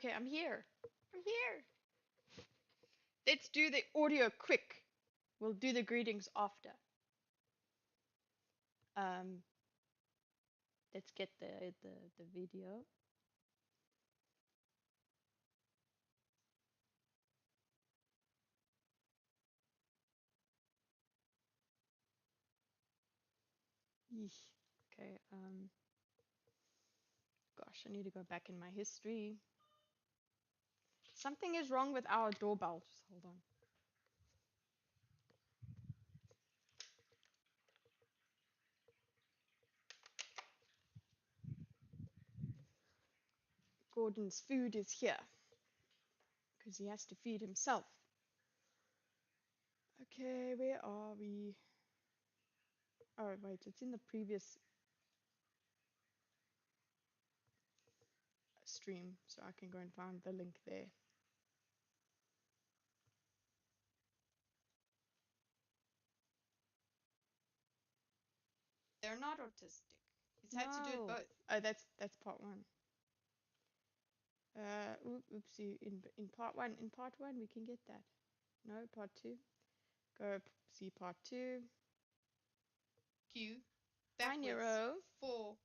Okay, I'm here. I'm here. Let's do the audio quick. We'll do the greetings after. Let's get the video. Yeesh. Okay, gosh, I need to go back in my history. Something is wrong with our doorbell. Just hold on. Gordon's food is here because he has to feed himself. Okay, where are we? Oh, wait, it's in the previous stream, so I can go and find the link there. They're not autistic. He's had to do it both. Oh, that's part one. Oopsie. In part one we can get that. No, part two. Go see part two. Q. Hi, Nero. 4.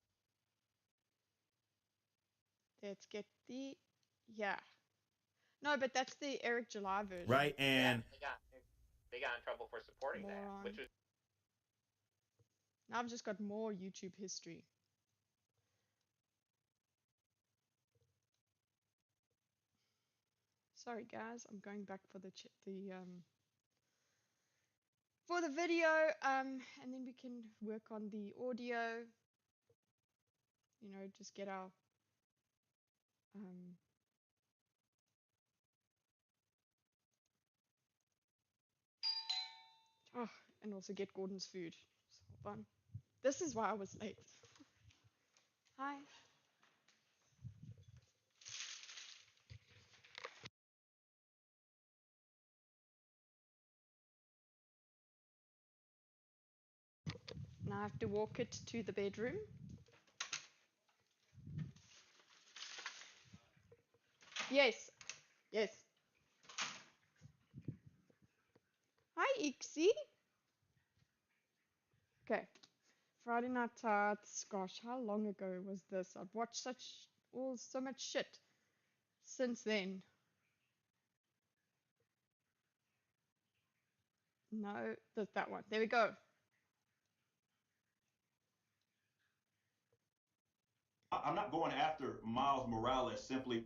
Let's get the No, but that's the Eric July version. Right, and they got in trouble for supporting that, which was. Now I've just got more YouTube history. Sorry guys, I'm going back for the video, and then we can work on the audio. You know, just get our and also get Gordon's food. So hold on. This is why I was late. Hi. Now I have to walk it to the bedroom. Yes. Yes. Hi, Ixie. Okay. Friday Night Tarts. Gosh, how long ago was this? I've watched so much shit since then. No, that one. There we go. I'm not going after Miles Morales simply.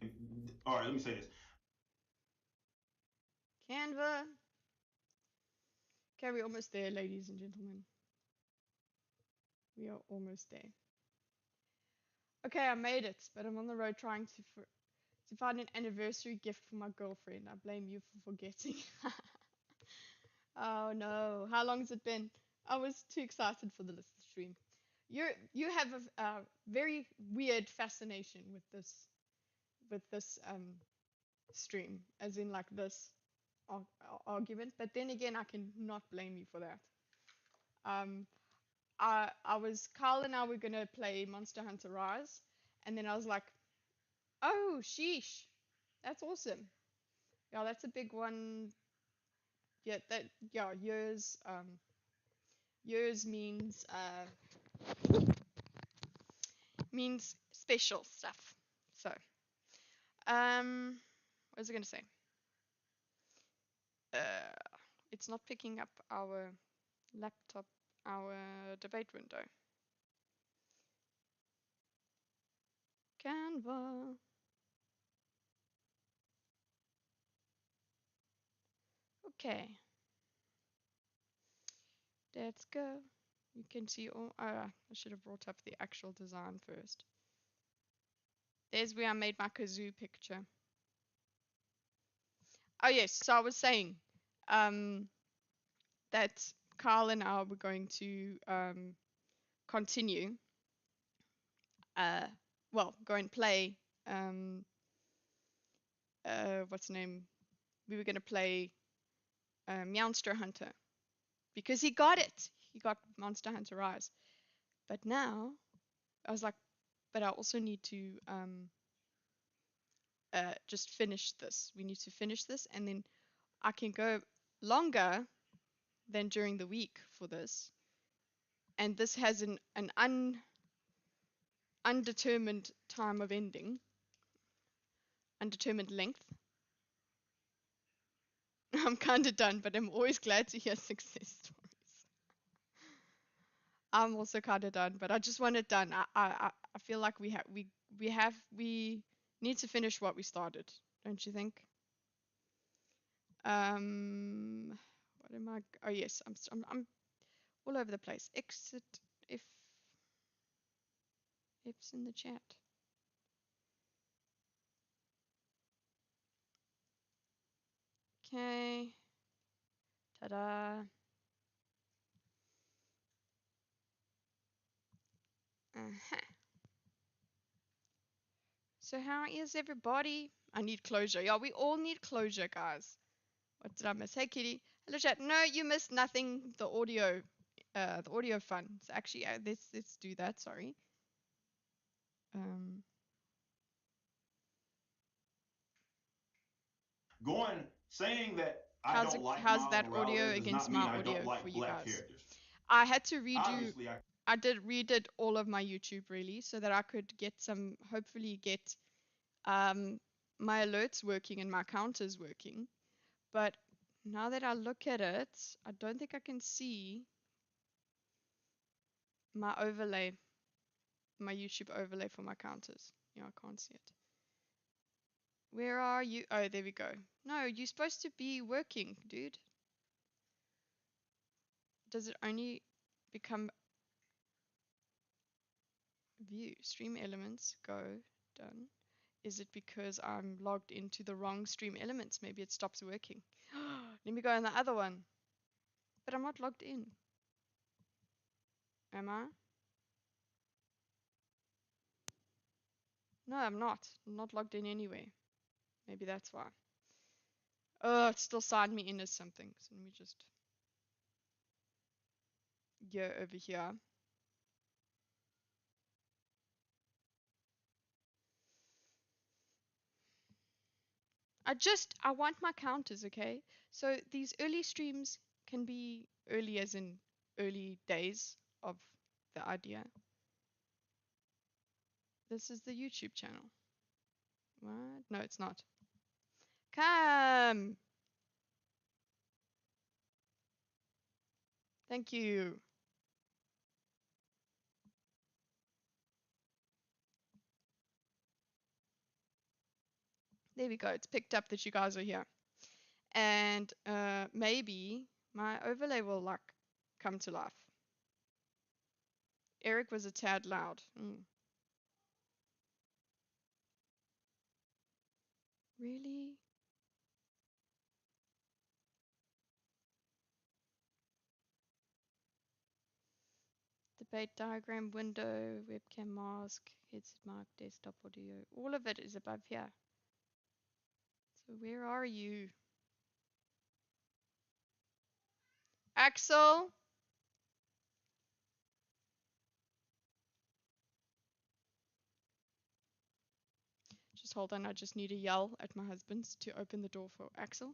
All right, let me say this. Canva. Okay, we're almost there, ladies and gentlemen. We are almost there. Okay, I made it, but I'm on the road trying to find an anniversary gift for my girlfriend. I blame you for forgetting. Oh no, how long has it been? I was too excited for the stream. You have a very weird fascination with this stream, as in like this argument. But then again, I can not blame you for that. Carl and I were gonna play Monster Hunter Rise, and then I was like, oh sheesh, that's awesome. Yeah, that's a big one. Yeah, years means special stuff. So, what was I gonna say? It's not picking up our laptop, our debate window. Canva. Okay. Let's go. You can see all. I should have brought up the actual design first. There's where I made my kazoo picture. Oh yes, so I was saying that Carl and I were going to continue. Go and play. What's the name? We were going to play Monster Hunter because he got it. He got Monster Hunter Rise. But now I was like, but I also need to just finish this. We need to finish this, and then I can go longer than during the week for this. And this has an undetermined time of ending, undetermined length. I'm kind of done, but I'm always glad to hear success stories. I'm also kind of done, but I just want it done. I feel like we need to finish what we started, don't you think? What am I? Oh yes, I'm all over the place. Exit F's in the chat. Okay. Ta-da. So how is everybody? I need closure. Yeah, we all need closure, guys. What did I miss? Hey, Kitty. Hello, chat. No, you missed nothing. The audio fun. So actually, let's do that. Sorry. Saying that I don't like how's Miles that audio Morales does against not mean my I don't audio like for you black guys? characters. I had to redo. Obviously, I did redid all of my YouTube really, so that I could get some, hopefully get my alerts working and my counters working. But now that I look at it, I don't think I can see my overlay, my YouTube overlay for my counters. Yeah, I can't see it. Where are you? Oh, there we go. No, you're supposed to be working, dude. Does it only become view? Stream elements, go, done. Is it because I'm logged into the wrong stream elements? Maybe it stops working. Let me go on the other one. But I'm not logged in. Am I? No, I'm not. I'm not logged in anyway. Maybe that's why. Oh, it still signed me in as something. So let me just go over here. I want my counters, okay? So these early streams can be early as in early days of the idea. This is the YouTube channel. What? No, it's not. Come! Thank you. There we go. It's picked up that you guys are here. And maybe my overlay will like come to life. Eric was a tad loud. Really? Debate diagram window, webcam mask, headset mic, desktop audio. All of it is above here. So where are you? Axel? Just hold on, I just need to yell at my husband to open the door for Axel.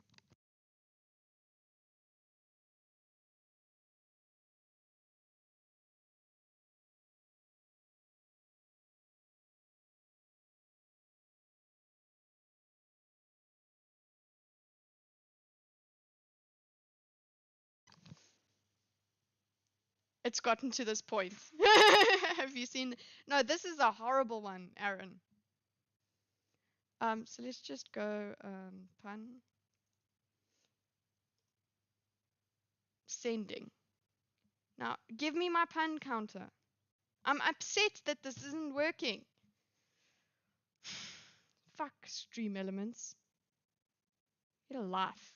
It's gotten to this point. Have you seen? No, this is a horrible one, Aaron. So let's just go pun. Sending. Now, give me my pun counter. I'm upset that this isn't working. Fuck stream elements. Get a life.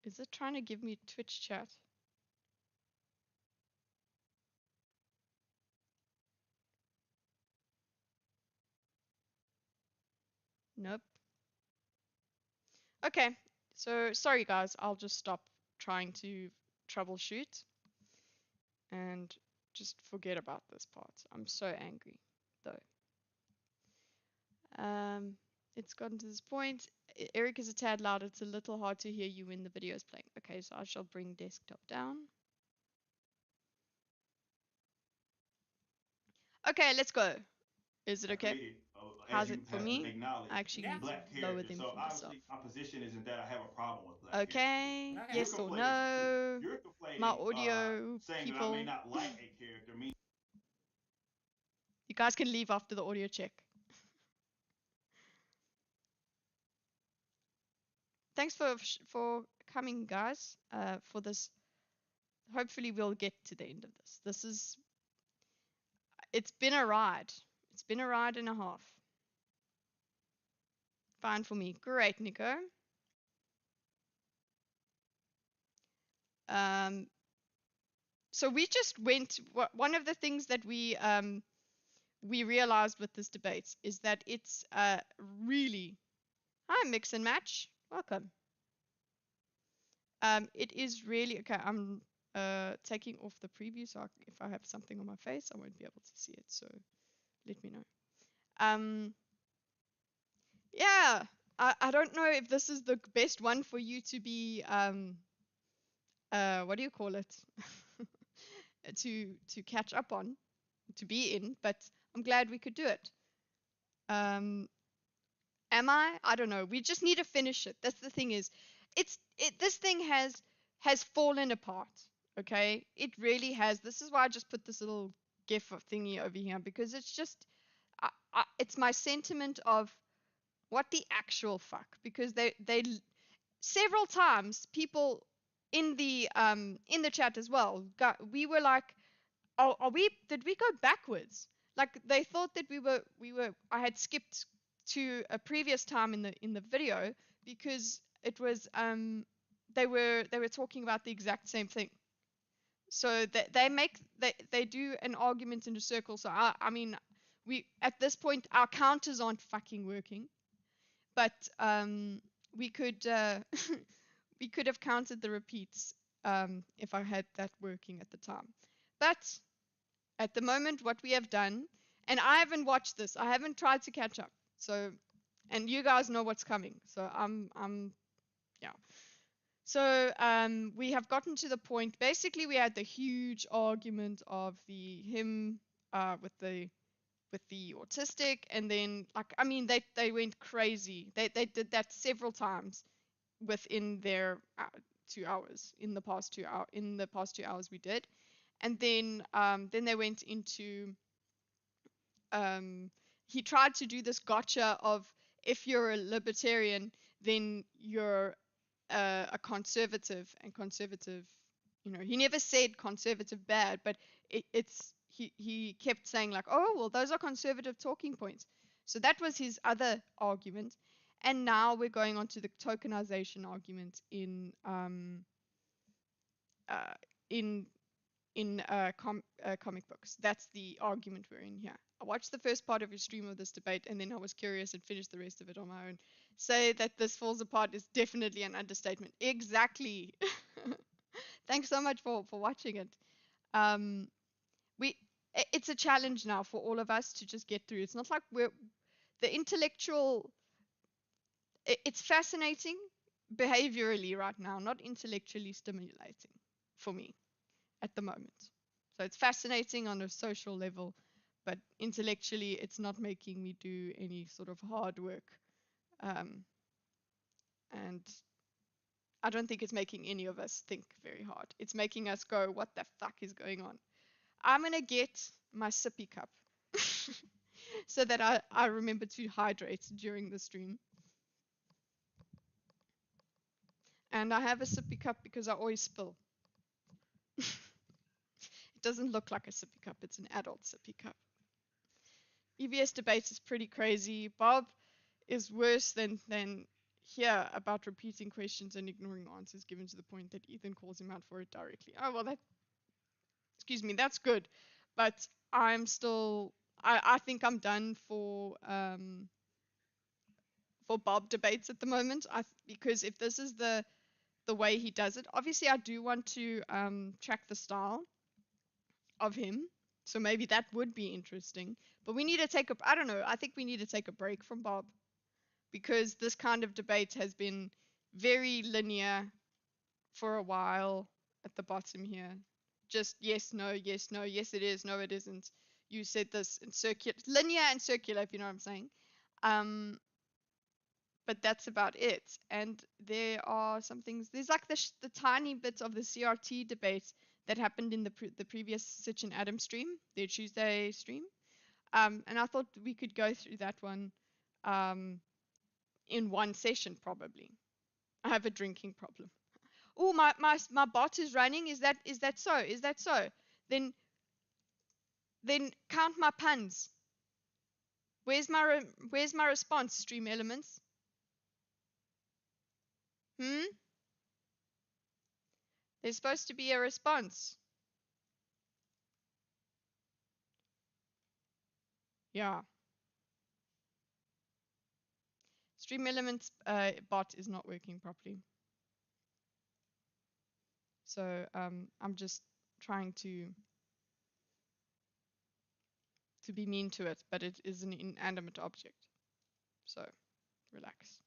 Is it trying to give me Twitch chat? Nope. Okay, so sorry guys, I'll just stop trying to troubleshoot and just forget about this part. I'm so angry, though. It's gotten to this point. Eric is a tad loud. It's a little hard to hear you when the video is playing. Okay, so I shall bring desktop down. Okay, let's go. Is it okay? How's it for me? I actually need to lower them for myself. My position isn't that I have a problem with black Okay, yes or no? My audio saying people. that I may not like a character. You guys can leave after the audio check. Thanks for coming, guys. For this, hopefully we'll get to the end of this. It's been a ride. It's been a ride and a half. Fine for me. Great, Nico. So we just went. One of the things that we realized with this debate is that it's really. Hi, Mix and Match. Welcome. It is really okay. I'm taking off the preview, so if I have something on my face, I won't be able to see it. So let me know. Yeah, I don't know if this is the best one for you to be what do you call it? to catch up on, to be in, but I'm glad we could do it. Am I? I don't know. We just need to finish it. That's the thing is, this thing has fallen apart. Okay, it really has. This is why I just put this little GIF of thingy over here, because it's just, it's my sentiment of what the actual fuck, because they several times people in the chat as well we were like, did we go backwards? Like they thought that we were I had skipped to a previous time in the video because it was they were talking about the exact same thing. So they do an argument in a circle. So I mean, we at this point our counters aren't fucking working, but we could we could have counted the repeats if I had that working at the time. But at the moment, what we have done, and I haven't watched this, I haven't tried to catch up. So, and you guys know what's coming. So yeah. So we have gotten to the point. Basically, we had the huge argument of him with the autistic, and then like I mean they went crazy. They did that several times within their 2 hours in the past 2 hours we did, and then they went into he tried to do this gotcha of if you're a libertarian then you're a conservative, and conservative, you know, he never said conservative bad, but he kept saying like, oh well, those are conservative talking points. So that was his other argument. And now we're going on to the tokenization argument in comic books. That's the argument we're in here. I watched the first part of your stream of this debate, and then I was curious and finished the rest of it on my own. Say that this falls apart is definitely an understatement. Exactly. Thanks so much for watching it. It's a challenge now for all of us to just get through. It's not like we're the intellectual. It's fascinating behaviorally right now, not intellectually stimulating for me at the moment. So it's fascinating on a social level, but intellectually it's not making me do any sort of hard work. And I don't think it's making any of us think very hard. It's making us go, what the fuck is going on? I'm going to get my sippy cup so that I remember to hydrate during the stream. And I have a sippy cup because I always spill. It doesn't look like a sippy cup. It's an adult sippy cup. EVS debate is pretty crazy. Bob is worse than here about repeating questions and ignoring answers given to the point that Ethan calls him out for it directly. Oh, well, excuse me, that's good. But I'm still, I think I'm done for Bob debates at the moment. Because if this is the way he does it, obviously I do want to track the style. of him. So maybe that would be interesting. But we need to take I don't know, I think we need to take a break from Bob, because this kind of debate has been very linear for a while at the bottom here. Just yes, no, yes, no, yes it is, no it isn't. You said this in circular, linear and circular, if you know what I'm saying. But that's about it. And there are some things. There's like the tiny bits of the CRT debate that happened in the previous Sitch and Adam stream, their Tuesday stream. And I thought we could go through that one in one session probably. I have a drinking problem. Oh, my bot is running. Is that so? Is that so? Then count my puns. Where's my response, stream elements? There's supposed to be a response. Yeah. Stream elements bot is not working properly. So I'm just trying to be mean to it, but it is an inanimate object. So relax.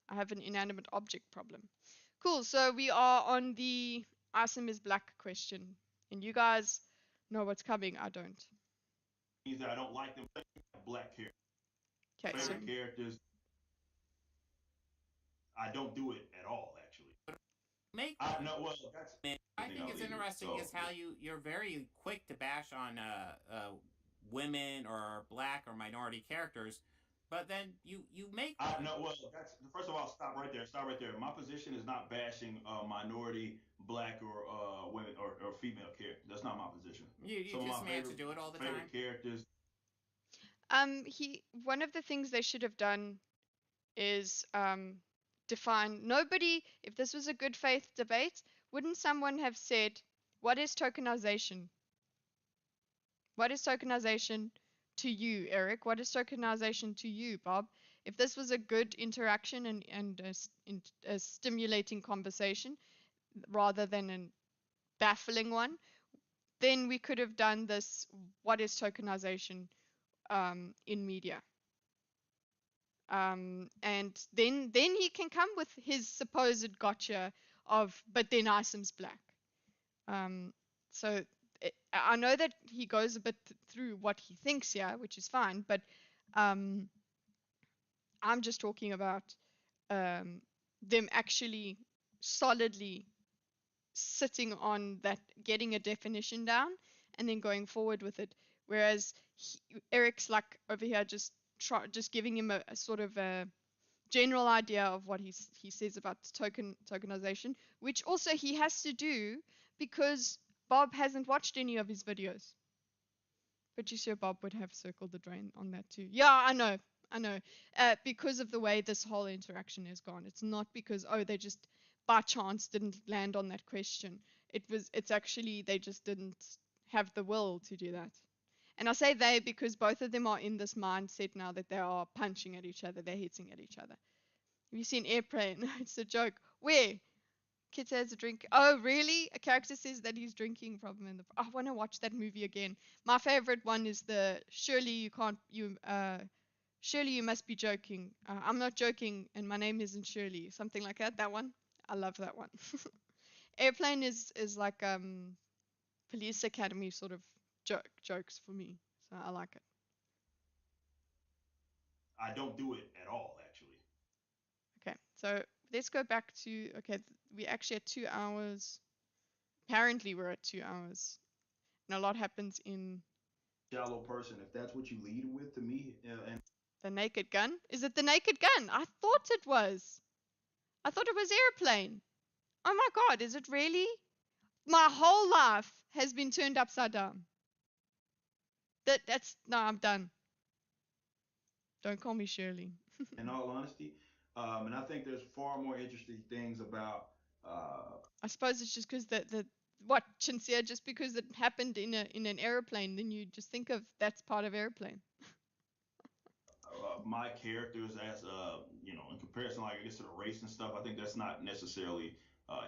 I have an inanimate object problem. Cool, so we are on the Awesome is Black question. And you guys know what's coming, I don't. Means that I don't like them black characters. Okay, Favorite characters, I don't do it at all, actually. No, well, that's I think it's interesting is how you're very quick to bash on women or black or minority characters, but then you make no, well, that's first of all, stop right there. Stop right there. My position is not bashing minority, black, or women or female characters. That's not my position. You just manage to do it all the favorite time. Characters. One of the things they should have done is define. Nobody, if this was a good faith debate, wouldn't someone have said, what is tokenization? What is tokenization to you, Eric? What is tokenization to you, Bob? If this was a good interaction and a stimulating conversation rather than a baffling one, then we could have done this, what is tokenization in media? And then he can come with his supposed gotcha of, but then Isim's black. So I know that he goes a bit through what he thinks here, which is fine, but I'm just talking about them actually solidly sitting on that, getting a definition down, and then going forward with it. Whereas Eric's like over here just giving him a sort of a general idea of what he says about tokenization, which also he has to do because Bob hasn't watched any of his videos. But you sure Bob would have circled the drain on that too. Yeah, I know. Because of the way this whole interaction has gone. It's not because, oh, they just by chance didn't land on that question. It's actually they just didn't have the will to do that. And I say they because both of them are in this mindset now that they are punching at each other, they're hitting at each other. Have you seen Airplane? It's a joke. Where? Kid has a drink. Oh, really? A character says that he's drinking from in the. I want to watch that movie again. My favorite one is the Surely you can't. Surely you must be joking. I'm not joking, and my name isn't Shirley. Something like that. That one. I love that one. Airplane is like Police Academy sort of jokes for me, so I like it. I don't do it at all, actually. Okay, so let's go back to, okay, we actually at 2 hours. Apparently we're at 2 hours. And a lot happens in Shallow person, if that's what you lead with to me, and the Naked Gun. Is it the Naked Gun? I thought it was. I thought it was Airplane. Oh my God, is it really? My whole life has been turned upside down. No, I'm done. Don't call me Shirley. in all honesty, and I think there's far more interesting things about. I suppose it's just because what, Chinsia, just because it happened in an airplane, then you just think of that's part of Airplane. My characters as in comparison, like I guess to the race and stuff. I think that's not necessarily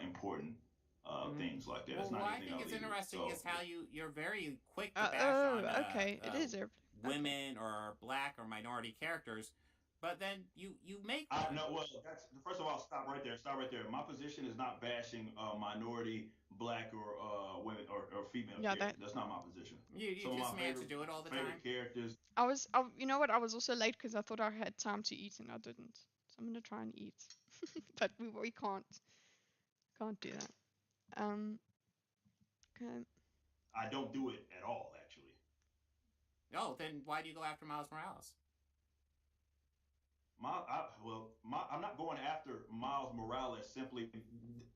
important. things like that. It's Well, not what I anything think is illegal. interesting is So how you're very quick to bash Oh, on okay. It is Arabic. Okay. women or black or minority characters, but then you make I no, well, that's first of all, stop right there. Stop right there. My position is not bashing minority, black, or women or female Yeah, that characters. That's not my position. you Some of just my manage to do it all the time. favorite characters. you know what? I was also late because I thought I had time to eat and I didn't. So I'm gonna try and eat, but we can't do that. Okay. I don't do it at all, actually. Oh, then why do you go after Miles Morales? I'm not going after Miles Morales simply.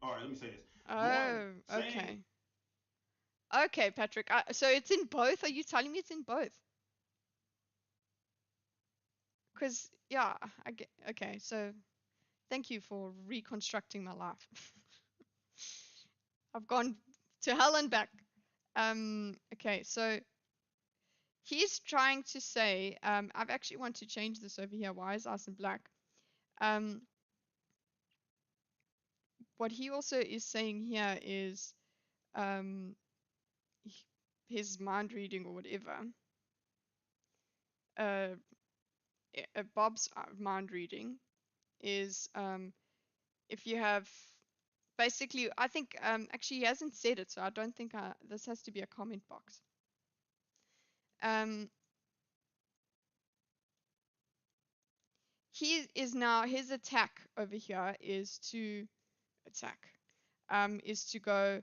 All right, let me say this. Going Oh, saying okay. Okay, Patrick. So it's in both. Are you telling me it's in both? Because yeah, I get. Okay, so thank you for reconstructing my life. I've gone to hell and back. Okay, so he's trying to say, I've actually want to change this over here. Why is ice and black? Um, what he also is saying here is, um, his mind reading or whatever. Uh, Bob's mind reading is, if you have basically, I think, actually he hasn't said it, so I don't think this has to be a comment box. He is now, his attack over here is to attack, is to go,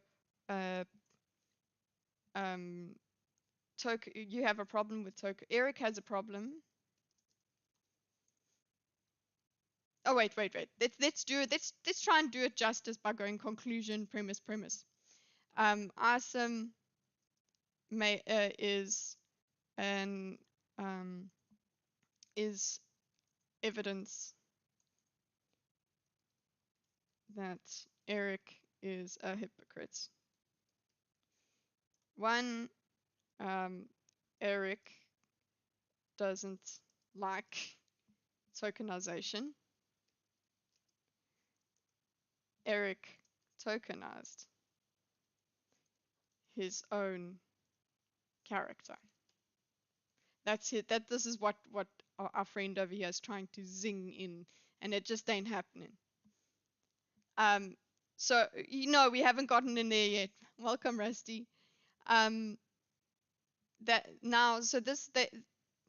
you have a problem with token. Eric has a problem. Oh, wait. Let's try and do it justice by going conclusion, premise. Awesome is an, is evidence that Eric is a hypocrite. One, Eric doesn't like tokenization. Eric tokenized his own character. That's it. This is what our friend over here is trying to zing in, and it just ain't happening. So we haven't gotten in there yet. Welcome, Rusty. That now, so this that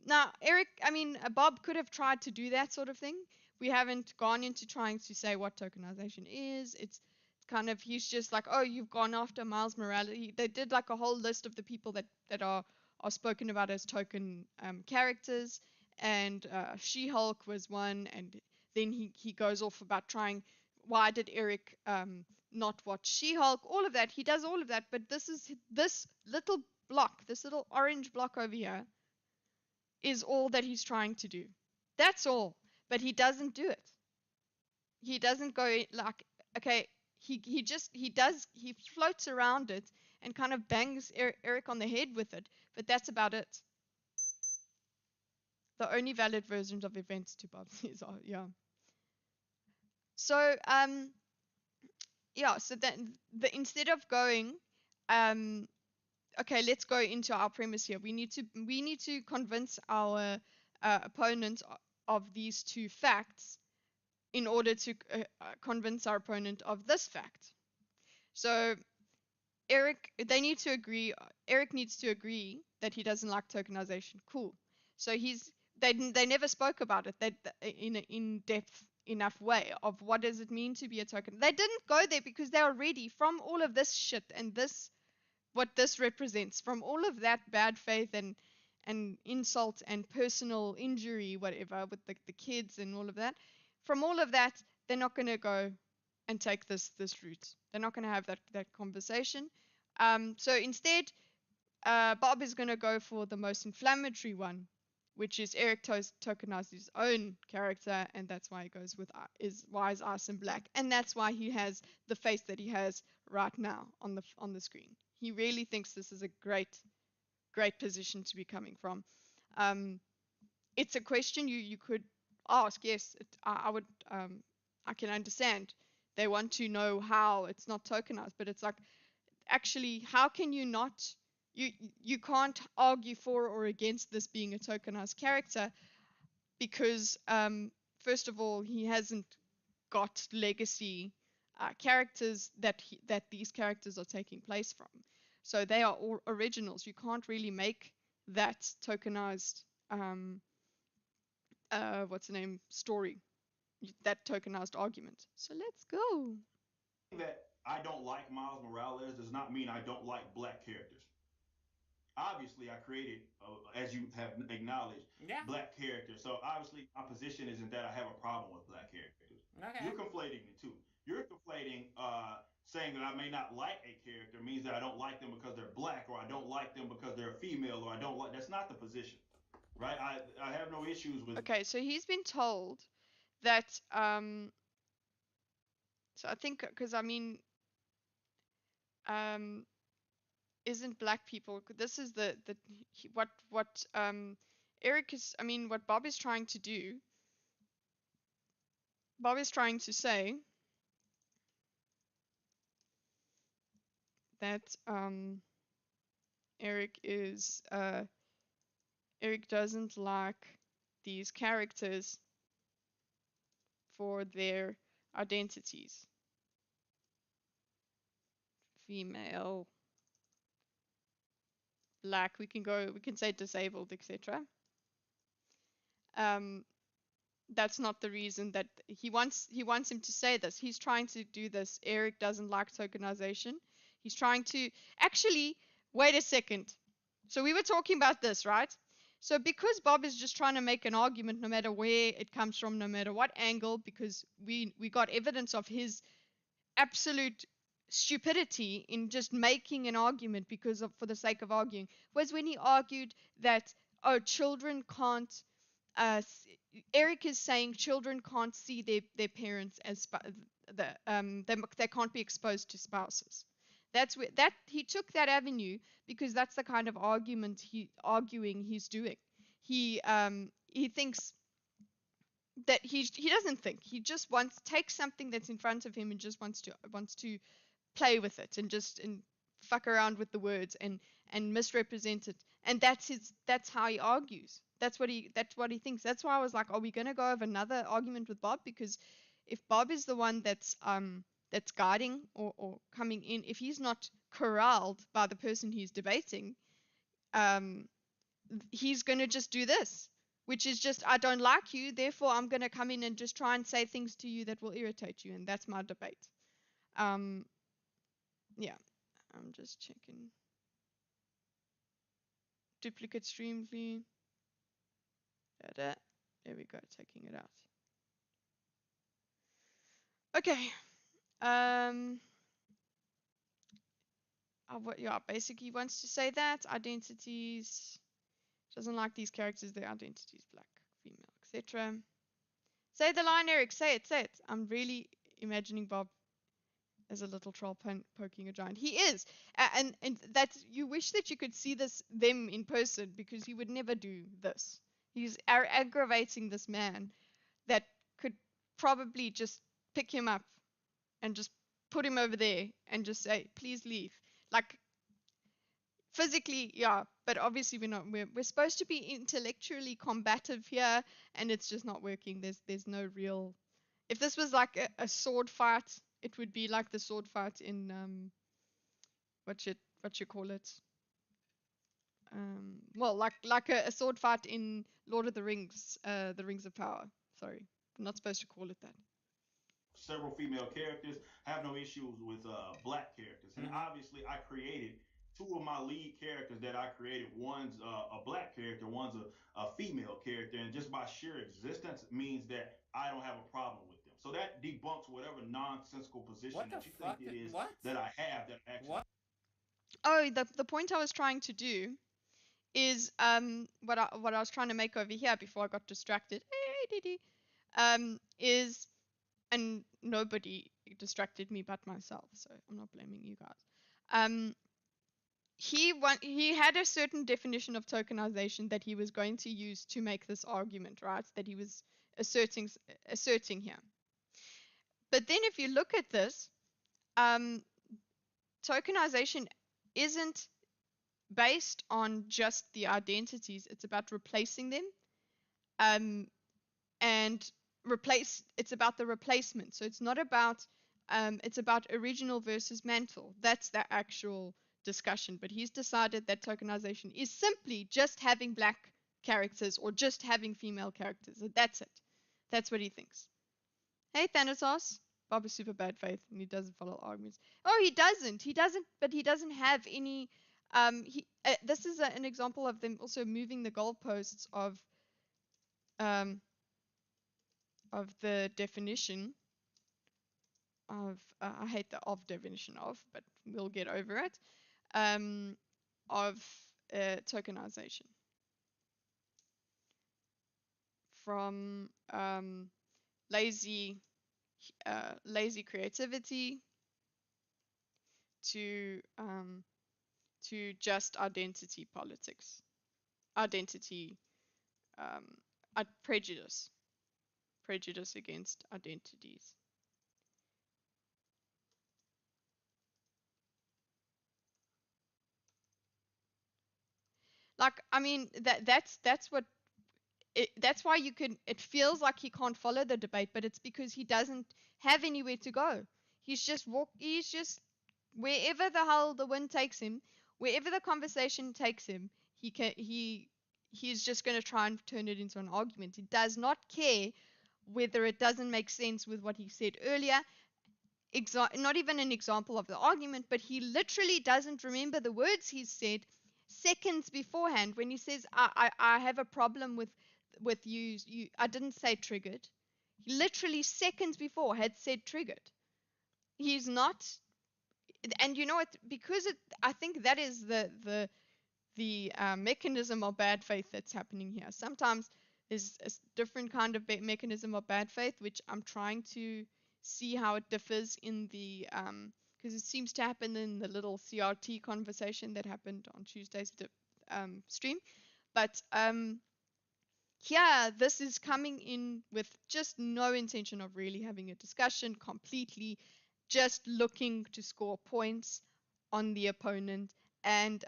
now Eric, I mean Bob could have tried to do that sort of thing. We haven't gone into trying to say what tokenization is. It's kind of, he's just like, oh, you've gone after Miles Morales. They did like a whole list of the people that are spoken about as token characters, and She-Hulk was one, and then he goes off about trying, why did Eric not watch She-Hulk, all of that. He does all of that, but this little block, this little orange block over here, is all that he's trying to do. That's all. But he doesn't do it. He doesn't go like, okay, he floats around it and kind of bangs Eric on the head with it, but that's about it. The only valid versions of events to Bob is, yeah. So, yeah, so then instead of going, okay, let's go into our premise here. We need to convince our opponent of these two facts in order to convince our opponent of this fact. So they need to agree. Eric needs to agree that he doesn't like tokenization. Cool. So they never spoke about it in an in-depth enough way of what does it mean to be a token. They didn't go there because they already, from all of this shit and this, what this represents, from all of that bad faith and insult and personal injury, whatever, with the kids and all of that, from all of that, they're not going to go and take this route. They're not going to have that conversation. So instead, Bob is going to go for the most inflammatory one, which is Eric tokenized his own character, and that's why he goes with why is Ice and Black, and that's why he has the face that he has right now on the screen. He really thinks this is a great position to be coming from. It's a question you could ask. Yes, I would. I can understand they want to know how it's not tokenized, but it's like, actually, how can you not, you can't argue for or against this being a tokenized character, because first of all, he hasn't got legacy characters that these characters are taking place from. So they are all originals. You can't really make that tokenized what's the name, story, that tokenized argument. So let's go. That I don't like Miles Morales does not mean I don't like black characters. Obviously, I created, as you have acknowledged, Yeah. black characters. So obviously, my position isn't that I have a problem with black characters. Okay. You're conflating the two. You're conflating saying that I may not like a character means that I don't like them because they're black, or I don't like them because they're a female, or I don't like. That's not the position, right? I have no issues with. Okay, so he's been told that so I think, because I mean, isn't black people, this is what Eric is, I mean, what Bob is trying to do, Bob is trying to say that Eric doesn't like these characters for their identities. Female, black, we can say disabled, etc. That's not the reason that he wants him to say this. He's trying to do this. Eric doesn't like tokenization. He's trying to actually, wait a second. So we were talking about this, right? So because Bob is just trying to make an argument, no matter where it comes from, no matter what angle, because we got evidence of his absolute stupidity in just making an argument for the sake of arguing, was when he argued that, oh, children can't Eric is saying children can't see their parents as they can't be exposed to spouses. That's where that he took that avenue, because that's the kind of argument he's doing. He thinks that he doesn't think, he just takes something that's in front of him and just wants to play with it and fuck around with the words and misrepresent it, and that's how he argues. That's what he thinks. That's why I was like, are we going to go have another argument with Bob? Because if Bob is the one that's guiding or coming in, if he's not corralled by the person he's debating, he's going to just do this, which is just, I don't like you, therefore I'm going to come in and just try and say things to you that will irritate you, and that's my debate. Yeah, I'm just checking. Duplicate Streamly. There we go, taking it out. Okay. Yeah, basically wants to say that identities, doesn't like these characters, their identities, black, female, etc. Say the line, Eric. Say it. I'm really imagining Bob as a little troll poking a giant. He is, and that's, you wish that you could see them in person, because he would never do this. He's aggravating this man that could probably just pick him up and just put him over there and just say, please leave. Like, physically, yeah, but obviously we're not. We're supposed to be intellectually combative here, and it's just not working. There's no real. If this was like a sword fight, it would be like the sword fight in what you call it? Well, like a sword fight in Lord of the Rings, the Rings of Power. Sorry, I'm not supposed to call it that. Several female characters. I have no issues with black characters, and obviously I created two of my lead characters that I created. One's a black character, one's a female character, and just by sheer existence means that I don't have a problem with them. So that debunks whatever nonsensical position that you think it is that I have that actually. What? Oh, the point I was trying to do is what I was trying to make over here before I got distracted. Is, and nobody distracted me but myself, so I'm not blaming you guys. He had a certain definition of tokenization that he was going to use to make this argument, right? That he was asserting here. But then if you look at this, tokenization isn't based on just the identities. It's about replacing them. And it's about the replacement. So it's not about, it's about original versus mantle. That's the actual discussion. But he's decided that tokenization is simply just having black characters or just having female characters. That's it. That's what he thinks. Hey, Thanatos. Bob is super bad faith and he doesn't follow arguments. Oh, he doesn't. But he doesn't have any. This is an example of them also moving the goalposts of the definition of, I hate the of definition of, but we'll get over it, of tokenization. From lazy creativity to just identity politics, identity prejudice against identities. Like, I mean, that's what that's why it feels like he can't follow the debate, but it's because he doesn't have anywhere to go. He's just wherever the hell the wind takes him, wherever the conversation takes him, he's just going to try and turn it into an argument. He does not care whether it doesn't make sense with what he said earlier. Not even an example of the argument, but he literally doesn't remember the words he said seconds beforehand when he says, I have a problem with you. I didn't say triggered. He literally seconds before had said triggered. He's not, and you know what? Because I think that is the mechanism of bad faith that's happening here. Sometimes there's a different kind of mechanism of bad faith, which I'm trying to see how it differs in the because it seems to happen in the little CRT conversation that happened on Tuesday's stream. But here, this is coming in with just no intention of really having a discussion, completely just looking to score points on the opponent and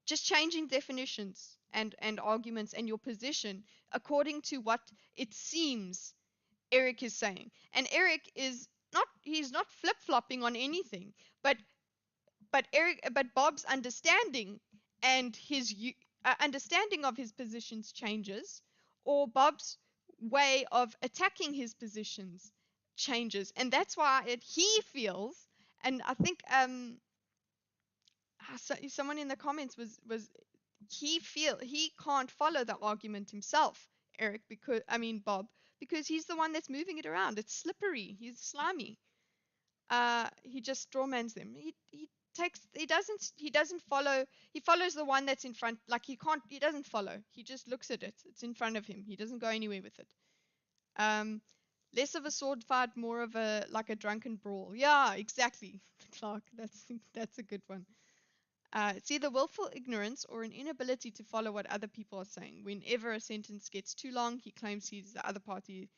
just changing definitions and arguments and your position according to what it seems Eric is saying. And Eric is not, he's not flip-flopping on anything, but Bob's understanding and his understanding of his positions changes, or Bob's way of attacking his positions changes. And that's why he feels, and I think someone in the comments was he can't follow the argument himself, Eric, Bob, because he's the one that's moving it around. It's slippery. He's slimy. He just strawmans them. He doesn't follow. He follows the one that's in front. Like he doesn't follow. He just looks at it. It's in front of him. He doesn't go anywhere with it. Less of a sword fight, more of a drunken brawl. Yeah, exactly, Clark. That's a good one. It's either willful ignorance or an inability to follow what other people are saying. Whenever a sentence gets too long, he claims he's the other party.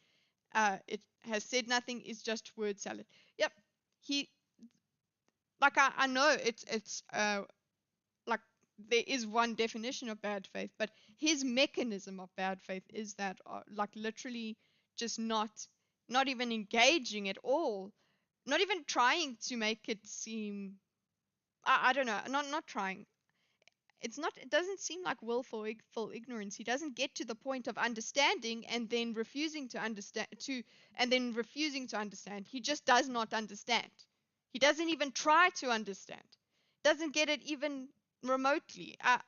It has said nothing, is just word salad. Yep. I know it's like there is one definition of bad faith, but his mechanism of bad faith is that literally just not even engaging at all, not even trying to make it seem, I don't know, not trying. It doesn't seem like willful ignorance. He doesn't get to the point of understanding and then refusing to understand He just does not understand. He doesn't even try to understand. Doesn't get it even remotely. I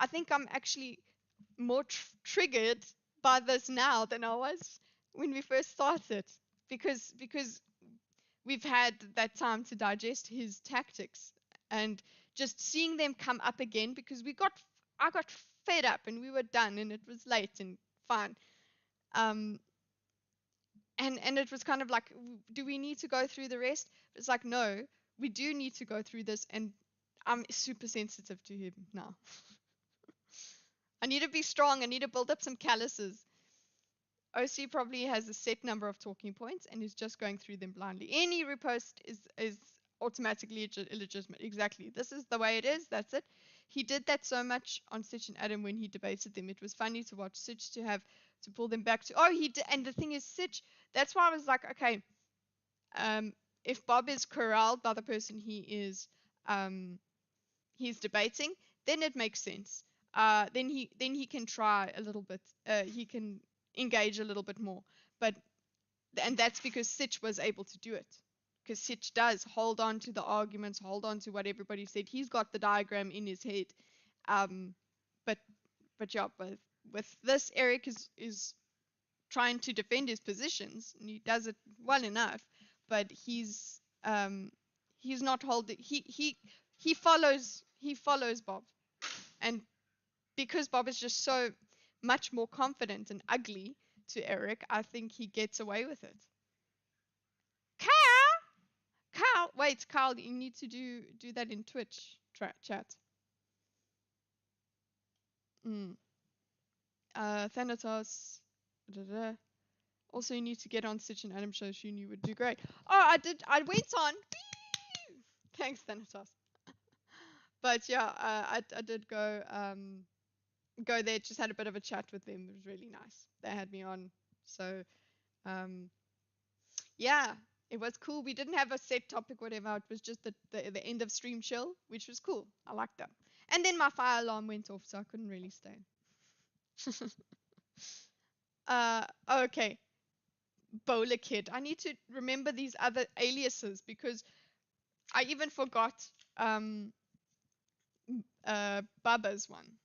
think I'm actually more triggered by this now than I was when we first started, because we've had that time to digest his tactics and just seeing them come up again, because I got fed up and we were done and it was late and fine. And it was kind of like, do we need to go through the rest? It's like, no, we do need to go through this, and I'm super sensitive to him now. I need to be strong. I need to build up some calluses. OC probably has a set number of talking points and is just going through them blindly. Any repost is automatically illegitimate. Exactly. This is the way it is. That's it. He did that so much on Sitch and Adam when he debated them. It was funny to watch Sitch to pull them back to. Oh, he did. And the thing is, Sitch. That's why I was like, okay, if Bob is corralled by the person he's debating, then it makes sense. Then he can try a little bit. He can engage a little bit more. And that's because Sitch was able to do it. Because Sitch does hold on to the arguments, hold on to what everybody said. He's got the diagram in his head. But yeah, with this, Eric is trying to defend his positions, and he does it well enough. But he's not holding. He follows Bob, and because Bob is just so much more confident and ugly to Eric, I think he gets away with it. Kyle, wait, Kyle, you need to do that in Twitch chat. Thanatos. Also, you need to get on Stitch and Adam show. Shun, you would do great. Oh, I did. I went on. Thanks, Thanatos. But yeah, I did go there. Just had a bit of a chat with them. It was really nice. They had me on. So, yeah, it was cool. We didn't have a set topic, whatever. It was just the end of stream chill, which was cool. I liked that. And then my fire alarm went off, so I couldn't really stay. Okay. Bowler Kid. I need to remember these other aliases because I even forgot Baba's one.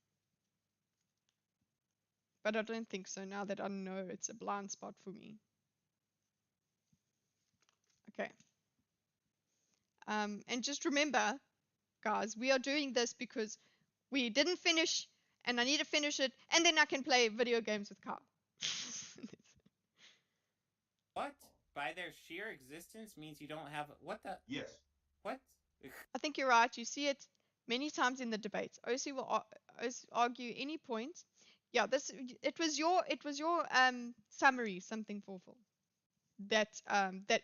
But I don't think so now that I know it's a blind spot for me. Okay. And just remember, guys, we are doing this because we didn't finish and I need to finish it and then I can play video games with Carl. What? By their sheer existence means you don't have what the? Yes. What? I think you're right. You see it many times in the debates. OC will argue any point. Yeah, it was your summary, something formal, that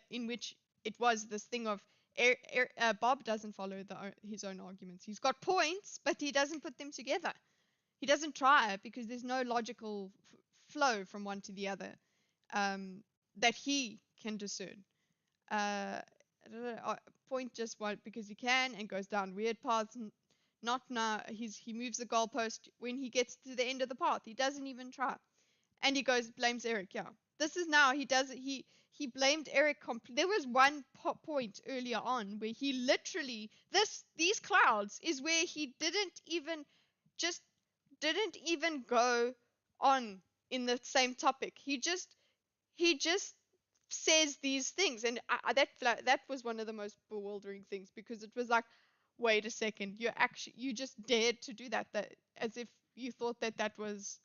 in which it was this thing of Bob doesn't follow his own arguments. He's got points, but he doesn't put them together. He doesn't try because there's no logical flow from one to the other that he can discern. Point just because he can and goes down weird paths. Not now. He moves the goalpost when he gets to the end of the path. He doesn't even try, and he blames Eric. Yeah, this is now he does it. He blamed Eric. There was one point earlier on where he literally these clouds is where he didn't even go on in the same topic. He just says these things, and that was one of the most bewildering things because it was like, wait a second, you just dared to do that as if you thought that was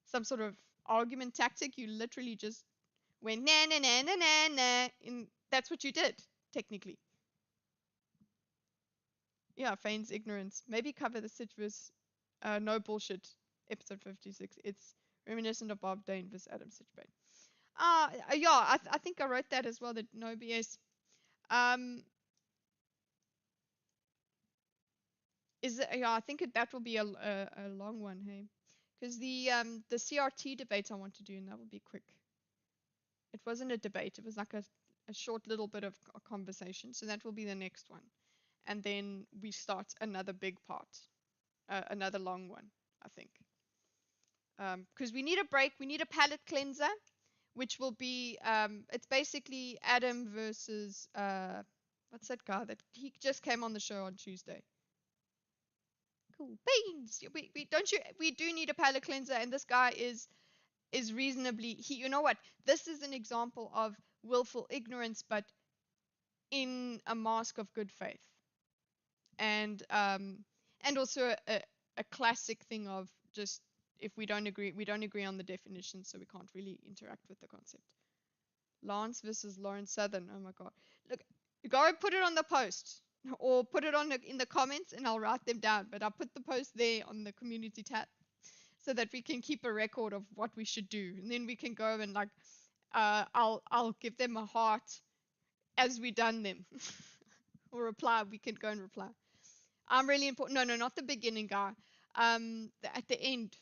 some sort of argument tactic. You literally just went na na na na na na, and that's what you did technically. Yeah, feigns ignorance. Maybe cover the citrus. No bullshit. Episode 56. It's reminiscent of Bob Dane vs. Adam Sitchbane. Yeah, I think I wrote that as well. That no BS. I think that will be a long one, hey, because the CRT debate I want to do, and that will be quick. It wasn't a debate; it was like a short little bit of a conversation. So that will be the next one, and then we start another big part, another long one, I think. Because we need a break, we need a palate cleanser, which will be it's basically Adam versus what's that guy that he just came on the show on Tuesday. Cool beans. We do need a palate cleanser, and this guy is reasonably you know what? This is an example of willful ignorance, but in a mask of good faith. And also a classic thing of just if we don't agree on the definition, so we can't really interact with the concept. Lance versus Lawrence Southern. Oh my god. Look, go put it on the post or put it in the comments and I'll write them down, but I'll put the post there on the community tab so that we can keep a record of what we should do, and then we can go and like, I'll give them a heart as we done them, or reply. We can go and reply. I'm really important. No, not the beginning guy. At the end.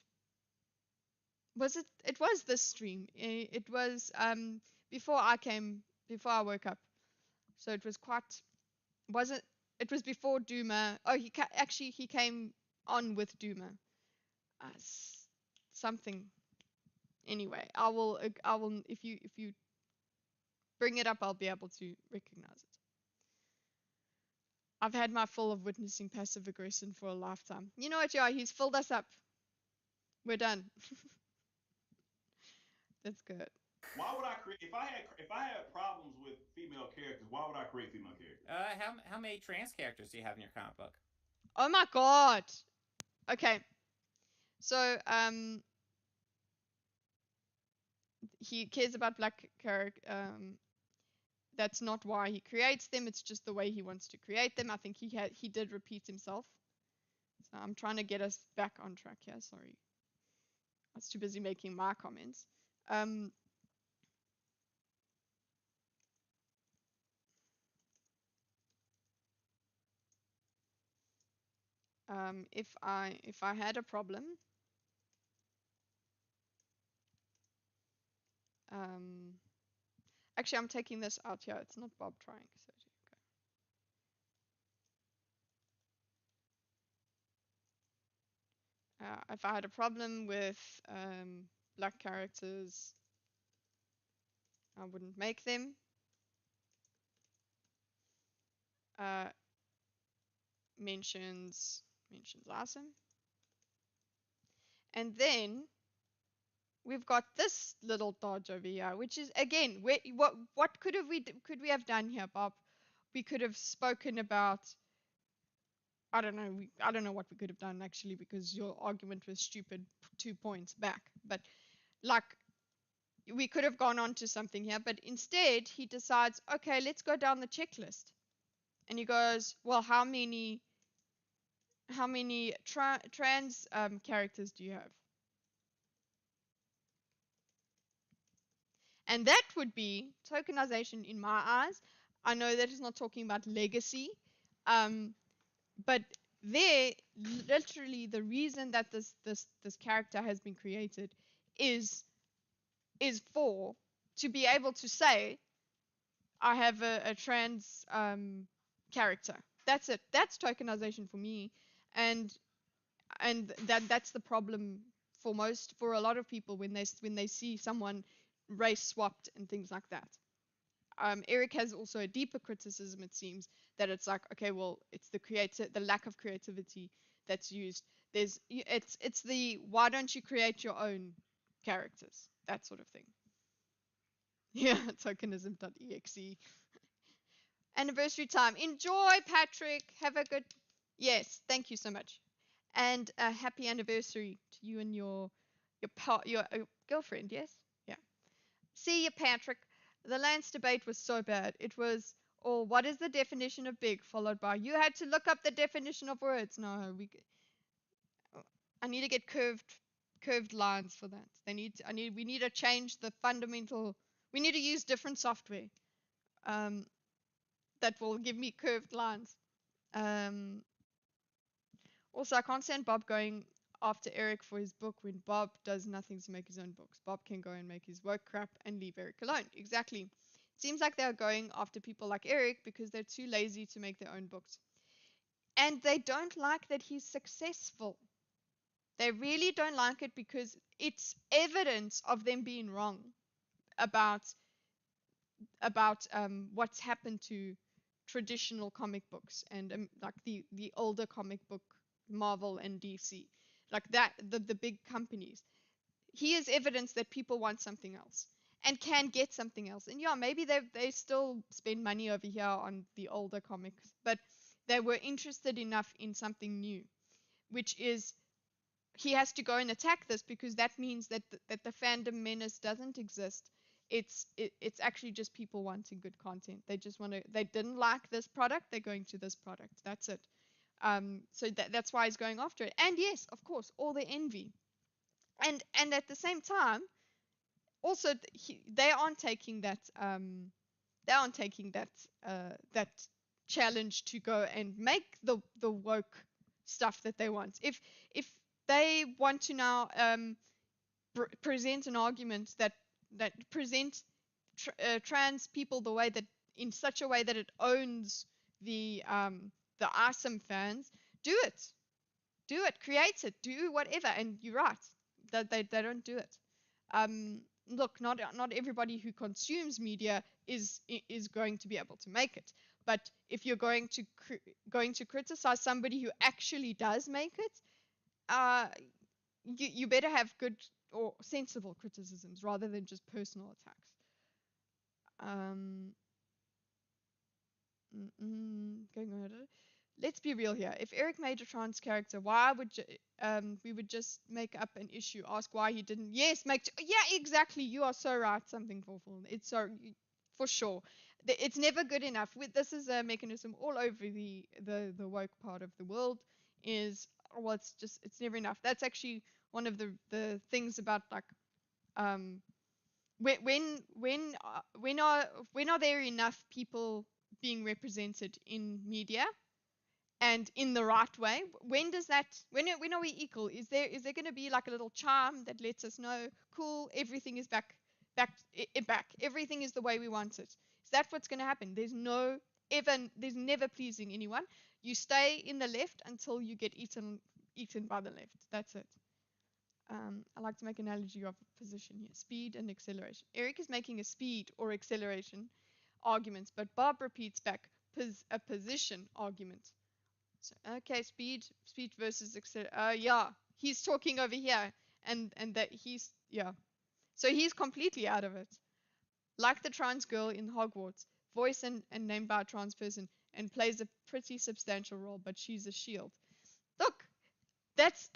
Was it? It was this stream. It was before I woke up. So it was quite. Wasn't. It was before Duma. Oh, actually he came on with Duma. Something. Anyway, I will. If you bring it up, I'll be able to recognize it. I've had my fill of witnessing passive aggression for a lifetime. You know what, yeah, he's filled us up. We're done. That's good. Why would I create if I had problems with female characters? Why would I create female characters? How many trans characters do you have in your comic book? Oh my god. Okay. So he cares about black character. That's not why he creates them. It's just the way he wants to create them. I think he did repeat himself. So I'm trying to get us back on track here. Sorry, I was too busy making my comments. If I had a problem, actually I'm taking this out here. It's not Bob trying. So if I had a problem with black characters, I wouldn't make them. Mentions awesome. And then we've got this little dodge over here, which is again, what could we have done here, Bob? We could have spoken about, I don't know what we could have done actually, because your argument was stupid 2 points back. But like, we could have gone on to something here, but instead he decides, okay, let's go down the checklist. And he goes, well, how many trans characters do you have? And that would be tokenization in my eyes. I know that it's not talking about legacy, but there, literally, the reason that this character has been created is for to be able to say, I have a trans character. That's it. That's tokenization for me, and that's the problem for a lot of people when they see someone race swapped and things like that. Eric has also a deeper criticism, it seems, that it's like, okay, well, it's the lack of creativity that's used. It's the why don't you create your own characters, that sort of thing. Yeah, tokenism.exe. Anniversary time. Enjoy, Patrick. Have a good. Yes, thank you so much, and a happy anniversary to you and your girlfriend. Yes, yeah. See you, Patrick. The Lance debate was so bad. It was all, what is the definition of big, followed by, you had to look up the definition of words. No, I need to get curved lines for that. We need to change the fundamental. We need to use different software that will give me curved lines. Also, I can't stand Bob going after Eric for his book when Bob does nothing to make his own books. Bob can go and make his work crap and leave Eric alone. Exactly. It seems like they're going after people like Eric because they're too lazy to make their own books. And they don't like that he's successful. They really don't like it because it's evidence of them being wrong about what's happened to traditional comic books and like the older comic book Marvel and DC, like that, the big companies. He is evidence that people want something else and can get something else. And yeah, maybe they still spend money over here on the older comics, but they were interested enough in something new, which is, he has to go and attack this because that means that the fandom menace doesn't exist. It's actually just people wanting good content. They just want to. They didn't like this product. They're going to this product. That's it. So that's why he's going after it. And yes, of course, all the envy. and at the same time, also they aren't taking that that challenge to go and make the woke stuff that they want. If they want to now present an argument that present trans people the way that in such a way that it owns the awesome fans, do it, create it, do whatever. And you're right that they don't do it. Look, not everybody who consumes media is going to be able to make it. But if you're going to criticize somebody who actually does make it, you better have good or sensible criticisms rather than just personal attacks. Going on. Let's be real here. If Eric made a trans character, why would we would just make up an issue, ask why he didn't? Yes, yeah, exactly. You are so right. Something awful. It's so for sure. It's never good enough. This is a mechanism all over the woke part of the world. Well, it's never enough. That's actually one of the things about like when are there enough people being represented in media and in the right way? When are we equal? Is there going to be like a little charm that lets us know, cool, everything is back, everything is the way we want it? Is that what's going to happen? There's never pleasing anyone. You stay in the left until you get eaten by the left. That's it. I like to make an analogy of position here: speed and acceleration. Eric is making a speed or acceleration argument, but Bob repeats back a position argument. So, okay, speed versus acceleration. Yeah, he's talking over here, and that yeah. So he's completely out of it. Like the trans girl in Hogwarts, voice and named by a trans person, and plays a pretty substantial role, but she's a shield. Look, that's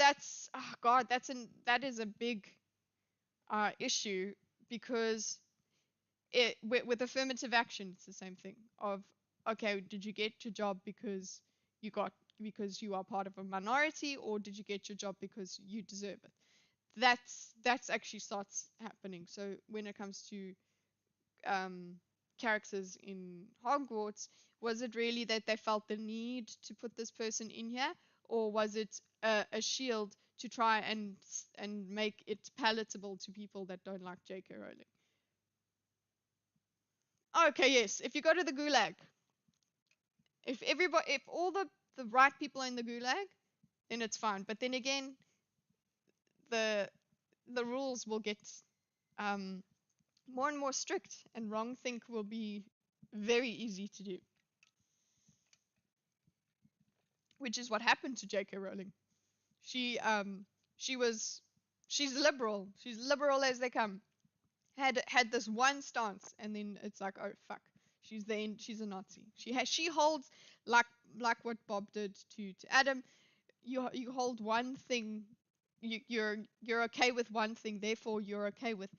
oh God, that is a big issue, because with affirmative action, it's the same thing. Of, okay, did you get your job because you are part of a minority, or did you get your job because you deserve it? That's actually starts happening. So when it comes to characters in Hogwarts, was it really that they felt the need to put this person in here, or was it a shield to try and make it palatable to people that don't like J.K. Rowling? Okay, yes. If you go to the gulag, if all the right people are in the gulag, then it's fine. But then again, the rules will get more and more strict, and wrong think will be very easy to do. Which is what happened to J.K. Rowling. She's liberal. She's liberal as they come. Had this one stance, and then it's like, oh fuck, she's a Nazi. She holds like what Bob did to Adam. You hold one thing, you're okay with one thing, therefore you're okay with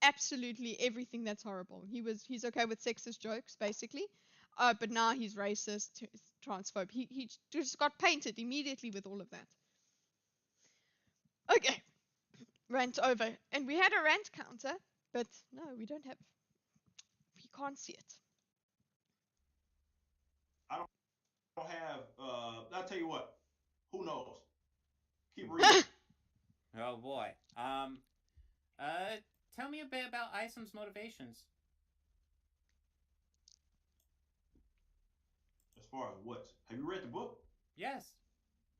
absolutely everything that's horrible. He's okay with sexist jokes basically, but now he's racist, transphobe. He just got painted immediately with all of that. Okay, rant over, and we had a rant counter, but no, we don't have. You can't see it. I don't have. I'll tell you what. Who knows? Keep reading. Oh boy. Tell me a bit about Isam's motivations. As far as what? Have you read the book? Yes.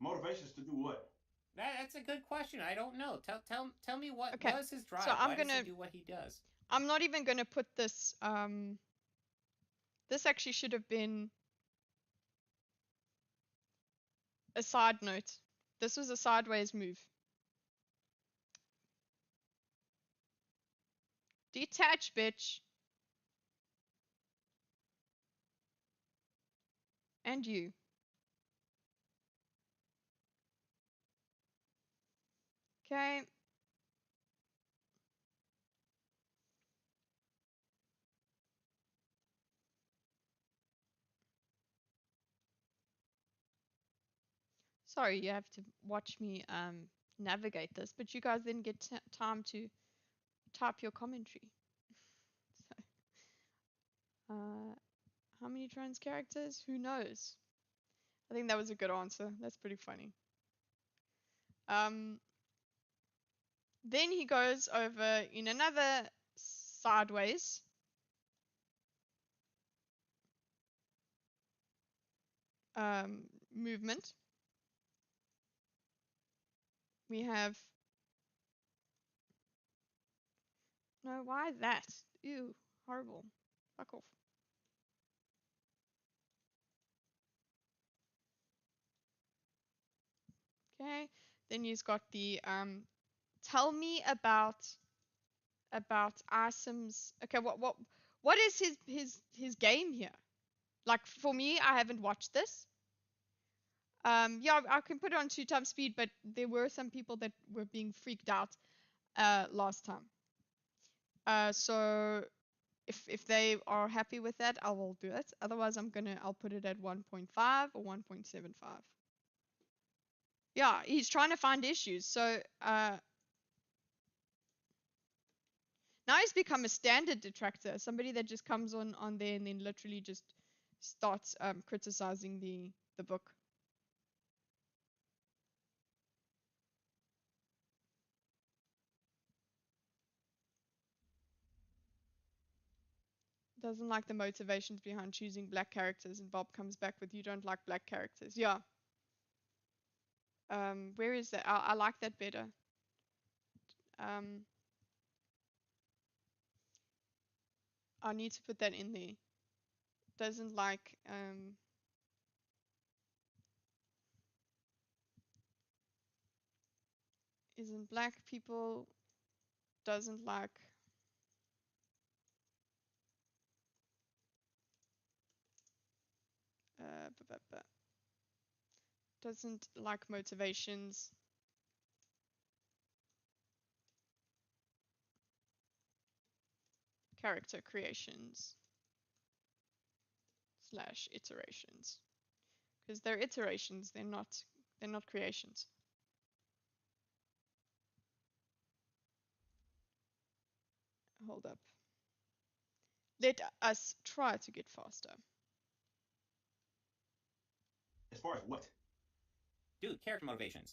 Motivations to do what? That's a good question. I don't know. Tell me what Okay. was his drive. So Why does he do what he does? I'm not even gonna put this. This actually should have been a side note. This was a sideways move. Detach, bitch. And you. Okay. Sorry, you have to watch me navigate this, but you guys then get time to type your commentary. So, how many trans characters? Who knows? I think that was a good answer. That's pretty funny. Then he goes over in another sideways. Movement. We have. No, why that? Ew, horrible. Fuck off. Okay. Then he's got the tell me about Asim's. Okay, what is his game here? Like for me, I haven't watched this. Yeah, I can put it on 2x speed, but there were some people that were being freaked out last time. So if they are happy with that, I will do it. Otherwise, I'll put it at 1.5 or 1.75. Yeah, he's trying to find issues. So now he's become a standard detractor, somebody that just comes on there and then literally just starts criticizing the book. Doesn't like the motivations behind choosing black characters, and Bob comes back with, you don't like black characters. Yeah. Where is that? I like that better. I need to put that in there. Doesn't like isn't black people, doesn't like doesn't like motivations character creations / iterations, because they're iterations, they're not creations. Hold up, let us try to get faster. As far as what? Dude, character motivations.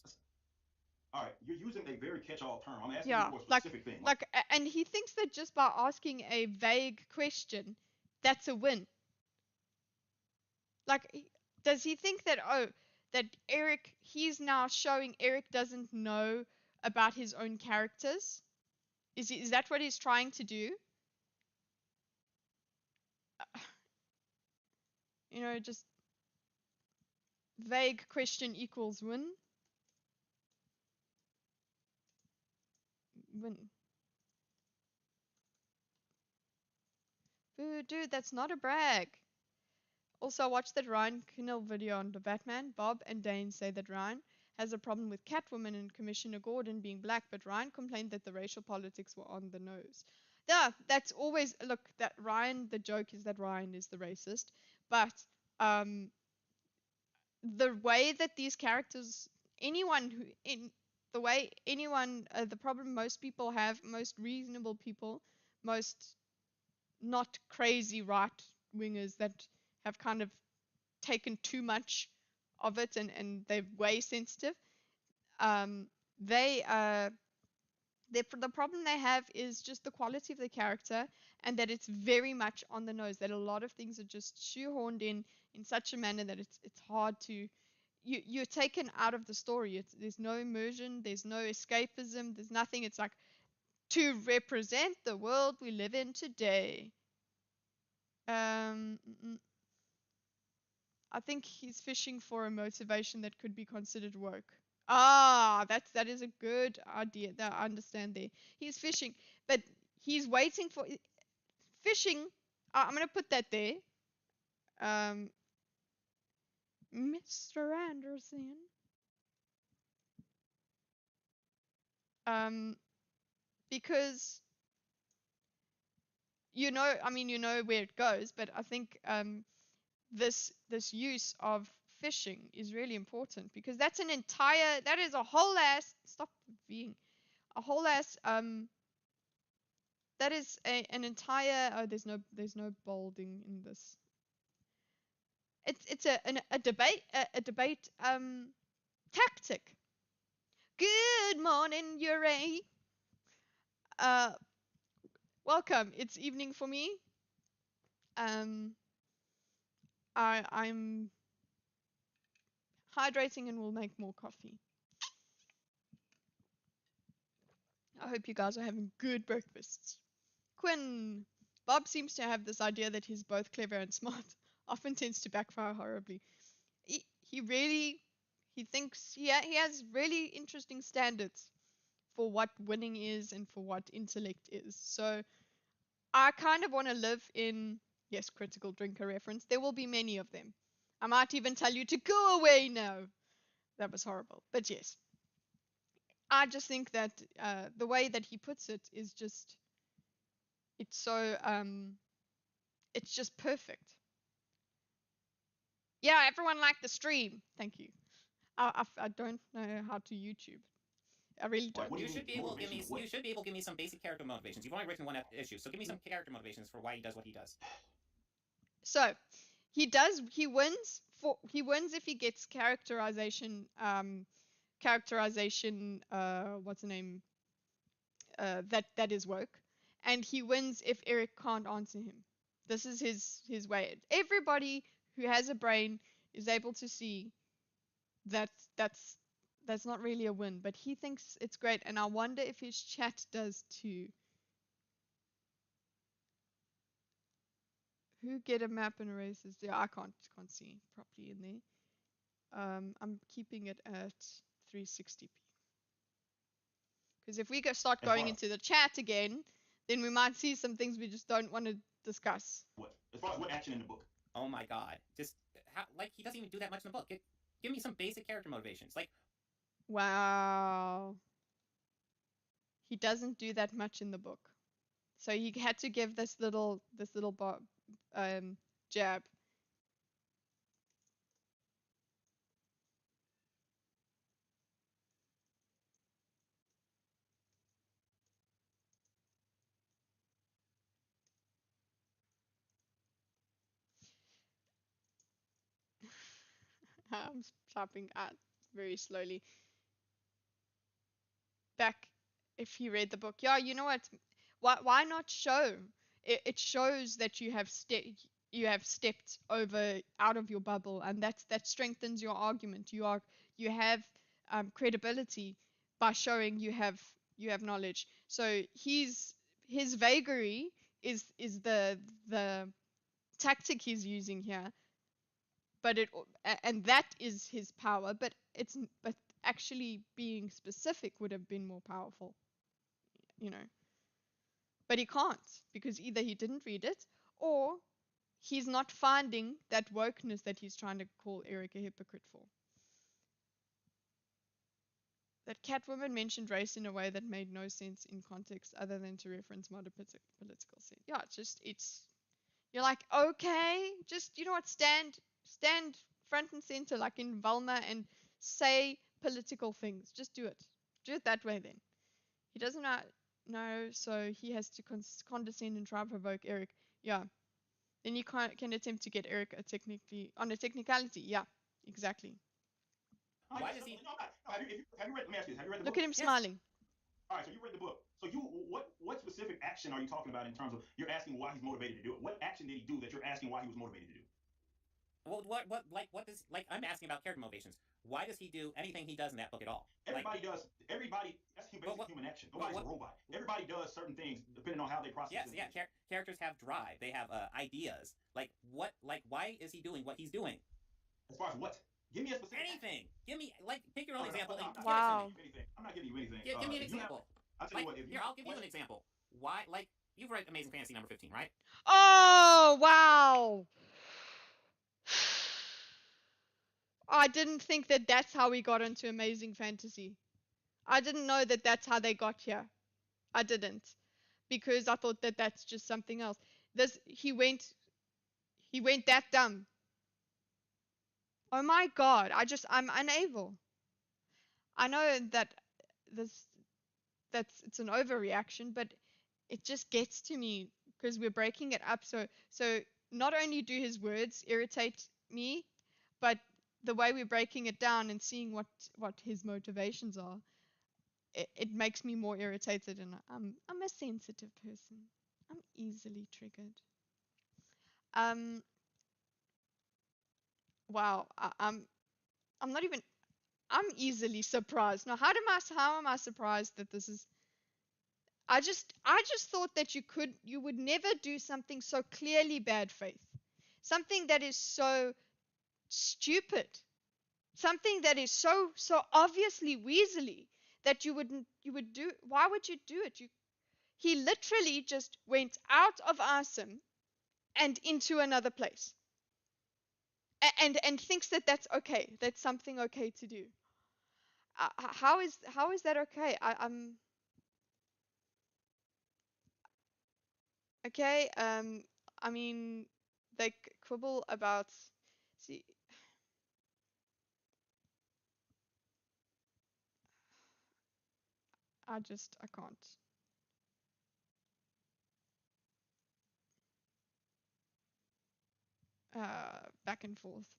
All right, you're using a very catch-all term. I'm asking you for a specific thing. And he thinks that just by asking a vague question, that's a win. Like, does he think that, that Eric, he's now showing Eric doesn't know about his own characters? Is that what he's trying to do? You know, just vague question equals win. Win. Boo, dude, that's not a brag. Also, I watched that Ryan Kinnell video on the Batman. Bob and Dane say that Ryan has a problem with Catwoman and Commissioner Gordon being black, but Ryan complained that the racial politics were on the nose. Yeah, that's always, look, that Ryan, the joke is that Ryan is the racist, but the way that these characters, anyone who, in the way anyone, the problem most people have, most reasonable people, most not crazy right wingers that have kind of taken too much of it and they're way sensitive. The problem they have is just the quality of the character, and that it's very much on the nose. That a lot of things are just shoehorned in such a manner that it's hard to. You're taken out of the story. There's no immersion. There's no escapism. There's nothing. It's like to represent the world we live in today. I think he's fishing for a motivation that could be considered woke. That is a good idea. That I understand there. He's fishing, but he's waiting for fishing. I'm gonna put that there. Mr. Anderson. Because you know where it goes, but I think this use of fishing is really important, because that is a whole ass, stop being, a whole ass, that is an entire, oh, there's no bolding in this. It's a debate tactic. Good morning, Uri. Welcome. It's evening for me. I'm hydrating and will make more coffee. I hope you guys are having good breakfasts. Quinn. Bob seems to have this idea that he's both clever and smart. Often tends to backfire horribly. He thinks he has really interesting standards for what winning is and for what intellect is. So I kind of want to live in, yes, critical drinker reference. There will be many of them. I might even tell you to go away now. That was horrible. But yes, I just think that the way that he puts it is just, it's so, it's just perfect. Yeah, everyone liked the stream. Thank you. I don't know how to YouTube. I really don't. You should be able to give me some basic character motivations. You've only written one issue, so give me some character motivations for why he does what he does. So, he wins if he gets characterization, what's the name? That is woke. And he wins if Eric can't answer him. This is his way. Everybody who has a brain is able to see that that's not really a win, but he thinks it's great, and I wonder if his chat does too. Who get a map and erases? Yeah, I can't see properly in there. I'm keeping it at 360p. Because if we start going into the chat again, then we might see some things we just don't want to discuss. As far as what action in the book? Oh my god. Just, he doesn't even do that much in the book. Give me some basic character motivations. Wow. He doesn't do that much in the book. So he had to give this little jab. I'm typing out very slowly. Back, if he read the book, yeah, you know what? Why not show? It shows that you have stepped over out of your bubble, and that strengthens your argument. You have credibility by showing you have knowledge. So his vagary is the tactic he's using here, but that is his power. But actually being specific would have been more powerful, you know. But he can't, because either he didn't read it, or he's not finding that wokeness that he's trying to call Eric a hypocrite for. That Catwoman mentioned race in a way that made no sense in context other than to reference modern political sense. Yeah, you're like, okay, just, you know what, stand front and center like in Velma and say political things. Just do it. Do it that way then. He doesn't know, so he has to condescend and try and provoke Eric. Yeah. Then you can attempt to get Eric on a technicality. Yeah, exactly. Why does he? Have you read? Let me ask you this. Have you read the book? Look at him smiling. All right, so you read the book. So what specific action are you talking about in terms of you're asking why he's motivated to do it? What action did he do that you're asking why he was motivated to do? Well, what does, I'm asking about character motivations. Why does he do anything he does in that book at all? Everybody does. Everybody, that's basic human action. Nobody's a robot. Everybody does certain things depending on how they process. Yes, yeah. Characters have drive. They have ideas. Why is he doing what he's doing? As far as what? Give me a specific. Anything. Give me, pick your own example. Wow. I'm not giving you anything. Give me an example. I'll tell you what. I'll give you an example. Why, you've read Amazing Fantasy number 15, right? Oh, wow. I didn't think that that's how we got into Amazing Fantasy. I didn't know that that's how they got here. I didn't. Because I thought that that's just something else. He went that dumb. Oh my God, I'm unable. I know that this it's an overreaction, but it just gets to me because we're breaking it up. So not only do his words irritate me, but the way we're breaking it down and seeing what his motivations are, it makes me more irritated, and I'm a sensitive person. I'm easily triggered. Wow, I'm not even. I'm easily surprised. Now, how am I surprised that this is? I just thought that you would never do something so clearly bad faith, something that is so stupid, something that is so obviously weaselly that you would do. Why would you do it? He literally just went out of Asim and into another place, and thinks that that's okay. That's something okay to do. How is that okay? I'm okay. I mean, they quibble about. See, I can't. Back and forth.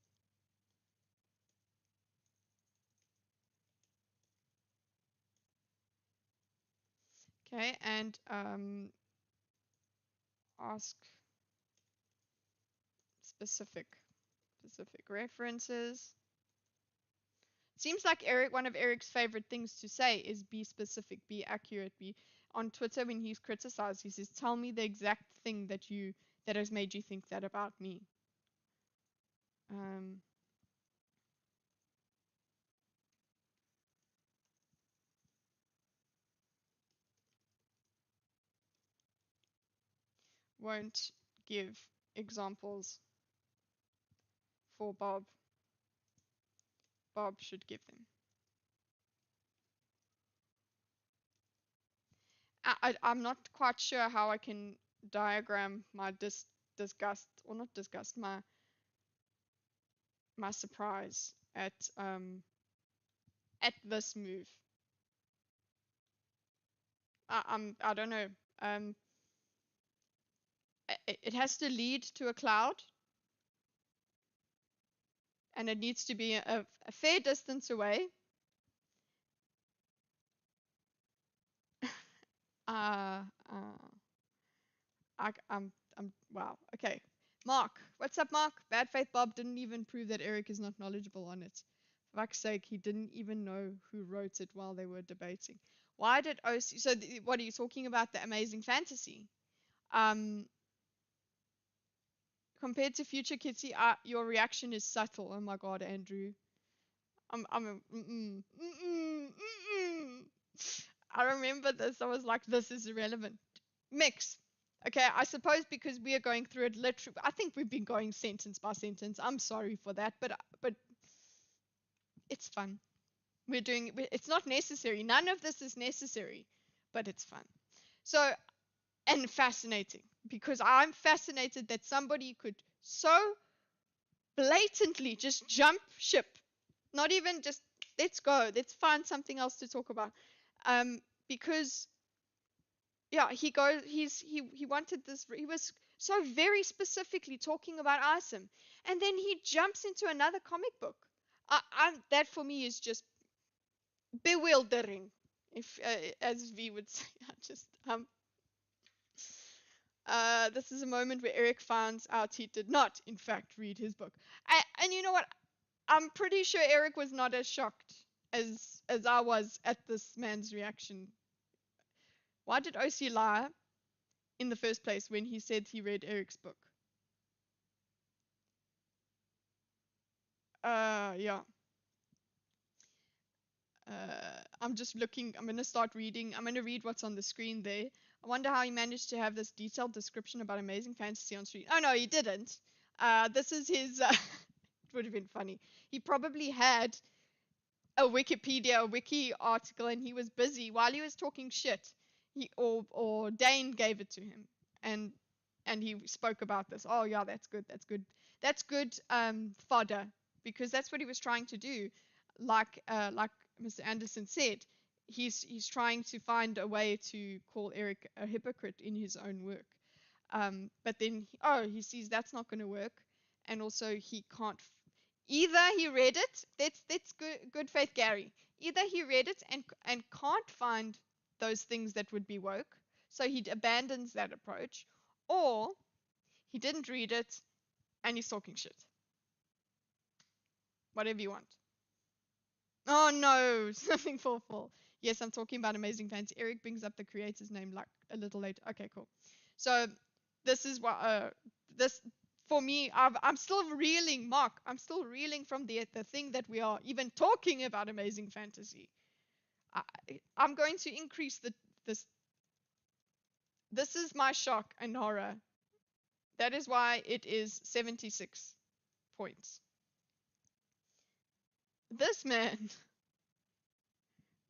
Okay, and ask specific references. Seems like one of Eric's favorite things to say is be specific, be accurate, be on Twitter when he's criticized, he says, tell me the exact thing that has made you think that about me. Won't give examples for Bob. Bob should give them. I'm not quite sure how I can diagram my disgust, or not disgust, my surprise at this move. I don't know. It has to lead to a cloud, and it needs to be a fair distance away. I'm wow. Okay, Mark, what's up, Mark? Bad Faith Bob didn't even prove that Eric is not knowledgeable on it. For fuck's sake, he didn't even know who wrote it while they were debating. Why did OC? So what are you talking about? The Amazing Fantasy. Compared to Future Kitty, your reaction is subtle. Oh my God, Andrew. I remember this. I was like, this is irrelevant. Mix. Okay, I suppose because we are going through it literally. I think we've been going sentence by sentence. I'm sorry for that, but it's fun. We're doing. It's not necessary. None of this is necessary, but it's fun. So, and fascinating, because I'm fascinated that somebody could so blatantly just jump ship. Not even just let's go. Let's find something else to talk about. Because yeah, he wanted this. He was so very specifically talking about Asim, and then he jumps into another comic book. That for me is just bewildering, if as V would say. This is a moment where Eric finds out he did not, in fact, read his book. And you know what? I'm pretty sure Eric was not as shocked as I was at this man's reaction. Why did OC lie in the first place when he said he read Eric's book? Yeah. I'm just looking. I'm going to start reading. I'm going to read what's on the screen there. I wonder how he managed to have this detailed description about Amazing Fantasy on screen. Oh, no, he didn't. This is his. It would have been funny. He probably had a Wikipedia, a wiki article, and he was busy while he was talking shit. Or Dane gave it to him, and he spoke about this. Oh yeah, that's good. That's good. That's good. Fodder. because that's what he was trying to do. Like Mr. Anderson said, he's trying to find a way to call Eric a hypocrite in his own work. But then he sees that's not going to work, and also he can't. Either he read it. That's good faith Gary. Either he read it and can't find those things that would be woke, so he abandons that approach, or he didn't read it and he's talking shit. Whatever you want. Oh no, something full. Yes, I'm talking about Amazing Fantasy. Eric brings up the creator's name like a little later. Okay, cool. So this is what this for me. I'm still reeling, Mark. I'm still reeling from the thing that we are even talking about Amazing Fantasy. I'm going to increase this. This is my shock and horror. That is why it is 76 points. This man.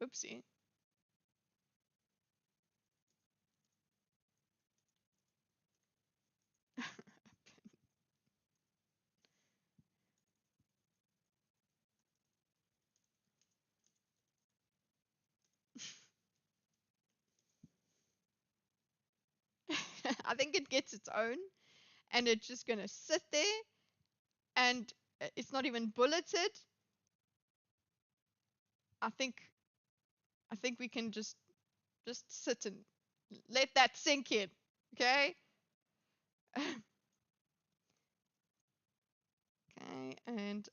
Oopsie. I think it gets its own, and it's just gonna sit there, and it's not even bulleted. I think we can just sit and let that sink in, okay? Okay, and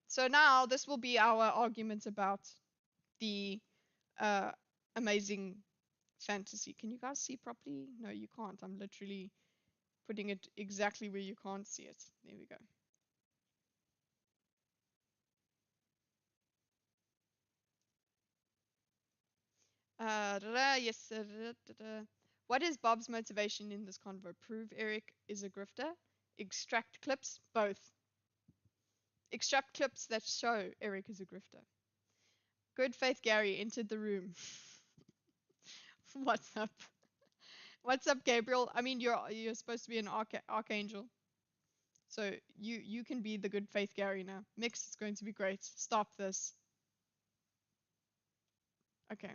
so now this will be our argument about the Amazing Fantasy. Can you guys see properly? No, you can't. I'm literally putting it exactly where you can't see it. There we go. Yes. What is Bob's motivation in this convo? Prove Eric is a grifter? Extract clips? Both. Extract clips that show Eric is a grifter. Good Faith Gary entered the room. What's up? What's up, Gabriel? I mean, you're supposed to be an archangel. So you can be the Good Faith Gary now. Mix is going to be great. Stop this. Okay.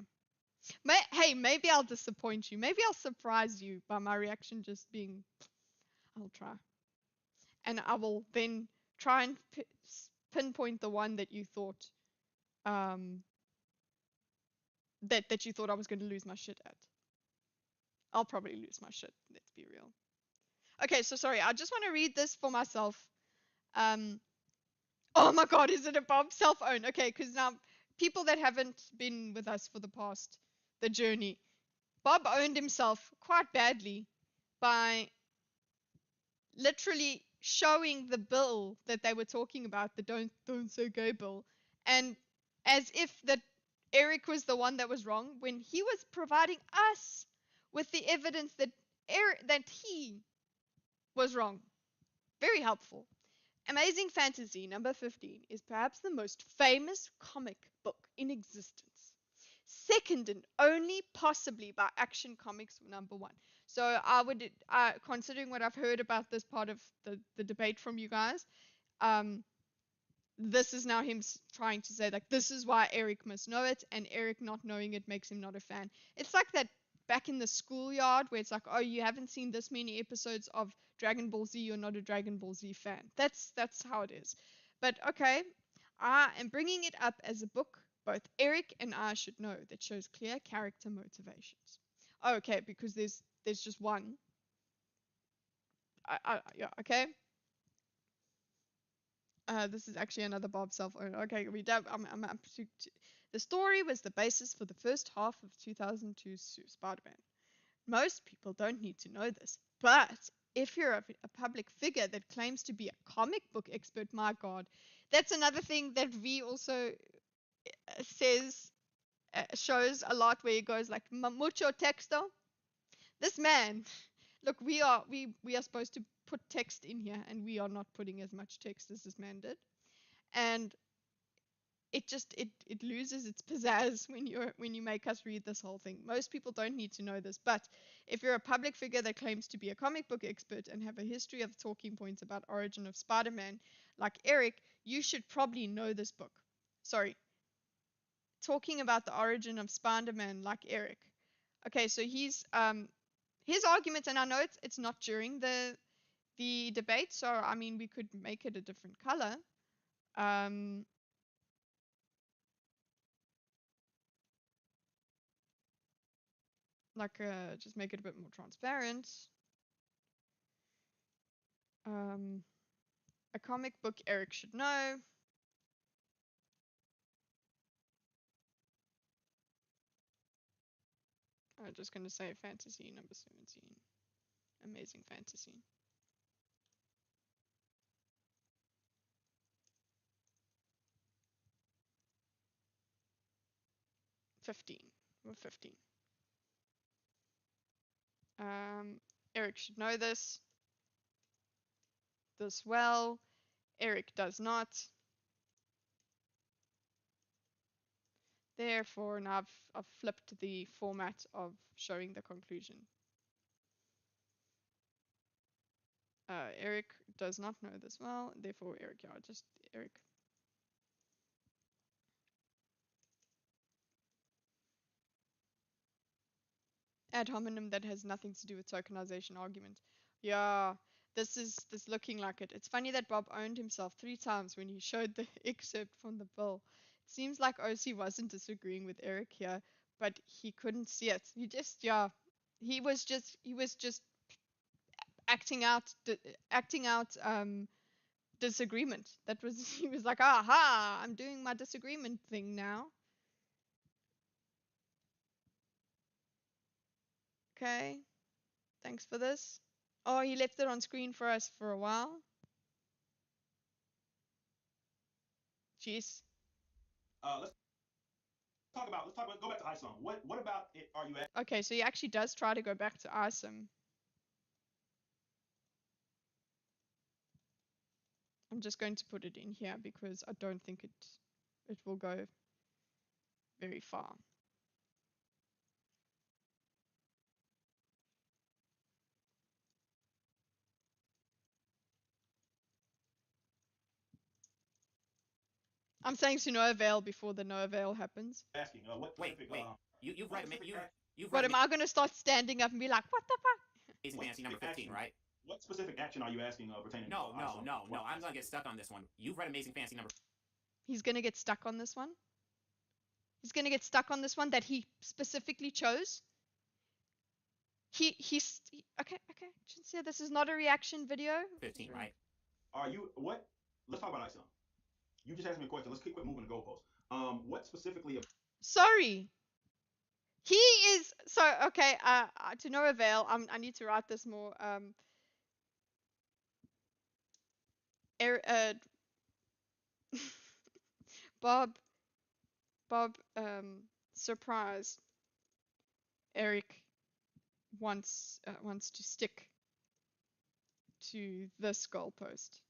Hey, maybe I'll disappoint you. Maybe I'll surprise you by my reaction just being. I'll try. And I will then try and pinpoint the one that you thought that you thought I was going to lose my shit at. I'll probably lose my shit. Let's be real. Okay, so sorry. I just want to read this for myself. Oh my God, is it above self-own? Okay, because now people that haven't been with us for the journey, Bob owned himself quite badly by literally showing the bill that they were talking about, the don't say gay bill, and as if that Eric was the one that was wrong when he was providing us with the evidence that he was wrong. Very helpful. Amazing Fantasy number 15 is perhaps the most famous comic book in existence. Second and only possibly by Action Comics number 1. So I would, considering what I've heard about this part of the debate from you guys, this is now him trying to say like this is why Eric must know it, and Eric not knowing it makes him not a fan. It's like that back in the schoolyard where it's like, oh, you haven't seen this many episodes of Dragon Ball Z, you're not a Dragon Ball Z fan. That's how it is. But okay, I am bringing it up as a book both Eric and I should know that shows clear character motivations. Okay, because there's just one. Yeah, okay. This is actually another Bob self-owned. Okay, I'm up to. The story was the basis for the first half of 2002 Spider-Man. Most people don't need to know this, but if you're a public figure that claims to be a comic book expert, my God, that's another thing that V also says, shows a lot where he goes like mucho texto. This man, look, we are supposed to put text in here, and we are not putting as much text as this man did. And it loses its pizzazz when you make us read this whole thing. Most people don't need to know this, but if you're a public figure that claims to be a comic book expert and have a history of talking points about origin of Spider-Man, like Eric, you should probably know this book. Sorry. Talking about the origin of Spider-Man, like Eric. Okay, so his arguments, and I know it's not during the debate, so I mean we could make it a different color. Like just make it a bit more transparent. A comic book Eric should know. I'm just gonna say fantasy number 17. Amazing fantasy. We're 15. Eric should know this well. Eric does not. Therefore, now I've flipped the format of showing the conclusion. Eric does not know this well. Therefore, Eric, yeah, just Eric. Ad hominem that has nothing to do with tokenization argument. Yeah, this looking like it. It's funny that Bob owned himself 3 times when he showed the excerpt from the bill. It seems like OC wasn't disagreeing with Eric here, but he couldn't see it. He was just acting out disagreement. That was he was like, aha, I'm doing my disagreement thing now. Okay, thanks for this. Oh, he left it on screen for us for a while. Jeez. Let's go back to ISOM. What about it? Are you at? Okay, so he actually does try to go back to ISOM. I'm just going to put it in here because I don't think it will go very far. I'm saying to no avail before the no avail happens. Asking what specific, wait. You've read What am I going to start standing up and be like, what the fuck? Amazing Fantasy number 15, right? What specific action are you asking pertaining to ISOM? No. I'm gonna get stuck on this one. You've read Amazing Fantasy number. He's gonna get stuck on this one. He's gonna get stuck on this one that he specifically chose. He's okay. Chinsia, this is not a reaction video. 15, right? Are you what? Let's talk about ISOM. You just asked me a question. Let's quit moving the goalposts. What specifically? Sorry. He is so okay. To no avail. I need to write this more. Bob. Surprise. Eric wants to stick to this goalpost.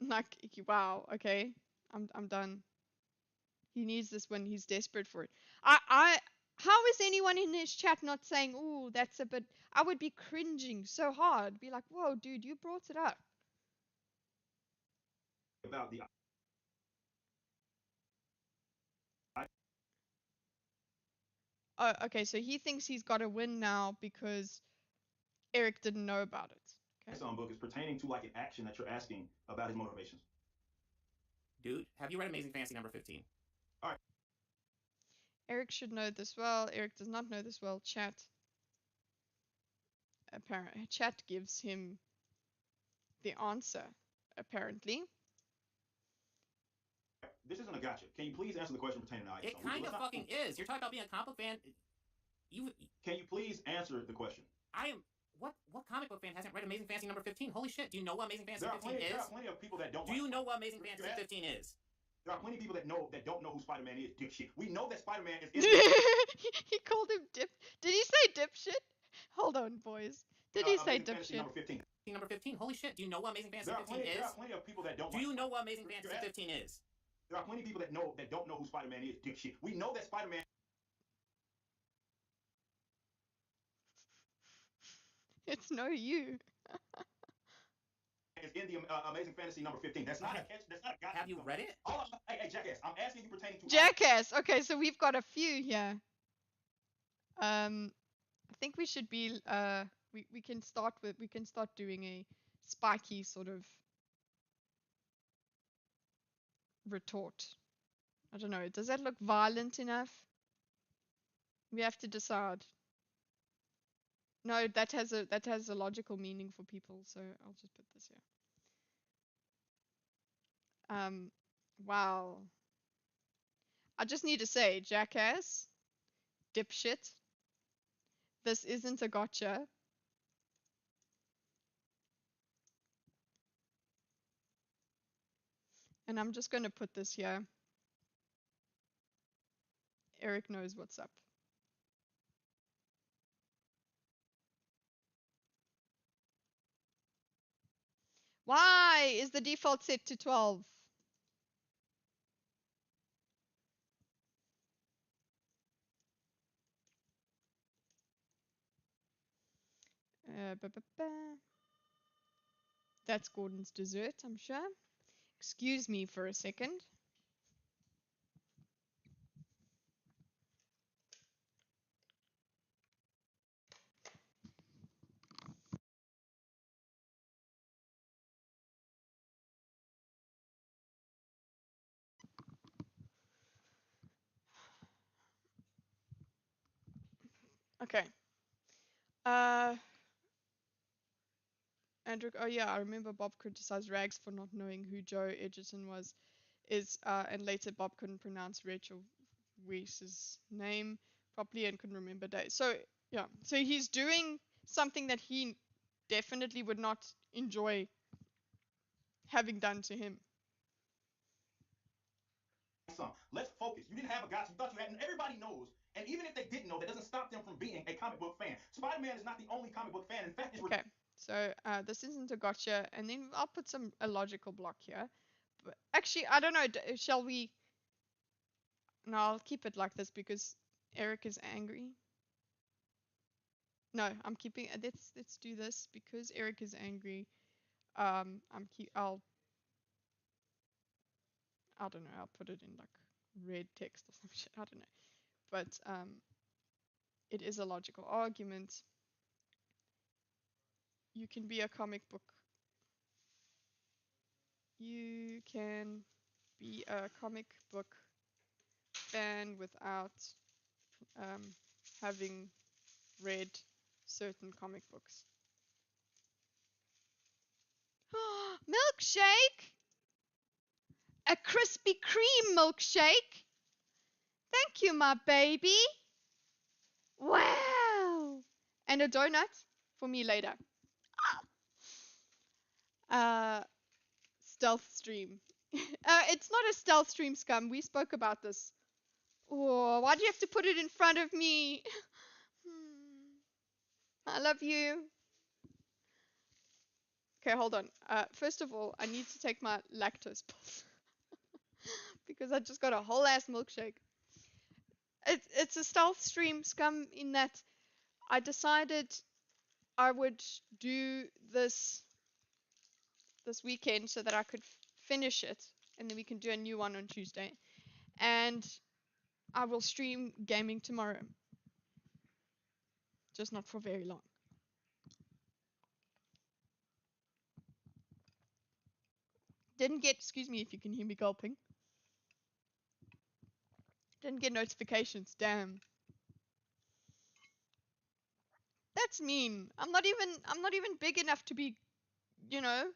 Like, wow. Okay, I'm done. He needs this when he's desperate for it. How is anyone in his chat not saying, "Ooh, that's a bit"? I would be cringing so hard. Be like, "Whoa, dude, you brought it up." About the. Oh, okay. So he thinks he's got to win now because Eric didn't know about it. Okay. ISOM book is pertaining to like an action that you're asking about his motivations. Dude, have you read Amazing Fantasy number 15? All right. Eric should know this well. Eric does not know this well. Chat. Apparently, chat gives him the answer. Apparently. This isn't a gotcha. Can you please answer the question pertaining to ISOM? It kind of fucking is. You're talking about being a comic book fan. Can you please answer the question? I am. What comic book fan hasn't read Amazing Fantasy number 15? Holy shit! Do you know what Amazing Fantasy 15 is? There are plenty of people that don't. Do you know what Amazing Fantasy 15 is? There are plenty of people that don't know who Spider-Man is. Dipshit. We know that Spider-Man is. He called him dip. Did he say dipshit? Hold on, boys. Did he say Amazing Fantasy dipshit? number 15. Number 15. Holy shit! Do you know what Amazing Fantasy 15 is? There are plenty of people that don't. Do you know what Amazing Fantasy 15 is? There are plenty of people that don't know who Spider-Man is. Dipshit. We know that Spider-Man. It's no you. Is in the Amazing Fantasy number 15. That's not a catch. That's not a guy. Have you read it? Hey, Jackass. I'm asking you pertaining to Jackass. Okay, so we've got a few here. I think we should be we can start doing a spiky sort of retort. I don't know. Does that look violent enough? We have to decide. No, that has a logical meaning for people, so I'll just put this here. Wow. I just need to say, jackass, dipshit. This isn't a gotcha. And I'm just going to put this here. Eric knows what's up. Why is the default set to 12? Ba, ba, ba. That's Gordon's dessert, I'm sure. Excuse me for a second. Okay. Andrew, oh yeah, I remember Bob criticized Rags for not knowing who Joe Edgerton is, and later Bob couldn't pronounce Rachel Weisz's name properly and couldn't remember days. So yeah, so he's doing something that he definitely would not enjoy having done to him. Let's focus. You didn't have a gotcha. You thought you had, and everybody knows. And even if they didn't know, that doesn't stop them from being a comic book fan. Spider-Man is not the only comic book fan. In fact, it's okay. So this isn't a gotcha, and then I'll put a logical block here. But actually, I don't know. Shall we? No, I'll keep it like this because Eric is angry. No, I'm keeping. Let's do this because Eric is angry. I don't know. I'll put it in like red text or some shit. I don't know. But it is a logical argument. You can be a comic book. You can be a comic book fan without having read certain comic books. Milkshake! A Krispy Kreme milkshake! Thank you, my baby! Wow! And a donut for me later. Stealth stream. It's not a stealth stream, scum. We spoke about this. Oh, why do you have to put it in front of me? I love you. Okay, hold on. First of all, I need to take my lactose pills. Because I just got a whole ass milkshake. It's a stealth stream, scum, in that I decided I would do this weekend so that I could finish it, and then we can do a new one on Tuesday. And I will stream gaming tomorrow. Just not for very long. Didn't get, excuse me if you can hear me gulping. Didn't get notifications, damn. That's mean. I'm not even big enough to be, you know,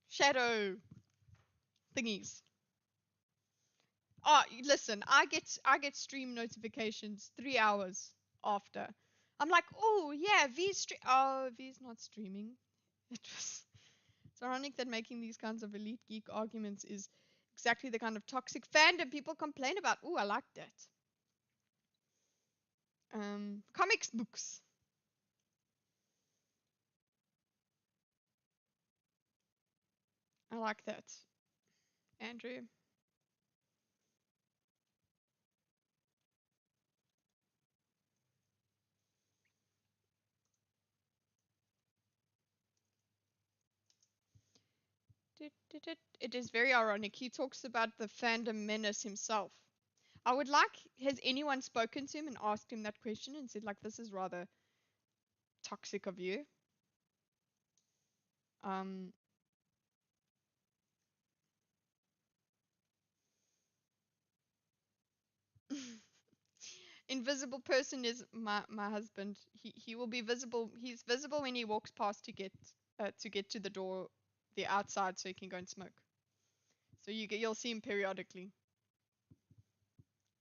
shadow thingies. Oh, listen, I get stream notifications 3 hours after. I'm like, oh yeah, V's not streaming. It's ironic that making these kinds of elite geek arguments is exactly the kind of toxic fandom people complain about. Ooh, I like that. Comics books. I like that, Andrew. It is very ironic. He talks about the fandom menace himself. I would like, has anyone spoken to him and asked him that question and said, like, this is rather toxic of you? Um, Invisible person is my husband. He will be visible. He's visible when he walks past to get to the door, the outside, so he can go and smoke. So you'll see him periodically.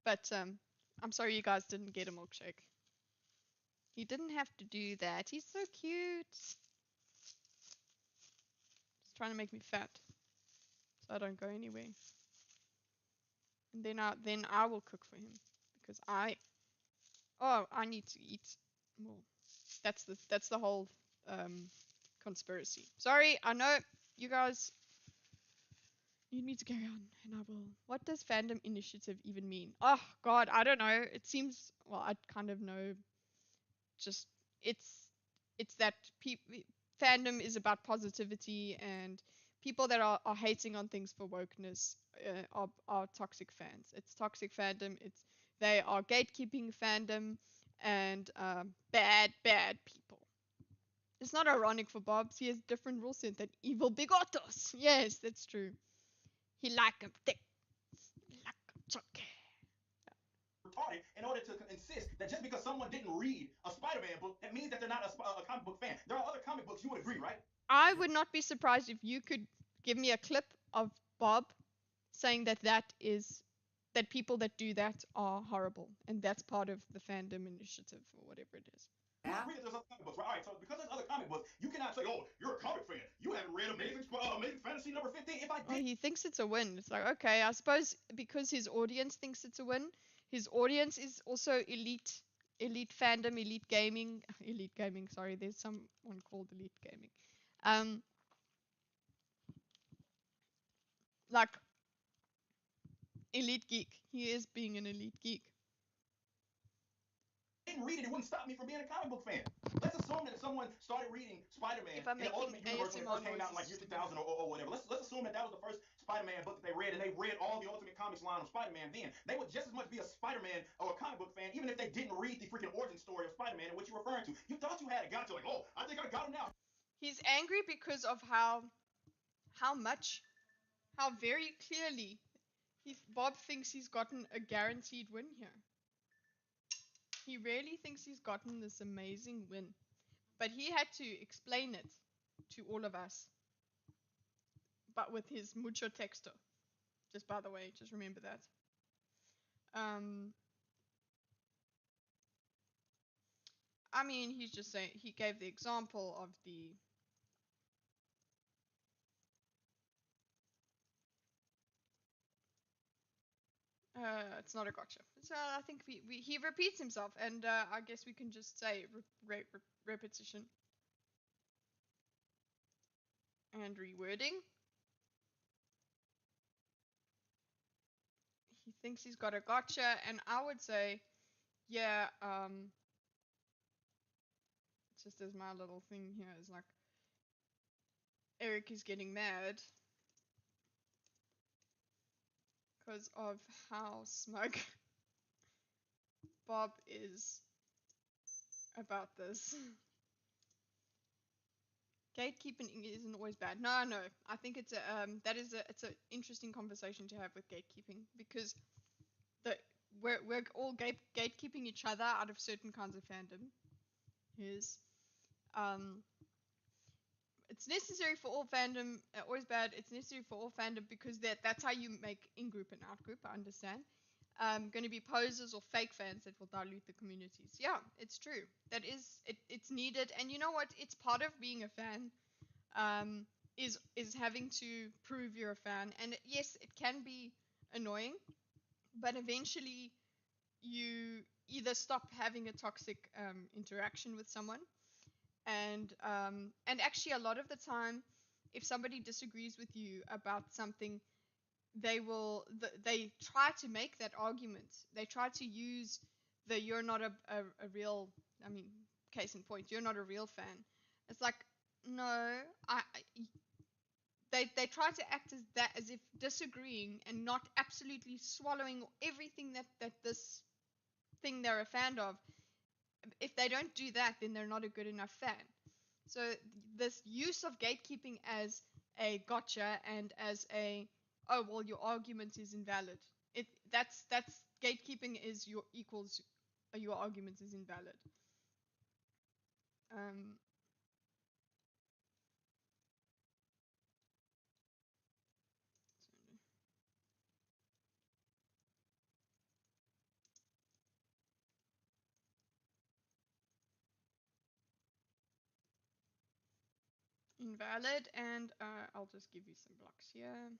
But I'm sorry you guys didn't get a milkshake. He didn't have to do that. He's so cute. He's trying to make me fat, so I don't go anywhere. And then I will cook for him because I need to eat more. That's the whole conspiracy. Sorry, I know you guys need me to carry on, and I will. What does fandom initiative even mean? Oh God, I don't know. It seems, well, I kind of know. Just it's that fandom is about positivity, and people that are hating on things for wokeness are toxic fans. It's toxic fandom. They are gatekeeping fandom and bad people. It's not ironic for Bobs. He has different rule set than evil bigotos. Yes, that's true. He like him thick. He like him chunky. Retarded in order to insist that just because someone didn't read a Spider-Man book, that means that they're not a comic book fan. There are other comic books, you would agree, right? I would not be surprised if you could give me a clip of Bob saying that people that do that are horrible, and that's part of the fandom initiative or whatever it is. You agree that there's other comic books, right? All right, so because there's other comic books, you cannot say, "Oh, you're a comic fan. You haven't read Amazing Fantasy number 15." If I did, Well, he thinks it's a win. It's like, okay, I suppose because his audience thinks it's a win. His audience is also elite fandom, elite gaming. Elite gaming, sorry, there's someone called elite gaming. Like elite geek. He is being an elite geek. didn't read it, it wouldn't stop me from being a comic book fan. Let's assume that someone started reading Spider-Man in the Ultimate Universe when it first came out in like year 2000 or whatever. Let's assume that was the first Spider-Man book that they read, and they read all the Ultimate Comics line of Spider-Man. Then they would just as much be a Spider-Man or a comic book fan, even if they didn't read the freaking origin story of Spider-Man and what you're referring to. You thought you had it, got to like, oh, I think I got it now. He's angry because of how very clearly Bob thinks he's gotten a guaranteed win here. He really thinks he's gotten this amazing win. But he had to explain it to all of us. But with his mucho texto. Just by the way, just remember that. I mean, he's just saying, he gave the example of the it's not a gotcha. So I think he repeats himself, and I guess we can just say repetition and rewording. He thinks he's got a gotcha, and I would say, yeah, just as my little thing here is like, Eric is getting mad because of how smug Bob is about this. Gatekeeping isn't always bad. No, I think it's it's an interesting conversation to have with gatekeeping, because we're all gatekeeping each other out of certain kinds of fandom. It's necessary for all fandom. Always bad. It's necessary for all fandom because that's how you make in-group and out-group. I understand. Going to be posers or fake fans that will dilute the communities. Yeah, it's true. That is it's needed, and you know what? It's part of being a fan. Is having to prove you're a fan, and yes, it can be annoying, but eventually you either stop having a toxic interaction with someone, and actually a lot of the time if somebody disagrees with you about something, they try to make that argument. They try to use the you're not a real, I mean, case in point, you're not a real fan. It's like, no, they try to act as if disagreeing and not absolutely swallowing everything that this thing they're a fan of. If they don't do that, then they're not a good enough fan. So this use of gatekeeping as a gotcha and as a, oh well, your argument is invalid. That's gatekeeping is your equals your argument is invalid. Um, invalid, and I'll just give you some blocks here.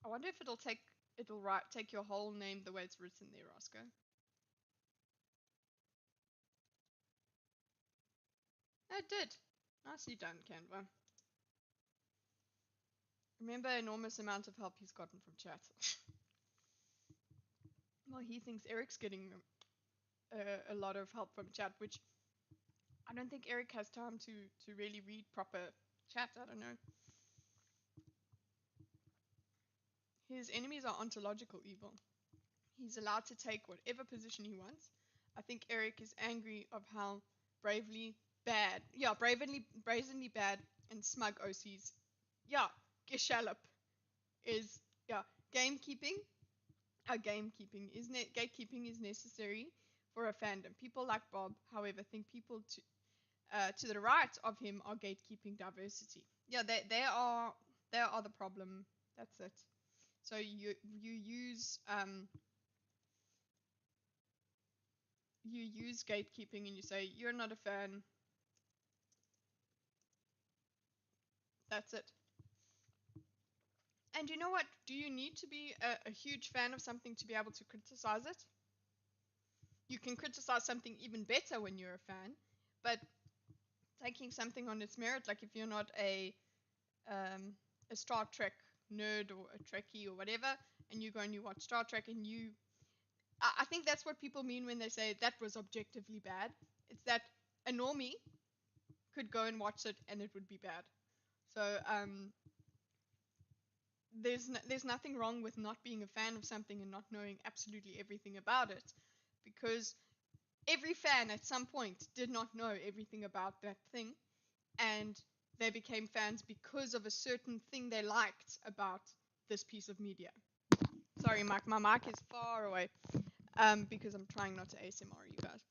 I wonder if it'll take your whole name the way it's written there, Oscar. It did. Nicely done, Canva. Remember, enormous amount of help he's gotten from chat. Well, he thinks Eric's getting a lot of help from chat, which I don't think Eric has time to really read proper chat. I don't know. His enemies are ontological evil. He's allowed to take whatever position he wants. I think Eric is angry of how brazenly bad and smug OCs. Yeah, Geshallop is, yeah, gatekeeping is necessary for a fandom. People like Bob, however, think people to the right of him are gatekeeping diversity. Yeah, they are the problem. That's it. So you use gatekeeping and you say you're not a fan. That's it. And you know what? Do you need to be a huge fan of something to be able to criticize it? You can criticize something even better when you're a fan, but taking something on its merit, like if you're not a Star Trek nerd or a Trekkie or whatever, and you go and you watch Star Trek and I think that's what people mean when they say that was objectively bad. It's that a normie could go and watch it and it would be bad. So there's nothing wrong with not being a fan of something and not knowing absolutely everything about it, because every fan at some point did not know everything about that thing, and they became fans because of a certain thing they liked about this piece of media. Sorry, Mike, my mic is far away because I'm trying not to ASMR you guys.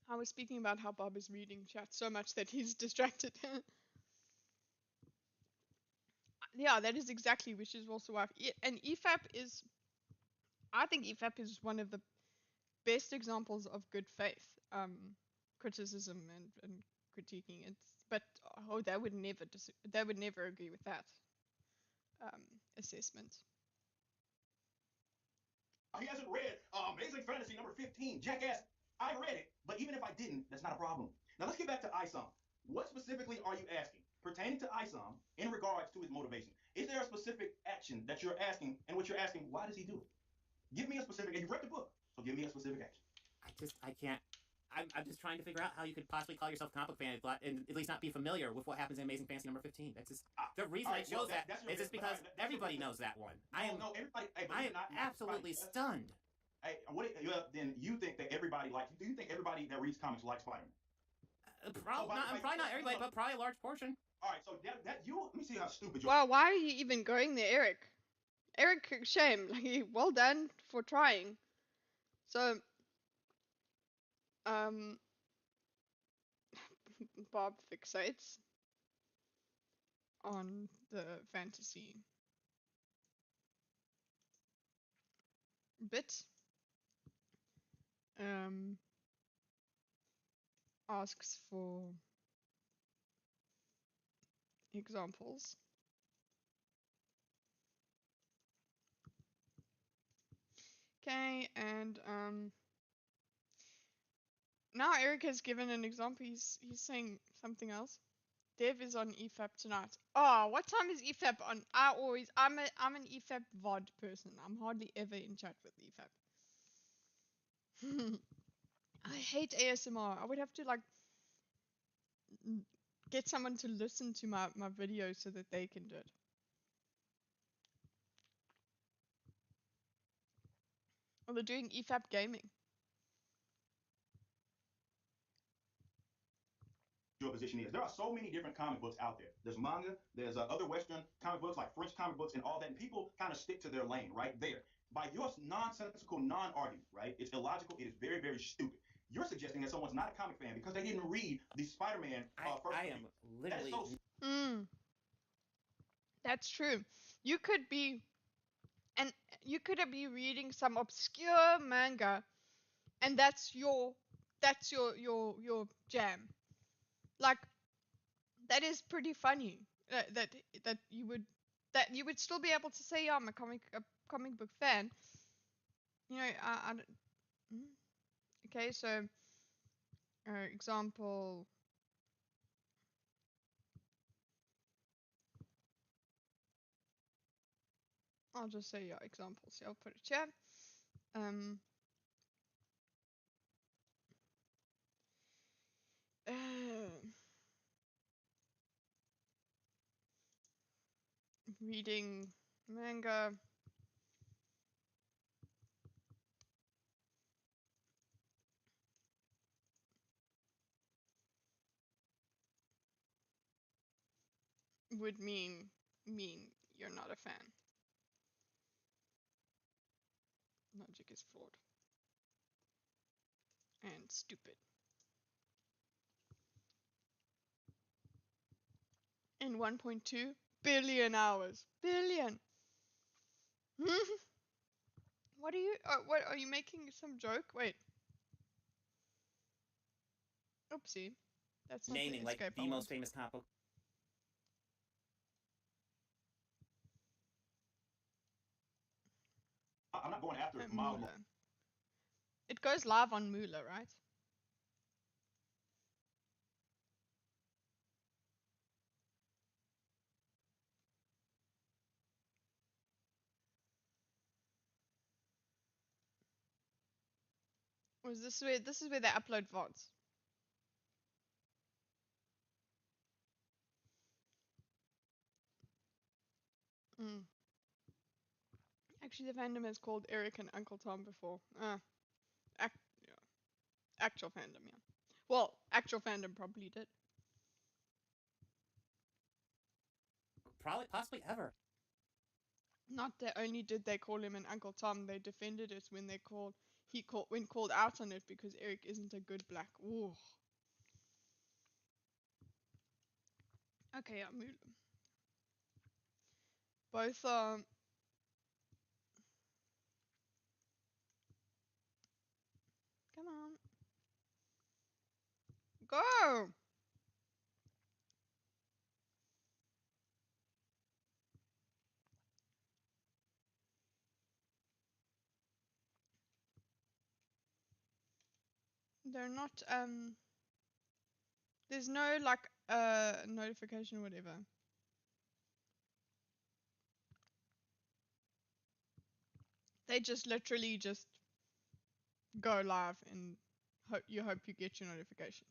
I was speaking about how Bob is reading chat so much that he's distracted. Yeah, that is exactly, which is also why. And EFAP is, I think EFAP is one of the best examples of good faith criticism and critiquing. But they would never agree with that assessment. He hasn't read Amazing Fantasy number 15, Jackass. I read it, but even if I didn't, that's not a problem. Now let's get back to ISOM. What specifically are you asking pertaining to ISOM in regards to his motivation? Is there a specific action that you're asking, and what you're asking, why does he do it? Give me a specific, and you read the book, so give me a specific action. I can't. I'm just trying to figure out how you could possibly call yourself a comic book fan and at least not be familiar with what happens in Amazing Fantasy number 15. That's just the reason I chose that is just because everybody knows that one. No, everybody. Hey, I am absolutely stunned. Hey, then you think that everybody likes? Do you think everybody that reads comics likes Spider-Man? Probably not everybody, but probably a large portion. All right, so that you. Let me see how stupid you. Wow, why are you even going there, Eric? Eric, shame. Like, well done for trying. So, Bob fixates on the fantasy bit. Asks for examples. Okay, and now Eric has given an example. He's saying something else. Dev is on EFAP tonight. Oh, what time is EFAP on? I'm an EFAP VOD person. I'm hardly ever in chat with EFAP. I hate ASMR. I would have to like get someone to listen to my videos so that they can do it. Or they're doing EFAP gaming. Your position is. There are so many different comic books out there. There's manga, there's other Western comic books like French comic books and all that, and people kind of stick to their lane right there. By your nonsensical non-argument, right? It's illogical. It is very, very stupid. You're suggesting that someone's not a comic fan because they didn't read the Spider-Man first. I am literally. That's true. You could be reading some obscure manga, and that's your jam. Like, that is pretty funny. That you would still be able to say, yeah, I'm a comic book fan. You know, I don't. Okay, so example. I'll just say your examples. I'll put it here. Reading manga. Would mean you're not a fan. Logic is flawed and stupid. In 1.2 billion hours. Billion. What are you making some joke? Wait. Oopsie. That's not naming the like the most famous comic book. I'm not going after Moolah. It goes live on Moolah, right? Or is this where they upload VODs? Actually, the fandom has called Eric and Uncle Tom before. Yeah. Actual fandom, yeah. Well, actual fandom probably did. Probably, possibly ever. Not that only did they call him an Uncle Tom, they defended it when when called out on it because Eric isn't a good black. Ooh. Okay, I'm both come on. Go! They're not there's no like notification or whatever. They just literally just go live and hope you get your notification.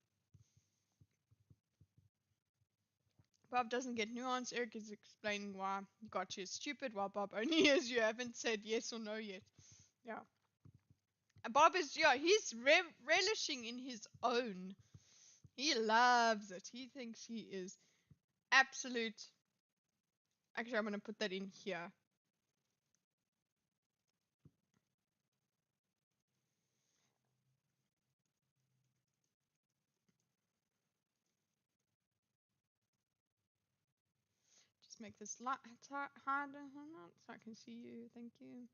Bob doesn't get nuance. Eric is explaining why gotcha is stupid, while Bob only hears you haven't said yes or no yet. Yeah. Bob is, he's relishing in his own. He loves it. He thinks he is absolute. Actually, I'm going to put that in here. Just make this light harder so I can see you. Thank you.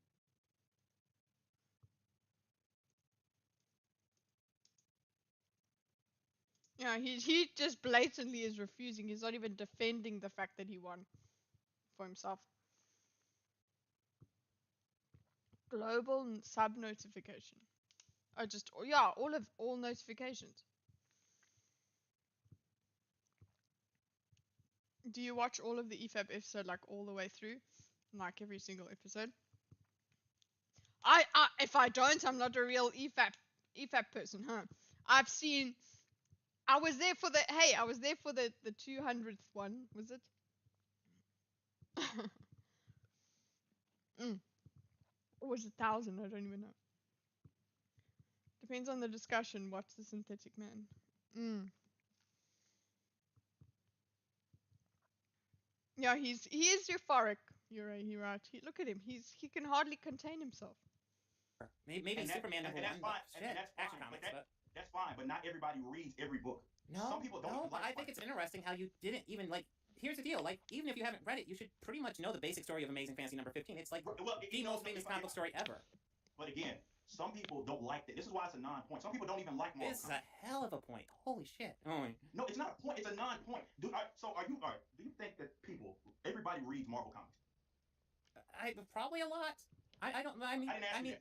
Yeah, he just blatantly is refusing. He's not even defending the fact that he won for himself. Global sub notification. Oh, just yeah, all notifications. Do you watch all of the EFAP episode like all the way through, like every single episode? If I don't, I'm not a real EFAP person, huh? I've seen. I was there for the 200th one, was it? Or was it 1,000? I don't even know. Depends on the discussion. Watch the synthetic man. Yeah, he is euphoric. You're right. Look at him. He can hardly contain himself. Maybe Superman number one, but shit, Action Comics, but that's fine. But not everybody reads every book. No, some people don't. No, but I think it's interesting how you didn't even like. Here's the deal. Like, even if you haven't read it, you should pretty much know the basic story of Amazing Fantasy number 15. It's like the most famous comic book story ever. But again, some people don't like that. This is why it's a non-point. Some people don't even like Marvel. This is a hell of a point. Holy shit. Oh. No, it's not a point. It's a non-point. Do you think that everybody reads Marvel comics? Probably a lot. I don't. I mean,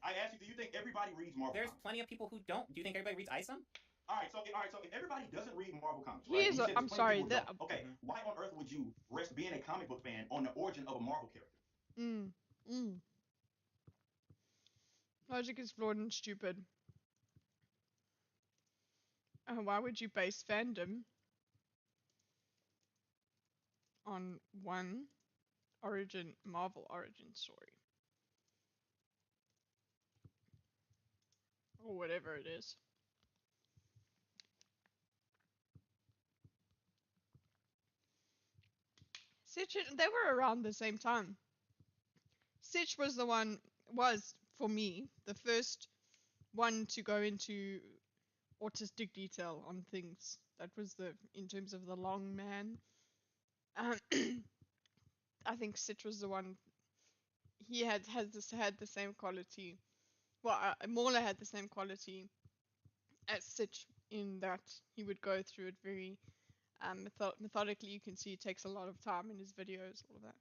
I asked you, do you think everybody reads Marvel? There's comics? plenty of people who don't. Do you think everybody reads ISOM? All right, so if everybody doesn't read Marvel comics, right? I'm sorry. Okay, why on earth would you rest being a comic book fan on the origin of a Marvel character? Logic is flawed and stupid. Why would you base fandom on one Marvel origin story? Or whatever it is. Sitch, they were around the same time. Sitch was for me, the first one to go into autistic detail on things. That was in terms of the long man. I think Sitch was the one. He had the same quality. Well, Mauler had the same quality as Sitch in that he would go through it very methodically. You can see it takes a lot of time in his videos, all of that.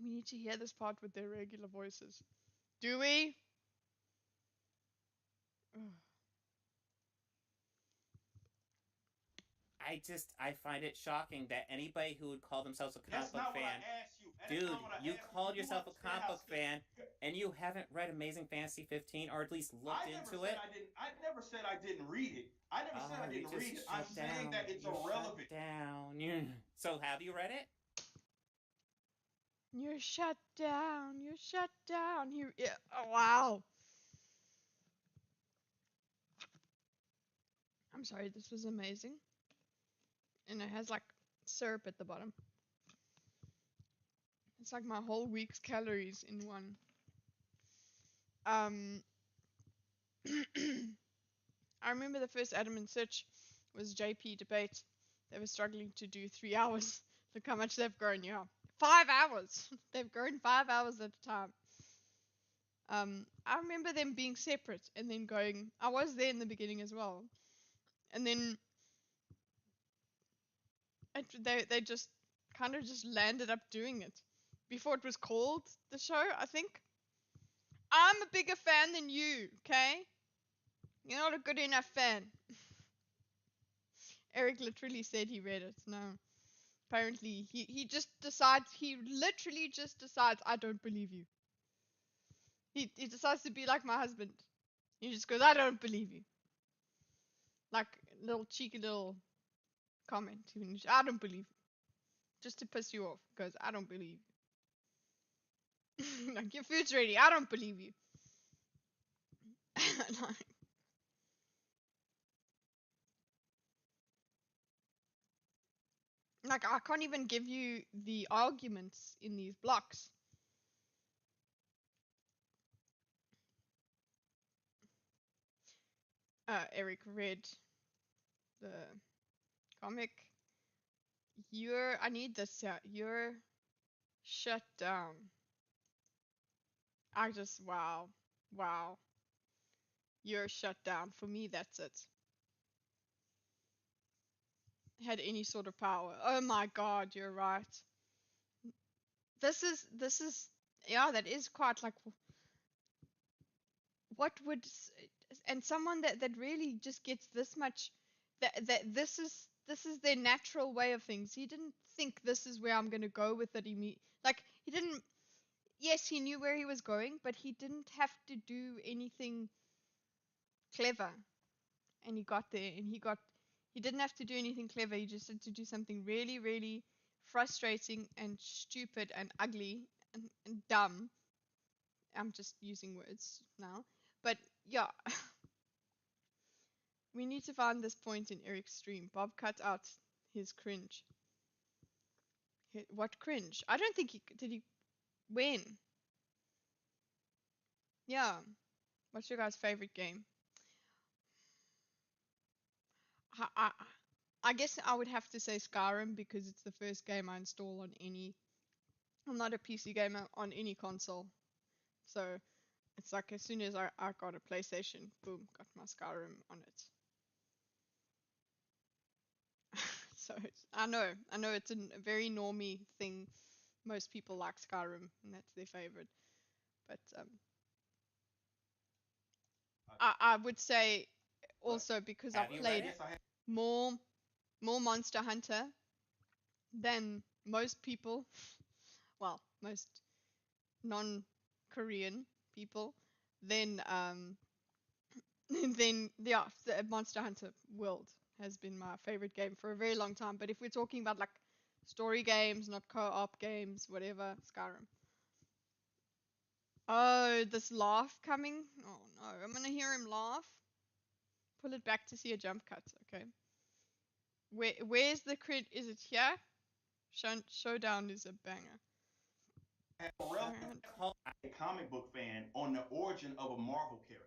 We need to hear this part with their regular voices. Do we? I find it shocking that anybody who would call themselves a comic book fan, dude, you called yourself a comic book fan, and you haven't read Amazing Fantasy 15, or at least looked into it. I never said I didn't read it. I never said I didn't read it. I'm saying that it's irrelevant. So have you read it? You're shut down. You're shut down. Oh, wow. I'm sorry, this was amazing. And it has like syrup at the bottom. It's like my whole week's calories in one. I remember the first Adam and Sitch was JP debate. They were struggling to do 3 hours. Look how much they've grown, yeah. 5 hours. They've grown 5 hours at a time. I remember them being separate and then going. I was there in the beginning as well, and then they just kind of just landed up doing it before it was called the show. I think I'm a bigger fan than you. Okay, you're not a good enough fan. Eric literally said he read it. No. Apparently, he just decides, he literally just decides, I don't believe you. He decides to be like my husband. He just goes, I don't believe you. Like, little cheeky little comment. I don't believe you. Just to piss you off. Goes, I don't believe you. Like, your food's ready. I don't believe you. Like, I can't even give you the arguments in these blocks. Eric read the comic. I need this, yeah. You're shut down. Wow. Wow. You're shut down. For me, that's it. Had any sort of power. Oh my god, you're right. this is yeah, that is quite like what would and someone that really just gets this much that this is their natural way of things. He didn't think this is where I'm going to go with it like he didn't. Yes, he knew where he was going, but he didn't have to do anything clever, and he got there, and he didn't have to do anything clever. He just had to do something really, really frustrating and stupid and ugly and dumb. I'm just using words now, but yeah. We need to find this point in Eric's stream. Bob cut out his cringe. What cringe? I don't think did he when? Yeah. What's your guys' favorite game? I, I guess I would have to say Skyrim because it's the first game I install on any. I'm not a PC gamer on any console, so it's like as soon as I got a PlayStation, boom, got my Skyrim on it. So I know it's a very normie thing. Most people like Skyrim, and that's their favorite. But I would say also because I've played more Monster Hunter than most people. Well, most non-Korean people. Then then yeah, the Monster Hunter World has been my favorite game for a very long time. But if we're talking about like story games, not co-op games, whatever, Skyrim. Oh, this laugh coming. Oh no, I'm gonna hear him laugh. Pull it back to see a jump cut. Okay. Where's the crit? Is it here? Showdown is a banger. A comic book fan on the origin of a Marvel character.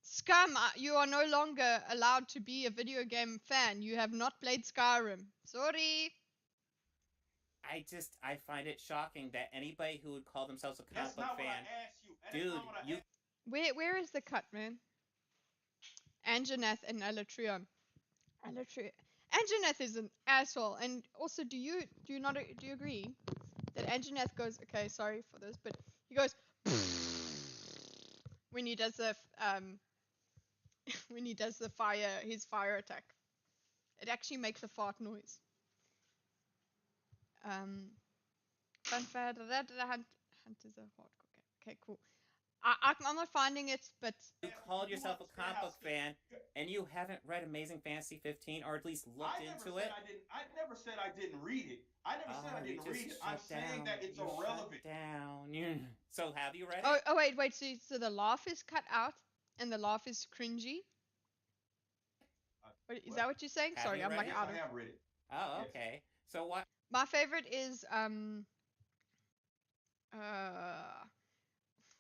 Scum, you are no longer allowed to be a video game fan. You have not played Skyrim. Sorry. I find it shocking that anybody who would call themselves a comic book fan, dude, you. Where is the cut, man? Anjanath and Alatreon. Anjanath is an asshole, and also, do you agree that Anjanath goes? Okay, sorry for this, but he goes when he does the when he does his fire attack. It actually makes a fart noise. Hunt is a hardcore. Okay, cool. I'm not finding it, but you called yourself a comic book fan, and you haven't read Amazing Fantasy 15, or at least looked into it. I never said I didn't read it. I never said I didn't read it. I'm saying that it's irrelevant. Down. So have you read it? Oh wait. So the laugh is cut out, and the laugh is cringy. Is that what you're saying? Sorry, I'm like out of. I have read it. Oh, okay. So what? My favorite is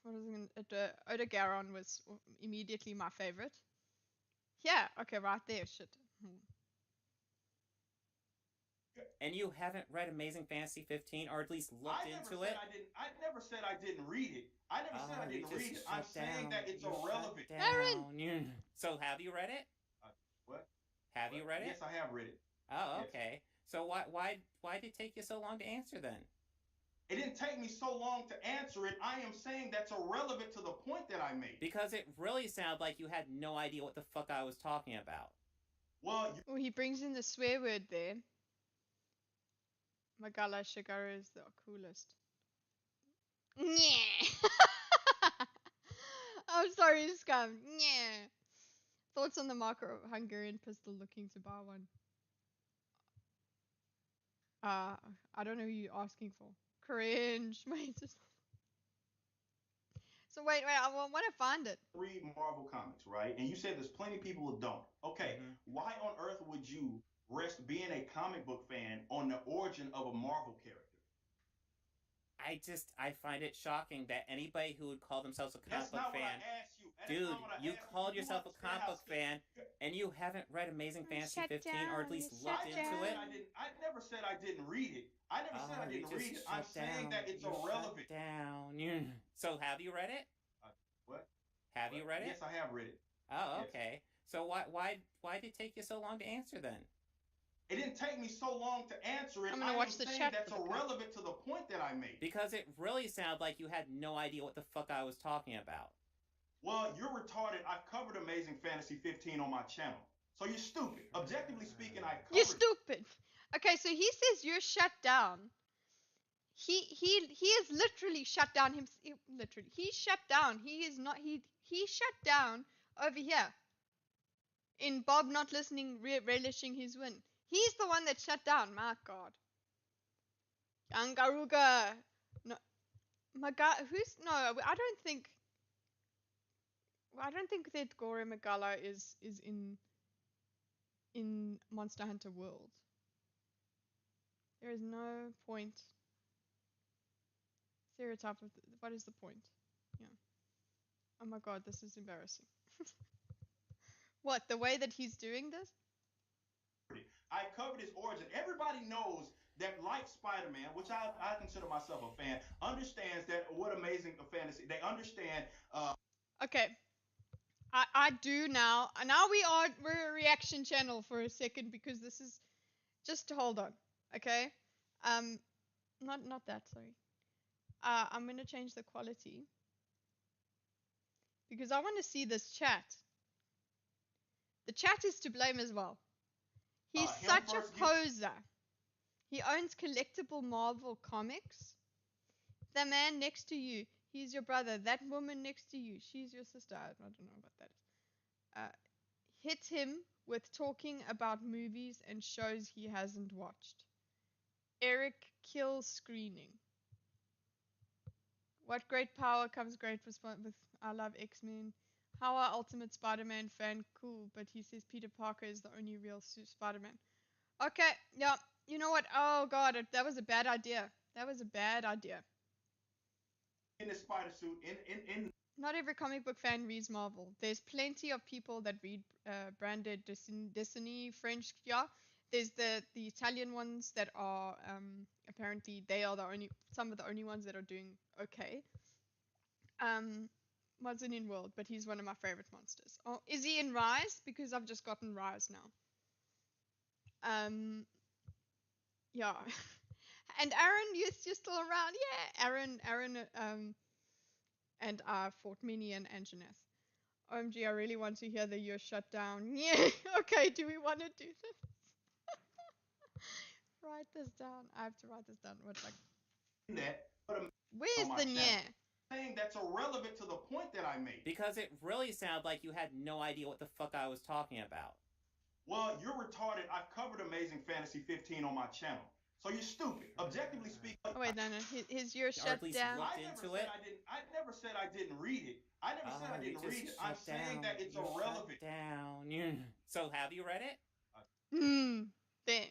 what is it? Odegaron was immediately my favorite. Yeah, okay, right there, shit. And you haven't read Amazing Fantasy 15, or at least looked into it? I never said I didn't read it. I never said I didn't read it. I'm saying that it's irrelevant. Aaron! So have you read it? What? Have you read it? Yes, I have read it. Oh, okay. Yes. So why did it take you so long to answer then? It didn't take me so long to answer it. I am saying that's irrelevant to the point that I made. Because it really sounded like you had no idea what the fuck I was talking about. Well, he brings in the swear word there. Magala Shigara is the coolest. Yeah. I'm sorry, scum. Yeah. Thoughts on the marker of Hungarian pistol, looking to buy one? I don't know who you're asking for. Cringe. So wait, I want to find it. Read Marvel comics, right? And you said there's plenty of people who don't. Okay, why on earth would you rest being a comic book fan on the origin of a Marvel character? I find it shocking that anybody who would call themselves a comic book fan, dude, you called yourself a comic book fan, and you haven't read Amazing Fantasy 15, or at least looked into it. I never said I didn't read it. I never said I didn't read it. I'm saying that it's irrelevant. Down. So have you read it? What? Have you read it? Yes, I have read it. Oh, okay. So why did it take you so long to answer then? It didn't take me so long to answer it. I'm gonna watch the chat. That's irrelevant to the point that I made. Because it really sounded like you had no idea what the fuck I was talking about. Well, you're retarded. I've covered Amazing Fantasy 15 on my channel. So you're stupid. Objectively speaking, I covered... You're stupid. Okay, so he says you're shut down. He is literally shut down himself. Literally, he's shut down. He is not. He shut down over here. In Bob not listening, relishing his win. He's the one that shut down. My God. Yangaruga. No, my God. Who's no? I don't think. I don't think that Gore Magala is in Monster Hunter World. There is no point. Stereotype of what is the point? Yeah. Oh my God, this is embarrassing. What, the way that he's doing this? I covered his origin. Everybody knows that, like Spider-Man, which I consider myself a fan, understands that what Amazing Fantasy, they understand. Okay. I do now. Now we're a reaction channel for a second because this is, just hold on. Okay. Not that, sorry. I'm gonna change the quality because I want to see this chat. The chat is to blame as well. He's such a poser. He owns collectible Marvel comics. The man next to you, he's your brother. That woman next to you, she's your sister. I don't know what that is. Hit him with talking about movies and shows he hasn't watched. Eric kill screening. What great power comes great response with I love X-Men. How are Ultimate Spider-Man fan cool, but he says Peter Parker is the only real Spider-Man. Okay, yeah, you know what? Oh God, that was a bad idea. That was a bad idea. In the spider suit, in Not every comic book fan reads Marvel. There's plenty of people that read branded Disney, French, yeah. There's the Italian ones that are apparently they are some of the only ones that are doing okay. Wasn't in World, but he's one of my favorite monsters. Oh, is he in Rise? Because I've just gotten Rise now. Yeah. And Aaron, you're still around? Yeah, Aaron, and I fought Minnie and Anjaneth. OMG, I really want to hear the you're shut down. Yeah, okay, do we want to do this? Write this down. I have to write this down. What, like... Where's the yeah? Saying that's irrelevant to the point that I made. Because it really sounded like you had no idea what the fuck I was talking about. Well, you're retarded. I've covered Amazing Fantasy 15 on my channel. So you're stupid. Objectively speaking. Oh wait, no. His you're shut down. I never said I didn't read it. I never said I didn't read it. I'm saying that it's irrelevant. Down. So have you read it? There.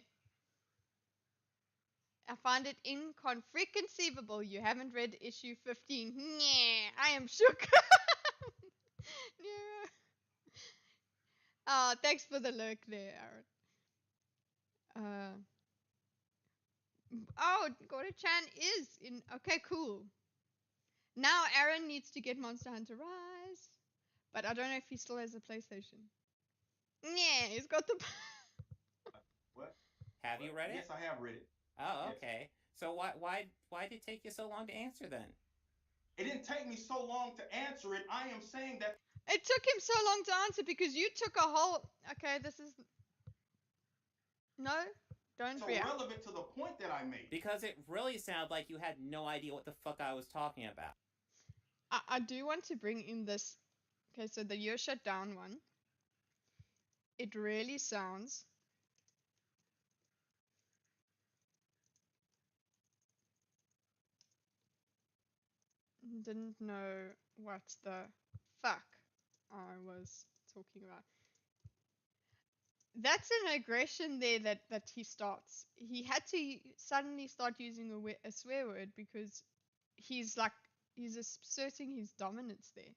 I find it inconceivable you haven't read issue 15. Yeah, I am shook. Yeah. Thanks for the lurk there, Aaron. Oh, Goro-chan is in. Okay, cool. Now Aaron needs to get Monster Hunter Rise, but I don't know if he still has a PlayStation. Yeah, he's got the. What? Have you read it? Yes, I have read it. Oh, okay. Yes. So why did it take you so long to answer then? It didn't take me so long to answer it. I am saying that it took him so long to answer because you took a whole. Okay, this is. No, don't react. It's irrelevant to the point that I made. Because it really sounded like you had no idea what the fuck I was talking about. I do want to bring in this. Okay, so the you're shut down one. It really sounds. Didn't know what the fuck I was talking about. That's an aggression there that he starts. He had to suddenly start using a swear word because he's asserting his dominance there.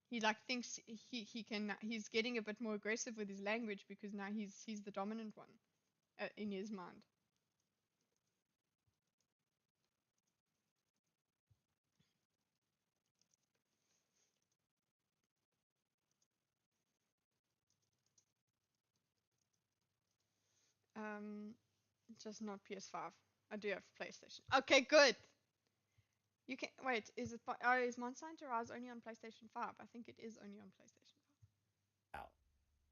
He thinks he can. He's getting a bit more aggressive with his language because now he's the dominant one in his mind. Just not PS5. I do have PlayStation. Okay, good. You can wait. Is Monster Hunter Rise only on PlayStation 5? I think it is only on PlayStation 5. Out.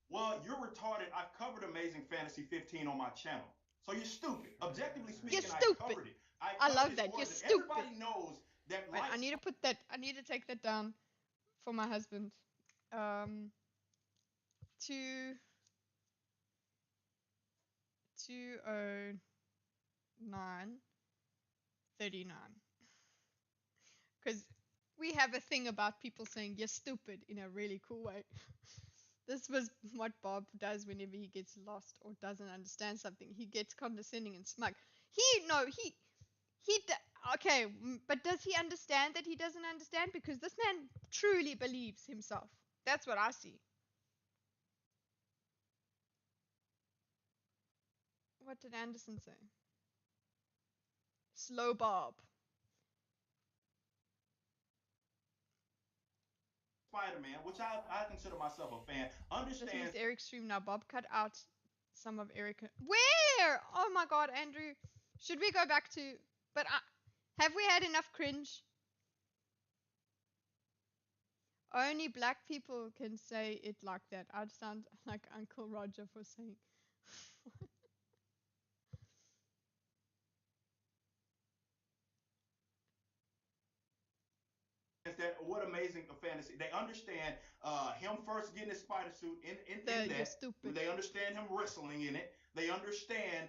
Well, you're retarded. I've covered Amazing Fantasy 15 on my channel. So you're stupid. Objectively speaking, I covered it. I love that. You're stupid. Everybody knows that. Wait, I need to put that. I need to take that down for my husband. 20939. Because we have a thing about people saying you're stupid in a really cool way. This was what Bob does whenever he gets lost or doesn't understand something. He gets condescending and smug. Okay, but does he understand that he doesn't understand? Because this man truly believes himself. That's what I see. What did Anderson say? Slow Bob. Spider-Man, which I consider myself a fan, understands. This is Eric's stream now. Bob cut out some of Eric. Where? Oh my God, Andrew. Should we go back to? But have we had enough cringe? Only black people can say it like that. I'd sound like Uncle Roger for saying. That what amazing fantasy. They understand him first getting his spider suit in that. You're stupid. They understand him wrestling in it. They understand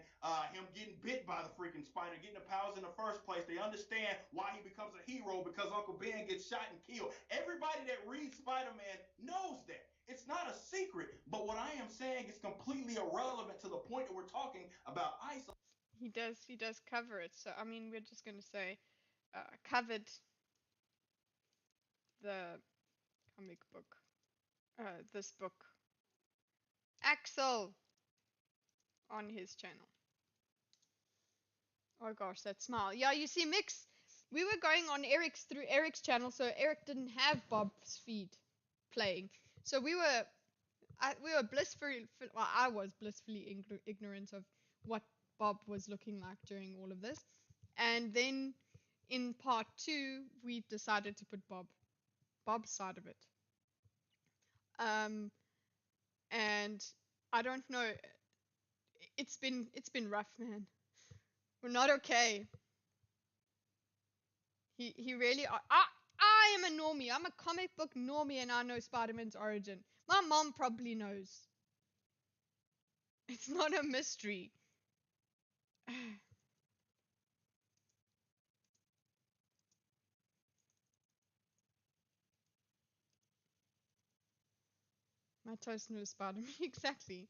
him getting bit by the freaking spider, getting the powers in the first place. They understand why he becomes a hero because Uncle Ben gets shot and killed. Everybody that reads Spider-Man knows that. It's not a secret. But what I am saying is completely irrelevant to the point that we're talking about ice. He does cover it. So I mean, we're just gonna say covered the comic book. This book. Axel on his channel. Oh gosh, that smile. Yeah, you see, Mix, we were going on through Eric's channel, so Eric didn't have Bob's feed playing. So I was blissfully ignorant of what Bob was looking like during all of this. And then in part 2, we decided to put Bob's side of it. And I don't know, it's been rough, man. We're not okay. He really I am a normie. I'm a comic book normie and I know Spider-Man's origin. My mom probably knows. It's not a mystery. My toast knows Spider-Man. Exactly.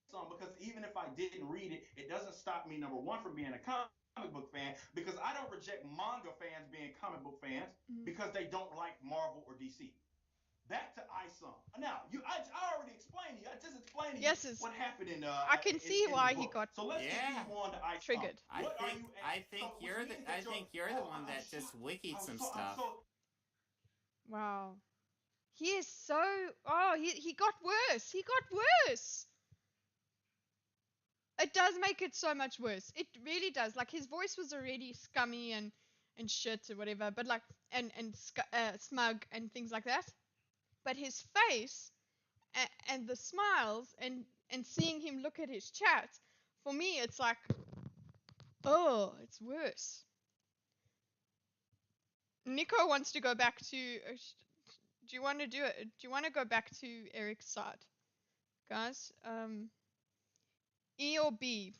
Because even if I didn't read it, it doesn't stop me, number one, from being a comic book fan, because I don't reject manga fans being comic book fans because they don't like Marvel or DC. Back to Isom. Now, I already explained to you. I just explained to you what happened in I can see why he got so let's just move on to Isom. Triggered. I think you're the one that just wikied some stuff. Wow. He is so he got worse. He got worse. It does make it so much worse. It really does. Like, his voice was already scummy and shit or whatever, but like and smug and things like that. But his face and the smiles and seeing him look at his chat, for me it's like, oh, it's worse. Nico wants to go back to do you want to do it? Do you want to go back to Eric's side, guys? E or B?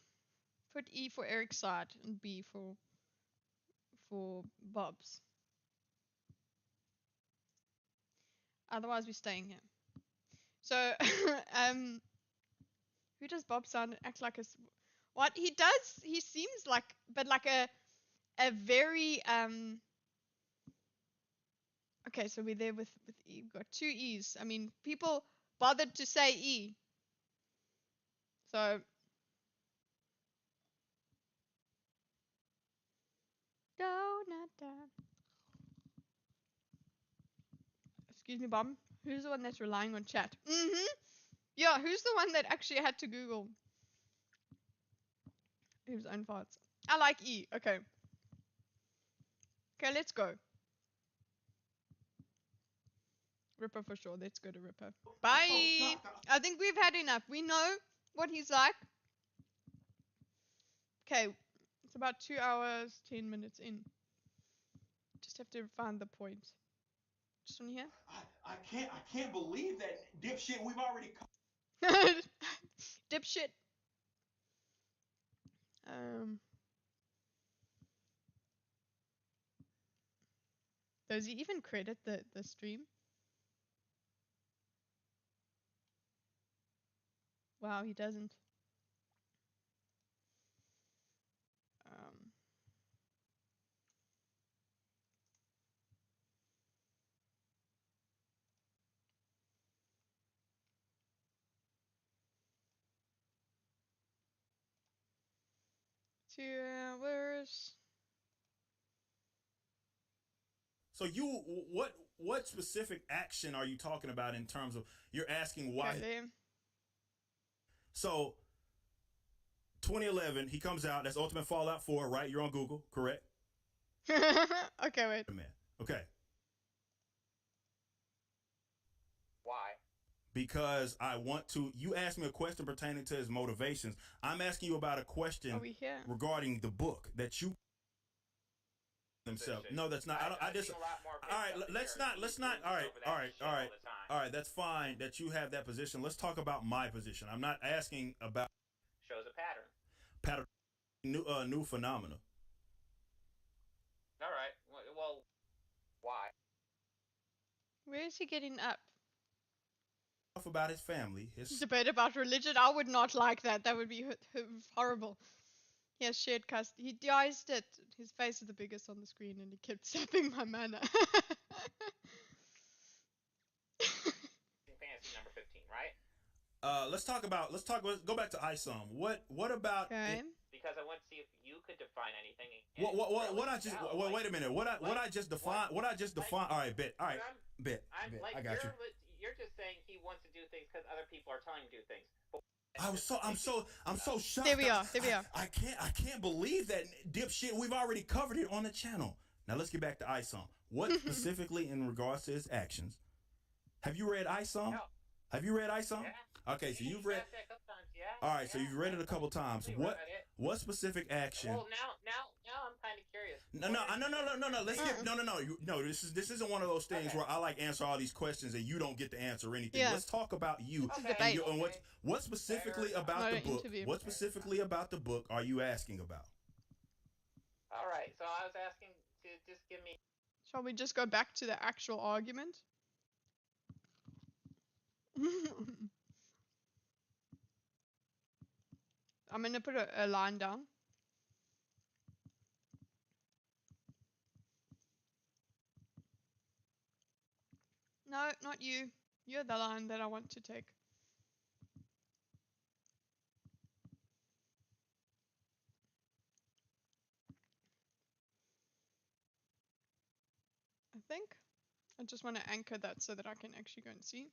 Put E for Eric's side and B for Bob's. Otherwise, we're staying here. So, who does Bob sound act like a? What he does? He seems like, but like a very Okay, so we're there with E. We've got 2 E's. I mean, people bothered to say E. So. Excuse me, Bob. Who's the one that's relying on chat? Yeah, who's the one that actually had to Google? his own farts. I like E. Okay. Okay, let's go. Ripper for sure. Let's go to Ripper. Bye. I think we've had enough. We know what he's like. Okay, it's about 2 hours, 10 minutes in. Just have to find the point. Just on here. I can't believe that dipshit. We've already. Dipshit. Does he even credit the stream? Wow, he doesn't. Two hours. So what specific action are you talking about in terms of you're asking why? Okay, so 2011, he comes out. That's Ultimate Fallout 4, right? You're on Google, correct? Okay, wait. Man, okay. Why? Because I want to. You asked me a question pertaining to his motivations. I'm asking you about a question regarding the book that you himself. No, that's not. I just. All right, let's not. All right. That's fine that you have that position. Let's talk about my position. I'm not asking about. Shows a pattern. New phenomena. All right. Well, why? Where is he getting up? About his family. His debate about religion. I would not like that. That would be horrible. He has shared custody. He diced it. His face is the biggest on the screen, and he kept sapping my mana. Fantasy number 15, right? Let's go back to ISOM. What about? Okay. Because I want to see if you could define anything. Wait a minute. What I just defined. All right, bet. All right, bet. I got you. You're just saying he wants to do things because other people are telling him to do things. I'm so shocked. There we are. I can't believe that dipshit. We've already covered it on the channel. Now let's get back to ISOM. What specifically in regards to his actions? Have you read ISOM? No. Have you read ISOM? Yeah. Okay, so you've read. All right, so you've read it a couple times. What specific action? Well, now I'm kind of curious. No. Let's get no. This isn't one of those things where I like answer all these questions and you don't get to answer anything. Yeah. Let's talk about you and what specifically about the book. What specifically about the book are you asking about? All right, so I was asking to just give me. Shall we just go back to the actual argument? I'm gonna put a line down. No, not you. You're the line that I want to take. I think. I just want to anchor that so that I can actually go and see.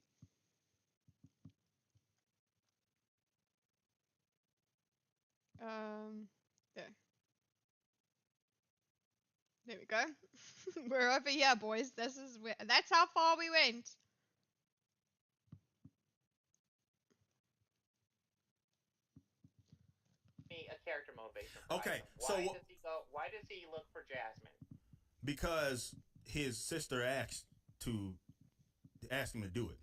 There. There we go. We're over here, boys. That's how far we went. A character motivation. Okay, why does he look for Jasmine? Because his sister asked him to do it.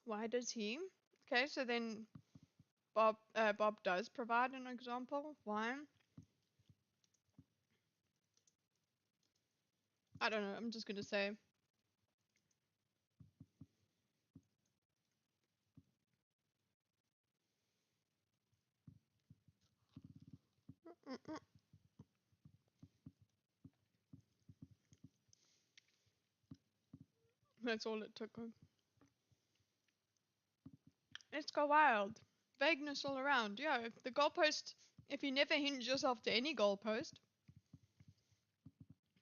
Why does he? Okay, so then Bob does provide an example. Why? I don't know. I'm just gonna say. That's all it took. Let's go wild. Vagueness all around. Yeah, if you never hinge yourself to any goalpost,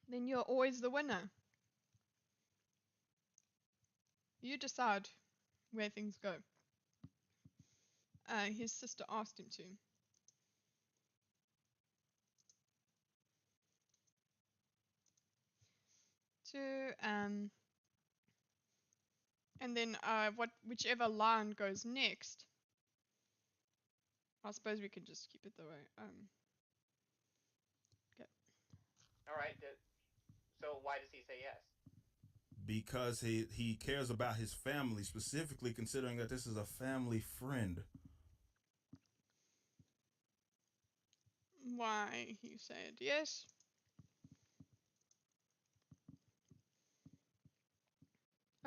then you're always the winner. You decide where things go. His sister asked him to. to, and then whichever line goes next. I suppose we can just keep it the way. Okay. All right. So why does he say yes? Because he cares about his family, specifically considering that this is a family friend. Why he said yes.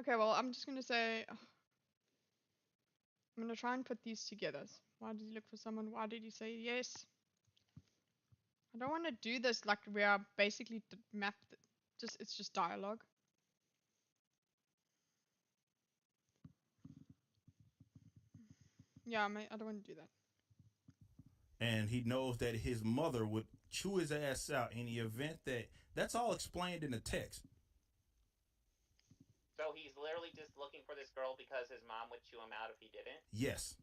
Okay, well, I'm just gonna say, I'm gonna try and put these together. Why did he look for someone? Why did he say yes? I don't want to do this like we are basically mapped. It's just dialogue. Yeah, I don't want to do that. And he knows that his mother would chew his ass out in the event that's all explained in the text. So he's literally just looking for this girl because his mom would chew him out if he didn't? Yes.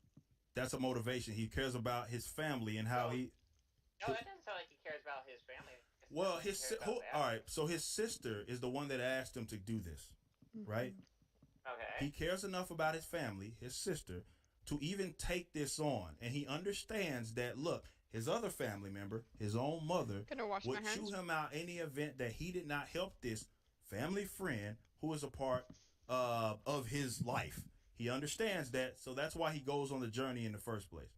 That's a motivation. He cares about his family and how he... No, that doesn't sound like he cares about his family. Well, all right, so his sister is the one that asked him to do this, right? Okay. He cares enough about his family, his sister, to even take this on. And he understands that, look, his other family member, his own mother, would chew him out in the event that he did not help this family friend who is a part of his life. He understands that, so that's why he goes on the journey in the first place.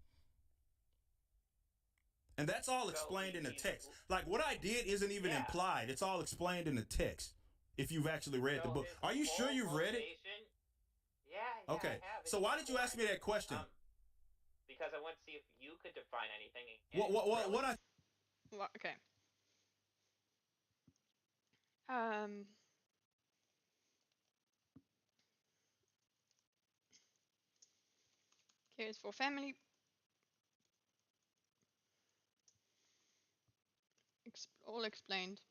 And that's all explained in the text. Like, what I did isn't even implied. It's all explained in the text, if you've actually read the book. Are you sure you've read it? Yeah, okay. I have. So why did you ask me that question? Because I want to see if you could define anything. Okay. Cares for family. All explained.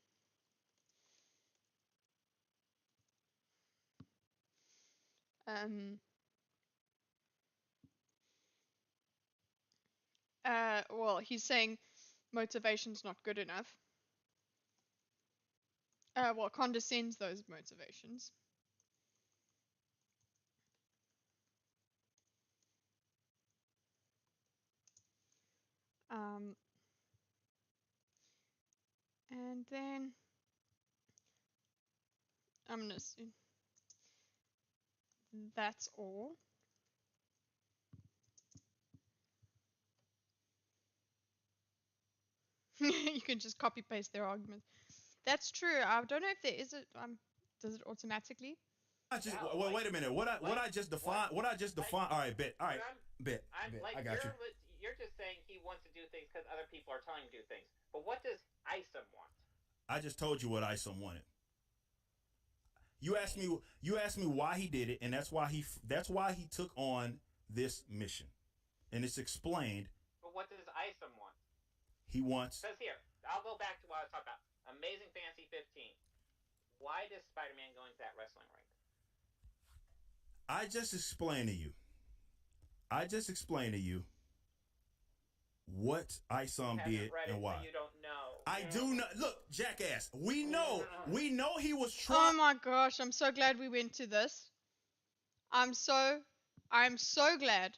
Well, he's saying motivation's not good enough. Well, condescends those motivations. And then I'm gonna see. That's all. You can just copy paste their argument. That's true. I don't know if there is a does it automatically? Wait a minute. What I just defined. All right, bet. All right, bet. I got you. You're just saying he wants to do things because other people are telling him to do things. But what does Isom want? I just told you what Isom wanted. You asked me why he did it, and that's why he took on this mission, and it's explained. But what does Isom want? He wants. Because here, I'll go back to what I was talking about. Amazing Fantasy 15. Why does Spider-Man go into that wrestling ring? I just explained to you what Isom did and why. So you don't know. I do not. Look, jackass. We know he was trying. Oh my gosh! I'm so glad we went to this. I'm so glad.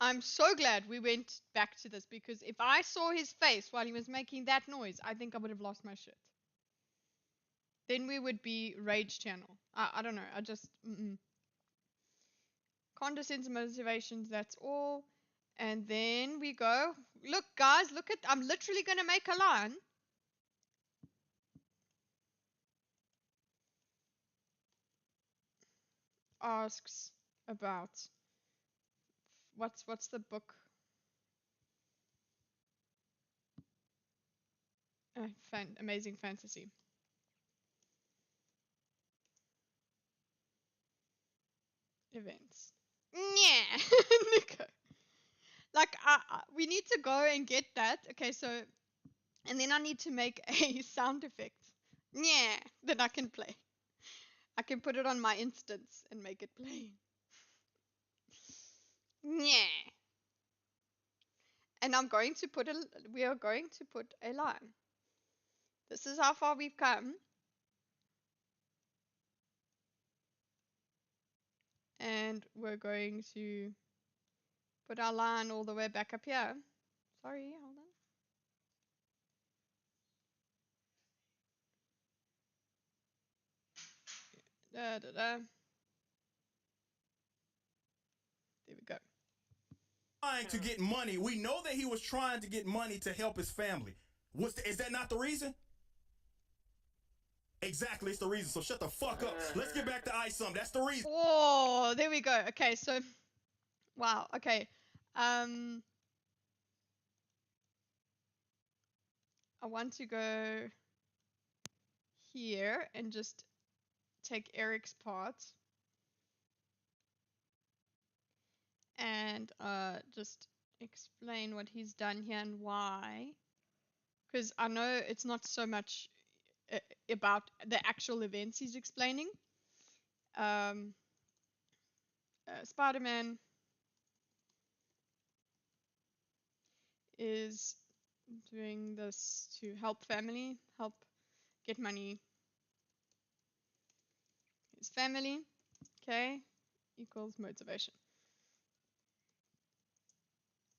I'm so glad we went back to this, because if I saw his face while he was making that noise, I think I would have lost my shit. Then we would be Rage Channel. I don't know. I just... Condescends motivations, that's all. And then we go... Look, guys, look at... I'm literally going to make a line. Asks about... What's the book? Amazing Fantasy. Events. Yeah. Nico. Like, we need to go and get that. Okay, so... And then I need to make a sound effect. Yeah. Then I can play. I can put it on my instance and make it play. Yeah. And we are going to put a line. This is how far we've come. And we're going to put our line all the way back up here. Sorry, hold on. There we go. Trying to get money. We know that he was trying to get money to help his family. Is that not the reason? Exactly, it's the reason. So shut the fuck up. Let's get back to ISOM. That's the reason. Oh, there we go. Okay, so wow. Okay. I want to go here and just take Eric's part and just explain what he's done here and why. Because I know it's not so much about the actual events he's explaining. Spider-Man is doing this to help family, help get money. His family, okay, equals motivation.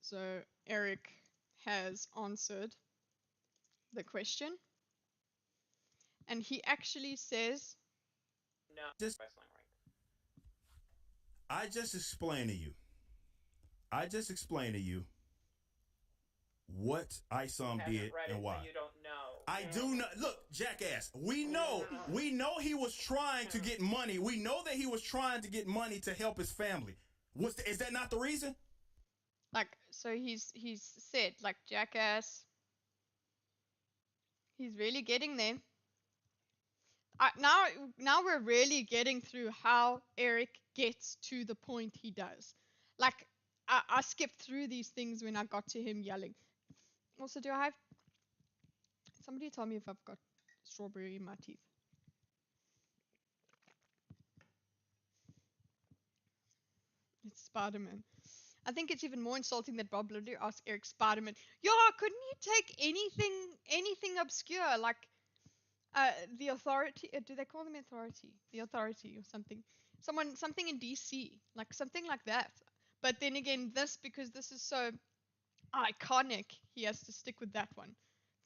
So Eric has answered the question. And he actually says, no, I just explained to you what ISOM did and why. So you don't know. I do not. Look, jackass, we know he was trying to get money. We know that he was trying to get money to help his family. Is that not the reason? Like, so he's said, like, jackass. He's really getting there. Now we're really getting through how Eric gets to the point he does. Like, I skipped through these things when I got to him yelling. Also, do I have... Somebody tell me if I've got strawberry in my teeth. It's Spider-Man. I think it's even more insulting that Bob literally asked Eric Spider-Man, "Yeah, couldn't you take anything obscure, like the Authority? Do they call them Authority? The Authority or something? Something in DC, like something like that." But then again, because this is so iconic, he has to stick with that one.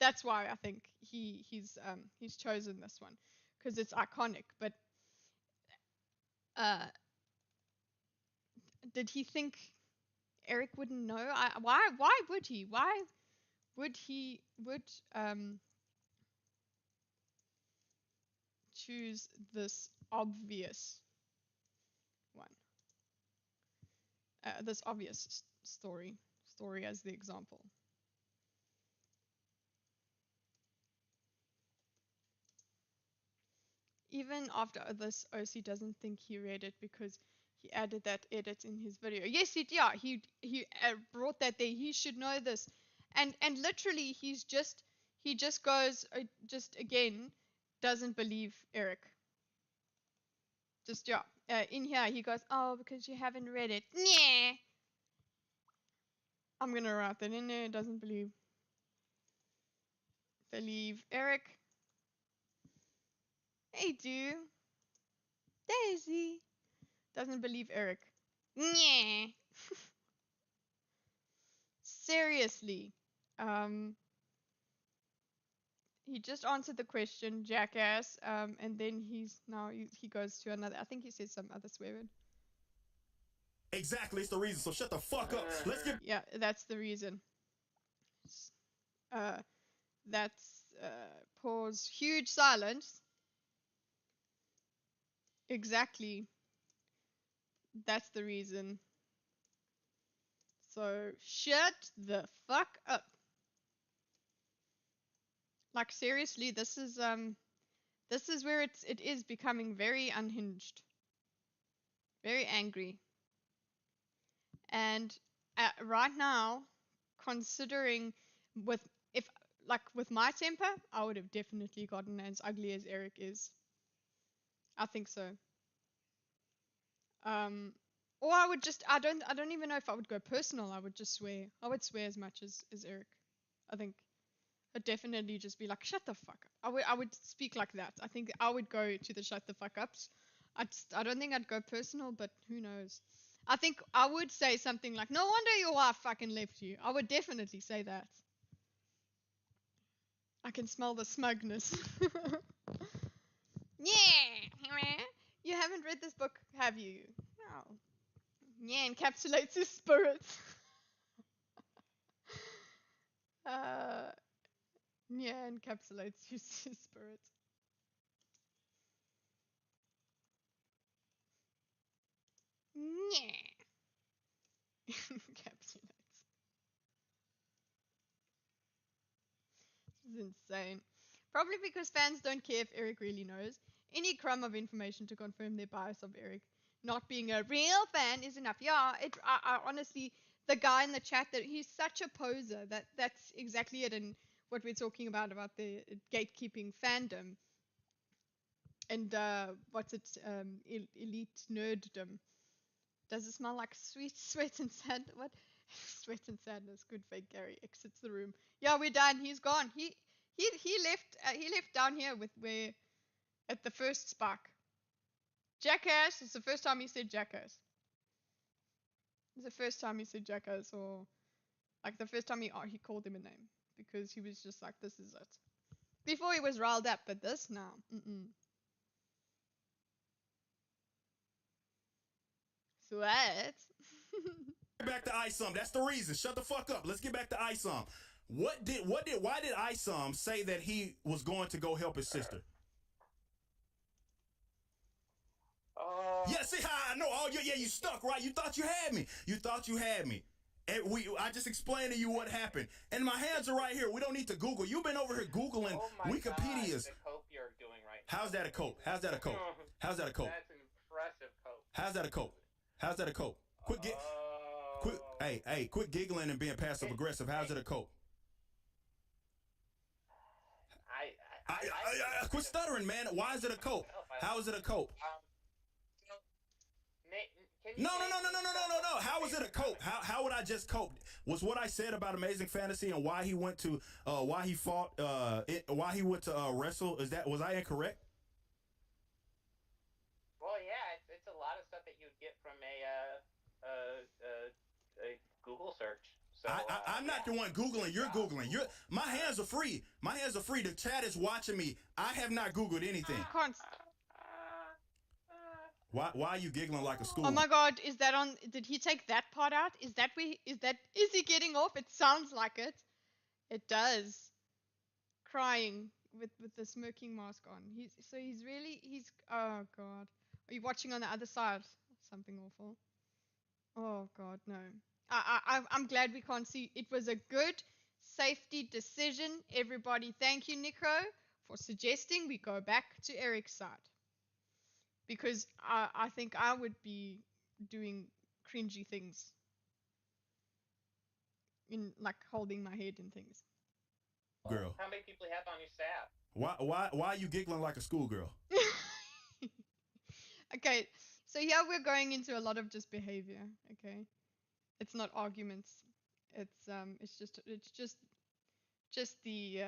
That's why I think he's chosen this one, because it's iconic. But did he think Eric wouldn't know? Why would he? Why would he choose this obvious one? This obvious story as the example. Even after this, OC doesn't think he read it because he added that edit in his video. Yes, he brought that there. He should know this, and literally he just goes just again doesn't believe Eric. Just in here he goes, "Oh, because you haven't read it." Yeah. I'm gonna write that in there. Doesn't believe Eric. Hey, do Daisy doesn't believe Eric. Yeah. Seriously. He just answered the question, jackass. And then he goes to another. I think he says some other swear word. Exactly, it's the reason. So shut the fuck up. Let's get. Yeah, that's the reason. That's pause. Huge silence. Exactly. That's the reason. So shut the fuck up. Like seriously, this is where it is becoming very unhinged. Very angry. And right now, considering with my temper, I would have definitely gotten as ugly as Eric is. I think so. Or I would just I don't even know if I would go personal. I would just swear. I would swear as much as Eric. I think I'd definitely just be like, shut the fuck up. I would speak like that. I think I would go to the shut the fuck ups. I don't think I'd go personal, but who knows. I think I would say something like, no wonder your wife fucking left you. I would definitely say that. I can smell the smugness. Yeah. You haven't read this book, have you? No. Yeah, encapsulates his spirit. Yeah, encapsulates his spirit. Yeah. Encapsulates. This is insane. Probably because fans don't care if Eric really knows. Any crumb of information to confirm their bias of Eric not being a real fan is enough. Yeah, I honestly, the guy in the chat, that he's such a poser. That's exactly it. And what we're talking about the gatekeeping fandom and what's it, elite nerddom. Does it smell like sweet sweat and sand? What? Sweat and sadness. Good fake Gary exits the room. Yeah, we're done. He's gone. He left. He left down here with where at the first spark. Jackass. It's the first time he said jackass. It's the first time he said jackass, or like the first time he called him a name, because he was just like, this is it. Before he was riled up, but this now. Sweat. Get back to Isom. That's the reason. Shut the fuck up. Let's get back to Isom. Why did Isom say that he was going to go help his sister? Yeah, see how I know. Oh, yeah, you stuck, right? You thought you had me. And I just explained to you what happened. And my hands are right here. We don't need to Google. You've been over here Googling Wikipedia's. The cope you're doing right now. How's that a cope? How's that a cope? That's an impressive cope. How's that a cope? How's that a cope? Quit giggling and being passive aggressive. How's it a cope? I quit stuttering, man. Why is it a cope? How is it a cope? No. How is it a cope? How would I just cope? Was what I said about Amazing Fantasy and why he went to why he fought why he went to wrestle, was I incorrect? Well, yeah, it's a lot of stuff that you'd get from a Google search. So I'm not the one Googling. You're Googling. My hands are free. The chat is watching me. I have not Googled anything. Why are you giggling like a school? Oh my god, is that on? Did he take that part out? Is he getting off? It sounds like it. It does. Crying with the smirking mask on. He's oh god. Are you watching on the other side? Something awful. Oh god, no. I'm glad we can't see. It was a good safety decision. Everybody, thank you, Nico, for suggesting we go back to Eric's side. Because I think I would be doing cringy things. In like holding my head and things. Girl. How many people you have on your Why staff? are you giggling like a schoolgirl? Okay, so here we're going into a lot of just behavior, okay? It's not arguments. It's just the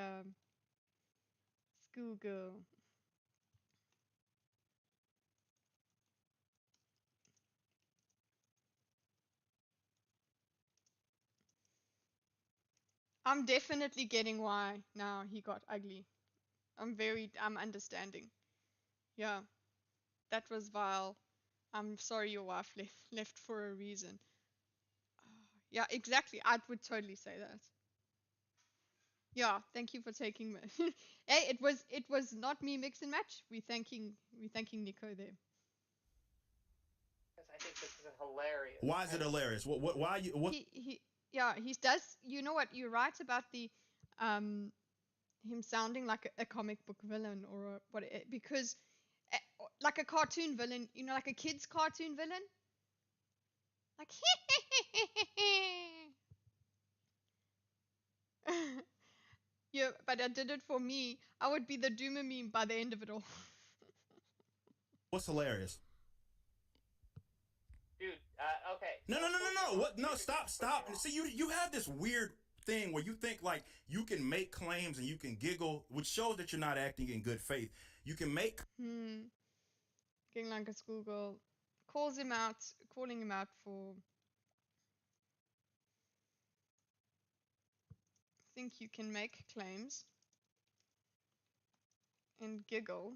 schoolgirl. I'm definitely getting why now he got ugly. I'm understanding. Yeah. That was vile. I'm sorry your wife left for a reason. Yeah, exactly. I would totally say that. Yeah, thank you for taking me. Hey, it was not me mix and match. We're thanking Nico there. Because I think this is hilarious. Why is it hilarious? Why you what? He does. You know what? You're right about the him sounding like a comic book villain or what? Because like a cartoon villain, you know, like a kid's cartoon villain. Like yeah, but I did it for me. I would be the Doomer meme by the end of it all. What's hilarious? Dude, okay. No. What? No, stop. See, you have this weird thing where you think like you can make claims and you can giggle, which shows that you're not acting in good faith. You can make. getting like a schoolgirl, calling him out for think you can make claims and giggle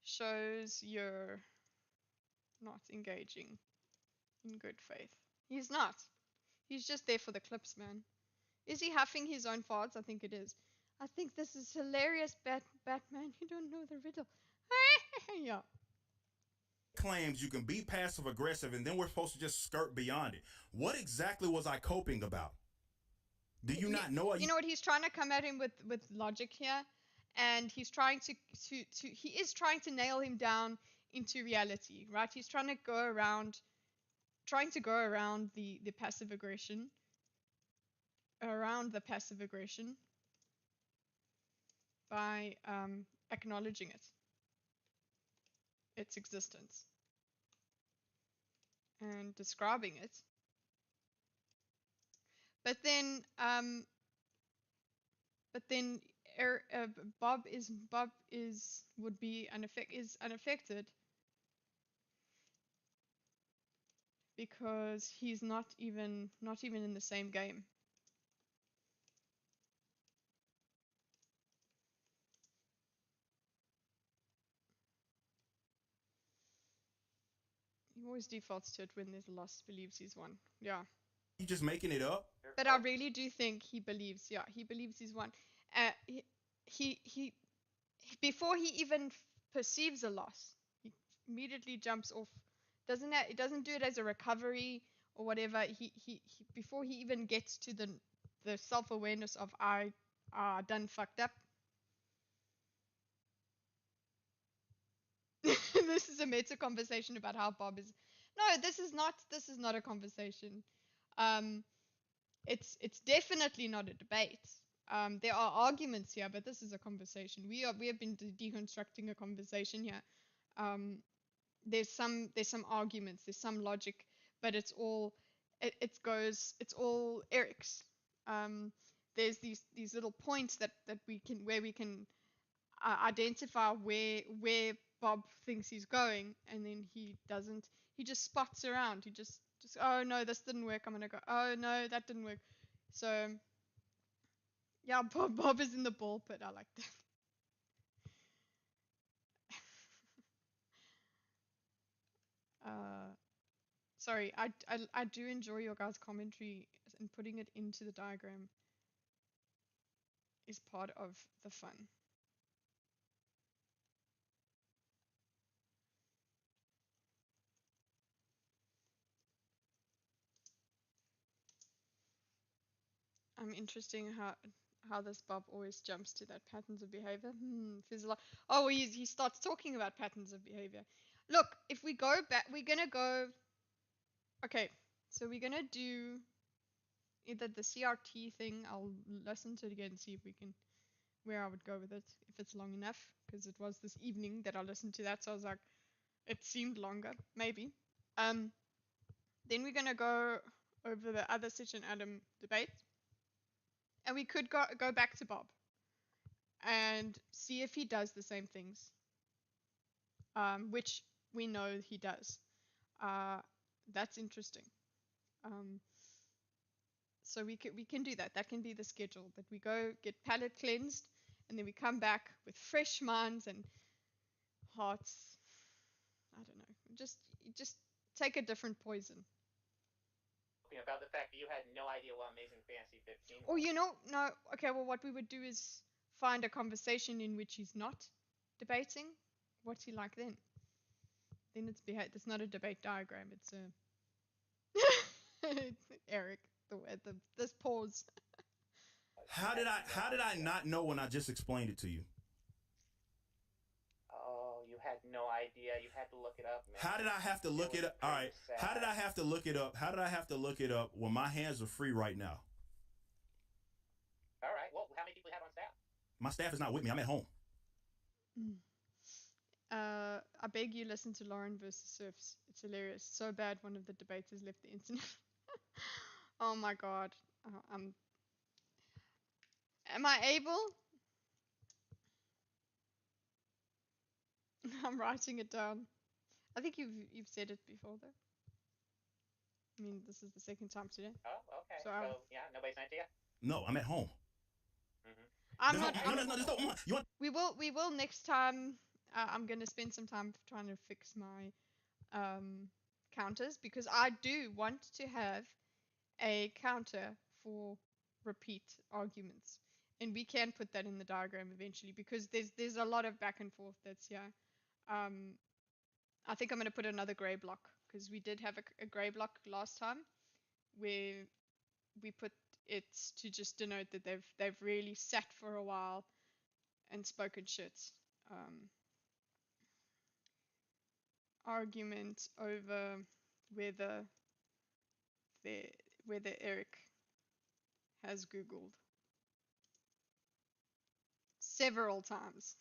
shows you're not engaging in good faith. He's not. He's just there for the clips, man. Is he huffing his own farts? I think it is. I think this is hilarious, Batman. You don't know the riddle. Yeah. Claims you can be passive aggressive, and then we're supposed to just skirt beyond it. What exactly was I coping about? Do you not know? You know what? He's trying to come at him with logic here, and he's trying to he is trying to nail him down into reality, right? He's trying to go around the passive aggression, by acknowledging its existence, and describing it. But then Bob is unaffected because he's not even in the same game. He always defaults to it when there's a loss, believes he's won. Yeah. You just making it up? But I really do think he believes. Yeah, he believes he's won. He before he even perceives a loss, he immediately jumps off. It doesn't do it as a recovery or whatever. He before he even gets to the self-awareness of I done fucked up. This is a meta conversation about how Bob is. No, this is not a conversation. It's definitely not a debate. There are arguments here, but this is a conversation. We have been deconstructing a conversation here. There's some arguments, there's some logic, but it's all Eric's. There's these little points that we can identify where Bob thinks he's going, and then he doesn't. He just spots around. He just oh no, this didn't work. I'm gonna go. Oh no, that didn't work. So yeah, Bob is in the ball pit. I like that. Sorry, I do enjoy your guys' commentary, and putting it into the diagram is part of the fun. I'm interesting how this Bob always jumps to that patterns of behavior. Oh, he starts talking about patterns of behavior. Look, if we go back, we're gonna go. Okay, so we're gonna do either the CRT thing. I'll listen to it again and see if we can where I would go with it if it's long enough, because it was this evening that I listened to that, so I was like, it seemed longer, maybe. Then we're gonna go over the other Sitch and Adam debate. And we could go back to Bob and see if he does the same things, which we know he does. That's interesting. So we can do that. That can be the schedule. That we go get palate cleansed, and then we come back with fresh minds and hearts. I don't know. Just take a different poison. About the fact that you had no idea what Amazing Fantasy 15 was. Or no. Okay, well, what we would do is find a conversation in which he's not debating. What's he like then? Then it's not a debate diagram. It's a Eric. This pause. How did I not know when I just explained it to you? Oh, you had no idea. You had to look it up, man. How did I have to look it up? All right. Sad. How did I have to look it up? How did I have to look it up when my hands are free right now? All right. Well, how many people you have on staff? My staff is not with me. I'm at home. I beg you, listen to Lauren versus Surfs. It's hilarious. So bad one of the debaters left the internet. Oh my god. Am I able? I'm writing it down. I think you've said it before though. I mean, this is the second time today. Oh, okay. So yeah, nobody's sent it yet? No, I'm at home. I'm not. No, we will next time. I'm gonna spend some time trying to fix my counters because I do want to have a counter for repeat arguments, and we can put that in the diagram eventually because there's a lot of back and forth that's here. I think I'm gonna put another gray block because we did have a gray block last time where we put it to just denote that they've really sat for a while and spoken shit. Argument over whether Eric has Googled several times.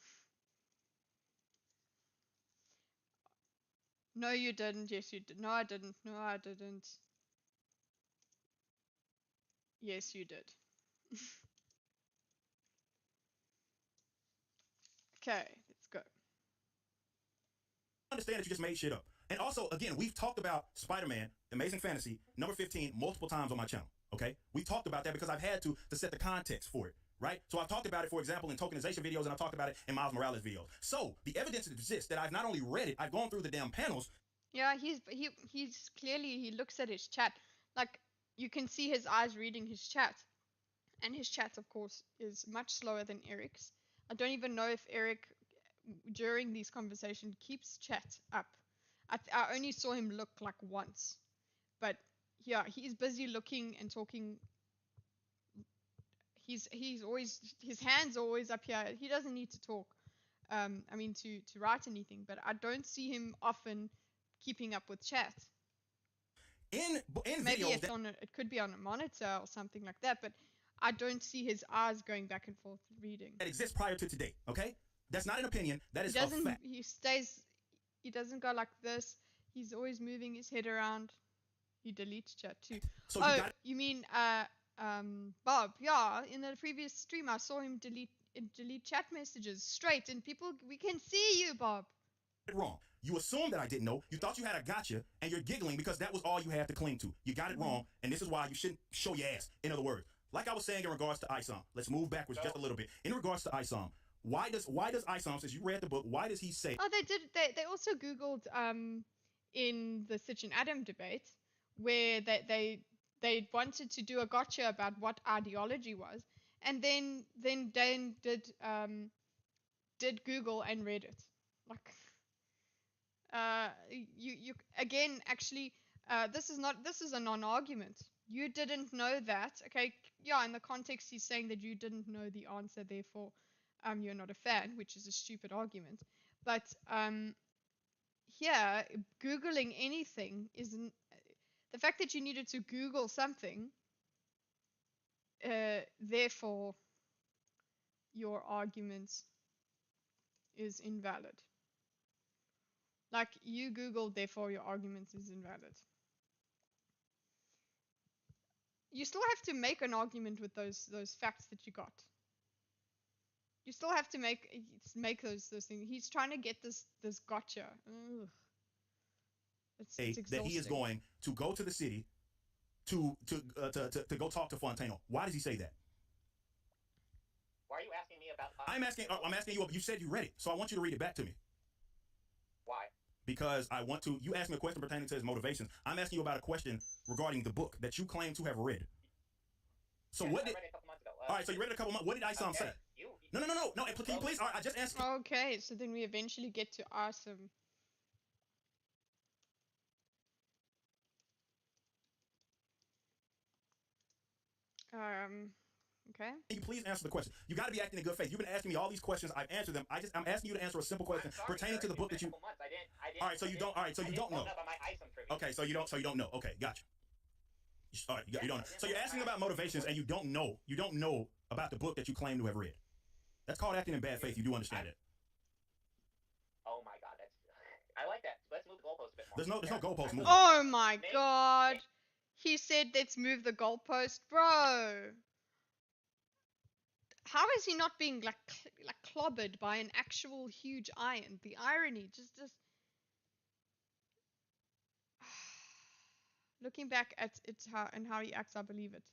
No, you didn't. Yes, you did. No, I didn't. No, I didn't. Yes, you did. Okay, let's go. Understand that you just made shit up. And also, again, we've talked about Spider-Man, Amazing Fantasy, number 15, multiple times on my channel. Okay? We talked about that because I've had to set the context for it. Right? So I've talked about it, for example, in tokenization videos, and I've talked about it in Miles Morales videos. So the evidence exists that I've not only read it, I've gone through the damn panels. Yeah, he's clearly, he looks at his chat. Like, you can see his eyes reading his chat. And his chat, of course, is much slower than Eric's. I don't even know if Eric, during these conversations, keeps chat up. I only saw him look like once. But yeah, he's busy looking and talking. He's always, his hands are always up here. He doesn't need to talk. I mean to write anything, but I don't see him often keeping up with chat. In maybe videos it's on it could be on a monitor or something like that, but I don't see his eyes going back and forth reading. That exists prior to today, okay? That's not an opinion. That is a fact. He doesn't go like this. He's always moving his head around. He deletes chat too. So you mean Bob? Yeah, in the previous stream I saw him delete chat messages straight, and people, we can see you, Bob. Wrong. You assumed that I didn't know. You thought you had a gotcha, and you're giggling because that was all you had to cling to. You got it wrong, and this is why you shouldn't show your ass. In other words, like I was saying in regards to ISOM, let's move backwards just a little bit. In regards to ISOM, why does ISOM, since you read the book, why does he say? Oh, they also Googled in the Sitch and Adam debate where they wanted to do a gotcha about what ideology was, and then Dan did Google and read it. Like, you again, actually, this is a non-argument. You didn't know that. Okay, yeah, in the context he's saying that you didn't know the answer, therefore you're not a fan, which is a stupid argument. But here, Googling anything isn't, the fact that you needed to Google something, therefore your argument is invalid. Like, you Googled, therefore your argument is invalid. You still have to make an argument with those facts that you got. You still have to make those things. He's trying to get this gotcha. Ugh. It's exhausting. That he is going to go to the city to go talk to Fontano. Why does he say that? Why are you asking me about? I'm asking you. You said you read it, so I want you to read it back to me. Why? Because I want to. You asked me a question pertaining to his motivations. I'm asking you about a question regarding the book that you claim to have read. So what did? I read it a couple months ago. All right, so you read it a couple months. What did ISOM say? No. Can you please? All right, I just asked. Okay, so then we eventually get to ISOM. Okay. Can you please answer the question? You got to be acting in good faith. You've been asking me all these questions. I've answered them. I'm asking you to answer a simple question pertaining to the book that you. All right, so you don't. All right, so you don't know. Okay, so you don't know. Okay, gotcha. All right, you don't know. So you're asking about motivations, and you don't know. You don't know about the book that you claim to have read. That's called acting in bad faith. You do understand it. Oh my God, I like that. Let's move the goalpost a bit more. There's no goalpost moving. Oh my God. He said, let's move the goalpost. Bro. how is he not being like clobbered by an actual huge iron? The irony, just looking back at it how he acts, I believe it.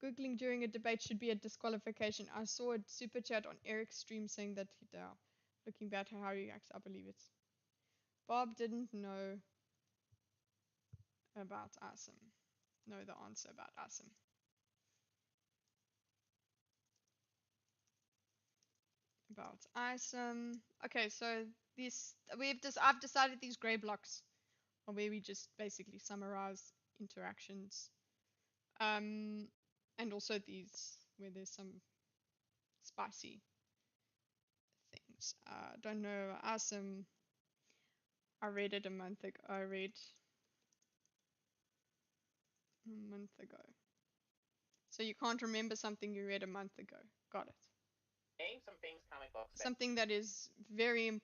Googling during a debate should be a disqualification. I saw a super chat on Eric's stream saying that looking back at how he acts, I believe it. Bob didn't know about Asim. Know the answer about Asim. About Asim. Okay, so I've decided these gray blocks are where we just basically summarize interactions. And also these where there's some spicy things. Don't know. Asim. I read it a month ago. So you can't remember something you read a month ago. Got it. Name some famous comic books. Something that is very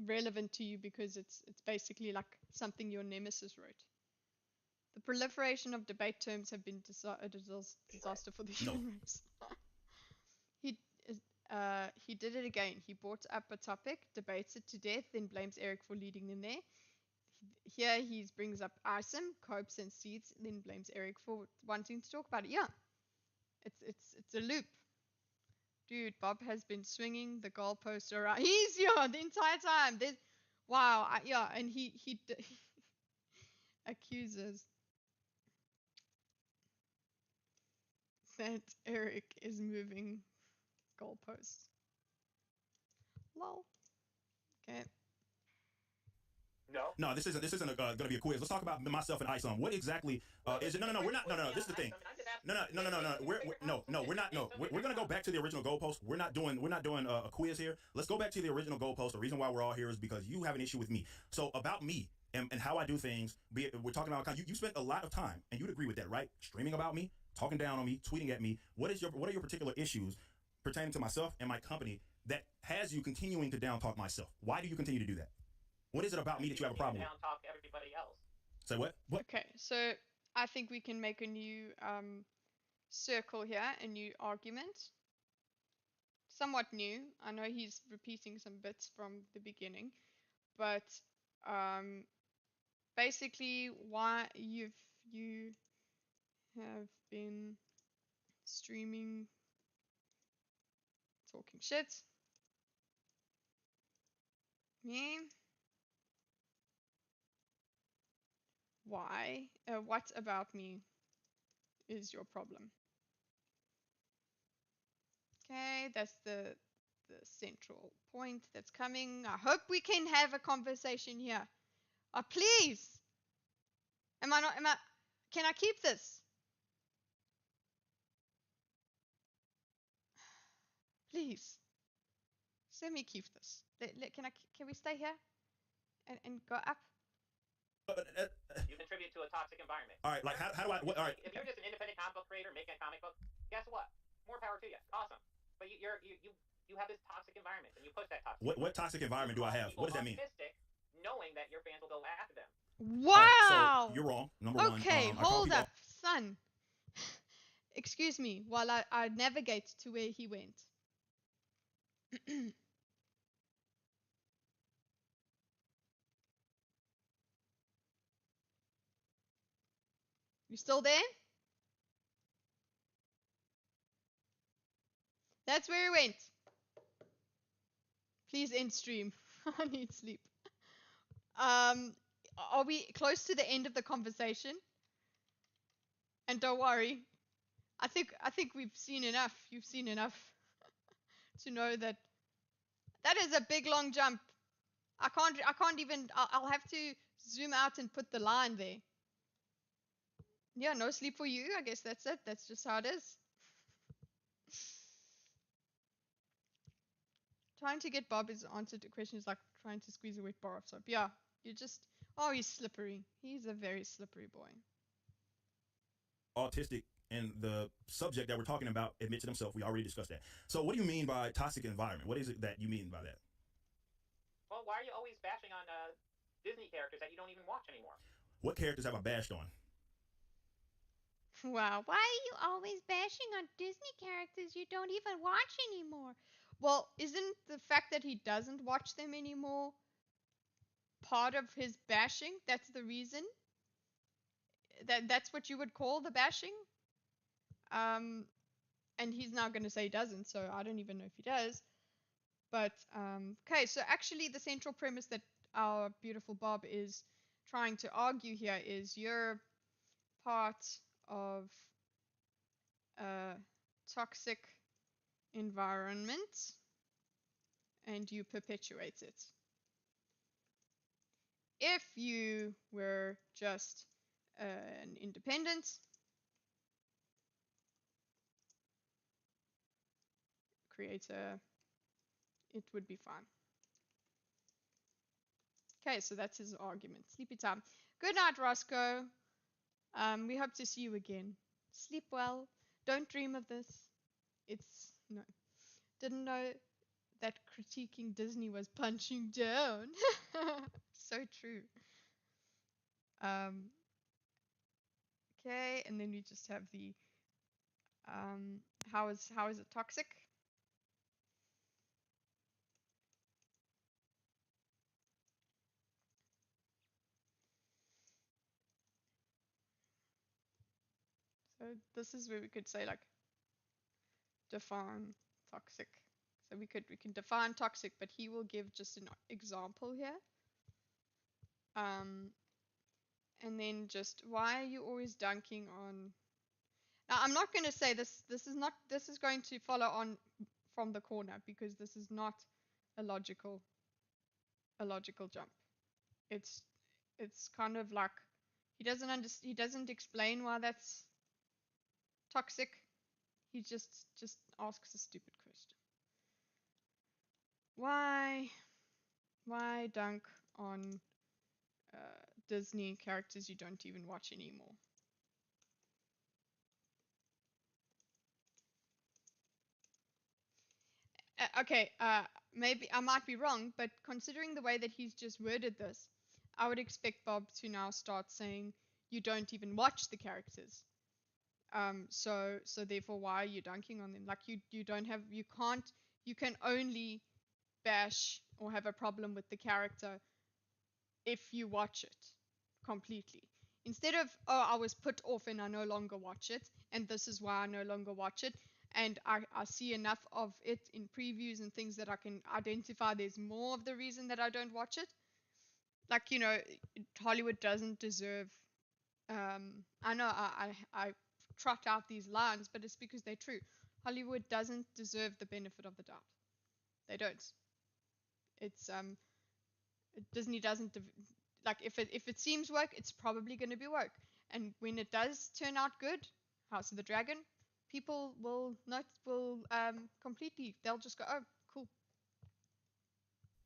relevant to you because it's basically like something your nemesis wrote. The proliferation of debate terms have been a disaster for the human race. He did it again. He brought up a topic, debates it to death, then blames Eric for leading them there. Here he brings up Asim, copes and seeds, then blames Eric for wanting to talk about it. Yeah, it's a loop. Dude, Bob has been swinging the goalpost around. He's the entire time. And he accuses that Eric is moving goalposts. Lol. Okay. No, this isn't going to be a quiz. Let's talk about myself and Isom. What exactly is it? No, we're not. No. This is the thing. No. We're not. No, we're going to go back to the original goalpost. We're not doing a quiz here. Let's go back to the original goalpost. The reason why we're all here is because you have an issue with me. So about me and how I do things. We're talking about you spent a lot of time, and you'd agree with that, right? Streaming about me, talking down on me, tweeting at me. What are your particular issues pertaining to myself and my company that has you continuing to down talk myself? Why do you continue to do that? What is it about me that you have a problem with? Down talk everybody else. Say what? Okay, so I think we can make a new circle here, a new argument. Somewhat new. I know he's repeating some bits from the beginning, but basically why you have been streaming talking shit. Me. Why? What about me is your problem? Okay, that's the central point that's coming. I hope we can have a conversation here. Please. Can I keep this? Please. Let me keep this. Can we stay here and go up? You contribute to a toxic environment. All right, like how do I? All right. If you're just an independent comic book creator making a comic book, guess what? More power to you. Awesome. But you have this toxic environment, and you push that toxic. What toxic environment do I have? What does that mean? Knowing that your fans will go after them. Wow. Right, so you're wrong. Number one. Okay, hold up, son. Excuse me while I navigate to where he went. You still there? That's where he went. Please end stream. I need sleep. Are we close to the end of the conversation? And don't worry. I think we've seen enough. You've seen enough to know that is a big long jump. I can't even. I'll have to zoom out and put the line there. Yeah, no sleep for you. I guess that's it. That's just how it is. Trying to get Bob's answer to questions like trying to squeeze a wet bar of soap. Yeah, you just. Oh, he's slippery. He's a very slippery boy. Autistic, and the subject that we're talking about admits it himself. We already discussed that. So what do you mean by toxic environment? What is it that you mean by that? Well, why are you always bashing on Disney characters that you don't even watch anymore? What characters have I bashed on? Wow, why are you always bashing on Disney characters you don't even watch anymore? Well, isn't the fact that he doesn't watch them anymore part of his bashing? That's the reason? That's what you would call the bashing? And he's now going to say he doesn't, so I don't even know if he does. But, okay, so actually the central premise that our beautiful Bob is trying to argue here is you're part of a toxic environment and you perpetuate it. If you were just an independent creator, it would be fine. Okay, so that's his argument. Sleepy time. Good night, Roscoe. We hope to see you again. Sleep well. Don't dream of this. No. Didn't know that critiquing Disney was punching down. So true. Okay, and then we just have the how is it toxic? So this is where we could say like define toxic. So we can define toxic, but he will give just an example here. And then just why are you always dunking on? Now I'm not going to say this. This is going to follow on from the corner because this is not a logical jump. It's kind of like he doesn't explain why that's toxic. He just asks a stupid question. Why dunk on Disney characters you don't even watch anymore? Okay, maybe I might be wrong, but considering the way that he's just worded this, I would expect Bob to now start saying you don't even watch the characters. So therefore, why are you dunking on them? Like you can only bash or have a problem with the character if you watch it completely. Instead of, oh, I was put off and I no longer watch it, and this is why I no longer watch it, and I see enough of it in previews and things that I can identify there's more of the reason that I don't watch it. Like, Hollywood doesn't deserve, I know I trot out these lines, but it's because they're true. Hollywood doesn't deserve the benefit of the doubt. They don't. It's, Disney doesn't, like, if it seems work, it's probably going to be work. And when it does turn out good, House of the Dragon, people will completely, they'll just go, oh, cool.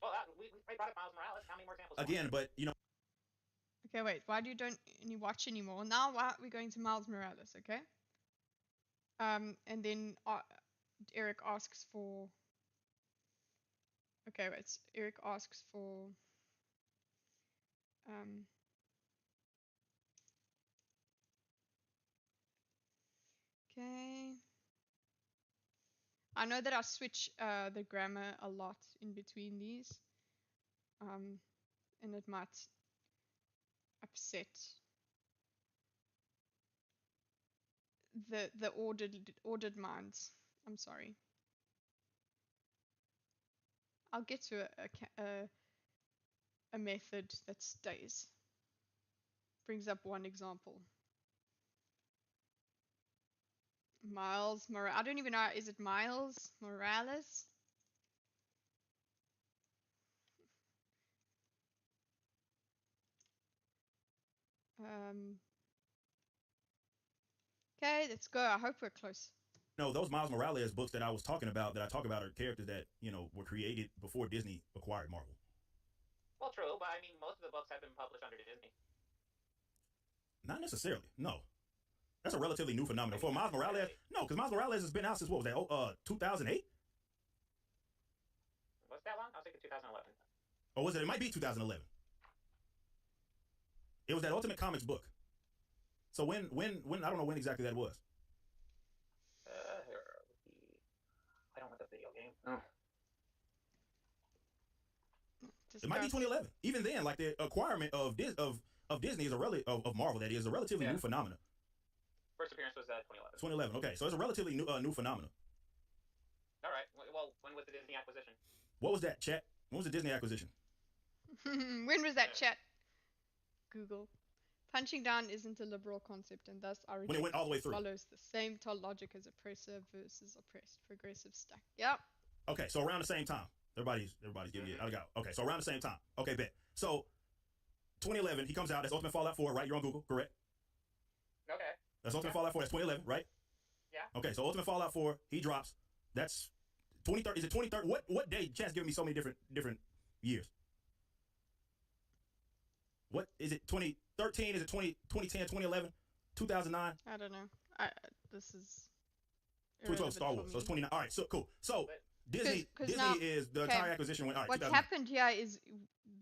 Well, we brought up Miles Morales. How many more examples? Again, but Okay, wait. Why do you don't any watch anymore? Now we're going to Miles Morales, okay? And then Eric asks for. Okay, wait. Eric asks for. Okay. I know that I switch the grammar a lot in between these. And it might upset the ordered minds. I'm sorry. I'll get to a method that stays. Brings up one example. Miles Morales. I don't even know. Is it Miles Morales? Okay, let's go. I hope we're close. No, those Miles Morales books that I was talking about, that I talk about, are characters that, were created before Disney acquired Marvel. Well, true, but I mean, most of the books have been published under Disney. Not necessarily. No. That's a relatively new phenomenon. For Miles Morales, no, because Miles Morales has been out since, what was that, 2008? Was that long? I was thinking 2011. Or was it? It might be 2011. It was that Ultimate Comics book. So when I don't know when exactly that was. Here I don't want the video game. Oh. It might be 2011. Even then, like the acquirement of Disney is of Marvel, that is a relatively new phenomenon. First appearance was 2011. 2011. Okay, so it's a relatively new phenomenon. All right. Well, when was the Disney acquisition? What was that, chat? When was the Disney acquisition? When was that, chat? Google. Punching down isn't a liberal concept, and thus our when it went all the way through. Follows the same logic as oppressor versus oppressed. Progressive stack. Yep. Okay, so around the same time. Everybody's giving it. I got. Okay, so around the same time. Okay, bet. So 2011, he comes out. That's Ultimate Fallout 4, right? You're on Google, correct? Okay. That's Ultimate Fallout 4. That's 2011, right? Yeah. Okay, so Ultimate Fallout 4, he drops. That's 2030. Is it 2030? What day? Chance giving me so many different years. What is it? 2013? Is it 2010? 2011? 2009? I don't know. This is 2012 Star Wars. So it's 29. All right, so cool. So Disney now, is the entire acquisition went. All right, what's happened here is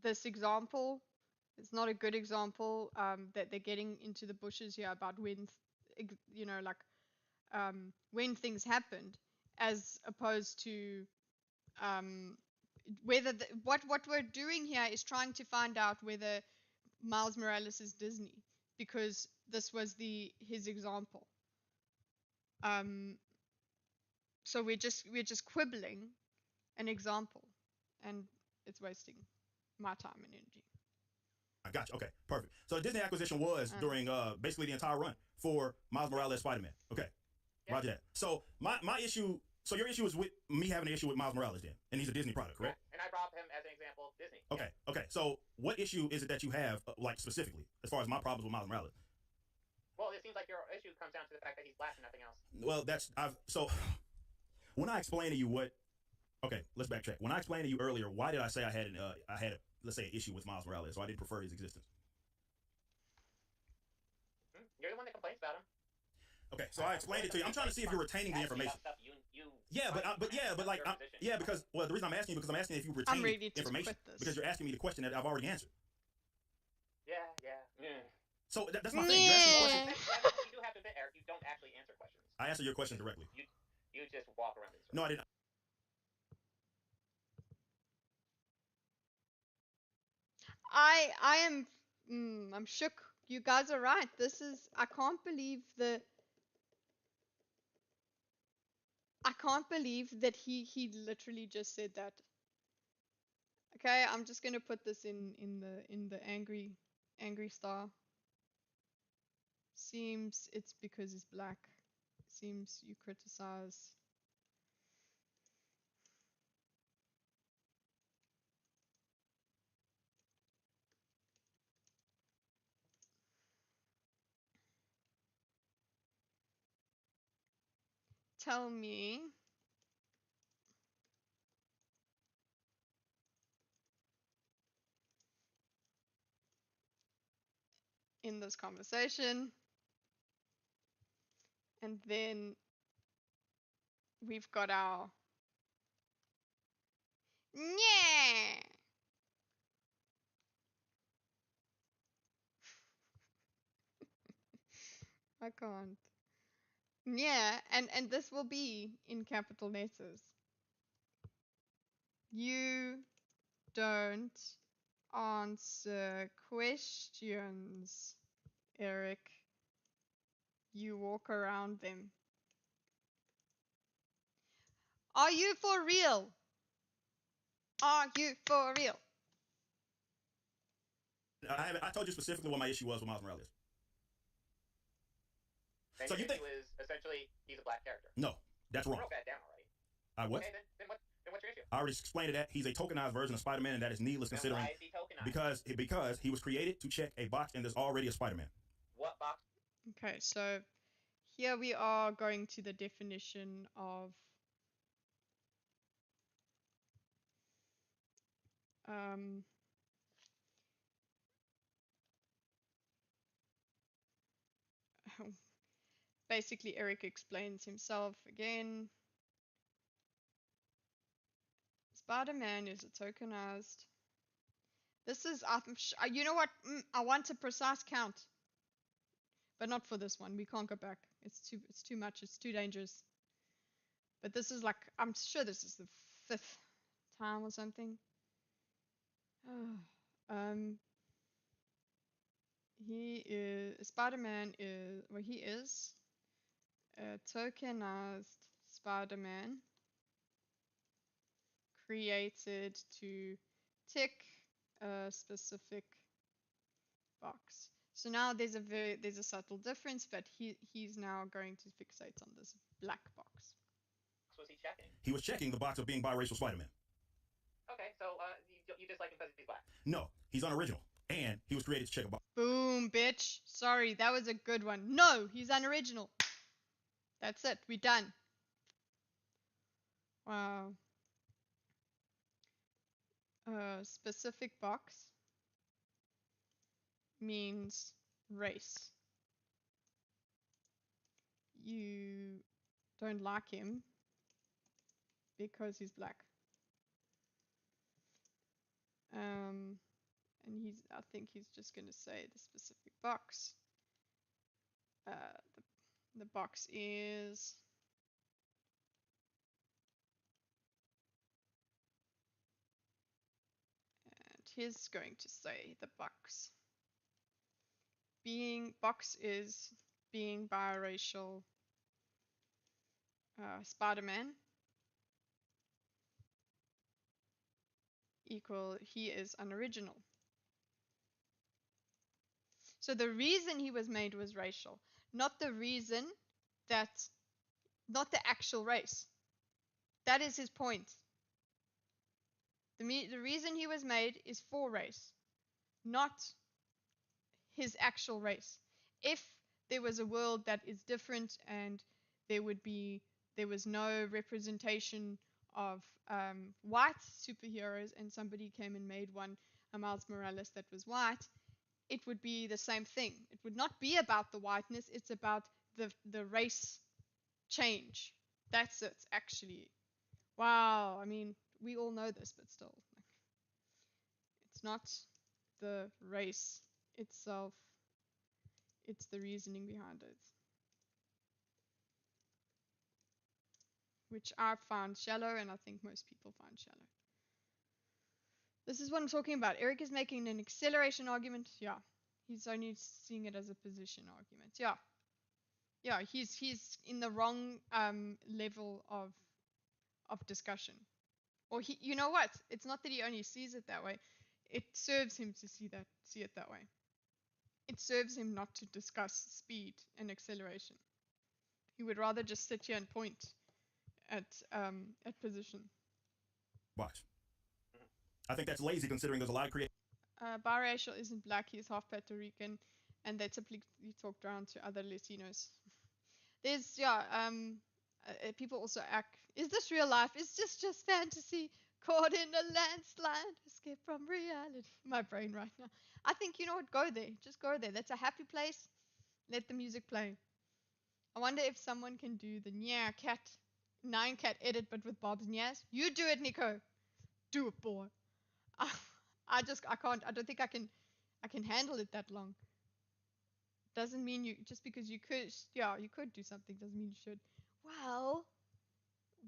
this example. It's not a good example that they're getting into the bushes here about when, when things happened, as opposed to whether what we're doing here is trying to find out whether Miles Morales is Disney, because this was his example. So we're just quibbling an example, and it's wasting my time and energy. I got you. Okay, perfect. So the Disney acquisition was during basically the entire run for Miles Morales Spider-Man. Okay, yeah. Roger that. So my issue. So your issue is with me having an issue with Miles Morales then, and he's a Disney product, correct? And I brought him as an example of Disney. Okay, yeah. Okay. So what issue is it that you have, like specifically, as far as my problems with Miles Morales? Well, it seems like your issue comes down to the fact that he's black and nothing else. Well, so when I explained to you okay, let's backtrack. When I explained to you earlier, why did I say I had let's say an issue with Miles Morales, so I didn't prefer his existence? You're the one that complains about him. Okay, so I explained it to you. I'm trying to see if you're retaining the information. Because the reason I'm asking you because I'm asking if you retain information because you're asking me the question that I've already answered. Yeah. So that's my thing. You're asking me questions. You do have to admit, Eric, you don't actually answer questions. I answer your question directly. You just walk around in circles. No, I didn't. I am I'm shook. You guys are right. I can't believe that he literally just said that. Okay, I'm just gonna put this in the angry star. Seems it's because he's black. Seems you criticize. Tell me in this conversation, and then we've got our yeah. I can't. Yeah, and this will be in capital letters. You don't answer questions, Eric. You walk around them. Are you for real? Are you for real? I told you specifically what my issue was with Miles Morales. And so you think is essentially he's a black character? No, that's wrong. You wrote that down already. I what? Okay, then what's your issue? I already explained that he's a tokenized version of Spider-Man, and that is needless considering. Why is he tokenized? Because he was created to check a box, and there's already a Spider-Man. What box? Okay, so here we are going to the definition of basically Eric explains himself again. Spider-Man is a tokenized. This is, you know what? I want a precise count. but not for this one. We can't go back. It's too much. It's too dangerous. But this is like, I'm sure this is the 5th time or something. Spider-Man is a tokenized Spider-Man created to tick a specific box. So now there's a subtle difference, but he's now going to fixate on this black box. Was he checking? He was checking the box of being biracial Spider-Man. Okay, so you dislike him because he's black? No, he's unoriginal, and he was created to check a box. Boom, bitch. Sorry, that was a good one. No, he's unoriginal. That's it. We're done. Wow. Specific box means race. You don't like him because he's black. And I think he's just going to say the specific box. The box is he's going to say the box. Box is being biracial Spider-Man equal he is unoriginal. So the reason he was made was racial, not the reason not the actual race. That is his point. The reason he was made is for race, not his actual race. If there was a world that is different and there was no representation of white superheroes and somebody came and made one, a Miles Morales that was white, it would be the same thing. It would not be about the whiteness, it's about the race change. That's it, actually. Wow, I mean, we all know this, but still. It's not the race itself, it's the reasoning behind it. Which I found shallow, and I think most people find shallow. This is what I'm talking about. Eric is making an acceleration argument. Yeah. He's only seeing it as a position argument. Yeah. Yeah, he's in the wrong level of discussion. Or you know what? It's not that he only sees it that way. It serves him to see it that way. It serves him not to discuss speed and acceleration. He would rather just sit here and point at position. Watch. I think that's lazy considering there's a lot of creative. Biracial isn't black, he's half Puerto Rican, and they typically talk down to other Latinos. There's, people also act, is this real life? Is this just fantasy? Caught in a landslide, escape from reality. My brain right now. I think, you know what, go there. Just go there. That's a happy place. Let the music play. I wonder if someone can do the cat 9 cat edit, but with Bob's Nyas. You do it, Nico. Do it, boy. I can't. I don't think I can handle it that long. Doesn't mean you, just because you could, you could do something, doesn't mean you should. Well,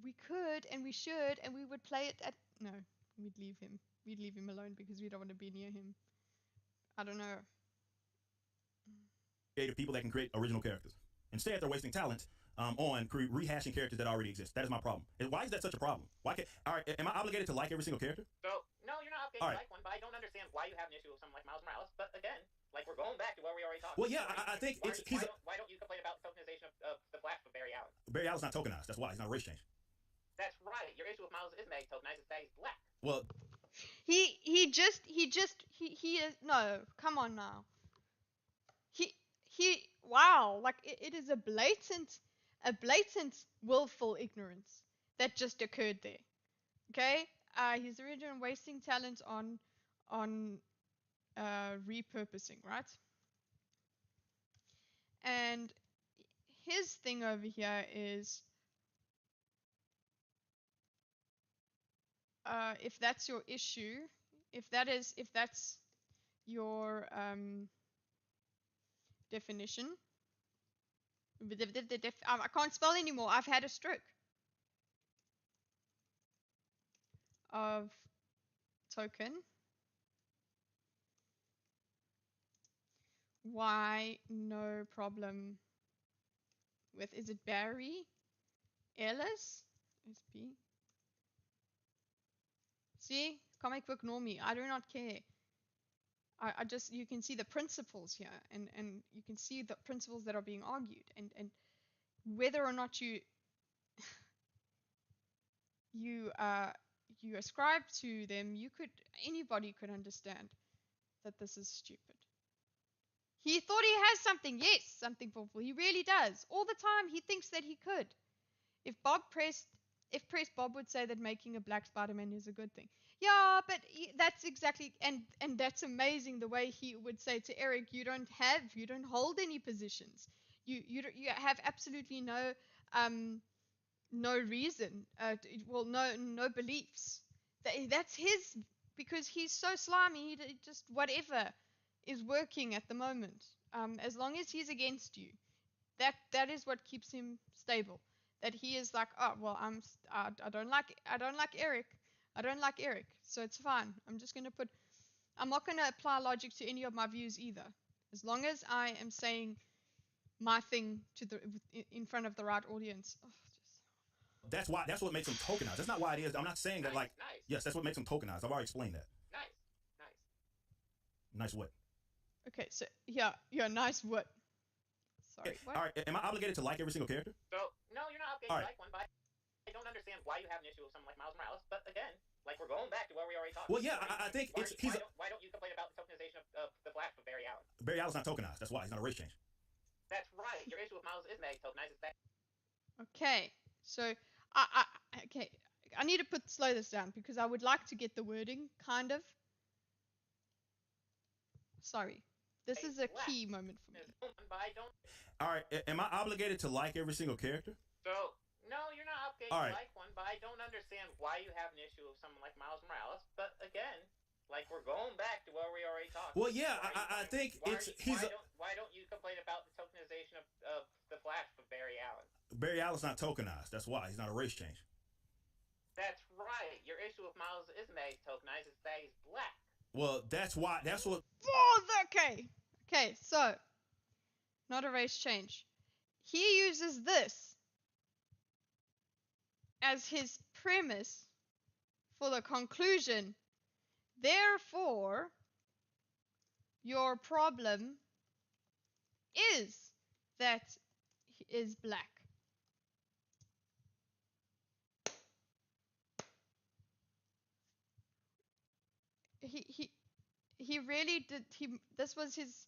we could and we should, and we would play it at, no, we'd leave him alone because we don't want to be near him. I don't know. Creative people that can create original characters. Instead, they're wasting talent on rehashing characters that already exist. That is my problem. And why is that such a problem? All right, am I obligated to like every single character? So, no, you're not obligated to like one, but I don't understand why you have an issue with someone like Miles Morales. But again, like, we're going back to where we already talked. Well, yeah, I think why don't you complain about the tokenization of the black for Barry Allen? Barry Allen's not tokenized. That's why. He's not a race change. That's right. Your issue with Miles is made tokenized is that he's black. Well, he is, no, come on now. Wow, like it is a blatant willful ignorance that just occurred there. Okay? He's originally wasting talent on repurposing, right? And his thing over here is, if that's your issue, if that's your definition, I can't spell anymore. I've had a stroke. Of token. Why no problem with, is it Barry Ellis? SP. See, comic book normie. I do not care. I just, you can see the principles here, and you can see the principles that are being argued, and whether or not you ascribe to them, anybody could understand that this is stupid. He thought he has something. Yes, something powerful. He really does. All the time he thinks that he could. If pressed, Bob would say that making a black Spider-Man is a good thing. Yeah, but that's exactly, and that's amazing the way he would say to Eric, you don't hold any positions. You have absolutely no reason, no beliefs. That's his, because he's so slimy, he just whatever is working at the moment. As long as he's against you, that is what keeps him stable. That he is like, oh well, I don't like Eric. I don't like Eric, so it's fine. I'm not gonna apply logic to any of my views either. As long as I am saying my thing in front of the right audience. Oh, that's what makes them tokenized. That's not why it is. I'm not saying that nice. Yes, that's what makes them tokenized. I've already explained that. Nice what? Okay, so yeah, nice what? Sorry. What? All right, am I obligated to like every single character? So no, you're not obligated to like one, but I don't understand why you have an issue with someone like Miles Morales. But again, like we're going back to where we already talked. Well, yeah, I think why don't you complain about the tokenization of the Flash with Barry Allen? Barry Allen's not tokenized. That's why he's not a race change. That's right. Your issue with Miles is Meg tokenized. Okay, so I need to slow this down because I would like to get the wording kind of. Sorry, this is a key moment for me. All right, am I obligated to like every single character? So no, you're not obligated to like one, but I don't understand why you have an issue with someone like Miles Morales. But again, like we're going back to where we already talked. Well, yeah, I think why don't you complain about the tokenization of the Flash with Barry Allen? Barry Allen's not tokenized. That's why he's not a race change. That's right. Your issue with Miles isn't that he's tokenized; it's that he's black. Well, that's why. That's what. Oh, okay. Okay, so not a race change. He uses this as his premise for the conclusion. Therefore, your problem is that he is black. He really did. This was his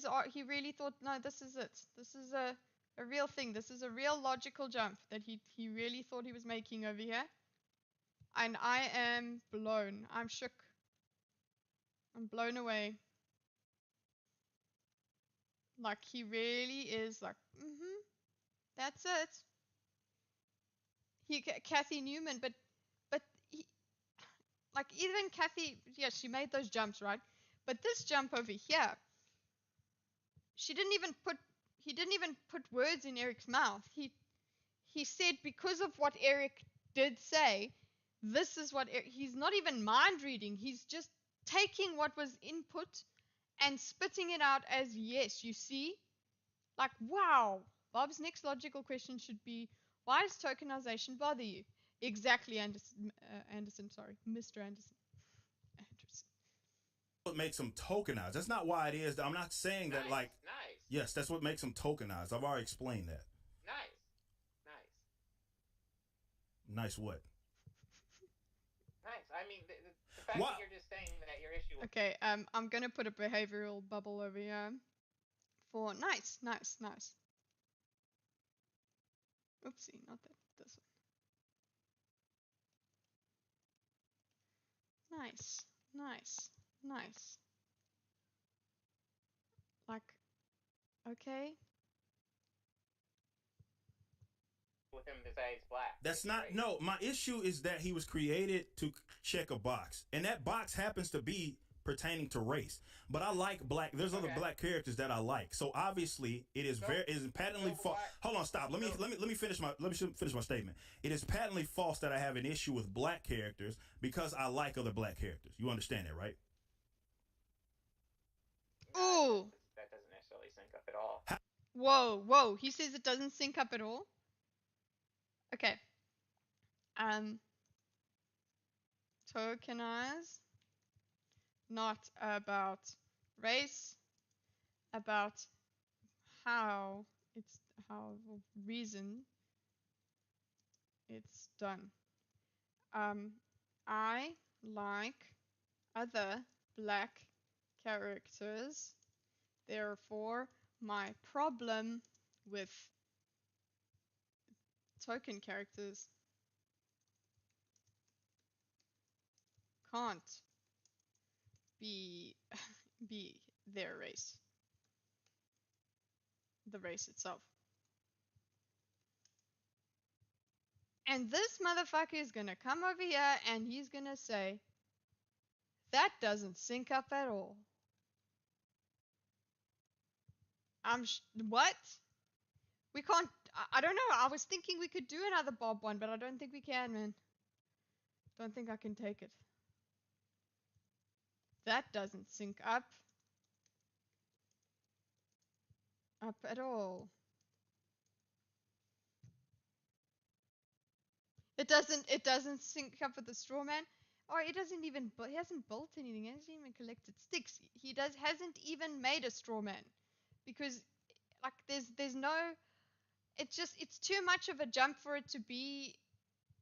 art. He really thought, no, this is it. This is a real thing. This is a real logical jump that he really thought he was making over here. And I am blown. I'm shook. I'm blown away. Like he really is like, that's it. Kathy Newman, but he, like even Kathy, yeah, she made those jumps, right? But this jump over here, he didn't even put words in Eric's mouth. He said, because of what Eric did say, this is what he's not even mind reading. He's just taking what was input and spitting it out as yes. You see, like wow. Bob's next logical question should be, why does tokenization bother you? Exactly, Anderson. Sorry, Mr. Anderson. What makes them tokenized? That's not why it is. I'm not saying that like. Nice. Yes, that's what makes them tokenized. I've already explained that. Nice what? Nice. I mean, the fact that you're just saying that your issue. Okay. I'm gonna put a behavioral bubble over here. For nice. Oopsie, not that. This one. Nice. Like, okay. With him to say he's black. That's not no. My issue is that he was created to check a box, and that box happens to be pertaining to race. But I like black. There's other black characters that I like. So obviously, it is patently false. Hold on, stop. Let me finish my statement. It is patently false that I have an issue with black characters because I like other black characters. You understand that, right? Ooh. That doesn't necessarily sync up at all. Whoa. He says it doesn't sync up at all. Okay. Tokenize. Not about race. About reason it's done. I like other black characters. Therefore, my problem with token characters can't be their race. The race itself. And this motherfucker is gonna come over here and he's gonna say, that doesn't sync up at all. What? We can't, I don't know, I was thinking we could do another Bob one, but I don't think we can, man. Don't think I can take it. That doesn't sync up at all. It doesn't sync up with the straw man. Oh, he hasn't built anything. He hasn't even collected sticks. Hasn't even made a straw man. Because like there's no, it's too much of a jump for it to be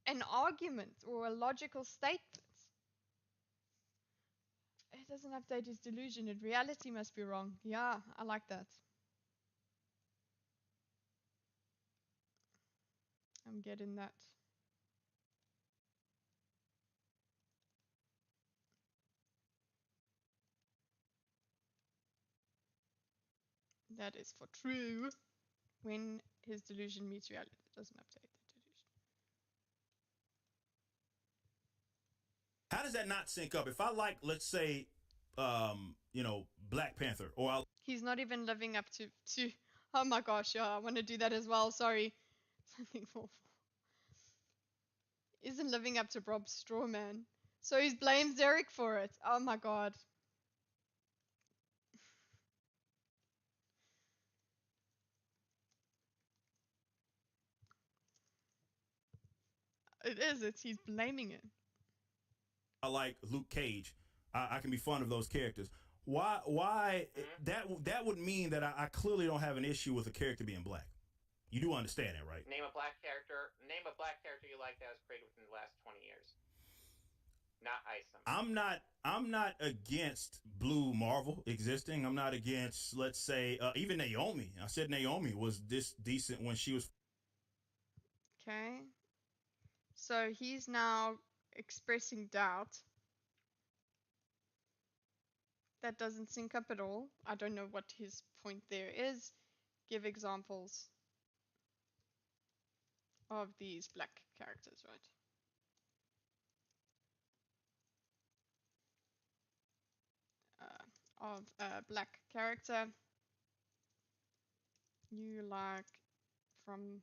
an argument or a logical statement. It doesn't update his delusion. Reality must be wrong. Yeah, I like that. I'm getting that. That is for true. When his delusion meets reality, it doesn't update the delusion. How does that not sync up? If I like, let's say, Black Panther, or he's not even living up to. Oh my gosh, yeah, I want to do that as well. Sorry, something awful. Isn't living up to Bob's straw man, so he blames Eric for it. Oh my god. It is. He's blaming it. I like Luke Cage. I can be fond of those characters. Why that would mean that I clearly don't have an issue with a character being black. You do understand that, right? Name a black character you like that was created within the last 20 years. Not Isom. I'm not against Blue Marvel existing. I'm not against, let's say, even Naomi. I said Naomi was this decent when she was. Okay. So he's now expressing doubt. That doesn't sync up at all. I don't know what his point there is. Give examples of these black characters, right? Of a black character you like from.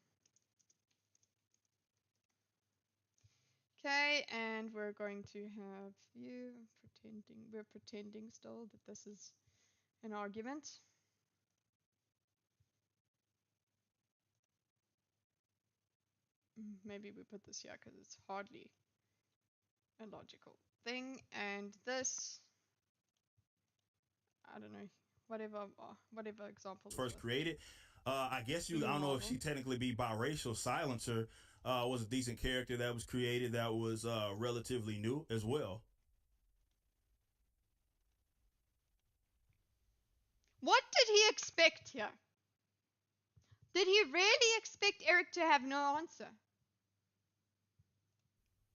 Okay, and we're going to have you we're pretending still that this is an argument. Maybe we put this here because it's hardly a logical thing, and this, I don't know, whatever example First created. I guess I don't know if she technically be biracial. Silencer was a decent character that was created that was relatively new as well. What did he expect here? Did he really expect Eric to have no answer?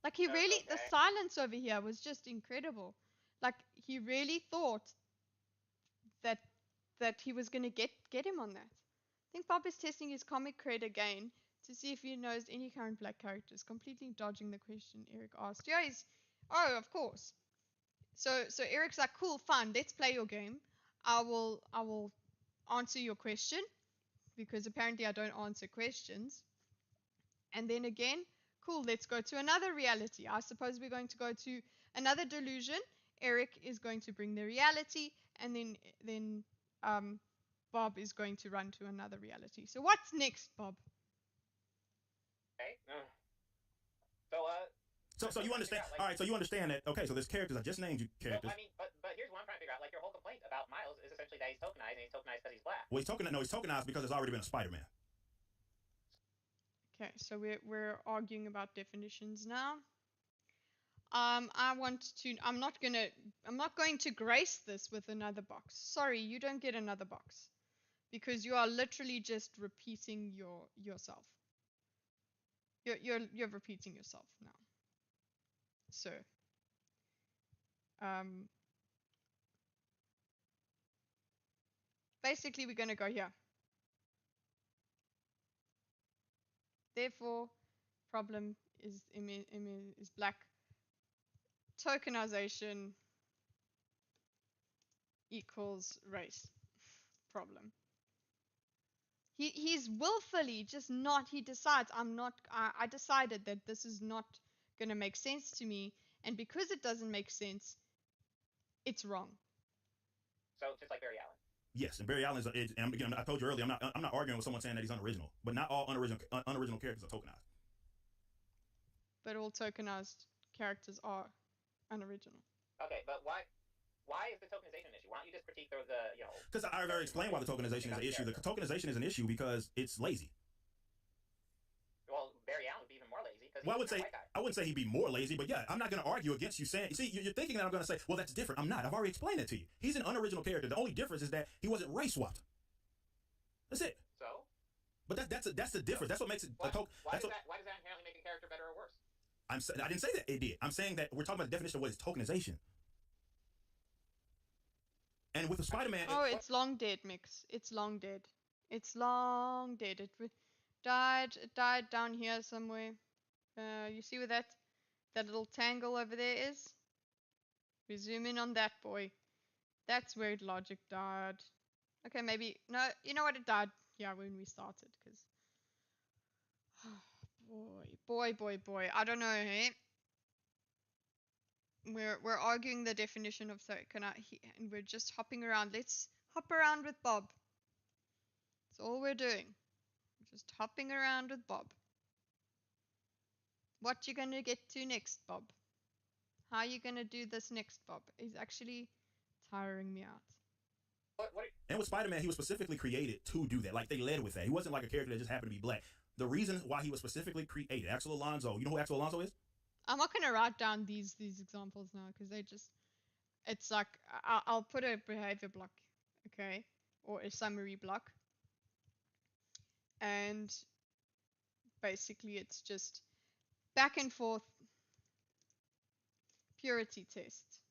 Like he really, the silence over here was just incredible. Like he really thought that he was going to get him on that. I think Bob is testing his comic cred again to see if he knows any current black characters, completely dodging the question Eric asked. Yeah, of course. So Eric's like, cool, fine, let's play your game. I will answer your question, because apparently I don't answer questions. And then again, cool, let's go to another reality. I suppose we're going to go to another delusion. Eric is going to bring the reality, and then Bob is going to run to another reality. So what's next, Bob? Okay. So you understand? All right. So you understand that? Okay. So there's characters. I just named you characters. Well, I mean, but here's what I'm trying to figure out. Like, your whole complaint about Miles is essentially that he's tokenized, and he's tokenized because he's black. Well, he's tokenized because there's already been a Spider-Man. Okay. So we're arguing about definitions now. I'm not going to grace this with another box. Sorry, you don't get another box, because you are literally just repeating yourself. You're repeating yourself now. So, basically we're going to go here. Therefore, problem is black. Tokenization equals race problem. He's willfully just not, he decides, I decided that this is not going to make sense to me, and because it doesn't make sense, it's wrong. So, just like Barry Allen. Yes, and Barry Allen is, and again, I told you earlier, I'm not arguing with someone saying that he's unoriginal, but not all unoriginal characters are tokenized. But all tokenized characters are unoriginal. Okay, but why is the tokenization an issue? Why don't you just critique the Because I already explained why the tokenization is an issue. The tokenization is an issue because it's lazy. Well, Barry Allen would be even more lazy. Well, I wouldn't say he'd be more lazy, but yeah, I'm not going to argue against you saying. See, you're thinking that I'm going to say, well, that's different. I'm not. I've already explained that to you. He's an unoriginal character. The only difference is that he wasn't race swapped. That's it. So. But that's the difference. That's what makes it. Why does that inherently make a character better or worse? I didn't say that it did. I'm saying that we're talking about the definition of what is tokenization. And with the Spider-Man... Oh, it's long dead, Mix. It's long dead. It's long dead. It died down here somewhere. You see where that little tangle over there is? We zoom in on that boy. That's where logic died. Okay, maybe... No, you know what? It died here when we started, because... Boy. I don't know, hey? We're arguing the definition of and we're just hopping around. Let's hop around with Bob. That's all we're doing. We're just hopping around with Bob. What you gonna get to next, Bob? How you gonna do this next, Bob? Is actually tiring me out. And with Spider-Man, he was specifically created to do that. Like, they led with that. He wasn't like a character that just happened to be black. The reason why he was specifically created, Axel Alonso, you know who Axel Alonso is? I'm not going to write down these examples now, because it's like, I'll put a behavior block, okay, or a summary block, and basically it's just back and forth purity test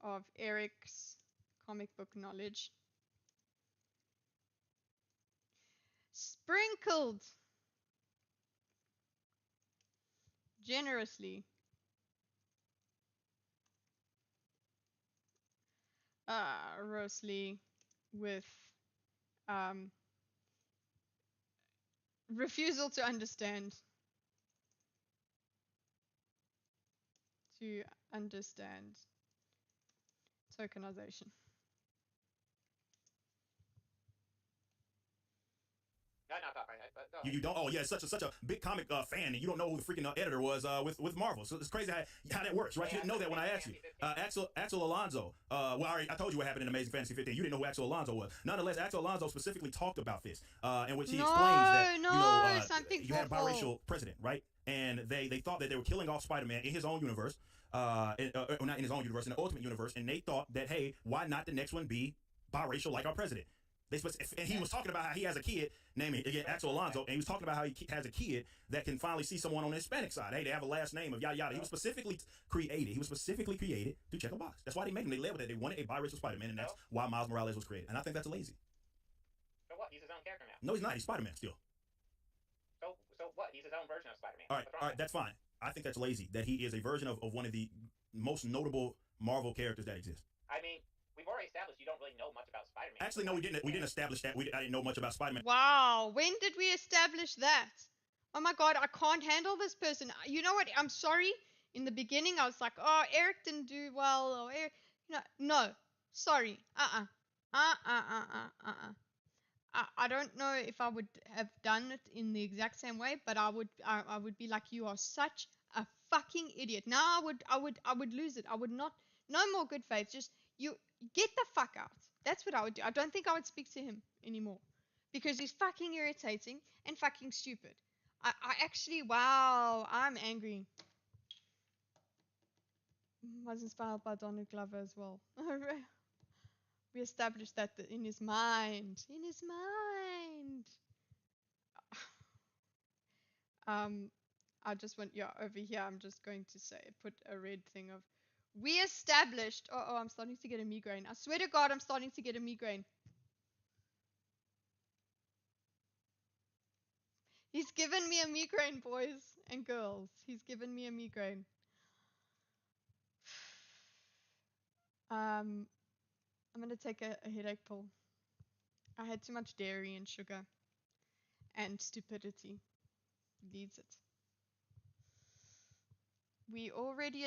of Eric's comic book knowledge, sprinkled generously grossly with refusal to understand tokenization. You don't. Oh yeah, such a big comic fan, and you don't know who the freaking editor was with Marvel. So it's crazy how that works, right? You didn't know that when I asked you. Axel Alonso. Well, I told you what happened in Amazing Fantasy 15. You didn't know who Axel Alonso was. Nonetheless, Axel Alonso specifically talked about this, in which he explains that you had a biracial president, right? And they thought that they were killing off Spider-Man in his own universe, not in his own universe, in the Ultimate Universe, and they thought that, hey, why not the next one be biracial like our president? And he was talking about how he has a kid named, again, Axel Alonso, and he was talking about how he has a kid that can finally see someone on the Hispanic side. Hey, they have a last name of yada yada. He was specifically created to check a box. That's why they made him. They labeled it. They wanted a biracial Spider-Man, and that's why Miles Morales was created. And I think that's lazy. So what? He's his own character now. No, he's not. He's Spider-Man still. So what? He's his own version of Spider-Man. All right, that's fine. I think that's lazy. That he is a version of one of the most notable Marvel characters that exist. I mean, we've already established you don't really know much about Spider-Man. Actually, no, we didn't. We didn't establish that. I didn't know much about Spider-Man. Wow, when did we establish that? Oh my god, I can't handle this person. You know what? I'm sorry. In the beginning, I was like, oh, Eric didn't do well. Or Eric, no, sorry. I don't know if I would have done it in the exact same way, but I would be like, you are such a fucking idiot. Now I would lose it. I would not. No more good faith. Just you get the fuck out. That's what I would do. I don't think I would speak to him anymore because he's fucking irritating and fucking stupid. I actually, wow, I'm angry. Was inspired by Donald Glover as well. We established that in his mind. In his mind. I just went, yeah, over here, I'm just going to say, put a red thing of, we established, oh, I'm starting to get a migraine. I swear to God, I'm starting to get a migraine. He's given me a migraine, boys and girls. He's given me a migraine. I'm going to take a headache pill. I had too much dairy and sugar. And stupidity leads it. We already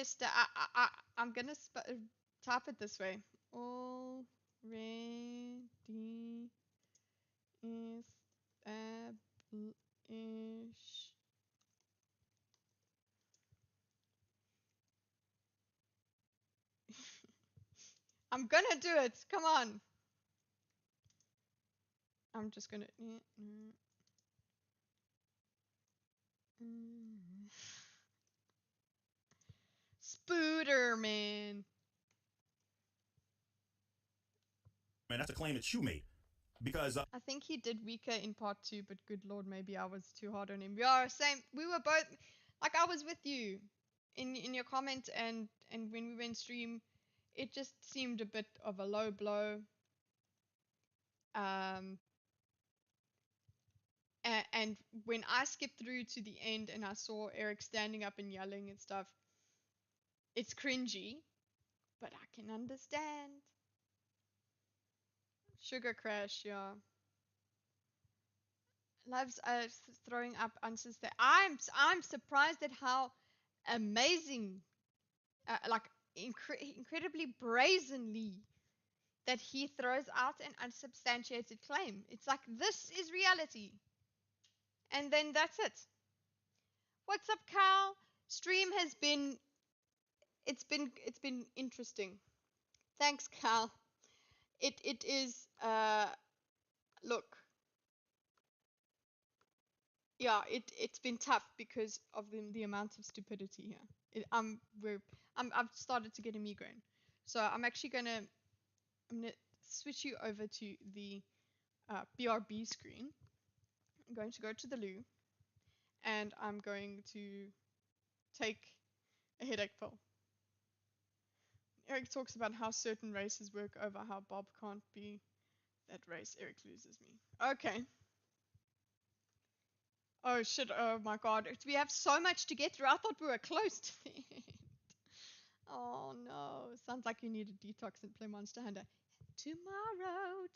I'm going to type it this way. Already establish. I'm gonna do it. Come on. I'm just gonna. Spooderman. Man, that's a claim that you made. Because I think he did weaker in part 2, but good lord, maybe I was too hard on him. We are same. We were both, like, I was with you in your comment, and when we went stream, it just seemed a bit of a low blow. And when I skipped through to the end and I saw Eric standing up and yelling and stuff, it's cringy, but I can understand. Sugar Crash, yeah. Loves throwing up answers there. I'm surprised at how amazing, like incredibly brazenly, that he throws out an unsubstantiated claim. It's like, this is reality, and then that's it. What's up, Cal? Stream has been, it's been interesting. Thanks, Cal. It is look. Yeah, it's been tough because of the amount of stupidity here. I've started to get a migraine, so I'm gonna switch you over to the BRB screen. I'm going to go to the loo, and I'm going to take a headache pill. Eric talks about how certain races work over how Bob can't be that race. Eric loses me. Okay. Oh shit, oh my god. We have so much to get through. I thought we were close to the end. Oh no. Sounds like you need a detox and play Monster Hunter. Tomorrow.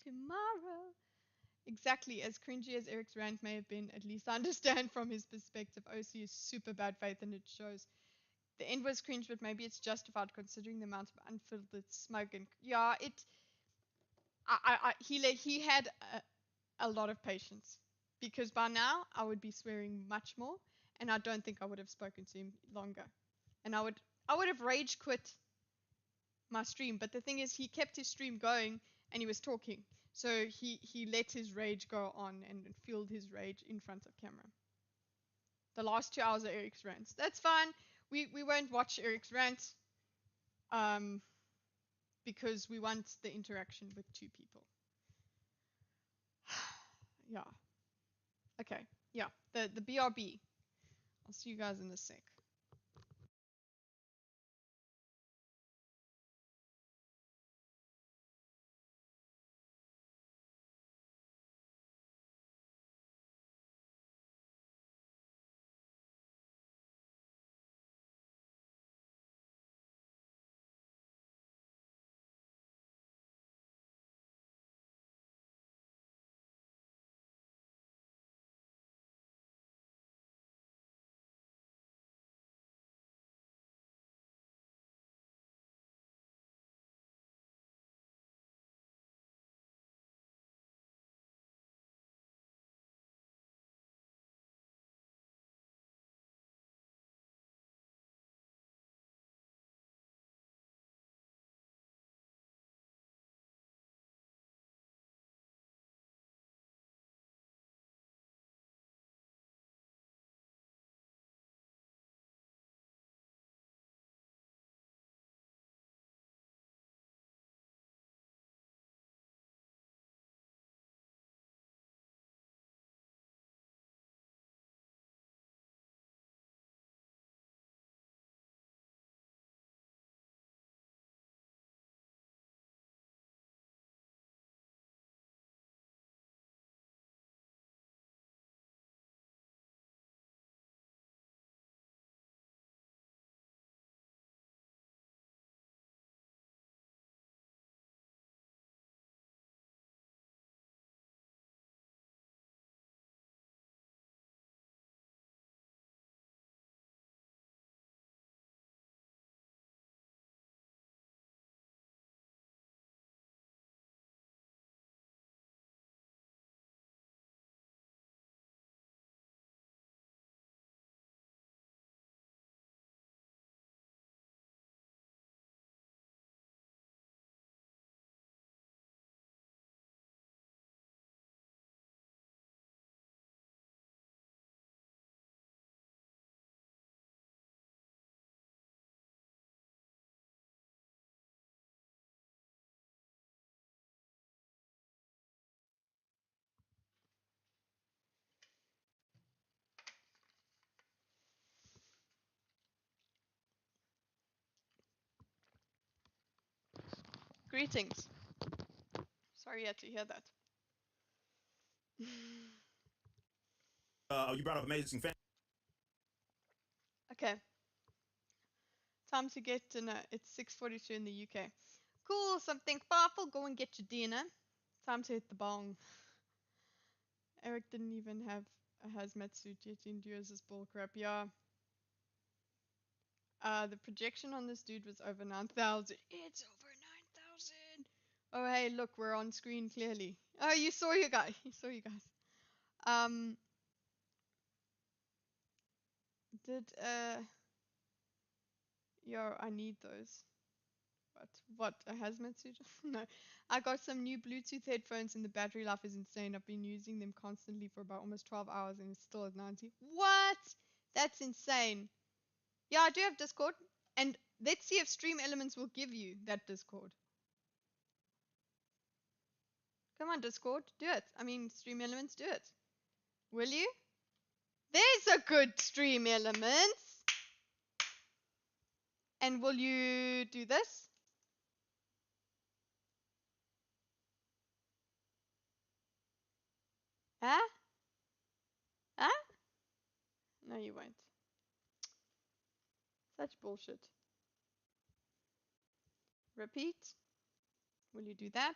Exactly, as cringy as Eric's rant may have been, at least I understand from his perspective. OC is super bad faith, and it shows. The end was cringe, but maybe it's justified considering the amount of unfiltered smoke and yeah, he had a lot of patience, because by now I would be swearing much more, and I don't think I would have spoken to him longer, and I would have rage quit my stream. But the thing is, he kept his stream going and he was talking, so he let his rage go on and fueled his rage in front of camera. The last 2 hours of Eric's rants. That's fine. We won't watch Eric's rant, because we want the interaction with 2 people. Yeah. Okay. Yeah. The BRB. I'll see you guys in a sec. Greetings. Sorry you had to hear that. You brought up amazing fan. Okay. Time to get dinner. It's 6:42 in the UK. Cool, something powerful. Go and get your dinner. Time to hit the bong. Eric didn't even have a hazmat suit yet. He endures this bullcrap. Yeah. The projection on this dude was over 9,000. It's over 9,000. Oh, hey, look, we're on screen clearly. Oh, you saw you guys. You saw you guys. Yo, I need those. What, a hazmat suit? No. I got some new Bluetooth headphones and the battery life is insane. I've been using them constantly for about almost 12 hours and it's still at 90. What? That's insane. Yeah, I do have Discord. And let's see if Stream Elements will give you that Discord. Come on, Discord. Do it. I mean, Stream Elements, do it. Will you? There's a good Stream Elements. And will you do this? Huh? Huh? No, you won't. Such bullshit. Repeat. Will you do that?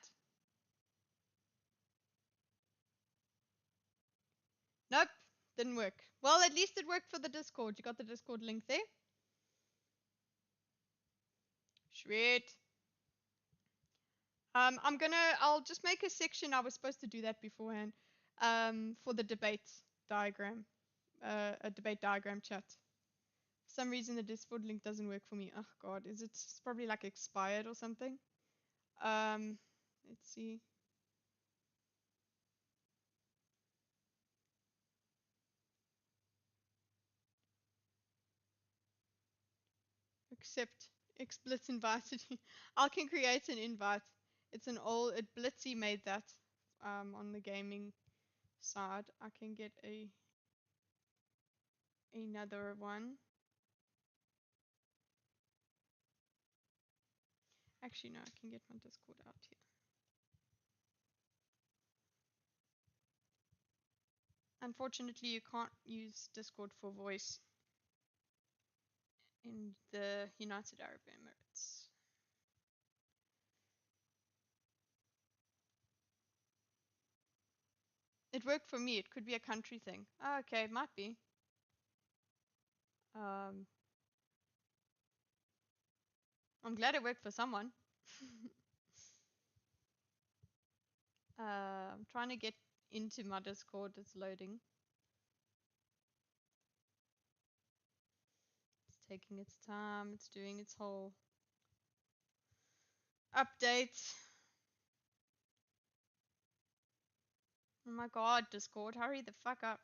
Nope. Didn't work. Well, at least it worked for the Discord. You got the Discord link there? Sweet. I'll just make a section. I was supposed to do that beforehand. For the debate diagram. A debate diagram chat. For some reason the Discord link doesn't work for me. Oh god, it's probably like expired or something. Let's see. Accept. Xblitz invited you. I can create an invite. It's an old. Blitzy made that. On the gaming side, I can get another one. Actually, no, I can get my Discord out here. Unfortunately, you can't use Discord for voice in the United Arab Emirates. It worked for me. It could be a country thing. Oh, okay, it might be. I'm glad it worked for someone. I'm trying to get into my Discord. It's loading. It's taking its time. It's doing its whole update. Oh my god, Discord, hurry the fuck up.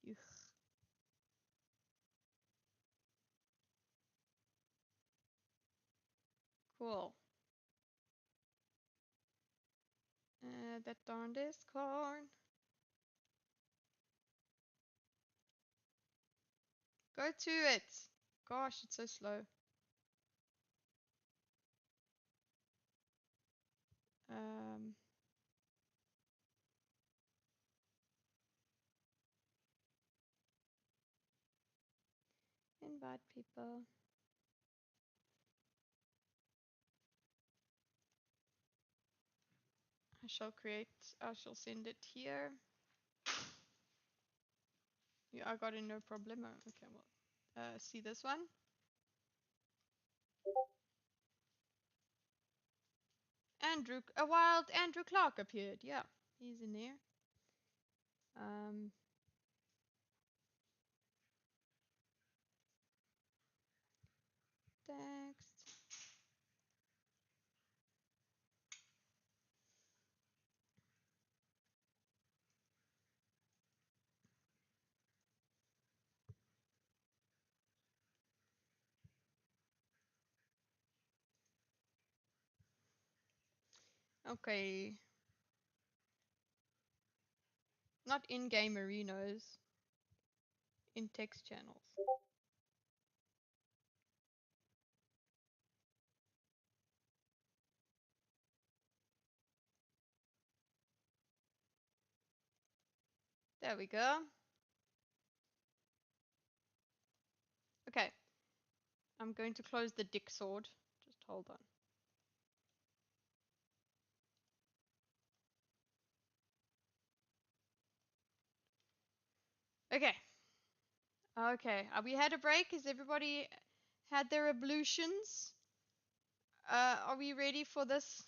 Ugh. Cool. That darn Discord. Go to it. Gosh, it's so slow. Invite people. I shall send it here. Yeah, I got it, no problem. Okay, well, see this one? A wild Andrew Clark appeared. Yeah, he's in there. Text. Okay. Not in-game arenas. in text channels. There we go. Okay. I'm going to close the dick sword. Just hold on. Okay. Okay. We had a break. Has everybody had their ablutions? Are we ready for this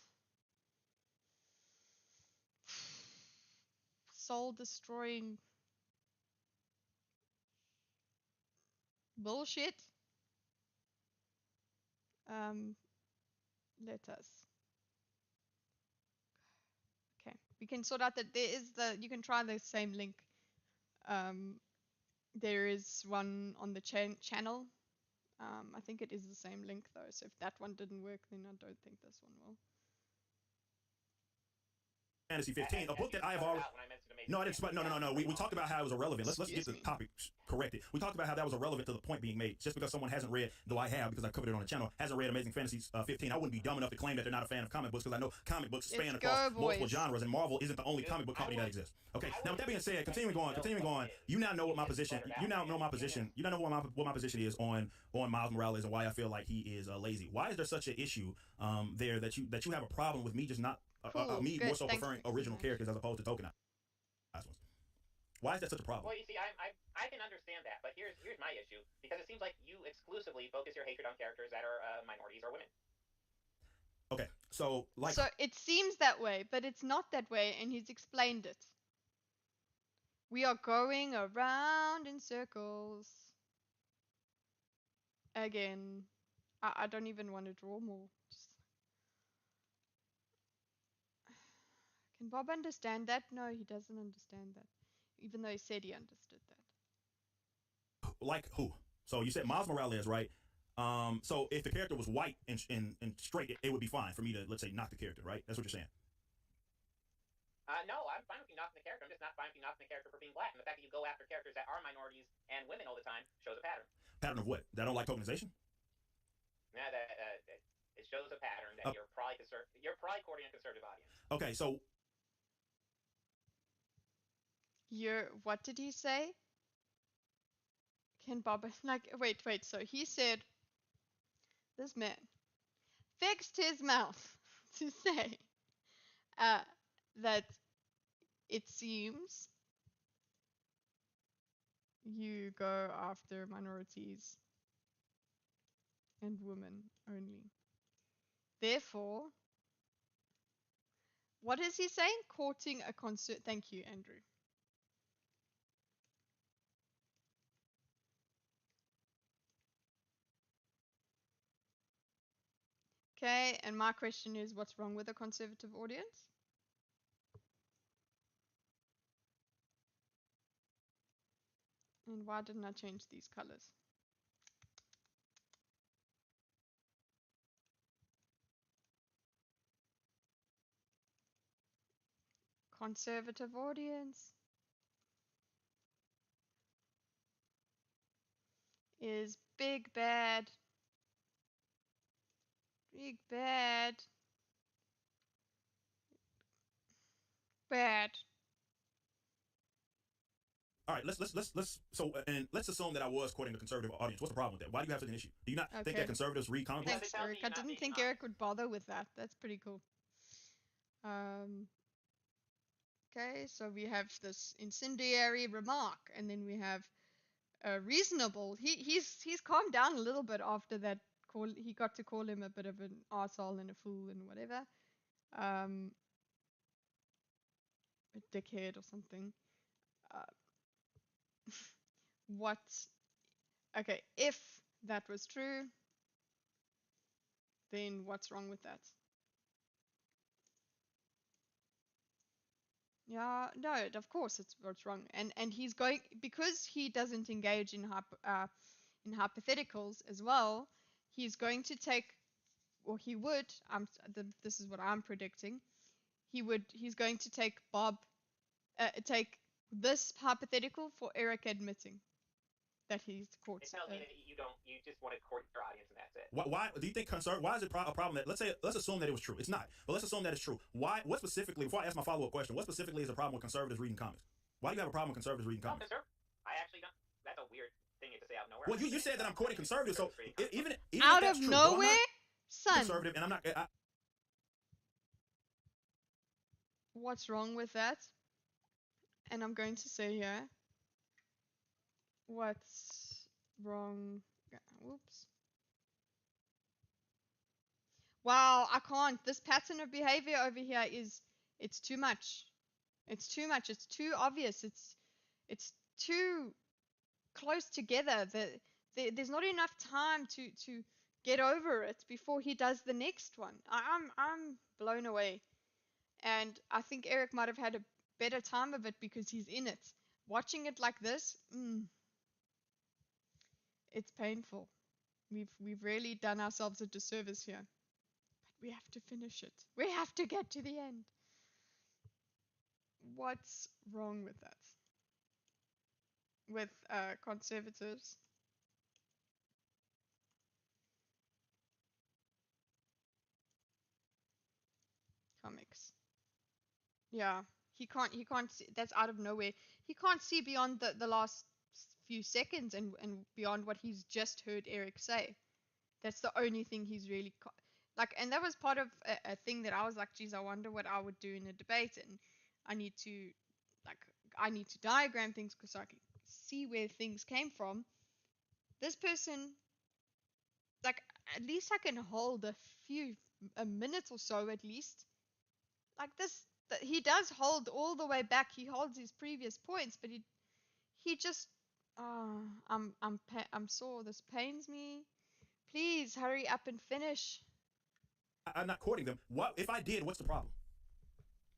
soul-destroying bullshit? Let us. Okay. We can sort out that you can try the same link. There is one on the channel. I think it is the same link though, so if that one didn't work, then I don't think this one will. Fantasy 15, a book that I have already. No, I didn't. No. We talked about how it was irrelevant. Let's get the topic corrected. We talked about how that was irrelevant to the point being made. Just because someone hasn't read, though I have because I covered it on the channel, hasn't read Amazing Fantasy 15, I wouldn't be dumb enough to claim that they're not a fan of comic books because I know comic books span across multiple genres, and Marvel isn't the only comic book company that exists. Okay. Now with that being said, continuing on. You now know what my position. You now know my position. You now know what my position is on Miles Morales and why I feel like he is lazy. Why is there such an issue there that you have a problem with me just not? Cool. Me more so preferring original characters as opposed to tokenized ones. Why is that such a problem? Well, you see, I can understand that, but here's my issue, because it seems like you exclusively focus your hatred on characters that are minorities or women. Okay, so it seems that way, but it's not that way, and he's explained it. We are going around in circles. Again, I don't even want to draw more. Can Bob understand that? No, he doesn't understand that. Even though he said he understood that. Like who? So you said Miles Morales, right? So if the character was white and straight, it would be fine for me to, let's say, knock the character, right? That's what you're saying. No, I'm fine with you knocking the character. I'm just not fine with you knocking the character for being black. And the fact that you go after characters that are minorities and women all the time shows a pattern. Pattern of what? That I don't like tokenization? Yeah, it shows a pattern that you're probably courting a conservative audience. Okay, so what did he say? Can Bob wait, so he said this man fixed his mouth to say that it seems you go after minorities and women only. Therefore, what is he saying? Courting a concert. Thank you, Andrew. Okay, and my question is, what's wrong with a conservative audience? And why didn't I change these colors? Conservative audience is big bad. Big bad. Bad. All right, let's assume that I was quoting the conservative audience. What's the problem with that? Why do you have such an issue? Do you not think that conservatives read comic books? Thanks, Eric. I didn't think Eric would bother with that. That's pretty cool. Okay, so we have this incendiary remark, and then we have reasonable. He's calmed down a little bit after that call. He got to call him a bit of an arsehole and a fool and whatever. A dickhead or something. What? Okay, if that was true, then what's wrong with that? Yeah, no, of course it's what's wrong. And he's going, because he doesn't engage in hypotheticals as well, he's going to take, or he would, this is what I'm predicting, he's going to take take this hypothetical for Eric admitting. that he's caught. It tells me that you just want to court your audience and that's it. Why do you think why is it a problem that, let's assume that it was true? It's not, but let's assume that it's true. What specifically, before I ask my follow-up question, what specifically is a problem with conservatives reading comics? Why do you have a problem with conservatives reading comics? I actually don't. That's a weird thing to say out of nowhere. Well, you said that I'm quoting conservatives, so even out if that's of true, nowhere, son. Conservative, and I'm not. What's wrong with that? And I'm going to say here, what's wrong? Whoops. Wow, I can't. This pattern of behavior over here it's too much. It's too much. It's too obvious. It's too close together. There's not enough time to get over it before he does the next one. I'm blown away. And I think Eric might have had a better time of it because he's in it. Watching it like this, it's painful. We've really done ourselves a disservice here. But we have to finish it. We have to get to the end. What's wrong with that? With conservatives? Comics. Yeah, he can't see, that's out of nowhere. He can't see beyond the last few seconds and beyond what he's just heard Eric say. That's the only thing he's really like, and that was part of a thing that I was like, geez, I wonder what I would do in a debate, and I need to diagram things so I can see where things came from. This person, like, at least I can hold a minute or so at least. Like this, he does hold all the way back. He holds his previous points, but he just, I'm sore. This pains me. Please hurry up and finish. I'm not courting them. What if I did? What's the problem?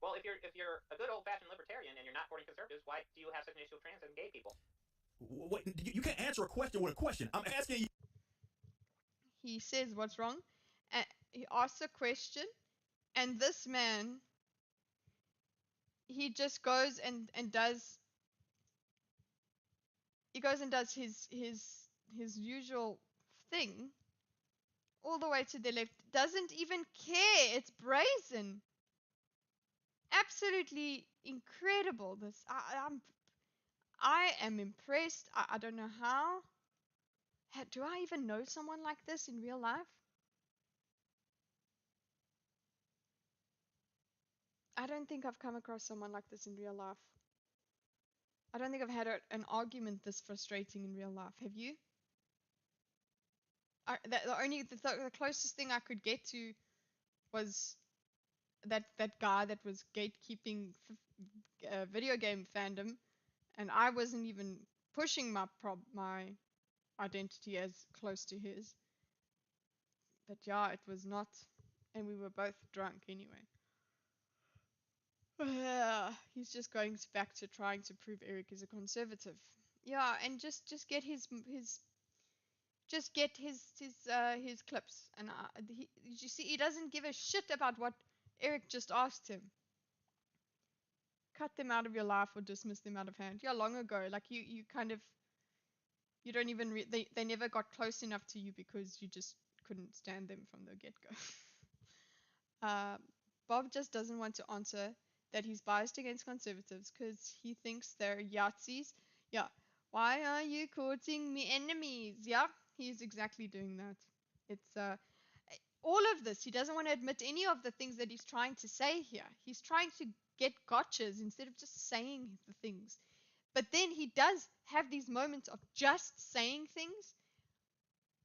Well, if you're a good old-fashioned libertarian and you're not courting conservatives, why do you have such an issue with trans and gay people? Wait, you can't answer a question with a question. I'm asking you. He says what's wrong, and he asks a question, and this man, he just goes and does. He goes and does his usual thing, all the way to the left. Doesn't even care. It's brazen. Absolutely incredible. This I am impressed. I don't know how. Do I even know someone like this in real life? I don't think I've come across someone like this in real life. I don't think I've had an argument this frustrating in real life. Have you? The closest thing I could get to was that guy that was gatekeeping video game fandom, and I wasn't even pushing my identity as close to his. But yeah, it was not, and we were both drunk anyway. He's just going back to trying to prove Eric is a conservative. Yeah, and just get his clips, and you see, he doesn't give a shit about what Eric just asked him. Cut them out of your life or dismiss them out of hand. Yeah, long ago, like you kind of, you don't even they never got close enough to you because you just couldn't stand them from the get-go. Bob just doesn't want to answer that he's biased against conservatives because he thinks they're Yahtzees. Yeah. Why are you courting me enemies? Yeah, he's exactly doing that. It's all of this. He doesn't want to admit any of the things that he's trying to say here. He's trying to get gotchas instead of just saying the things. But then he does have these moments of just saying things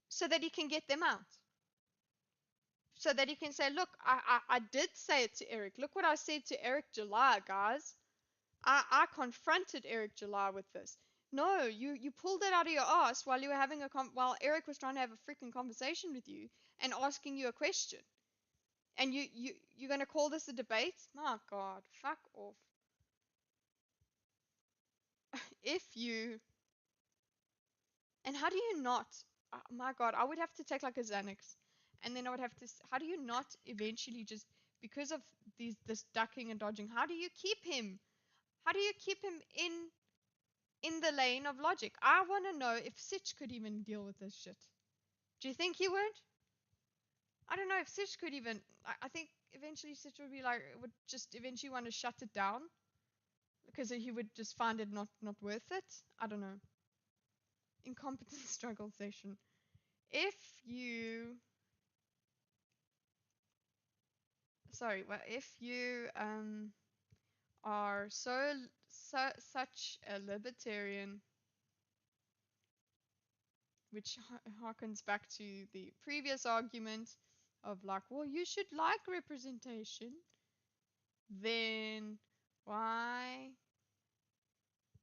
so that he can get them out. So that he can say, look, I did say it to Eric. Look what I said to Eric July, guys. I confronted Eric July with this. No, you pulled it out of your ass while you were having while Eric was trying to have a freaking conversation with you and asking you a question. And you're going to call this a debate? My God, fuck off. And how do you not? Oh my God, I would have to take like a Xanax. And then I would have to, how do you not eventually just, because of this ducking and dodging, how do you keep him? How do you keep him in the lane of logic. I want to know if Sitch could even deal with this shit. Do you think he would? I don't know if Sitch could even. I think eventually Sitch would be like, would just eventually want to shut it down because he would just find it not worth it. I don't know. Incompetent struggle session. If you are such a libertarian, which harkens back to the previous argument of like, well, you should like representation, then why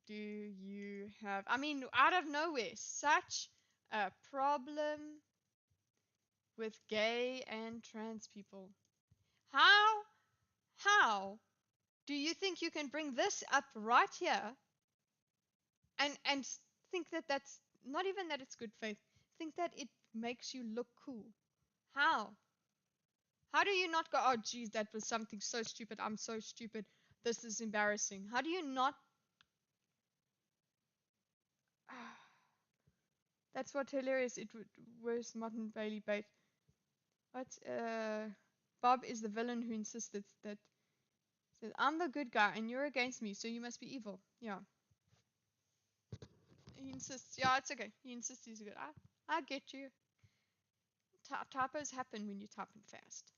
do you have, I mean, out of nowhere, such a problem with gay and trans people? How do you think you can bring this up right here and think that that's not even that it's good faith, think that it makes you look cool? How do you not go, oh geez, that was something so stupid, I'm so stupid, this is embarrassing? How do you not that's what hilarious it was. Martin Bailey bait. But Bob is the villain who insisted that says, I'm the good guy and you're against me, so you must be evil. Yeah. He insists. Yeah, it's okay. He insists he's good. I get you. Typos happen when you're typing fast.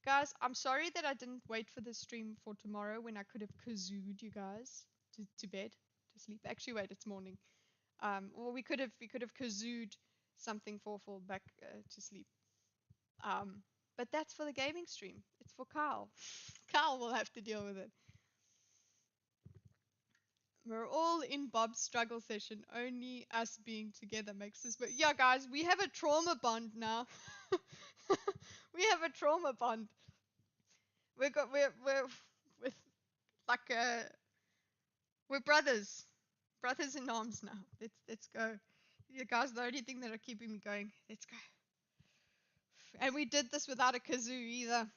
Guys, I'm sorry that I didn't wait for the stream for tomorrow when I could have kazooed you guys to bed, to sleep. Actually, wait, it's morning. Or we could have kazooed something for back to sleep. But that's for the gaming stream. It's for Kyle. Kyle will have to deal with it. We're all in Bob's struggle session. Only us being together makes this. But yeah, guys, we have a trauma bond now. We have a trauma bond. We're with like we're brothers in arms now. Let's go. You guys, the only thing that are keeping me going. Let's go. And we did this without a kazoo either.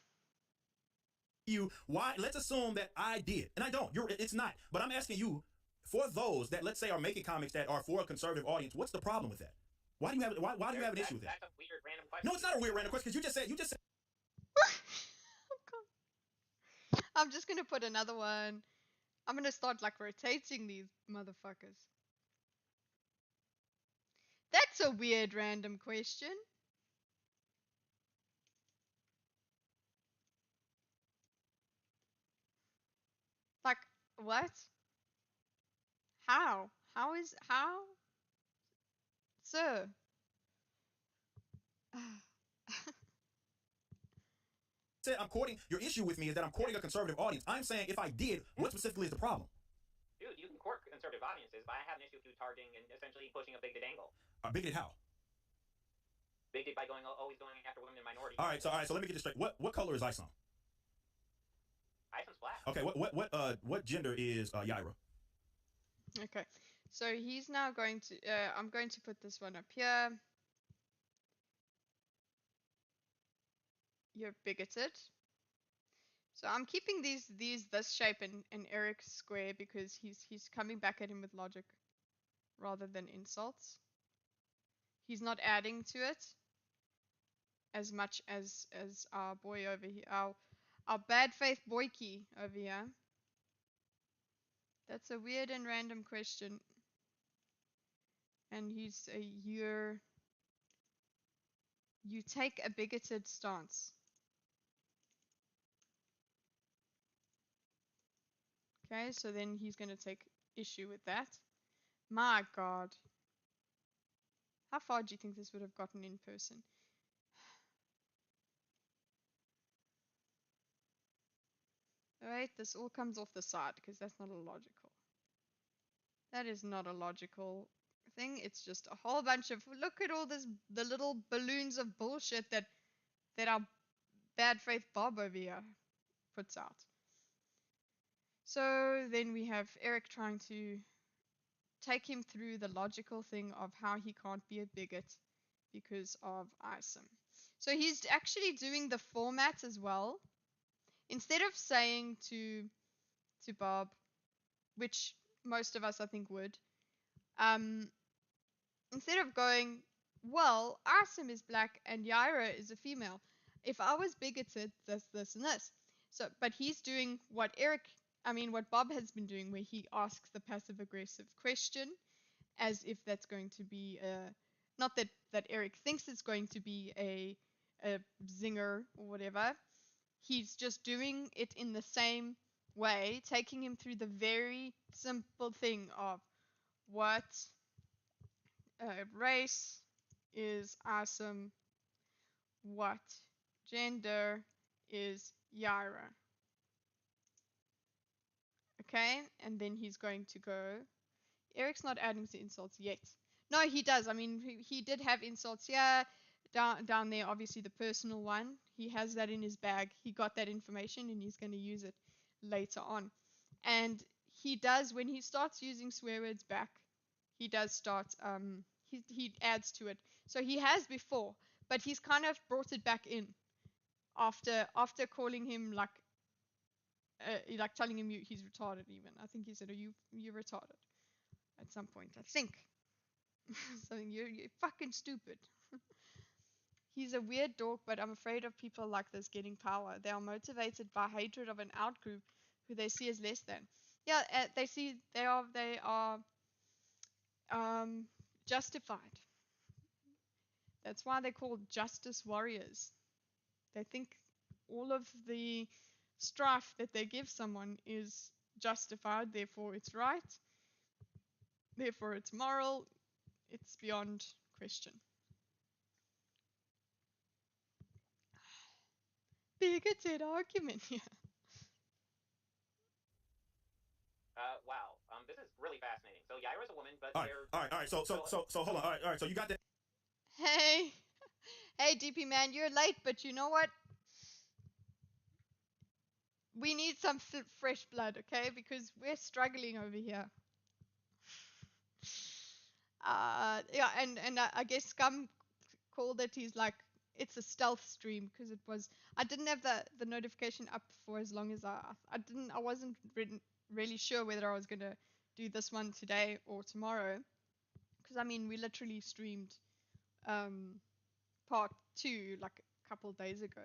Why? Let's assume that I did, and I don't. It's not. But I'm asking you, for those that let's say are making comics that are for a conservative audience, what's the problem with that? Why do you have an issue with that? That's a weird random question. No, it's not a weird random question because you just said. I'm just gonna put another one. I'm gonna start like rotating these motherfuckers. That's a weird random question. Like, what? How? How? Sir. Said I'm courting, your issue with me is that I'm courting a conservative audience. I'm saying if I did, what specifically is the problem? Dude, you can court conservative audiences, but I have an issue with you targeting and essentially pushing a bigoted angle. Bigoted how? Bigoted by always going after women and minorities. All right, so let me get this straight. What color is Isom? Isom's black. Okay, what gender is Yaira? Okay, so he's now going to. I'm going to put this one up here. You're bigoted. So I'm keeping this shape in Eric's square because he's coming back at him with logic rather than insults. He's not adding to it as much as our boy over here, our bad faith boyki over here. That's a weird and random question. And he's you take a bigoted stance. Okay, so then he's going to take issue with that. My God. How far do you think this would have gotten in person? Alright, this all comes off the side because that's not illogical. That is not a logical thing. It's just a whole bunch of, look at all the little balloons of bullshit that our bad faith Bob over here puts out. So then we have Eric trying to take him through the logical thing of how he can't be a bigot because of Isom. So he's actually doing the format as well. Instead of saying to Bob, which most of us I think would, instead of going, well, Asim is black and Yaira is a female. If I was bigoted, this, and this. So, but he's doing what Bob has been doing, where he asks the passive aggressive question, as if that's going to be not that Eric thinks it's going to be a zinger or whatever. He's just doing it in the same way, taking him through the very simple thing of what race is Asim, what gender is Yara. Okay, and then he's going to go. Eric's not adding the insults yet. No, he does. I mean, he did have insults. Yeah, down there, obviously the personal one. He has that in his bag. He got that information and he's going to use it later on. And he does, when he starts using swear words back, he does start, he adds to it. So he has before, but he's kind of brought it back in after calling him like telling him he's retarded even. I think he said, you retarded at some point, I think. Something, you're fucking stupid. He's a weird dork, but I'm afraid of people like this getting power. They are motivated by hatred of an outgroup who they see as less than. Yeah, they are justified. That's why they're called justice warriors. They think all of the strife that they give someone is justified, therefore it's right, therefore it's moral, it's beyond question. Bigoted argument here. Wow. This is really fascinating. So Yaira's a woman, but all right. So hold on. All right. So you got that. Hey, DP man, you're late, but you know what? We need some fresh blood, okay? Because we're struggling over here. Yeah, and I guess Scum called it. He's like, it's a stealth stream because it was. I didn't have the notification up for as long as I wasn't really sure whether I was gonna do this one today or tomorrow. Because I mean, we literally streamed part 2 like a couple days ago,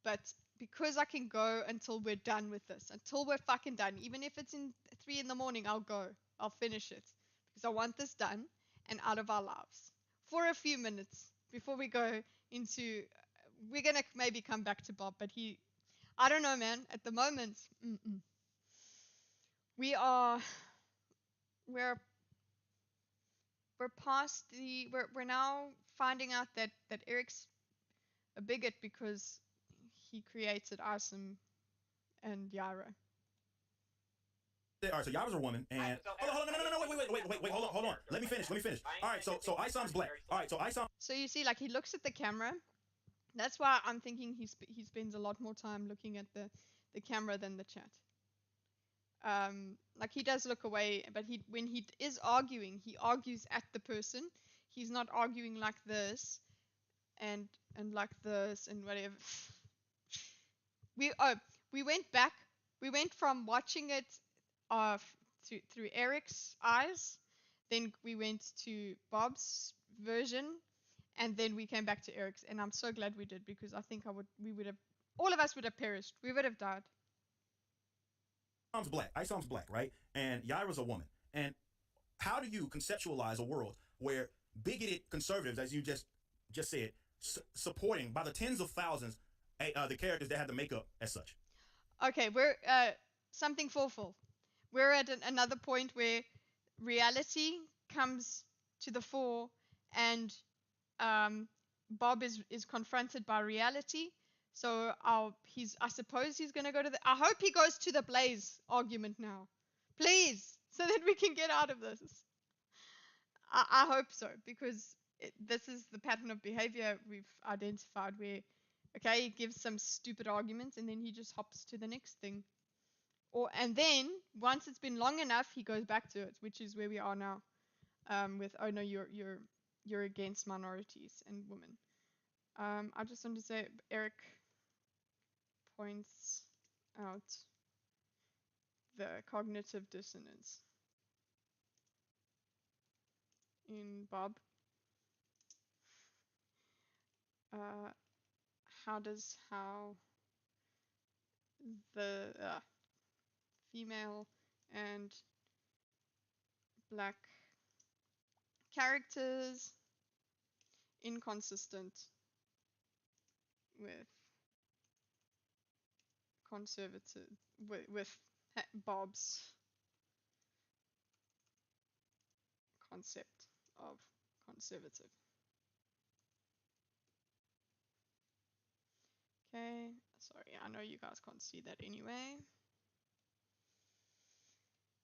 but because I can go until we're done with this, until we're fucking done, even if it's in 3 in the morning, I'll finish it because I want this done and out of our lives for a few minutes before we go into. We're gonna maybe come back to Bob, but I don't know, man. At the moment, we're past we're now finding out that Eric's a bigot because he created Asim and Yara. All right, so Yara's a woman, and hold on, no, wait, hold on. Let me finish. All right, so Isam's black. All right, so Isam. So you see, like he looks at the camera. That's why I'm thinking he spends a lot more time looking at the camera than the chat. Like he does look away, but when he is arguing, he argues at the person. He's not arguing like this and like this and whatever. We went back. We went from watching it through Eric's eyes, then we went to Bob's version, and then we came back to Eric's. And I'm so glad we did because I think all of us would have perished. We would have died. Isam's black, right? And Yaira's a woman. And how do you conceptualize a world where bigoted conservatives, as you just said, supporting by the tens of thousands the characters that had the makeup as such? Okay, we're something awful. We're at another point where reality comes to the fore, and Bob is confronted by reality. So I suppose he's gonna go to I hope he goes to the Blaze argument now, please, so that we can get out of this. I hope so, because this is the pattern of behavior we've identified where, okay, he gives some stupid arguments and then he just hops to the next thing. And then once it's been long enough, he goes back to it, which is where we are now, with, oh no, you're against minorities and women. I just want to say, Eric points out the cognitive dissonance in Bob. How the female and black characters inconsistent with conservative with Bob's concept of conservative. Okay, sorry, I know you guys can't see that anyway.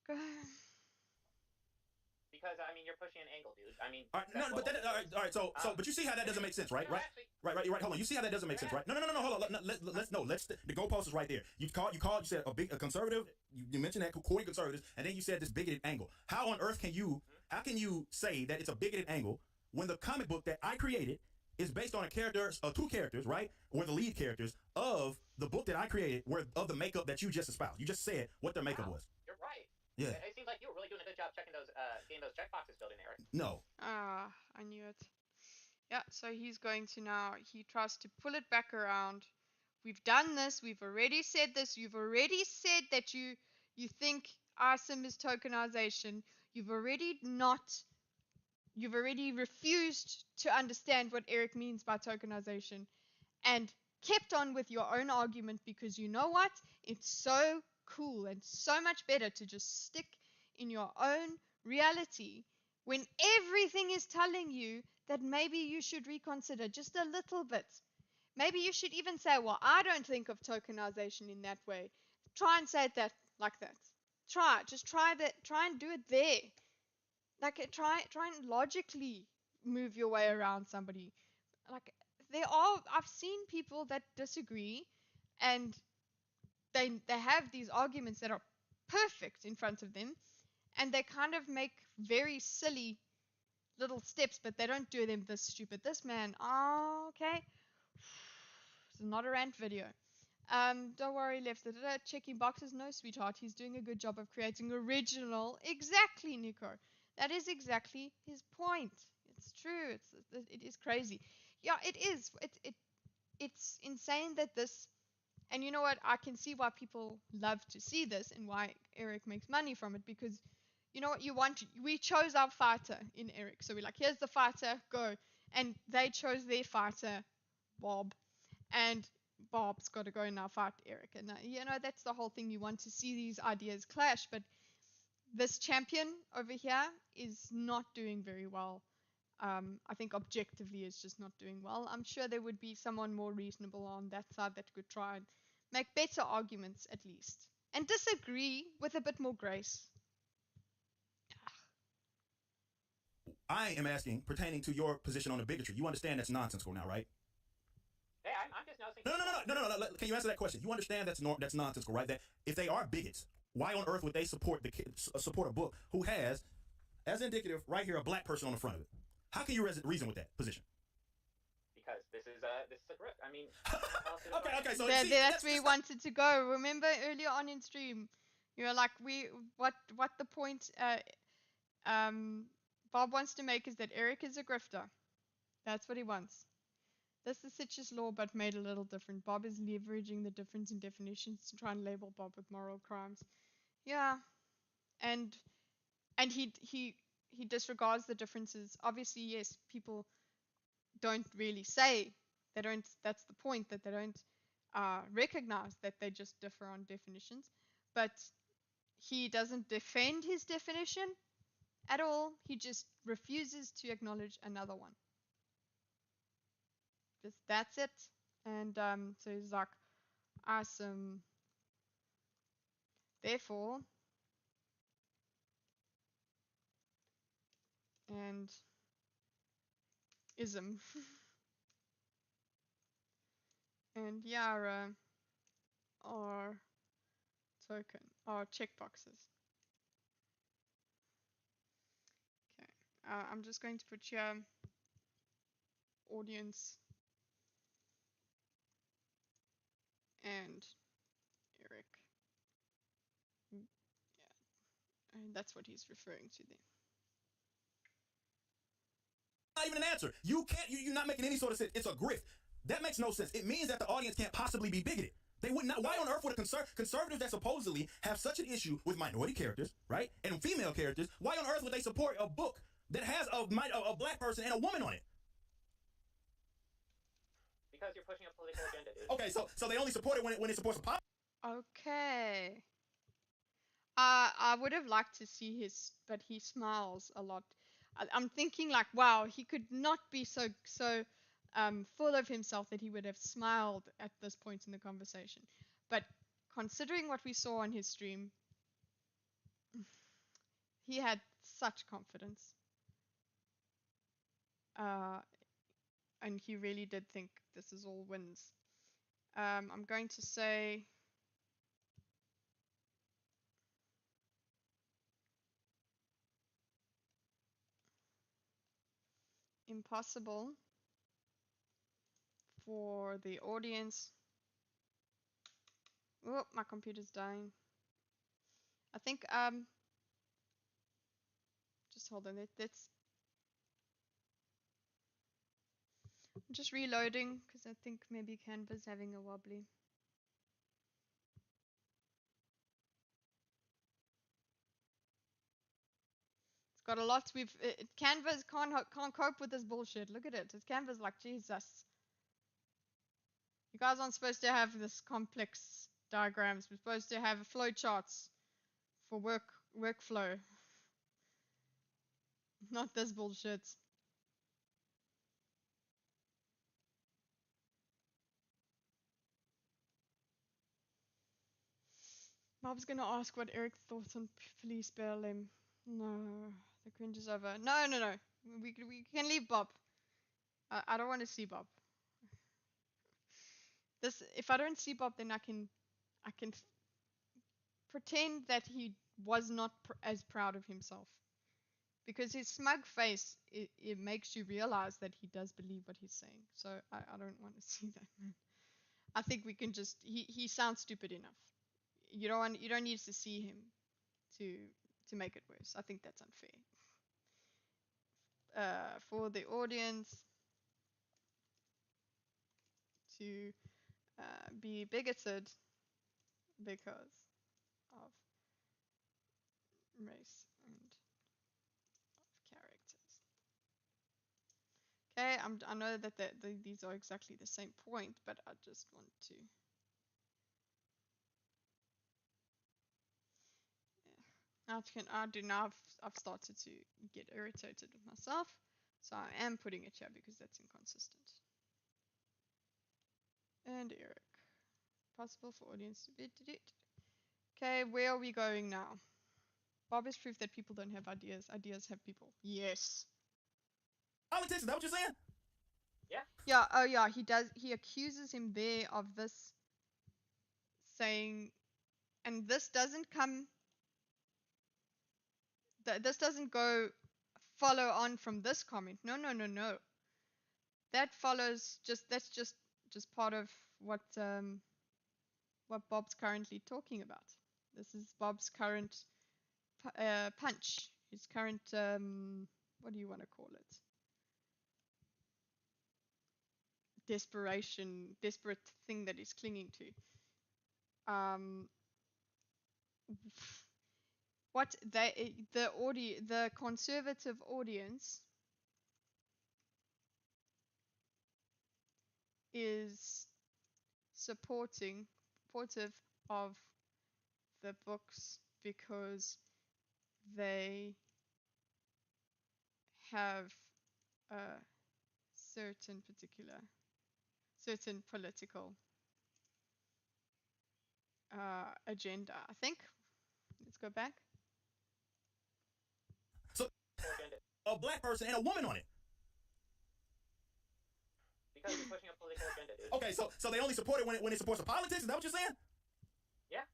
Go ahead. Because I mean, you're pushing an angle, dude. I mean, all right. So, but you see how that doesn't make sense, right? Right. Hold on. You see how that doesn't make sense, right? No. Hold on. Let's. The goalpost is right there. You said a conservative. You mentioned that quoting conservatives, and then you said this bigoted angle. How on earth can you say that it's a bigoted angle when the comic book that I created is based on two characters, right? Or the lead characters of the book that I created, of the makeup that you just espoused. You just said what their makeup was. You're right. Yeah. It seems like you were really doing a good job checking those, getting those checkboxes filled in, Eric. No. I knew it. Yeah, so he's going to now, he tries to pull it back around. We've done this. We've already said this. You've already said that you think ISIM is tokenization. You've already refused to understand what Eric means by tokenization and kept on with your own argument because you know what? It's so cool and so much better to just stick in your own reality when everything is telling you that maybe you should reconsider just a little bit. Maybe you should even say, well, I don't think of tokenization in that way. Try and say it like that. Just try that. Try and do it there. Like try and logically move your way around somebody. Like I've seen people that disagree and they have these arguments that are perfect in front of them and they kind of make very silly little steps, but they don't do them this stupid. This man, okay. It's not a rant video. Don't worry, left it. Checking boxes, no, sweetheart. He's doing a good job of creating original. Exactly, Nico. That is exactly his point. It's true. It is crazy. Yeah, it is. It's insane that this. And you know what? I can see why people love to see this and why Eric makes money from it because you know what you want. We chose our fighter in Eric, so we're like, here's the fighter, go. And they chose their fighter, Bob, and Bob's got to go now fight Eric. And that's the whole thing. You want to see these ideas clash, but this champion over here is not doing very well. I think objectively is just not doing well. I'm sure there would be someone more reasonable on that side that could try and make better arguments at least and disagree with a bit more grace. I am asking pertaining to your position on the bigotry. You understand that's nonsensical now, right? Hey, I'm just noticing. No. Can you answer that question? You understand that's nonsensical, right? That if they are bigots, why on earth would they support a book who has, as indicative, right here, a black person on the front of it? How can you reason with that position? Because this is a grip. I mean, okay. So that's where you wanted to go. Remember earlier on in stream, you were like, what the point? Bob wants to make is that Eric is a grifter. That's what he wants. This is Sitch's law, but made a little different. Bob is leveraging the difference in definitions to try and label Bob with moral crimes. Yeah, and he disregards the differences. Obviously, yes, people don't really say they don't. That's the point, that they don't recognize that they just differ on definitions. But he doesn't defend his definition at all. He just refuses to acknowledge another one. That's it. And so he's like, awesome. Therefore, and ism and Yara are checkboxes. Okay, I'm just going to put here audience and Eric And that's what he's referring to there. Not even an answer. You can't. You're not making any sort of sense. It's a grift. That makes no sense. It means that the audience can't possibly be bigoted. They would not. Why on earth would a conservatives that supposedly have such an issue with minority characters, right, and female characters? Why on earth would they support a book that has a black person and a woman on it? Because you're pushing a political agenda, dude. Okay, so they only support it when it supports a pop. Okay. I would have liked to see his, but he smiles a lot. I'm thinking like, wow, he could not be so full of himself that he would have smiled at this point in the conversation. But considering what we saw on his stream, he had such confidence. And he really did think this is all wins. I'm going to say impossible for the audience. Oh, my computer's dying. I think just hold on. Let's I'm just reloading because I think maybe Canva's having a wobbly. It's got a lot. Canva's can't cope with this bullshit. Look at it. It's Canva's like Jesus. You guys aren't supposed to have this complex diagrams. We're supposed to have flow charts for workflow. Not this bullshit. Bob's gonna ask what Eric thought on Police Berlin. No, the cringe is over. No. We can leave Bob. I don't want to see Bob. If I don't see Bob, then I can pretend that he was not as proud of himself, because his smug face it makes you realize that he does believe what he's saying. So I don't want to see that, man. I think we can just he sounds stupid enough. You don't need to see him to make it worse. I think that's unfair. For the audience to be bigoted because of race and of characters. Okay, I know that these are exactly the same point, but I just want to. I've started to get irritated with myself, so I am putting it here because that's inconsistent. And Eric, possible for audience to be. Okay, where are we going now? Bob is proof that people don't have ideas. Ideas have people. Yes. Politics, is that what you're saying? Yeah. Yeah, oh yeah, he does. He accuses him there of this, saying, and this doesn't come. This doesn't go follow on from this comment. No. That follows that's just part of what Bob's currently talking about. This is Bob's current punch. His current what do you want to call it? Desperate thing that he's clinging to. What the conservative audience is supportive of the books because they have a certain political agenda. I think. Let's go back. So a black person and a woman on it. Because you're pushing a political agenda, dude. Okay, so they only support it when it supports the politics. Is that what you're saying? Yeah.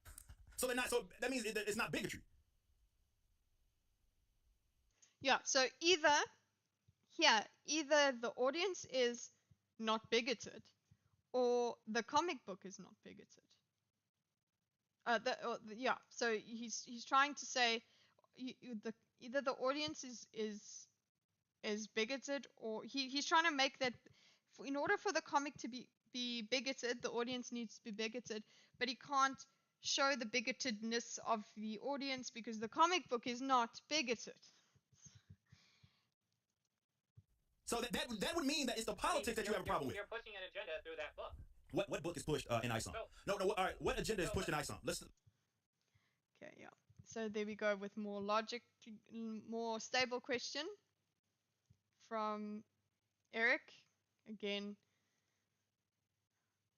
So they're not. So that means it's not bigotry. Yeah. So either the audience is not bigoted, or the comic book is not bigoted. Yeah. So he's trying to say, either the audience is bigoted, or he's trying to make that in order for the comic to be bigoted, the audience needs to be bigoted, but he can't show the bigotedness of the audience because the comic book is not bigoted. So that would mean that it's the politics that you have a problem with. You're pushing an agenda through that book. What book is pushed in ISOM? No. All right. What agenda is pushed in ISOM? Listen. Okay, yeah. So there we go with more logic, more stable question from Eric. Again,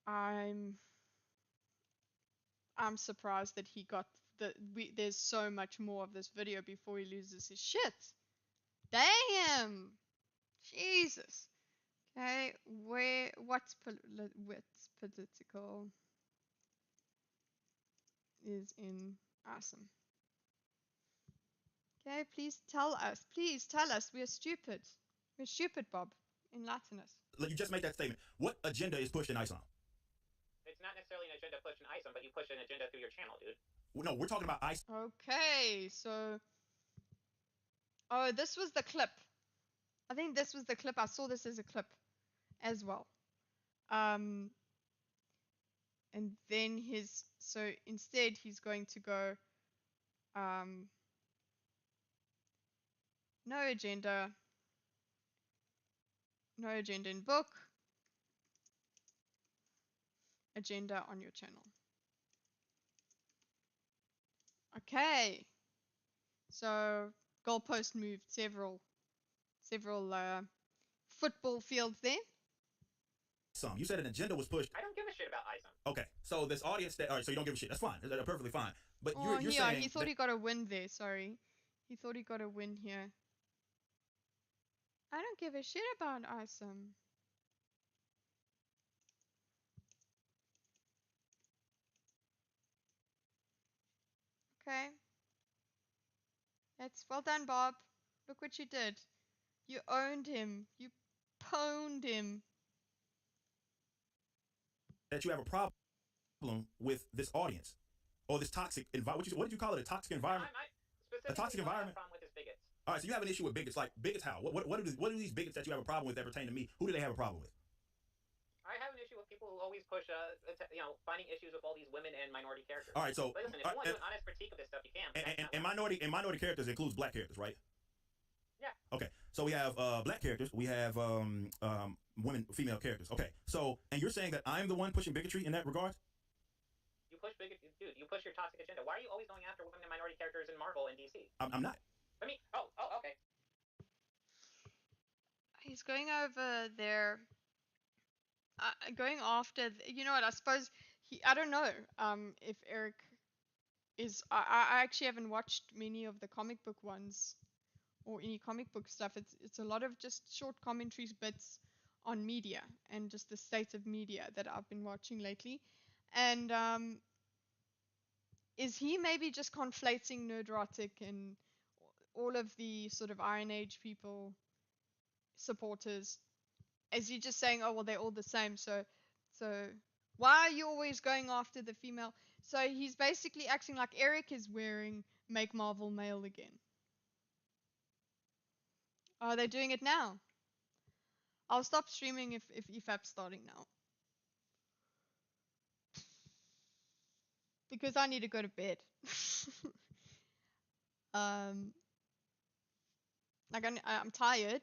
I'm surprised that he got there's so much more of this video before he loses his shit. Damn! Jesus. Okay, what's political is in awesome. Okay, please tell us. Please tell us. We're stupid. We're stupid, Bob. Enlighten us. You just made that statement. What agenda is pushed in ISOM? It's not necessarily an agenda pushed in ISOM, but you push an agenda through your channel, dude. Well, no, we're talking about ISOM. Okay, so... Oh, this was the clip. I think this was the clip. I saw this as a clip as well. And then so instead he's going to go, no agenda in book, agenda on your channel. Okay, so goalpost moved several football fields there. You said an agenda was pushed. I don't give a shit about ISOM. Okay, so this audience all right, so you don't give a shit. That's fine. That's perfectly fine. But you're saying he thought he got a win there. Sorry, he thought he got a win here. I don't give a shit about ISOM. Okay. That's well done, Bob. Look what you did. You owned him. You pwned him. That you have a problem with this audience or this toxic environment. What did you call it? A toxic environment? A toxic environment? Problem with his bigots. All right, so you have an issue with bigots. Like bigots how? What are these bigots that you have a problem with that pertain to me? Who do they have a problem with? I have an issue with people who always push, finding issues with all these women and minority characters. All right, so but listen, if you want to do an honest critique of this stuff, you can. And minority characters includes black characters, right? Yeah. Okay, so we have black characters. We have female characters. Okay, so and you're saying that I'm the one pushing bigotry in that regard? You push bigotry, dude. You push your toxic agenda. Why are you always going after women and minority characters in Marvel and DC? I'm not. I mean, okay. He's going over there. Going after, you know what, I suppose I don't know if Eric is, I actually haven't watched many of the comic book ones or any comic book stuff. It's a lot of just short commentaries, bits on media and just the state of media that I've been watching lately. And is he maybe just conflating Nerdrotic and all of the sort of Iron Age people, supporters? Is he just saying, oh, well, they're all the same, so why are you always going after the female? So he's basically acting like Eric is wearing Make Marvel Male again. Are they doing it now? I'll stop streaming if EFAP's starting now. Because I need to go to bed. Like I'm tired,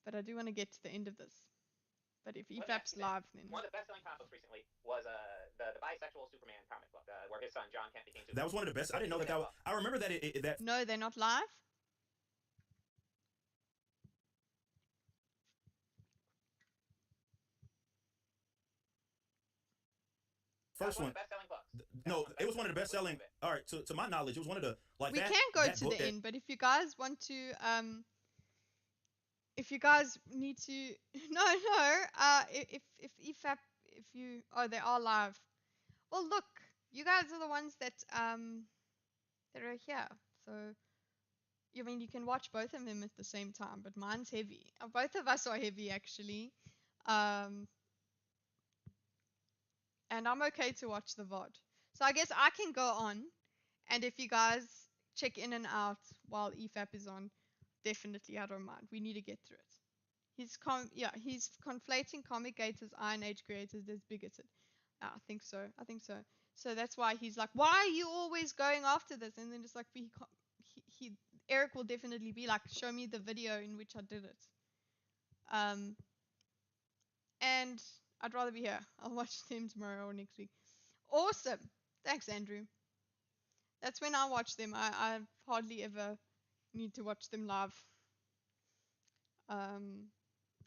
but I do want to get to the end of this. But if EFAP's live, then... One of the best-selling comic books recently was the bisexual Superman comic book, where his son John Kent became Superman. That was one of the best. I didn't know that was... I remember that that... No, they're not live? First one. Best-selling books. No, it was one of the best-selling... All right, to my knowledge, it was one of the... We can go to the end, but if you guys want to... if you guys need to... No. If EFAP... If you... Oh, they are live. Well, look. You guys are the ones that are here. So... I mean, you can watch both of them at the same time, but mine's heavy. Both of us are heavy, actually. And I'm okay to watch the VOD. So I guess I can go on. And if you guys check in and out while EFAP is on. Definitely, I don't mind. We need to get through it. He's conflating comic gators, Iron Age creators as bigoted. I think so. So that's why he's like, why are you always going after this? And then just like Eric will definitely be like, show me the video in which I did it. And I'd rather be here. I'll watch them tomorrow or next week. Awesome. Thanks, Andrew. That's when I watch them. I hardly ever need to watch them live.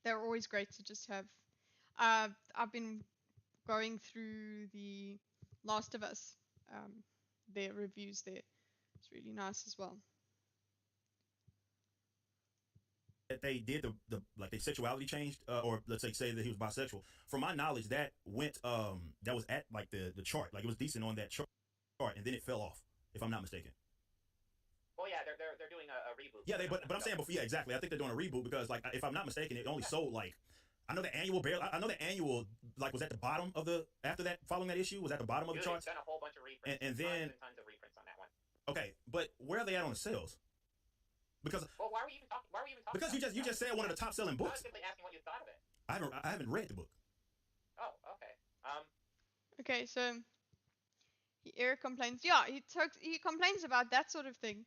They're always great to just have. I've been going through the Last of Us, their reviews there. It's really nice as well. That they did the like their sexuality changed, or let's say that he was bisexual. From my knowledge, that went that was at like the chart, like it was decent on that chart, and then it fell off, if I'm not mistaken. Well, yeah, they're doing a reboot. Yeah, but I'm saying before, yeah, exactly. I think they're doing a reboot because, like, if I'm not mistaken, it only sold like, I know the annual like was at the bottom of the following that issue was at the bottom of the charts. Done a whole bunch of reprints, and then tons of reprints on that one. Okay, but where are they at on the sales? Because why were you even talking? Because you just said one of the top selling books. I was simply asking what you thought of it. I haven't read the book. Oh, okay. Okay, so Eric complains. Yeah, he complains about that sort of thing.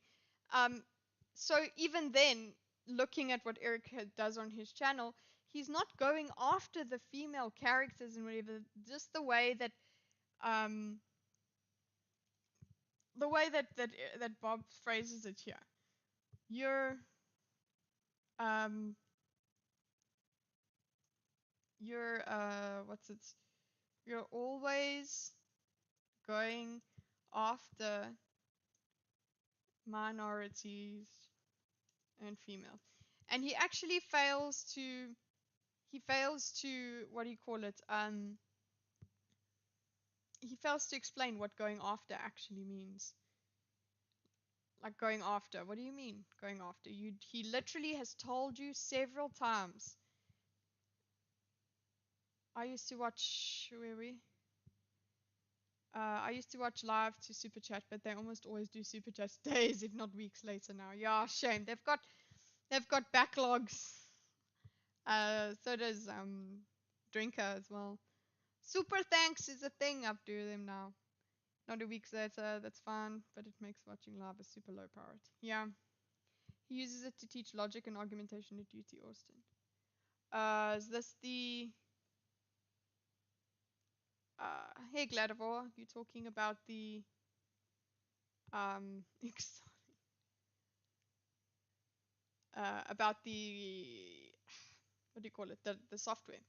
So even then, looking at what Eric does on his channel, he's not going after the female characters and whatever. Just the way that Bob phrases it here. You're You're always going after minorities and females, and he actually fails to what do you call it? He fails to explain what going after actually means. Like, going after, what do you mean going after? He literally has told you several times. I used to watch I used to watch live to Super Chat, but they almost always do Super Chats days, if not weeks later now. Yeah, shame. They've got backlogs. So does Drinker as well. Super thanks is a thing. I've do them now. Not a week later, that's fine, but it makes watching live a super low priority. Yeah. He uses it to teach logic and argumentation at UT Austin. Is this the hey Gladivore, you talking about the about the what do you call it? The software.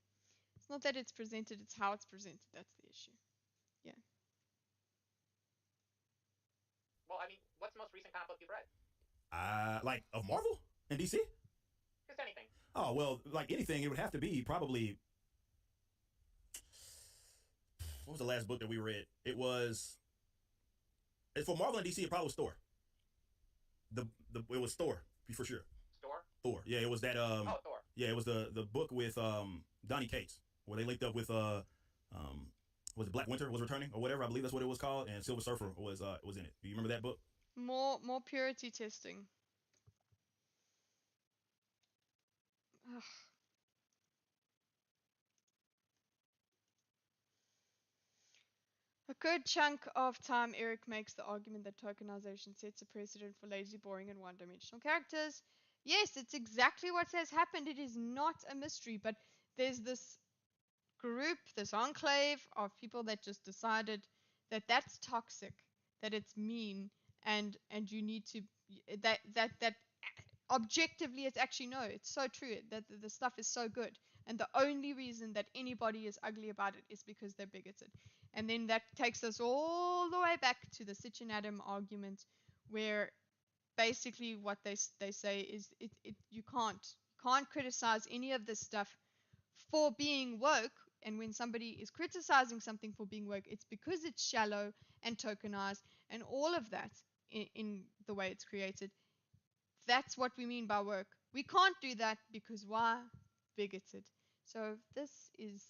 It's not that it's presented, it's how it's presented. That's the issue. Yeah. Well, I mean, what's the most recent comic book you've read? Like of Marvel and DC? Just anything. Oh, well, like anything, it would have to be probably. What was the last book that we read? It's for Marvel and DC. It probably was Thor. It was Thor for sure. Thor. Yeah, it was that. Thor. Yeah, it was the book with Donny Cates where they linked up with was it Black Winter was returning or whatever? I believe that's what it was called, and Silver Surfer was in it. Do you remember that book? More purity testing. Ugh. A good chunk of time, Eric makes the argument that tokenization sets a precedent for lazy, boring, and one-dimensional characters. Yes, it's exactly what has happened. It is not a mystery, but there's this group, this enclave of people that just decided that that's toxic, that it's mean, and you need to that objectively it's actually no, it's so true that the stuff is so good, and the only reason that anybody is ugly about it is because they're bigoted. And then that takes us all the way back to the Sitch and Adam argument, where basically what they say is you can't criticize any of this stuff for being woke. And when somebody is criticizing something for being woke, it's because it's shallow and tokenized and all of that in the way it's created. That's what we mean by woke. We can't do that because why? Bigoted. So this is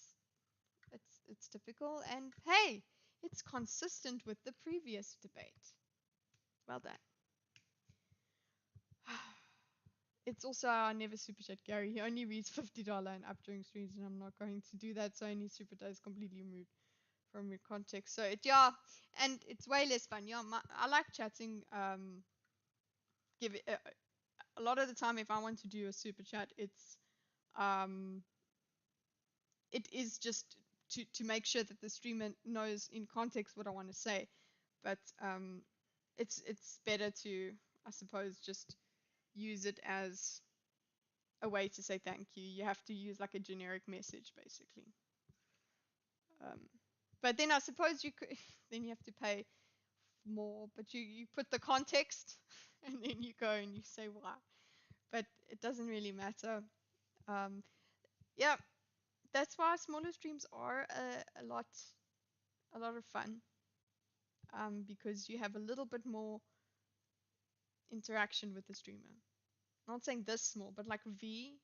it's typical, and hey, it's consistent with the previous debate. Well done. it's also I never super chat Gary. He only reads $50 and up during streams, and I'm not going to do that. So any super chat is completely removed from your context. So and it's way less fun. I like chatting. Give it a lot of the time if I want to do a super chat, it is just to make sure that the streamer knows in context what I want to say. But it's better to, I suppose, just use it as a way to say thank you. You have to use like a generic message basically. But then I suppose you could then you have to pay more, but you put the context and then you go and you say why. But it doesn't really matter. Yeah, that's why smaller streams are a lot of fun. Because you have a little bit more interaction with the streamer. I'm not saying this small, but like V's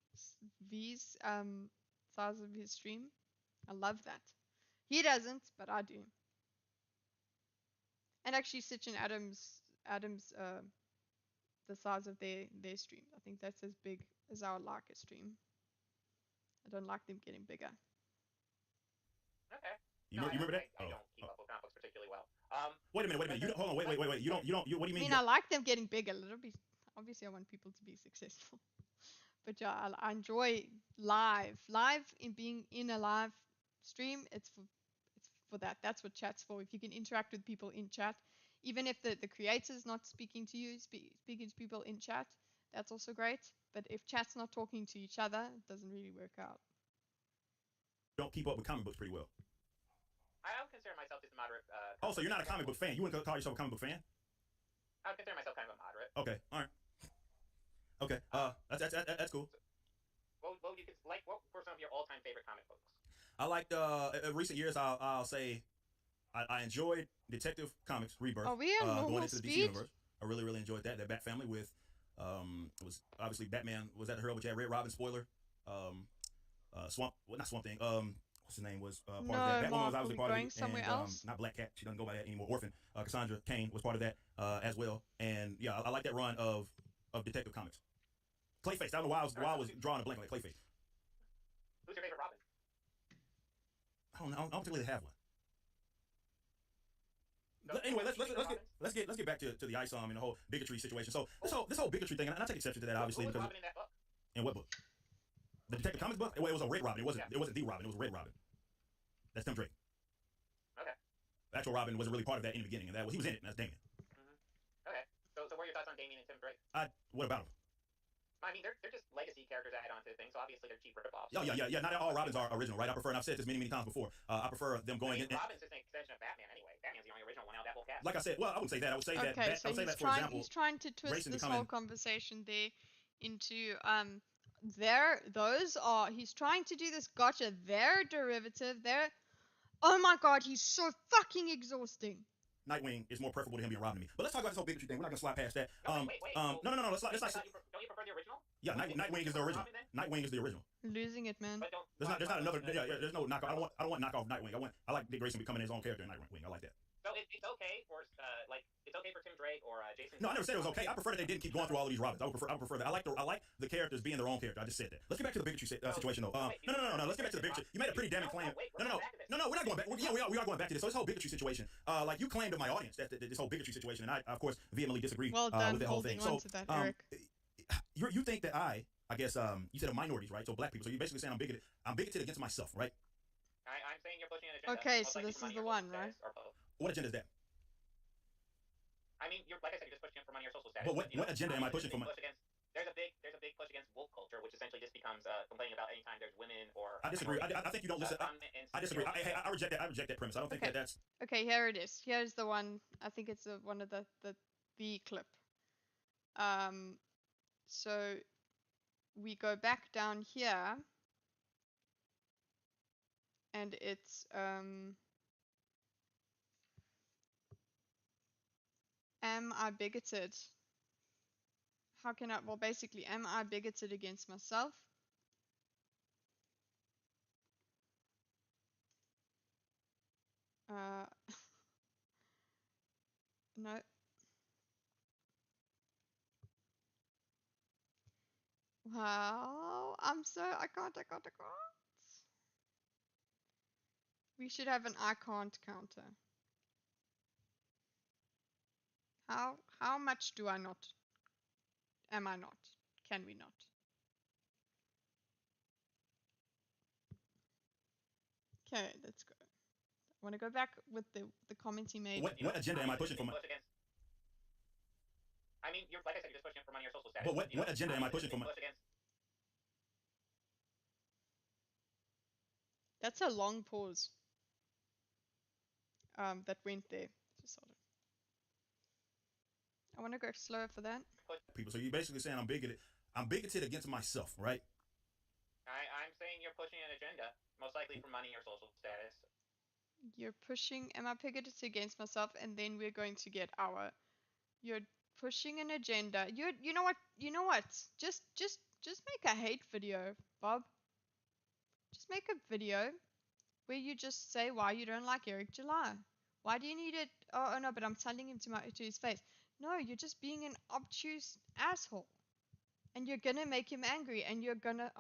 size of his stream. I love that. He doesn't, but I do. And actually Sitch and Adam's the size of their stream. I think that's as big as I would like a stream. I don't like them getting bigger. Okay. You remember that? I don't keep up with comic books particularly well. Wait a minute. Hold on. Wait. You don't. What do you mean? I mean, I like them getting bigger. Obviously, I want people to be successful. But yeah, I enjoy live in being in a live stream. It's for that. That's what chat's for. If you can interact with people in chat, even if the creator's not speaking to you, speaking to people in chat, that's also great. But if chat's not talking to each other, it doesn't really work out. Don't keep up with comic books pretty well. I would consider myself just a moderate. So you're not a comic book fan. You wouldn't call yourself a comic book fan? I would consider myself kind of a moderate. Okay. All right. Okay. That's cool. What were some of your all-time favorite comic books? I liked recent years. I'll say I enjoyed Detective Comics Rebirth. Are we in going into the DC speed? universe. I really enjoyed that. That Bat Family with it was obviously Batman was at the hero, which had Red Robin spoiler. Not Swamp Thing. What's his name was part of that. Batwoman was obviously part of it. Somewhere and, else. Not Black Cat. She doesn't go by that anymore. Orphan. Cassandra Cain was part of that as well. And yeah, I like that run of Detective Comics. Clayface. I don't know why I was drawing a blank on that Clayface. Who's your favorite Robin? I don't particularly have one. Anyway, let's get back to the ISOM and the whole bigotry situation. So this whole bigotry thing, and I take exception to that obviously because. Robin in that book? In what book? The Detective Comics book? Well, it was a Red Robin. It wasn't the Robin. It was Red Robin. That's Tim Drake. Okay. The actual Robin wasn't really part of that in the beginning, and he was in it. And that's Damien. Mm-hmm. Okay. So what are your thoughts on Damien and Tim Drake? What about him? I mean, they're just legacy characters added onto things, so obviously they're cheap rip-offs. Yeah. Not all Robins are original, right? I prefer, and I've said this many times before. I prefer them going in. Robin's just an extension of Batman anyway. Batman's the only original one out of that whole cast. Like I said, well, I wouldn't say that. I would say that. Okay, so I would say that, for example, he's trying to twist this whole conversation there into he's trying to do this gotcha. They're derivative. Oh my god, he's so fucking exhausting. Nightwing is more preferable to him being Robin to me. But let's talk about this whole bigotry thing. We're not gonna slide past that. No, wait. No. Let's not. Don't you prefer the original? Yeah, Nightwing is the original. Nightwing is the original. Losing it, man. There's not another. Yeah, there's no knockoff. I don't want knockoff Nightwing. I like Dick Grayson becoming his own character in Nightwing. I like that. So it's okay for it's okay for Tim Drake or Jason. No, I never said it was okay. I prefer that they didn't keep going through all of these Robins. I would prefer that. I like the characters being their own character. I just said that. Let's get back to the bigotry situation though. No. Let's get back to the bigotry. You made a pretty damning claim. No. We're not going back. We are going back to this. So this whole bigotry situation. Like you claimed to my audience that this whole bigotry situation, and I of course vehemently disagree with that whole thing. So you think that I guess you said of minorities, right? So black people. So you're basically saying I'm bigoted. I'm bigoted against myself, right? I'm saying you're pushing an agenda. Okay, so this is the one, right? What agenda is that? I mean, like I said, you're just pushing for money or social status. But what agenda am I pushing for? There's a big push against woke culture, which essentially just becomes complaining about anytime there's women or. I disagree. I think you don't listen. I disagree. I reject that. I reject that premise. I don't think that's. Okay, here it is. Here's the one. I think it's one of the clip. So we go back down here, and it's am I bigoted? How can I, well, basically, am I bigoted against myself? No. Wow, I can't. We should have an I can't counter. How much do I not? Am I not? Can we not? Okay, let's go. I want to go back with the comments he made. What agenda am I pushing for? I mean, you're like I said, you're just pushing for money or social status. But what agenda am I pushing for? That's a long pause. That went there. Just hold it. I want to go slower for that. People. So you're basically saying I'm bigoted against myself, right? I'm saying you're pushing an agenda, most likely for money or social status. Am I bigoted against myself? And then we're going to get you're pushing an agenda. You know what? Just make a hate video, Bob. Just make a video where you just say why you don't like Eric July. Why do you need it? Oh no, but I'm telling him to his face. No, you're just being an obtuse asshole. And you're gonna make him angry, and you're gonna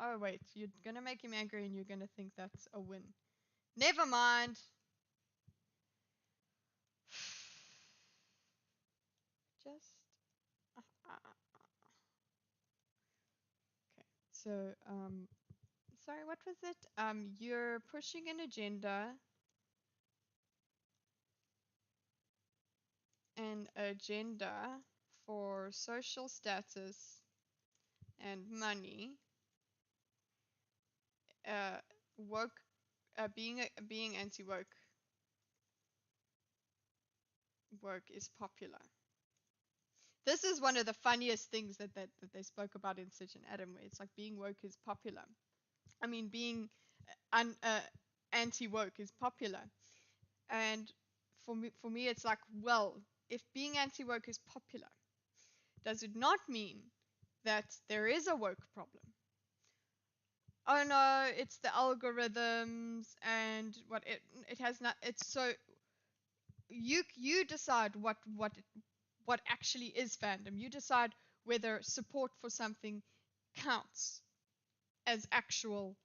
make him angry, and you're gonna think that's a win. Never mind. Just okay. So sorry, what was it? You're pushing an agenda. For social status and money. Woke, being anti-woke. Woke is popular. This is one of the funniest things that they spoke about in Sitch and Adam, where it's like being woke is popular. I mean, being anti-woke is popular. And for me, it's like, well, if being anti-woke is popular, does it not mean that there is a woke problem? Oh no, it's the algorithms and what it has not. It's so you decide what actually is fandom. You decide whether support for something counts as actual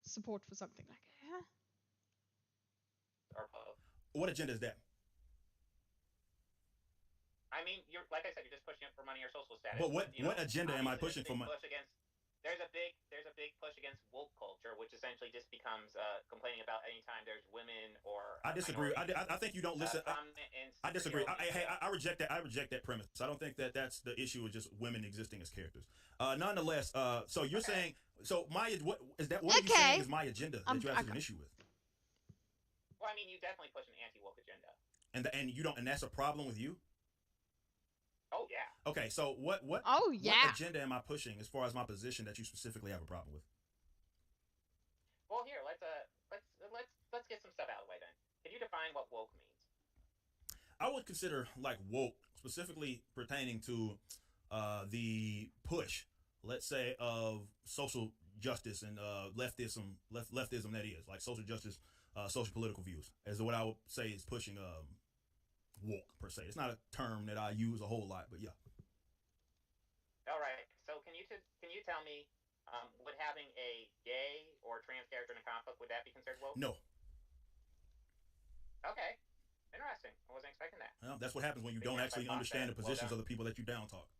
support for something. Like, yeah. What agenda is that? I mean, you're like I said, you're just pushing it for money or social status. But what agenda am I pushing for money? There's a big push against woke culture, which essentially just becomes complaining about any time there's women or. I disagree. I think you don't listen. I disagree. I reject that. I reject that premise. I don't think that's the issue with just women existing as characters. Nonetheless, so you're saying what is that? What are you saying is my agenda that you have an issue with? Well, I mean, you definitely push an anti-woke agenda. And you don't, and that's a problem with you. Oh yeah. Okay, so what what agenda am I pushing as far as my position that you specifically have a problem with? Well, here let's get some stuff out of the way then. Can you define what woke means? I would consider like woke specifically pertaining to the push, let's say, of social justice and leftism that is like social justice, social political views as what I would say is pushing woke per se. It's not a term that I use a whole lot, but yeah. All right. So can you tell me, would having a gay or trans character in a comic book, would that be considered woke? No. Okay. Interesting. I wasn't expecting that. Well, that's what happens when you don't actually understand the positions of the people that you down talk.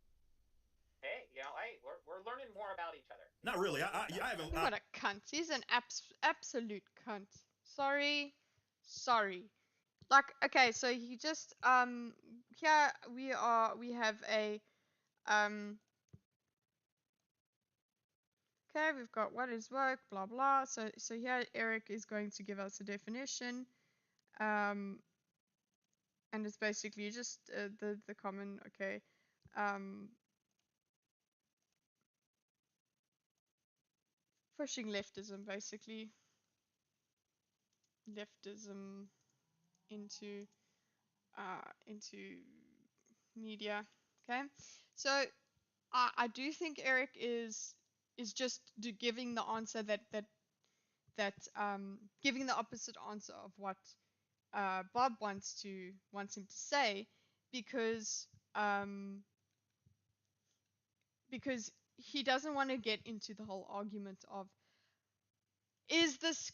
Hey, we're learning more about each other. Not really. I haven't. What a cunt. He's an absolute cunt. Sorry. Like, okay, so he just here we have a okay, we've got what is woke, blah blah. So here Eric is going to give us a definition, and it's basically just the common pushing leftism, basically leftism into media. Okay, so I do think Eric is just giving the answer that giving the opposite answer of what Bob wants him to say, because because he doesn't want to get into the whole argument of is this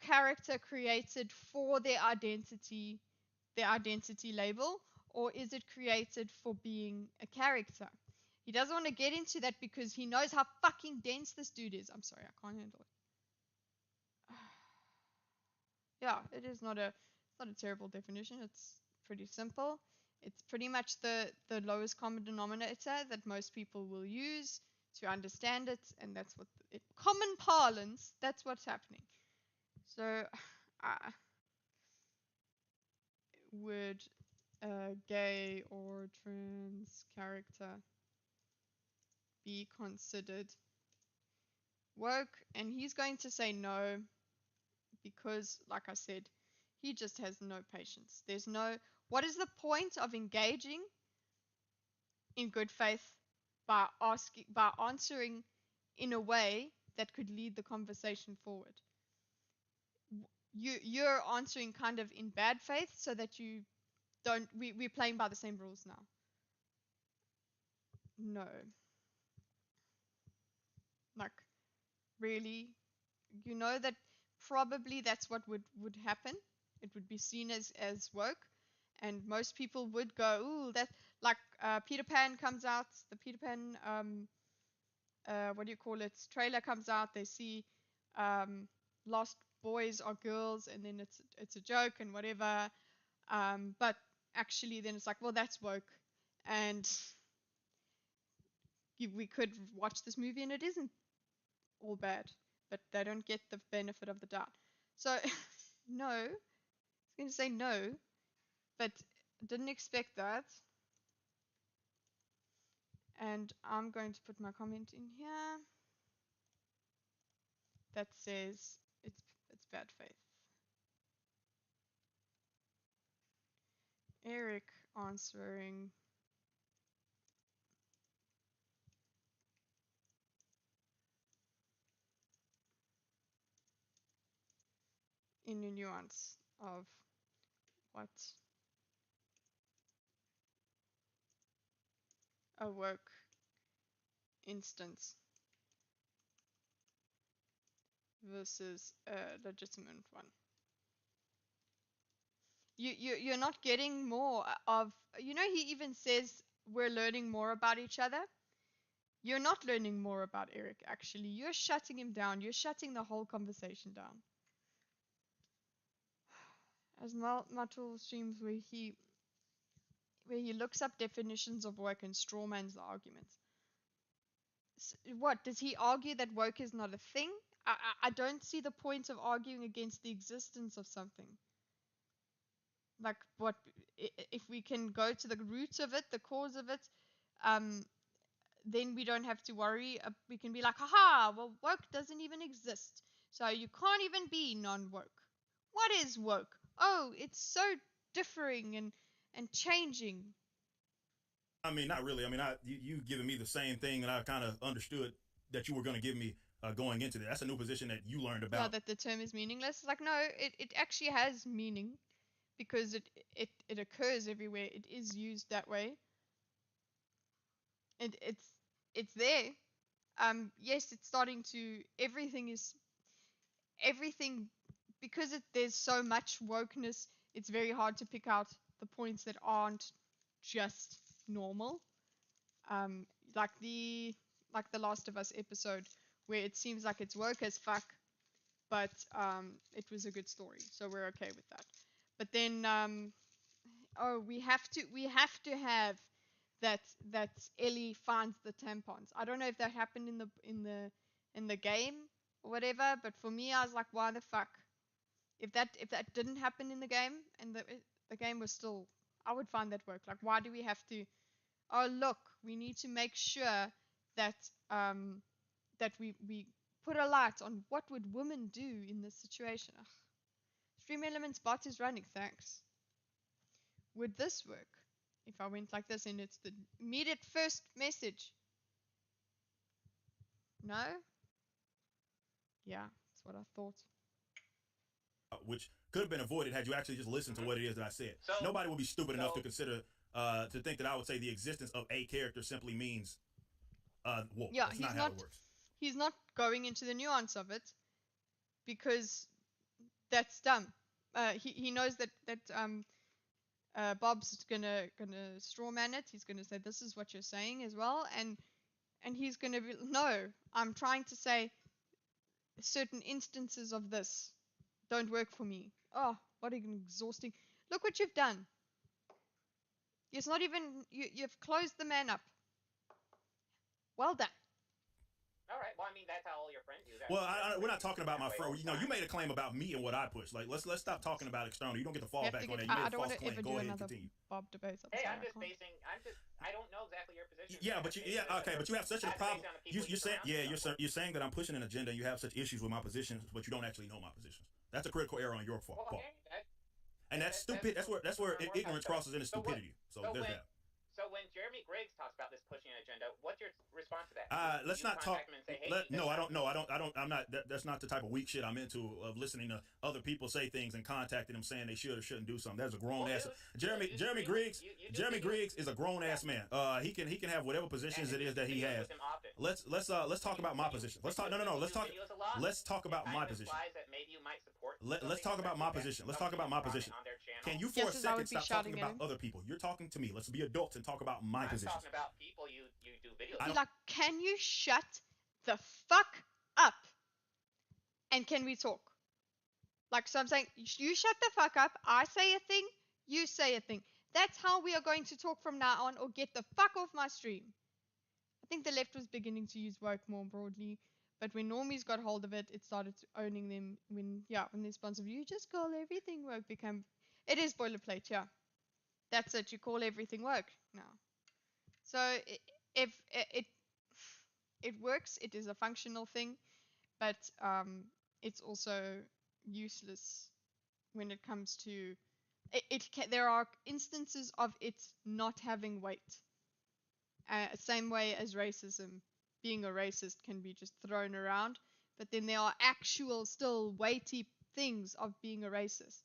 character created for their identity label, or is it created for being a character? He doesn't want to get into that because he knows how fucking dense this dude is. I'm sorry, I can't handle it. Yeah, it is not a terrible definition. It's pretty simple. It's pretty much the lowest common denominator that most people will use to understand it, and that's what common parlance, that's what's happening. So would a gay or trans character be considered woke? And he's going to say no, because like I said, he just has no patience. What is the point of engaging in good faith by answering in a way that could lead the conversation forward? You're answering kind of in bad faith so that you don't, we're playing by the same rules now. No. Like, really? You know that probably that's what would happen. It would be seen as woke, and most people would go, ooh, that, like, Peter Pan comes out, the Peter Pan what do you call it, trailer comes out, they see lost boys are girls, and then it's a joke and whatever, but actually then it's like, well, that's woke, and we could watch this movie and it isn't all bad, but they don't get the benefit of the doubt. So no, I was going to say no, but didn't expect that. And I'm going to put my comment in here that says it's bad faith. Eric answering in a nuance of what a woke instance versus a legitimate one. You're not getting more of, he even says we're learning more about each other. You're not learning more about Eric, actually. You're shutting him down. You're shutting the whole conversation down. As multiple streams where he looks up definitions of woke and strawmans the arguments. What, does he argue that woke is not a thing? I don't see the point of arguing against the existence of something. Like, what if we can go to the root of it, the cause of it, then we don't have to worry. We can be like, haha, well, woke doesn't even exist, so you can't even be non-woke. What is woke? Oh, it's so differing and changing. I mean, not really. I mean, you giving me the same thing that I kind of understood that you were going to give me going into that. That's a new position that you learned about. Yeah, that the term is meaningless. It's like, no, it actually has meaning, because it occurs everywhere. It is used that way. And it's there. Yes, it's starting to, everything, because there's so much wokeness, it's very hard to pick out the points that aren't just normal. Like the Last of Us episode, where it seems like it's woke as fuck, but it was a good story, so we're okay with that. But then we have to have that Ellie finds the tampons. I don't know if that happened in the game or whatever, but for me, I was like, why the fuck? If that didn't happen in the game, and the game was still, I would find that work. Like, why do we have to? Oh, look, we need to make sure that that we put a light on what would women do in this situation. Ugh. Stream Elements bot is running, thanks. Would this work if I went like this and it's the immediate first message? No? Yeah, that's what I thought. Which could have been avoided had you actually just listened to what it is that I said. Nobody would be stupid enough to consider to think that I would say the existence of a character simply means woke. Yeah, that's not how it works. He's not going into the nuance of it because that's dumb. He knows that Bob's gonna strawman it. He's gonna say this is what you're saying as well, and he's gonna be no. I'm trying to say certain instances of this don't work for me. Oh, what an exhausting! Look what you've done. It's not even you've closed the man up. Well done. All right. Well, I mean, that's how all your friends do that. Well, we're not talking about my friend. You know, you made a claim about me and what I push. Like, let's stop talking about external. You don't get to fall back on that. You made a false claim. Go ahead and continue. Bob debate. Hey, I don't know exactly your position. Yeah, but but you have such a problem. You're saying that I'm pushing an agenda. And you have such issues with my positions, but you don't actually know my positions. That's a critical error on your part. And that's stupid. That's where ignorance crosses into stupidity. So there's that. So when Jeremy Griggs talks about this pushing an agenda, what's your response to that? Let's not talk. No, I don't. I'm not. That's not the type of weak shit I'm into, of listening to other people say things and contacting them saying they should or shouldn't do something. That's a grown ass. Jeremy Griggs is a grown ass man. He can have whatever positions it is that he has. Let's talk about my position. Let's talk. No. Let's talk about my position. Let's talk about my position. Let's talk about my position. Can you for a second stop talking about other people? You're talking to me. Let's be adults and talk about my position. I'm talking about people you do videos. Like, can you shut the fuck up? And can we talk? Like, so I'm saying, you shut the fuck up. I say a thing, you say a thing. That's how we are going to talk from now on, or get the fuck off my stream. I think the left was beginning to use woke more broadly, but when normies got hold of it, it started owning them. When they sponsored, you just call everything woke. It is boilerplate, yeah. That's it. You call everything woke now. So if it works, it is a functional thing, but it's also useless when it comes to there are instances of it not having weight. Same way as racism, being a racist can be just thrown around, but then there are actual still weighty things of being a racist.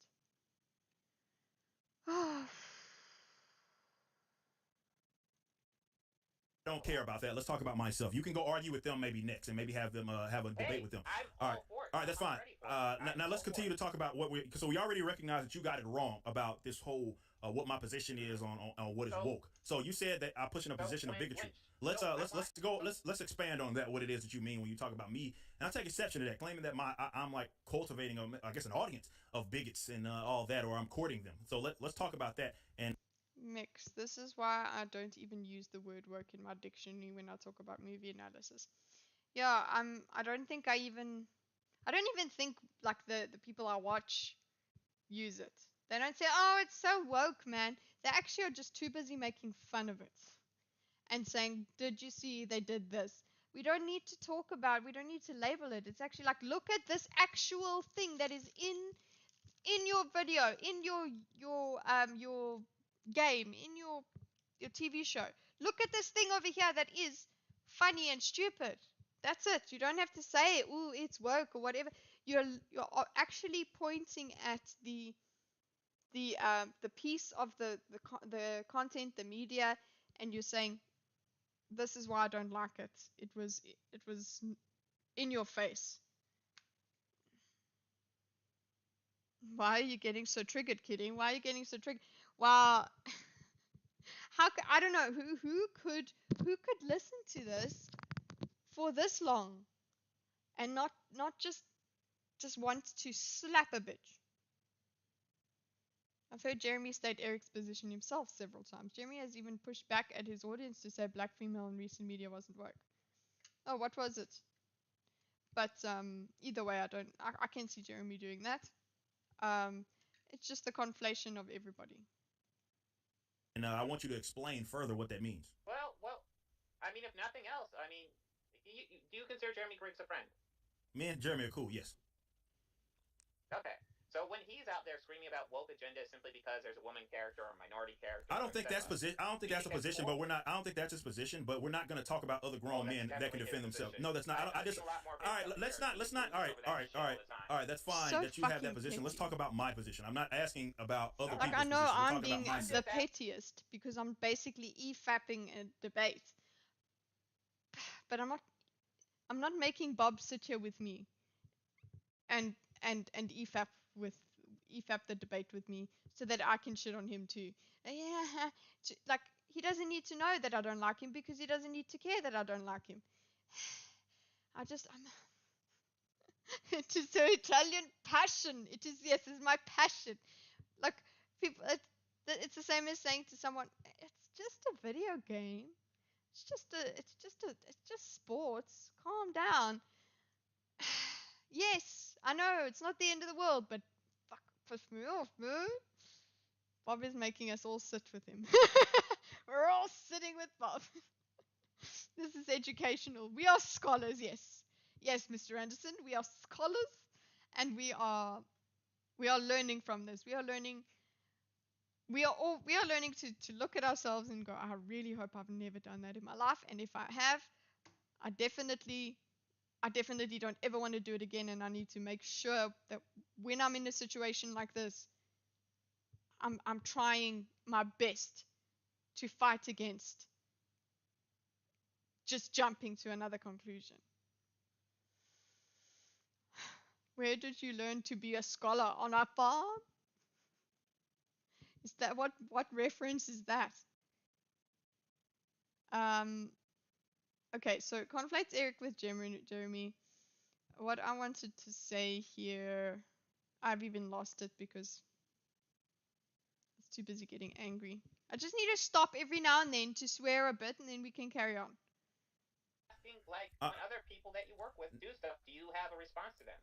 Don't care about that. Let's talk about myself. You can go argue with them maybe next, and maybe have them have a debate with them. All right, that's fine. Now let's continue to talk about so we already recognize that you got it wrong about this whole what my position is on what is woke. So you said that I'm pushing a position of bigotry. Let's expand on that. What it is that you mean when you talk about me, and I take exception to that, claiming that I'm like cultivating an audience of bigots and all that, or I'm courting them. So let's talk about that. And mix. This is why I don't even use the word woke in my dictionary when I talk about movie analysis. Yeah, I don't even think like the people I watch use it. They don't say, oh, it's so woke, man. They actually are just too busy making fun of it and saying, did you see they did this? We don't need to label it. It's actually like, look at this actual thing that is in your video, in your game, in your TV show. Look at this thing over here that is funny and stupid. That's it. You don't have to say, "Ooh, it's woke" or whatever. You're actually pointing at the piece of the content, the media, and you're saying, "This is why I don't like it. It was in your face." Why are you getting so triggered, kidding? Why are you getting so triggered? Wow. I don't know who could listen to this for this long and not just want to slap a bitch. I've heard Jeremy state Eric's position himself several times. Jeremy has even pushed back at his audience to say black female in recent media wasn't woke. Oh, what was it? But either way, I can see Jeremy doing that. It's just the conflation of everybody. And I want you to explain further what that means. Well, I mean, if nothing else, I mean, do you consider Jeremy Griggs a friend? Me and Jeremy are cool, yes. Okay. So when he's out there screaming about woke agenda simply because there's a woman character or a minority character, I don't think that's position. I don't think that's a position, but we're not. I don't think that's his position. But we're not going to talk about other grown men that can defend themselves. No, that's not. I just. All right, let's not. All right. That's fine So that you have that position. petty. Let's talk about my position. I'm not asking about other people's I know position. I'm being the pettiest because I'm basically e-fapping a debate, but I'm not making Bob sit here with me and e-fap the debate with me so that I can shit on him too. Yeah, like he doesn't need to know that I don't like him because he doesn't need to care that I don't like him. I'm it is so Italian passion. It is, yes, it's my passion. Like people, it's the same as saying to someone, it's just a video game. It's just sports. Calm down. Yes, I know it's not the end of the world, but fuck, piss me off, man. Bob is making us all sit with him. We're all sitting with Bob. This is educational. We are scholars, yes. Yes, Mr. Anderson, we are scholars, and we are learning from this. We are learning to look at ourselves and go, I really hope I've never done that in my life, and if I have, I definitely don't ever want to do it again, and I need to make sure that when I'm in a situation like this, I'm trying my best to fight against just jumping to another conclusion. Where did you learn to be a scholar? On a farm? Is that what reference is that? Okay, so conflates Eric with Jeremy. What I wanted to say here, I've even lost it because I was too busy getting angry. I just need to stop every now and then to swear a bit, and then we can carry on. Like when other people that you work with do stuff, do you have a response to them?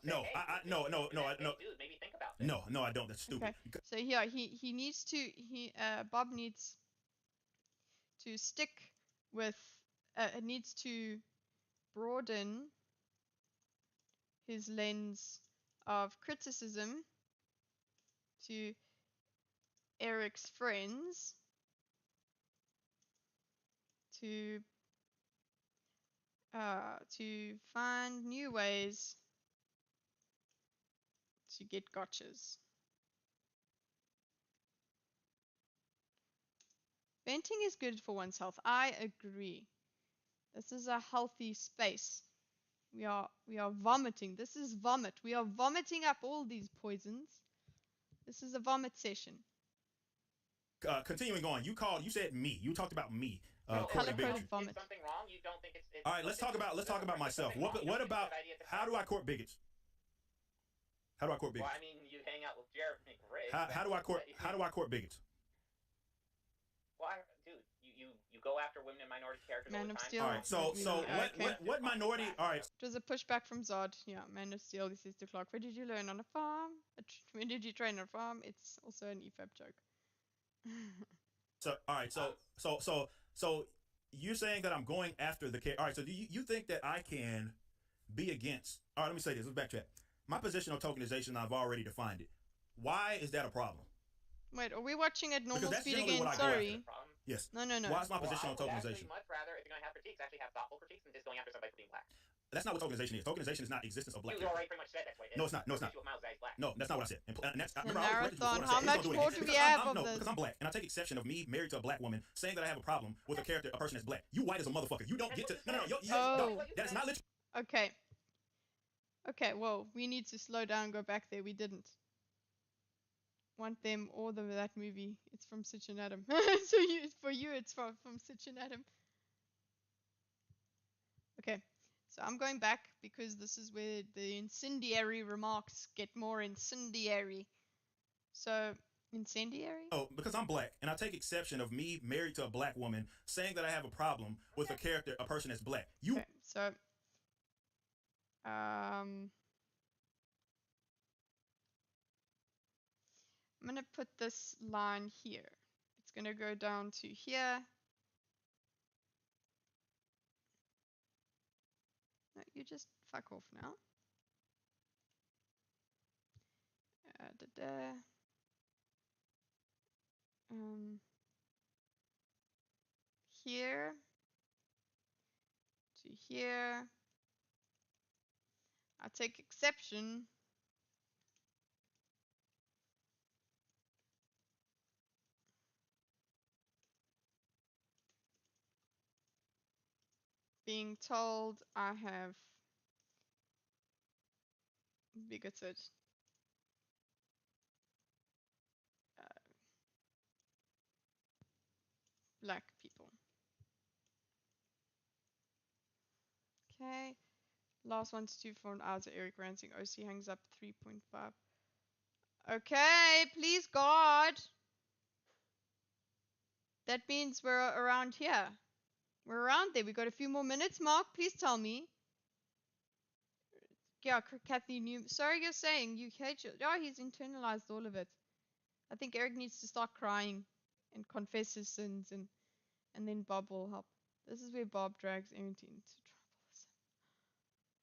No, no, dude, maybe think about this. No, I don't. That's stupid. Okay. So here, he needs to, Bob needs to stick with, needs to broaden his lens of criticism to Eric's friends to find new ways to get gotchas. Venting is good for one's health. I agree. This is a healthy space. We are vomiting. This is vomit. We are vomiting up all these poisons. This is a vomit session. Continuing on, you said me. You talked about me. Color-coded vomit. Is something wrong? You don't think it's all right, let's talk about myself. What about how do I court bigots? How do I court bigots? Well, I mean, you hang out with Jeremy Riggs. How do I court bigots? Well, dude, you go after women and minority characters all the time. Steel. All right, so what minority? All right. It was a pushback from Zod. Yeah, Man of Steel. This is the clock. Where did you learn? On a farm? When did you train on a farm? It's also an EFAP joke. So all right, so you're saying that I'm going after the character. All right, so do you think that I can be against? All right, let me say this. Let's backtrack. My position on tokenization, I've already defined it. Why is that a problem? Wait, are we watching at normal speed again? Sorry. Yes. No. Why is my position on tokenization? Much rather, if you're going to have critiques, actually have thoughtful critiques than just going after somebody for being black. That's not what tokenization is. Tokenization is not existence of black. You already pretty much said that's what it is. No, it's not. No, it's not. No, that's not what I said. And that's, the marathon. How much more do we have of this? Because I'm black, and I take exception of me married to a black woman saying that I have a problem with a character, a person that's black. You white as a motherfucker. You don't get to. No. That is not literally. Okay. Well, we need to slow down. Go back there. We didn't want them or that movie. It's from Sitch and Adam. So for you, it's from Sitch and Adam. Okay. So I'm going back because this is where the incendiary remarks get more incendiary. So, incendiary? Oh, because I'm black, and I take exception of me married to a black woman saying that I have a problem with a character, a person that's black. Okay, so I'm going to put this line here. It's going to go down to here. No, you just fuck off now. Here to here. I take exception being told I have bigoted black people. Okay. Last 1 to 2 phone hours of Eric ranting. OC hangs up 3.5. Okay, please God. That means we're around here. We're around there. We got a few more minutes. Mark, please tell me. Yeah, Kathy New. Sorry, you're saying you hate your. Oh, he's internalized all of it. I think Eric needs to start crying and confess his sins, and then Bob will help. This is where Bob drags Eric into trouble.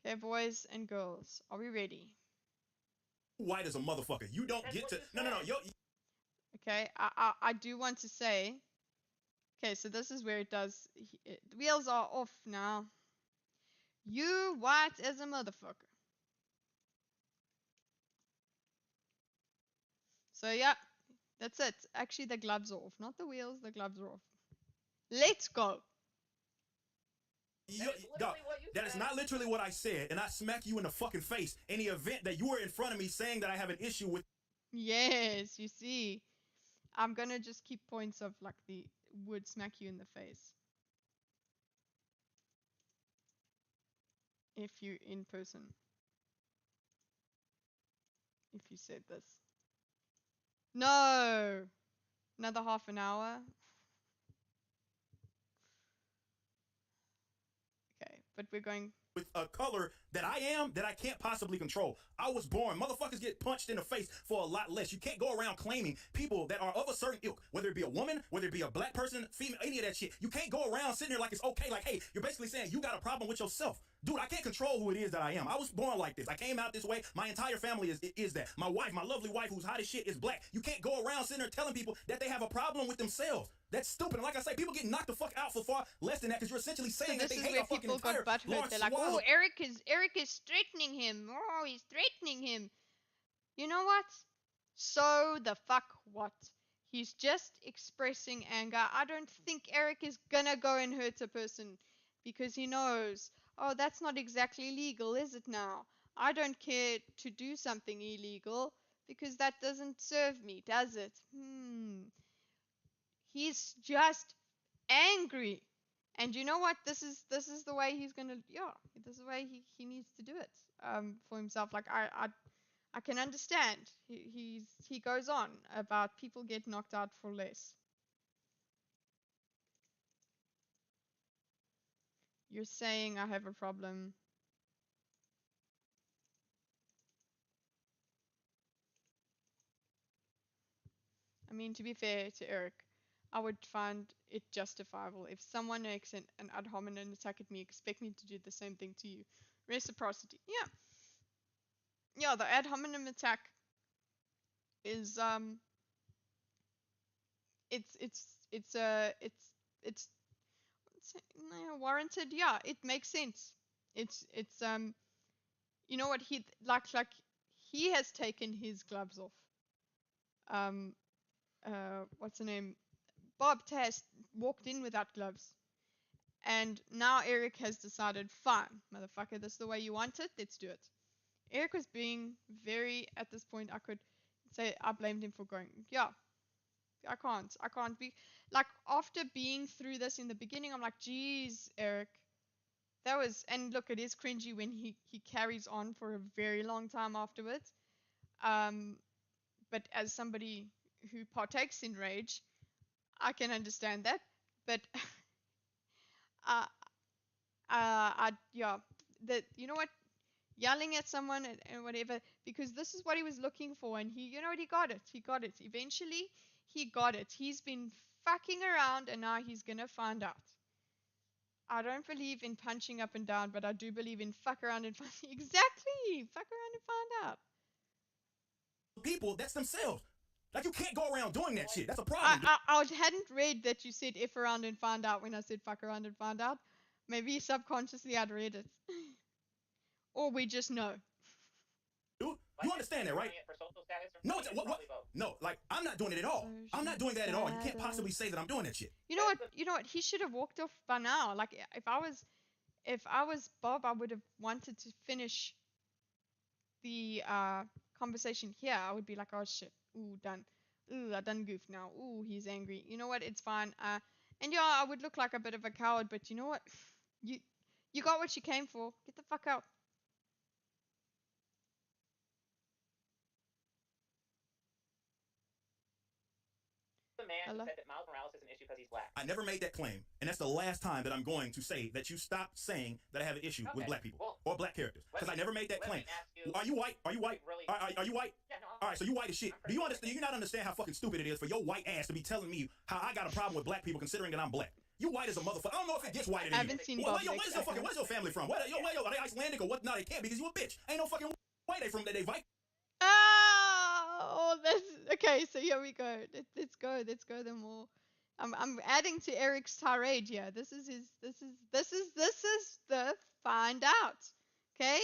Okay, boys and girls, are we ready? White as a motherfucker. You don't get to. No. Okay, I do want to say. Okay, so this is where it does. The wheels are off now. You white as a motherfucker. So yeah, that's it. Actually, the gloves are off, not the wheels. The gloves are off. Let's go. That is not literally what I said, and I smack you in the fucking face in the event that you were in front of me saying that I have an issue with. Yes, you see. I'm gonna just keep points of like the would smack you in the face. If you in person. If you said this. No! Another half an hour. Okay, but we're going with a color that I can't possibly control. I was born. Motherfuckers get punched in the face for a lot less. You can't go around claiming people that are of a certain ilk, whether it be a woman, whether it be a black person, female, any of that shit. You can't go around sitting there like it's okay. Like, hey, you're basically saying you got a problem with yourself. Dude, I can't control who it is that I am. I was born like this. I came out this way. My entire family is that. My wife, my lovely wife, who's hot as shit, is black. You can't go around sitting there telling people that they have a problem with themselves. That's stupid. And like I say, people get knocked the fuck out for far less than that because you're essentially saying that they hate a fucking entire large swath. They're like, oh, Eric is threatening him. Oh, he's threatening him. You know what? So the fuck what? He's just expressing anger. I don't think Eric is gonna go and hurt a person because he knows, oh, that's not exactly legal, is it now? I don't care to do something illegal because that doesn't serve me, does it? He's just angry. And you know what? This is the way he's gonna. Yeah, this is the way he needs to do it. For himself. Like I can understand. He goes on about people get knocked out for less. You're saying I have a problem. I mean, to be fair to Eric, I would find it justifiable if someone makes an ad hominem attack at me, expect me to do the same thing to you. Reciprocity. Yeah. Yeah, the ad hominem attack is it's warranted. Yeah, it makes sense. It's you know what, he like he has taken his gloves off. What's the name? Bob Test walked in without gloves. And now Eric has decided, fine, motherfucker, this is the way you want it, let's do it. Eric was being very, at this point, I could say I blamed him for going, yeah, I can't be, like, after being through this in the beginning, I'm like, geez, Eric, that was, and look, it is cringy when he carries on for a very long time afterwards. But as somebody who partakes in rage, I can understand that. But you know what, yelling at someone and whatever, because this is what he was looking for, and he got it eventually. He got it. He's been fucking around, and now he's gonna find out. I don't believe in punching up and down, but I do believe in fuck around and find exactly fuck around and find out. people, that's themselves. Like, you can't go around doing that shit. That's a problem. I hadn't read that you said F around and find out when I said fuck around and find out. Maybe subconsciously I'd read it. Or we just know. Dude, you understand that, right? No, what? No, like, I'm not doing it at all. I'm not doing that at all. You can't possibly say that I'm doing that shit. You know what? He should have walked off by now. Like, if I was Bob, I would have wanted to finish the conversation here. I would be like, oh shit, ooh, done. Ooh, I done goofed now. Ooh, he's angry. You know what? It's fine. And yeah, I would look like a bit of a coward, but you know what? You got what you came for. Get the fuck out. The man who said that Miles Morales is an issue because he's black. I never made that claim, and that's the last time that I'm going to say that you stop saying that I have an issue with black people or black characters, because I never made that claim. Are you white? Are you white? Really, are you white? Yeah, no. All right, so you white as shit. Do you understand? Do you not understand how fucking stupid it is for your white ass to be telling me how I got a problem with black people, considering that I'm black? You white as a motherfucker. I don't know if it gets whiter than you. I haven't seen Bob. Where's your family from? Are they Icelandic or what? No, they can't, because you a bitch. Ain't no fucking white they from that they Viking. Oh, that's okay. So here we go. Let's go. Let's go. Them all. I'm adding to Eric's tirade here. This is the find out. Okay.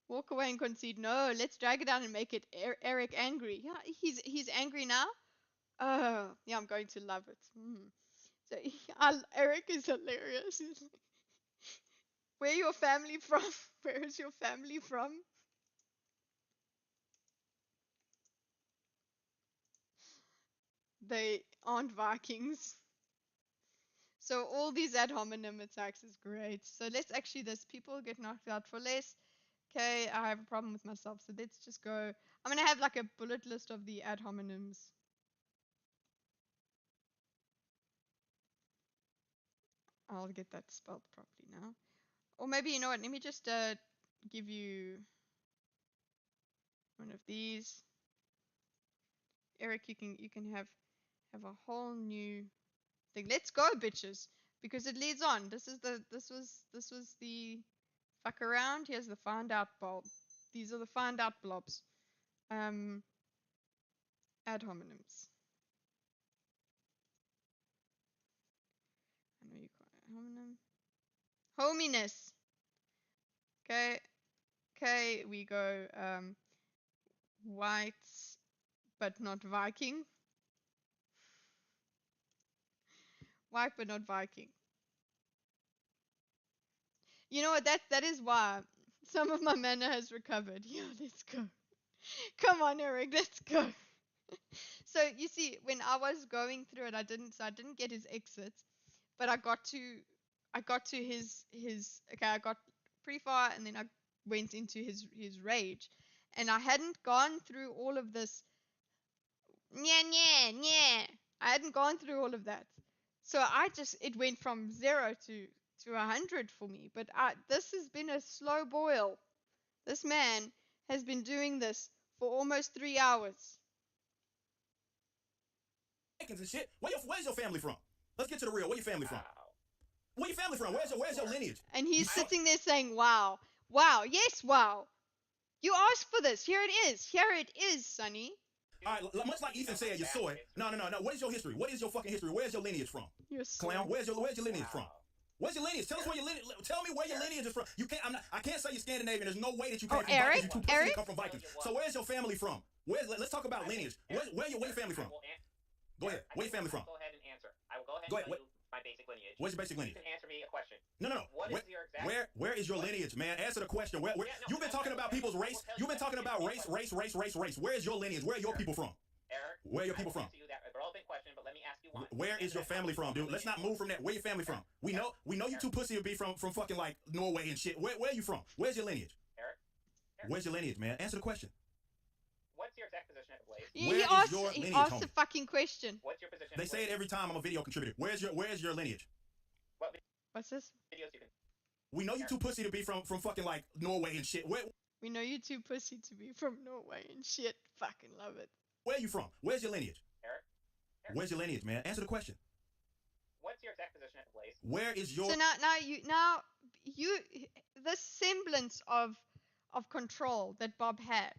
Walk away and concede. No, let's drag it down and make it Eric angry. Yeah, he's angry now. Oh, yeah, I'm going to love it. So Eric is hilarious. Where your family from? Where is your family from? They aren't Vikings. So all these ad hominem attacks is great. So let's actually, there's people get knocked out for less. Okay, I have a problem with myself. So let's just go. I'm going to have like a bullet list of the ad hominems. I'll get that spelled properly now. Or maybe, you know what, let me just give you one of these. Eric, you can have a whole new thing. Let's go, bitches, because it leads on. This was the fuck around. Here's the find out bulb. These are the find out blobs. Ad hominems. I know you call it homonym. Hominess. Okay, we go white but not Viking. White but not Viking. You know what? That is why some of my mana has recovered. Yeah, let's go. Come on, Eric, let's go. So you see, when I was going through it, I didn't get his exit, but I got to his okay, I got pretty far, and then I went into his rage, and I hadn't gone through all of this. Yeah. I hadn't gone through all of that, so it went from 0 to 100 for me. But this has been a slow boil. This man has been doing this for almost 3 hours. And shit. Where's your family from? Let's get to the real. Where your family from? Where your family from? Where's your lineage? And he's sitting there saying, "Wow, yes, wow. You asked for this. Here it is, Sonny." All right, much like Ethan said, you saw it. No. What is your history? What is your fucking history? Where's your lineage from? Clown. Where's your lineage from? Where's your lineage? Tell us where your lineage. Tell me where your lineage is from. You can't. I can't say you're Scandinavian. There's no way that you came from Eric, Vikings. You come from Vikings. So where's your family from? Let's talk about lineage. Where your family from? Go ahead. Where your family from? Go ahead and answer. I will go ahead and tell you my basic lineage. Where's your basic lineage? You can answer me a question. No. What is your exact... Where is your lineage, man? Answer the question. You've been talking about people's race. You've been talking about race. Where is your lineage? Where are your people from? Eric, where are your people from? You that relevant question, but let me ask you one. Where is your family from, dude? Let's not move from that. Where your family from? We know you too pussy to be from fucking like Norway and shit. Where are you from? Where's your lineage? Eric? Where's your lineage, man? Answer the question. What's your exact position at the Blaze? He asked the fucking question. What's your position? They say it every time I'm a video contributor. Where's your lineage? What's this? Videos you can... We know you too pussy to be from fucking like Norway and shit. We know you too pussy to be from Norway and shit. Fucking love it. Where are you from? Where's your lineage? Eric? Where's your lineage, man? Answer the question. What's your exact position at the Blaze? Where is your... So now you this semblance of control that Bob had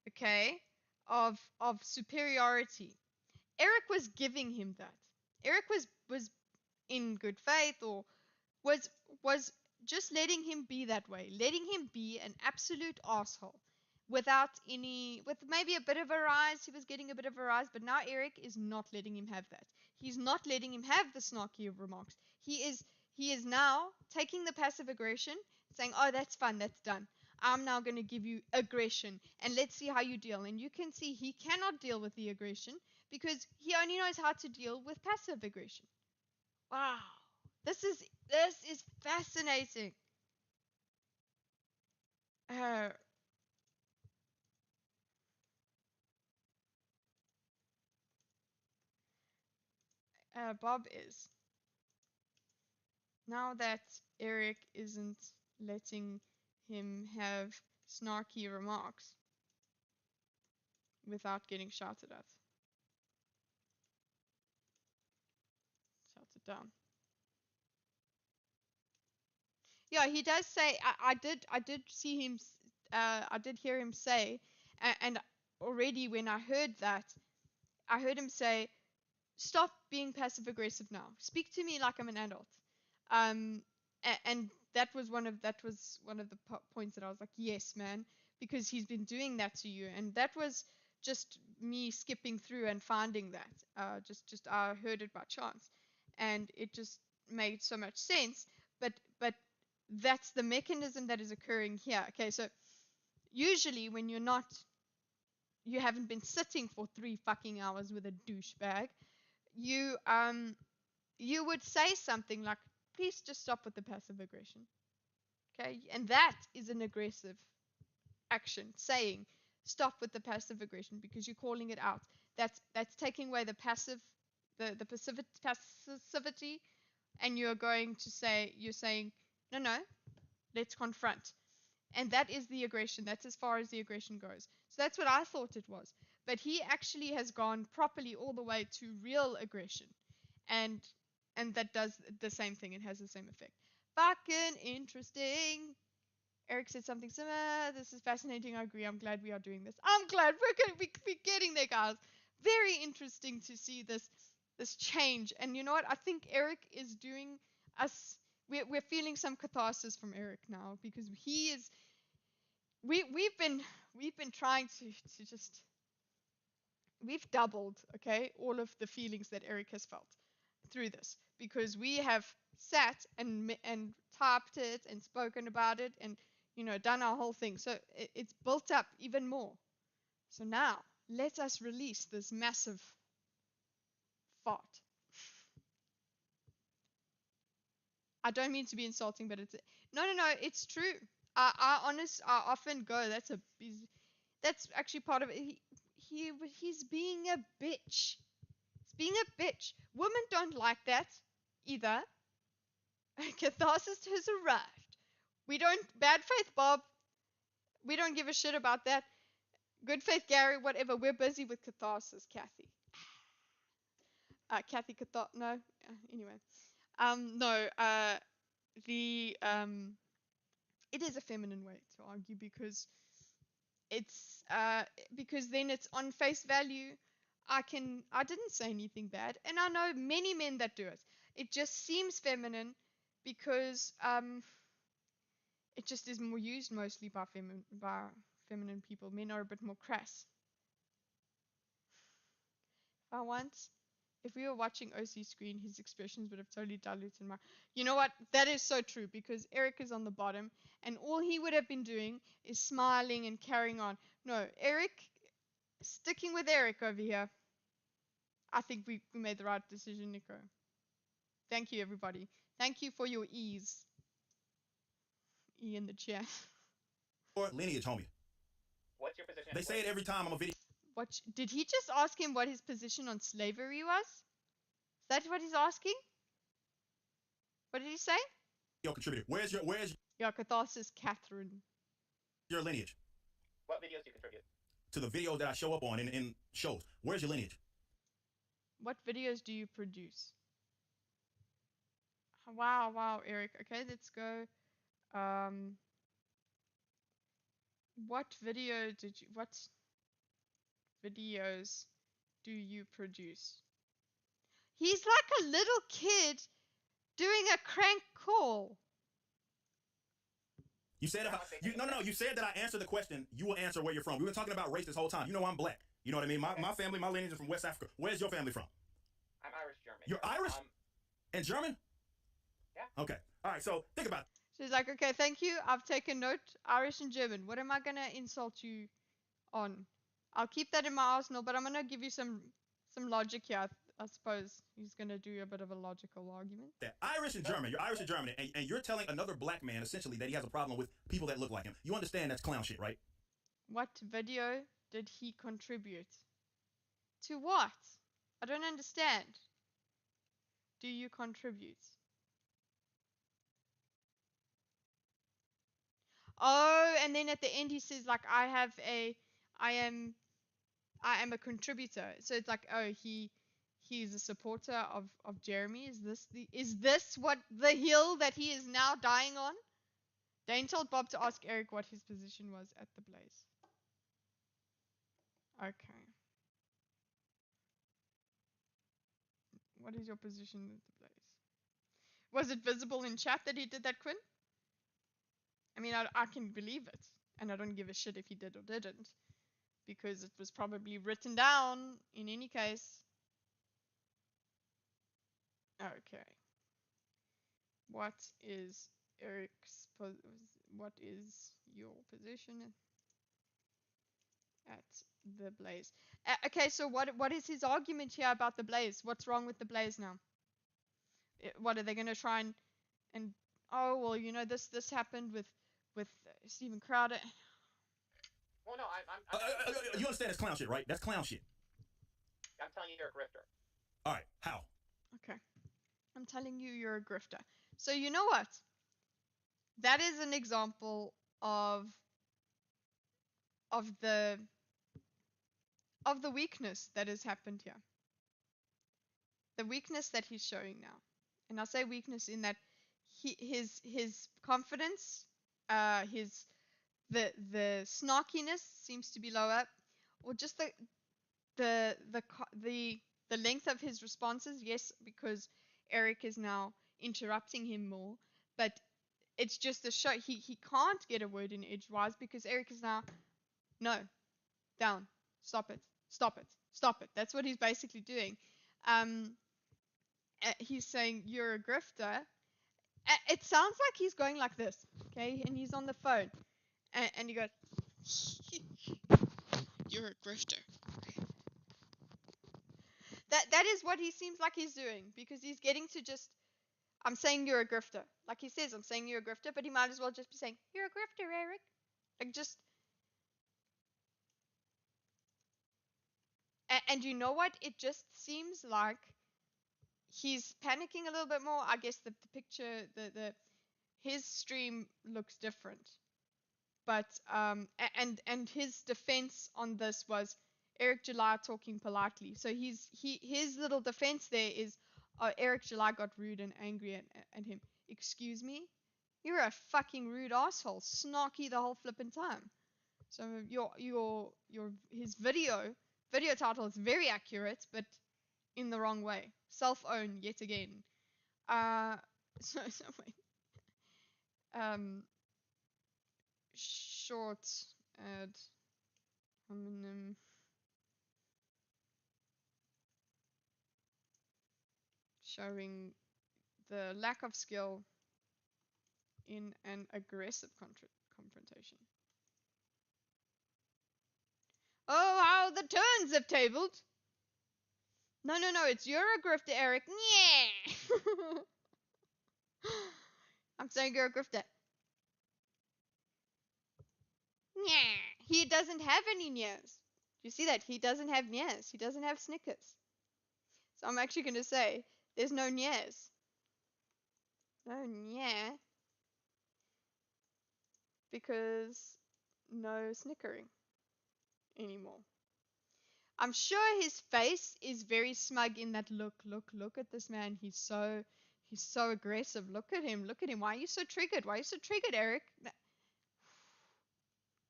okay, of superiority. Eric was giving him that. Eric was in good faith, or was just letting him be that way, letting him be an absolute asshole without any, with maybe a bit of a rise. He was getting a bit of a rise, but now Eric is not letting him have that. He's not letting him have the snarky remarks. He is now taking the passive aggression, saying, "Oh, that's fun, that's done. I'm now going to give you aggression, and let's see how you deal." And you can see he cannot deal with the aggression because he only knows how to deal with passive aggression. Wow. This is fascinating. Bob is. Now that Eric isn't letting him have snarky remarks without getting shouted at. Shouted down. Yeah, he does say, I did see him, I did hear him say, and already when I heard that, I heard him say, "Stop being passive aggressive now. Speak to me like I'm an adult." And that was one of the points that I was like, yes, man, because he's been doing that to you, and that was just me skipping through and finding that. Just I heard it by chance, and it just made so much sense. But that's the mechanism that is occurring here. Okay, so usually when you haven't been sitting for 3 fucking hours with a douchebag, you would say something like, "Please just stop with the passive aggression." Okay, and that is an aggressive action, saying stop with the passive aggression, because you're calling it out. That's taking away the passivity, and you're saying, no, let's confront. And that is the aggression. That's as far as the aggression goes. So that's what I thought it was. But he actually has gone properly all the way to real aggression. And that does the same thing and has the same effect. Fucking interesting. Eric said something similar. "This is fascinating. I agree. I'm glad we are doing this." I'm glad we're going to be getting there, guys. Very interesting to see this change. And you know what? I think Eric is doing us. We're feeling some catharsis from Eric now, because he is. We've been trying to just. We've doubled, okay, all of the feelings that Eric has felt through this, because we have sat and typed it and spoken about it and done our whole thing. So it's built up even more. So now let us release this massive fart. I don't mean to be insulting, but it's no, it's true. I often go, that's actually part of it. He's being a bitch. He's being a bitch. Women don't like that either. Catharsis has arrived. We don't, bad faith Bob, we don't give a shit about that. Good faith Gary, whatever. We're busy with catharsis, Kathy. Kathy no. Anyway, no. It is a feminine way to argue, because because then it's on face value. I didn't say anything bad, and I know many men that do it. It just seems feminine because it just is more used mostly by feminine people. Men are a bit more crass. If we were watching OC screen, his expressions would have totally diluted my. You know what? That is so true, because Eric is on the bottom, and all he would have been doing is smiling and carrying on. No, Eric, sticking with Eric over here. I think we made the right decision, Nico. Thank you, everybody. Thank you for your ease. E in the chat. Lineage, homie. What's your position? They say it every time I'm a video. Did he just ask him what his position on slavery was? Is that what he's asking? What did he say? Contributor. Where's your catharsis, Catherine? Your lineage. What videos do you contribute? To the videos that I show up on in shows. Where's your lineage? What videos do you produce? Wow, Eric. Okay, let's go. What video did you? What? videos do you produce? He's like a little kid doing a crank call. You said you said that I answered the question. You will answer where you're from. We've been talking about race this whole time. You know I'm black. You know what I mean? My family, my lineage is from West Africa. Where's your family from? I'm Irish German. You're Irish? And German? Yeah. Okay. All right. So think about it. She's like, okay, thank you. I've taken note. Irish and German. What am I gonna insult you on? I'll keep that in my arsenal, but I'm gonna give you some logic here. I suppose he's gonna do a bit of a logical argument. Irish and German. You're Irish and German, and you're telling another black man essentially that he has a problem with people that look like him. You understand that's clown shit, right? What video did he contribute? To what? I don't understand. Do you contribute? Oh, and then at the end he says like I am a contributor. So it's like, oh, he's a supporter of Jeremy. Is this what the hill that he is now dying on? Dane told Bob to ask Eric what his position was at the Blaze. Okay. What is your position at the Blaze? Was it visible in chat that he did that, Quinn? I mean, I can believe it. And I don't give a shit if he did or didn't. Because it was probably written down in any case. Okay. What is Eric's what is your position at the Blaze? Okay, so what is his argument here about the Blaze? What's wrong with the Blaze now? What are they going to try and oh well, you know this happened with Steven Crowder. Well, no, I'm you understand that's clown shit, right? That's clown shit. I'm telling you, you're a grifter. All right, how? Okay, I'm telling you, you're a grifter. So you know what? That is an example of the weakness that has happened here. The weakness that he's showing now, and I say weakness in that his confidence, the snarkiness seems to be lower, or just the length of his responses. Yes, because Eric is now interrupting him more, but it's just a show. He can't get a word in edgewise because Eric is now, no, down, stop it, stop it, stop it. That's what he's basically doing. He's saying you're a grifter. It sounds like he's going like this, okay? And he's on the phone, and he goes, "You're a grifter." That is what he seems like he's doing, because he's getting to just, I'm saying you're a grifter. Like he says, I'm saying you're a grifter, but he might as well just be saying, you're a grifter, Eric. Like just, and you know what? It just seems like he's panicking a little bit more. I guess the picture, his stream looks different. But, and his defense on this was Eric July talking politely. So his little defense there is, Eric July got rude and angry at him. Excuse me? You're a fucking rude asshole. Snarky the whole flippin' time. So his video title is very accurate, but in the wrong way. Self-own yet again. So wait. Short ad hominem showing the lack of skill in an aggressive confrontation. Oh, how the turns have tabled! No, it's you're a grifter, Eric. Yeah. I'm saying you're a grifter. Yeah. He doesn't have any nyas. You see that? He doesn't have nyas. He doesn't have Snickers. So I'm actually going to say there's no nyas. No nya. Because no snickering anymore. I'm sure his face is very smug in that look at this man. He's so aggressive. Look at him. Why are you so triggered? Eric?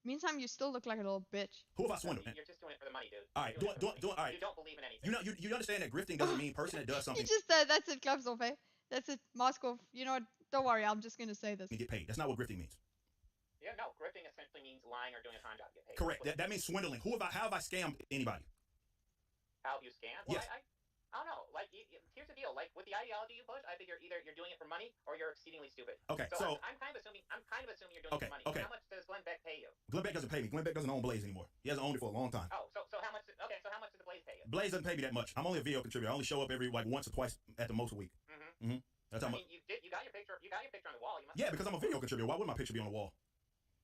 Meantime, you still look like a little bitch. Who have I swindled? You're just doing it for the money, dude. All right, all right. You don't believe in anything. You understand that grifting doesn't mean person that does something. You just that's it, gloves off, eh? That's it, mask off. You know what? Don't worry, I'm just gonna say this. You get paid. That's not what grifting means. Yeah, no, grifting essentially means lying or doing a con job to get paid. Correct. That means swindling. How have I scammed anybody? How have you scammed? Well, yes. I don't know. Like, here's the deal. Like, with the ideology you push, I think either you're doing it for money or you're exceedingly stupid. Okay, so I'm kind of assuming you're doing it for money. Okay. How much does Glenn Beck pay you? Glenn Beck doesn't pay me. Glenn Beck doesn't own Blaze anymore. He hasn't owned it for a long time. Oh, so how much? So how much does the Blaze pay you? Blaze doesn't pay me that much. I'm only a video contributor. I only show up every once or twice at the most a week. That's how much. You got your picture. You got your picture on the wall. Yeah, because I'm a video contributor. Why would my picture be on the wall?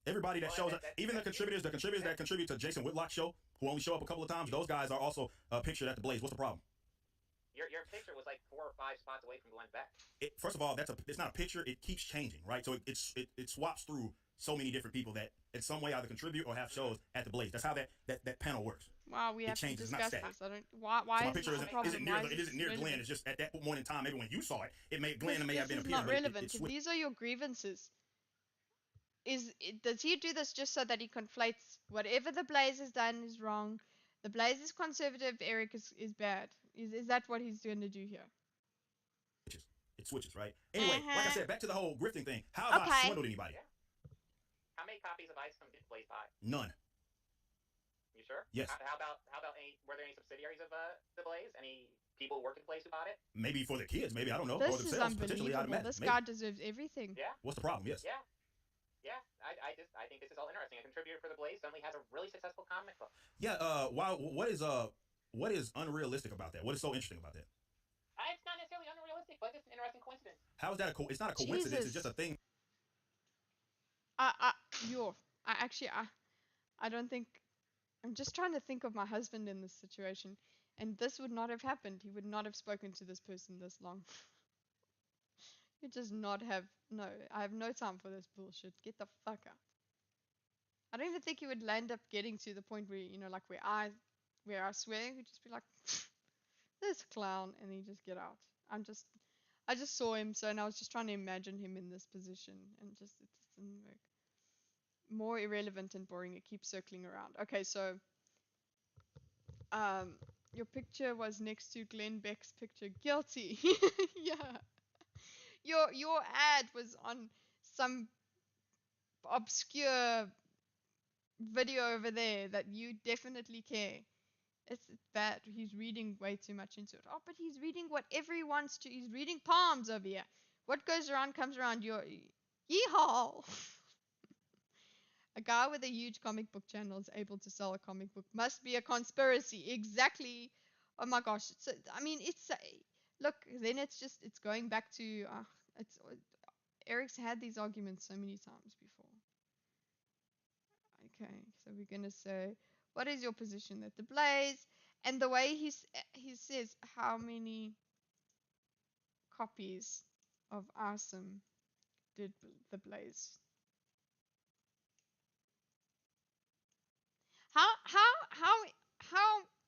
Everybody that shows up, even the contributors that contribute to Jason Whitlock's show, who only show up a couple of times, those guys are also pictured at the Blaze. What's the problem? Your picture was like 4 or 5 spots away from Glenn Beck. First of all, it's not a picture. It keeps changing, right? So it swaps through so many different people that in some way either contribute or have shows at the Blaze. That's how that panel works. Wow, we have to discuss this. I don't. Why so my picture isn't near Glenn. It's just at that point in time, maybe when you saw it, it may Glenn may have been appearing. Not relevant. These are your grievances. Does he do this just so that he conflates whatever the Blaze has done is wrong? The Blaze is conservative. Eric is bad. Is that what he's going to do here? It switches, right? Anyway, like I said, back to the whole grifting thing. How have I swindled anybody? Yeah. How many copies of Ice did Blaze buy? None. You sure? Yes. How about were there any subsidiaries of the Blaze? Any people who worked at the Blaze who bought it? Maybe for their kids. Maybe I don't know. This or is themselves, potentially. I'd imagine. This guy deserves everything. Yeah. What's the problem? Yes. Yeah. Yeah, I think this is all interesting. A contributor for the Blaze suddenly has a really successful comic book. Yeah. What is unrealistic about that? What is so interesting about that? It's not necessarily unrealistic, but it's an interesting coincidence. How is that it's not a coincidence. Jesus. It's just a thing. I don't think. I'm just trying to think of my husband in this situation, and this would not have happened. He would not have spoken to this person this long. You just not have I have no time for this bullshit. Get the fuck out. I don't even think he would land up getting to the point where like where I swear he'd just be like this clown and he just get out. I just saw him and I was just trying to imagine him in this position and it just didn't work. More irrelevant and boring. It keeps circling around. Okay, so your picture was next to Glenn Beck's picture. Guilty. Yeah. Your ad was on some obscure video over there that you definitely care. It's bad. He's reading way too much into it. Oh, but he's reading what everyone wants to. He's reading palms over here. What goes around comes around. Yeehaw! A guy with a huge comic book channel is able to sell a comic book. Must be a conspiracy. Exactly. Oh my gosh. Look, then it's going back to Eric's had these arguments so many times before. Okay, so we're gonna say, what is your position at the Blaze? And the way he says, how many copies of Awesome did the Blaze?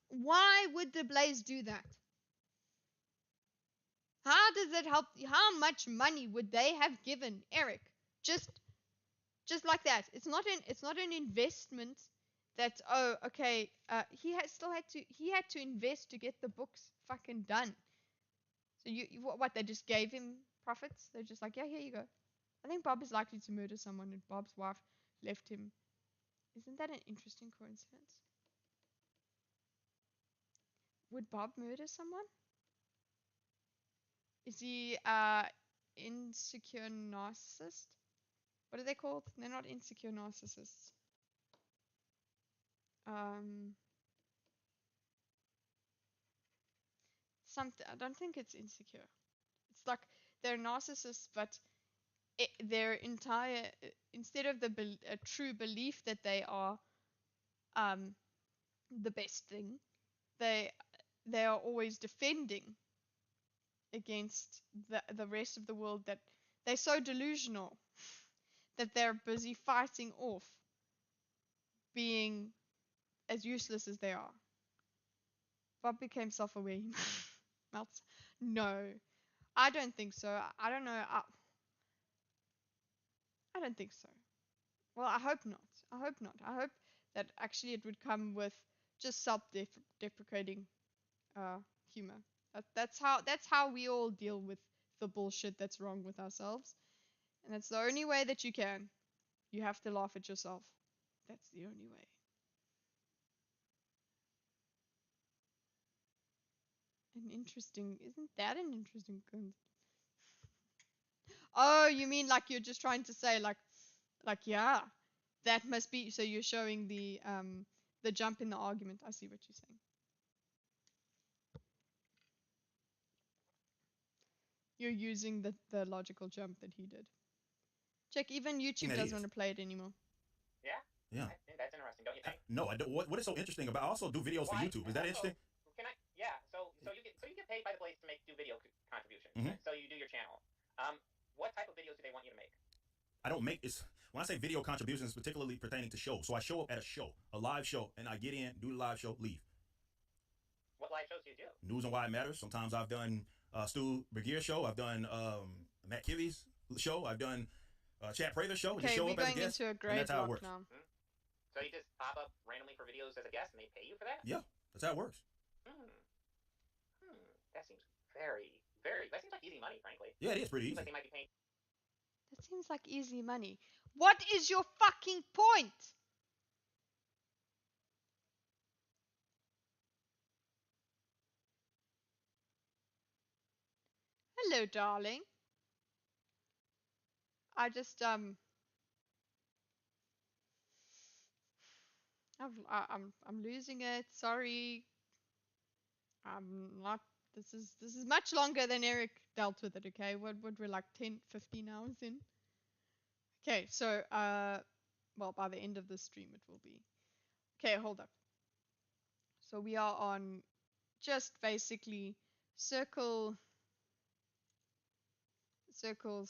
Why would the Blaze do that? How does it help? How much money would they have given Eric? Just like that. It's not an investment. That he had to invest to get the books fucking done. So what? They just gave him profits. They're just like, yeah, here you go. I think Bob is likely to murder someone, and Bob's wife left him. Isn't that an interesting coincidence? Would Bob murder someone? Is he insecure narcissist? What are they called? They're not insecure narcissists. Something. I don't think it's insecure. It's like they're narcissists, but their entire instead of a true belief that they are the best thing, they are always defending against the rest of the world, that they're so delusional that they're busy fighting off being as useless as they are. Bob became self-aware. Melts. No, I don't think so. I don't know. I don't think so. Well, I hope not. I hope not. I hope that actually it would come with just self-deprecating humor. That's how we all deal with the bullshit that's wrong with ourselves, and that's the only way that you can. You have to laugh at yourself. That's the only way. Isn't that an interesting concept? Oh, you mean like you're just trying to say like yeah, that must be, so you're showing the jump in the argument. I see what you're saying. You're using the logical jump that he did. Check, even YouTube doesn't want to play it anymore. Yeah? Yeah. I think that's interesting, don't you think? No, I don't. What is so interesting about? I also do videos for YouTube. Is that interesting? Can I? Yeah. So you get paid by the Blaze to do video contributions. Mm-hmm. So you do your channel. What type of videos do they want you to make? I don't make it's when I say video contributions, particularly pertaining to shows. So I show up at a live show, and I get in, do the live show, leave. What live shows do you do? News and Why It Matters. Sometimes I've done Stu Bergier show. I've done Matt Kivy's show. I've done Chad Prather's show. Okay, just show we're up as a going guest, into a great block now. So you just pop up randomly for videos as a guest, and they pay you for that? Yeah, that's how it works. That seems very, very. That seems like easy money, frankly. Yeah, it is pretty easy. Like they might be paying. That seems like easy money. What is your fucking point? Hello, darling. I just I'm losing it. Sorry. I'm not. This is much longer than Eric dealt with it. Okay, what we're like 10, 15 hours in. Okay, so well, by the end of the stream it will be. Okay, hold up. So we are on just basically circles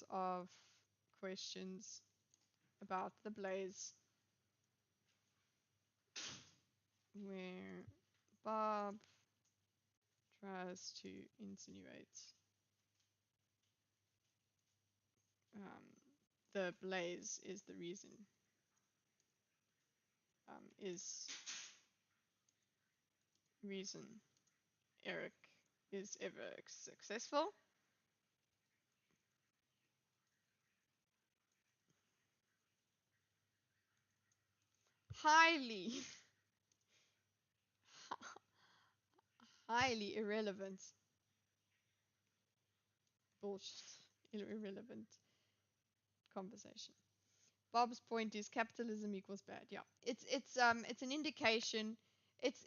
of questions about the Blaze, where Bob tries to insinuate the Blaze is the reason, is reason Eric is ever successful. Highly irrelevant bullshit, irrelevant conversation. Bob's point is capitalism equals bad. Yeah, it's an indication. It's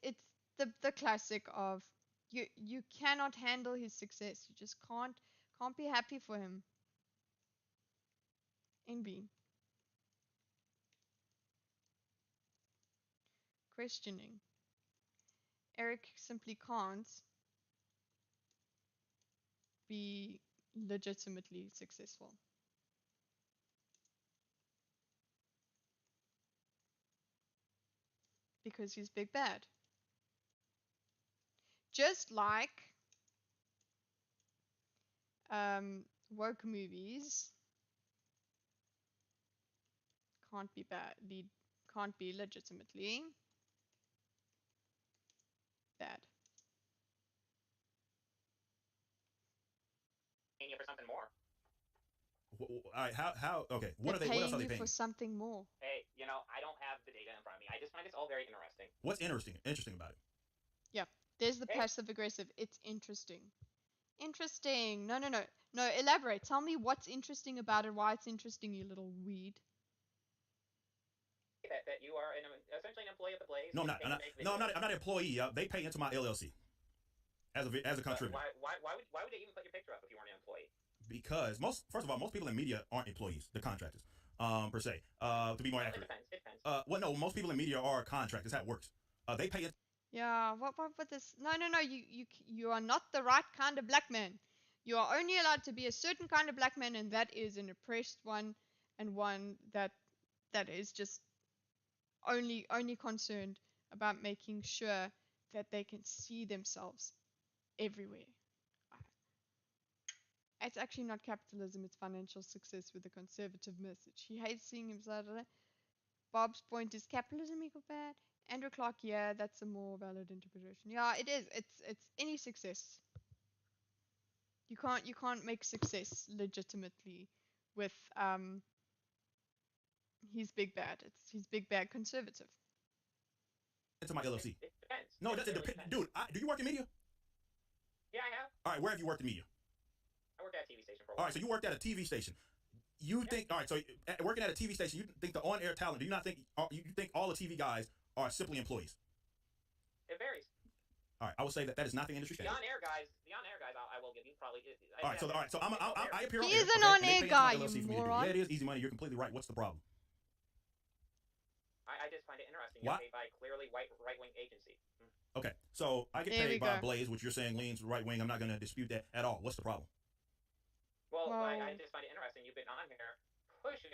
the classic of you cannot handle his success. You just can't be happy for him. NB. Questioning. Eric simply can't be legitimately successful. Because he's big bad. Just like woke movies can't be legitimately bad. Paying you for something more. All right, how? Okay, what They're are they? What else are they paying you paying? for something more. Hey, I don't have the data in front of me. I just find this all very interesting. What's interesting about it? Yeah, there's the passive aggressive. It's interesting. Interesting. No. Elaborate. Tell me what's interesting about it. Why it's interesting, you little weed. That you are essentially an employee of the Blaze. No, I'm not. I'm not an employee. They pay into my LLC as a contributor. Why would they even put your picture up if you weren't an employee? Because first of all, most people in media aren't employees; they're contractors, per se. To be more accurate. It depends. Well, no, most people in media are contractors. That's how it works. They pay it. Yeah. What this? No. You are not the right kind of black man. You are only allowed to be a certain kind of black man, and that is an oppressed one, and one that is just only concerned about making sure that they can see themselves everywhere. It's actually not capitalism, it's financial success with a conservative message. He hates seeing himself. Bob's point is capitalism equal bad. Andrew Clark, yeah, that's a more valid interpretation. Yeah, it is. It's any success. You can't make success legitimately with he's big bad. He's big bad conservative. Into my LLC. It depends. No, it doesn't depend. Dude, do you work in media? Yeah, I have. All right, where have you worked in media? I worked at a TV station for a while. All right, so you worked at a TV station. You think, all right, so working at a TV station, you think the on-air talent, do you not think, you think all the TV guys are simply employees? It varies. All right, I would say that is not the industry standard. The on-air guys, I will give you probably. All right, so I appear on He air. is an on-air guy, you moron. Yeah, it is easy money. You're completely right. What's the problem? I just find it interesting. What? You're paid by a clearly right-wing agency. Okay, so I get paid by Blaze, which you're saying leans right-wing. I'm not going to dispute that at all. What's the problem? Well, I just find it interesting. You've been on here pushing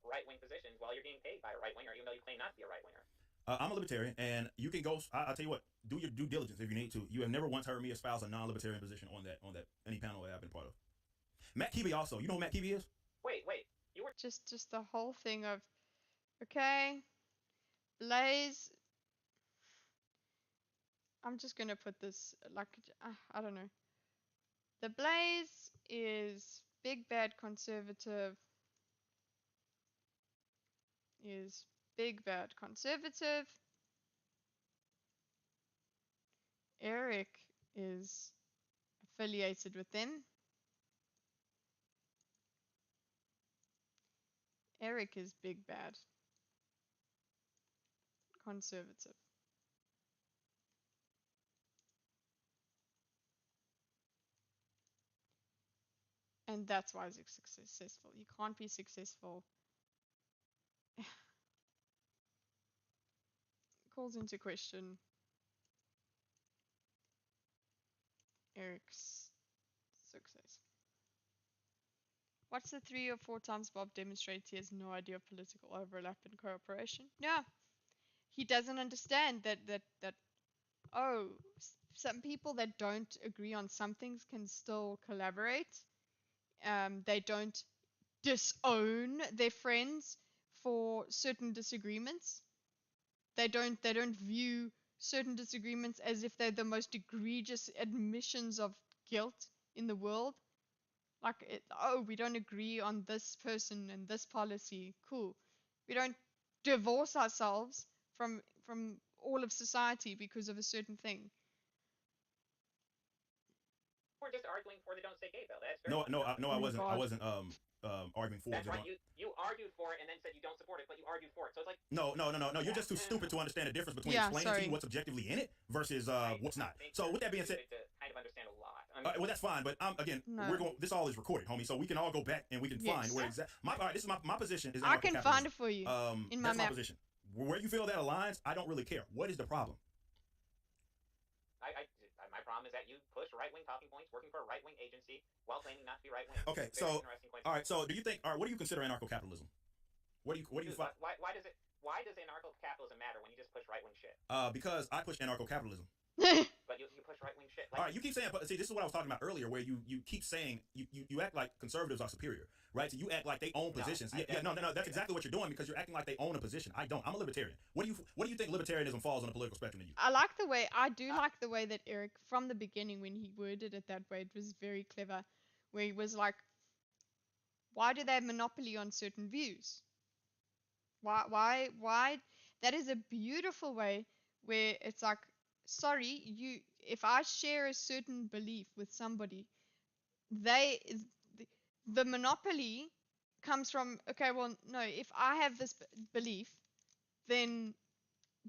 right-wing positions while you're being paid by a right-winger, even though you claim not to be a right-winger. I'm a libertarian, and you can go. I'll tell you what. Do your due diligence if you need to. You have never once heard me espouse a non-libertarian position on that any panel that I've been part of. Matt Keevy also. You know who Matt Keevy is? Wait. You were just the whole thing of, okay, Blaze. I'm just gonna put this like I don't know. The Blaze is big bad conservative. Is big bad conservative. Eric is affiliated with them. Eric is big bad conservative. And that's why he's successful. You can't be successful. Calls into question Eric's success. What's the 3 or 4 times Bob demonstrates he has no idea of political overlap and cooperation? Yeah. He doesn't understand that some people that don't agree on some things can still collaborate. They don't disown their friends for certain disagreements. They don't view certain disagreements as if they're the most egregious admissions of guilt in the world. Like, we don't agree on this person and this policy. Cool. We don't divorce ourselves from all of society because of a certain thing. We're just arguing for the don't say gay bill. That's I wasn't. I wasn't arguing for it. That's right. You argued for it and then said you don't support it, but you argued for it. So it's like no. You're just too stupid to understand the difference between explaining to you what's objectively in it versus what's not. So with that being said, to kind of understand a lot. Well, that's fine. But we're going. This all is recorded, homie. So we can all go back and we can find where exactly. This is my position. Is I can find it for you. In my map. My position. Where you feel that aligns, I don't really care. What is the problem? My problem is that you push right-wing talking points, working for a right-wing agency, while claiming not to be right-wing. Okay, so all right. So do you think? All right, what do you consider anarcho-capitalism? What do you? Why does anarcho-capitalism matter when you just push right-wing shit? Because I push anarcho-capitalism. But you push right-wing shit. All right, you keep saying, but see, this is what I was talking about earlier, where you keep saying you act like conservatives are superior, right? So you act like they own positions. No. That's exactly what you're doing because you're acting like they own a position. I don't. I'm a libertarian. What do you think libertarianism falls on the political spectrum to you? I do like the way that Eric, from the beginning, when he worded it that way, it was very clever, where he was like, why do they have monopoly on certain views? Why? That is a beautiful way where it's like, sorry, if I share a certain belief with somebody, the monopoly comes from, okay, well, no, if I have this belief, then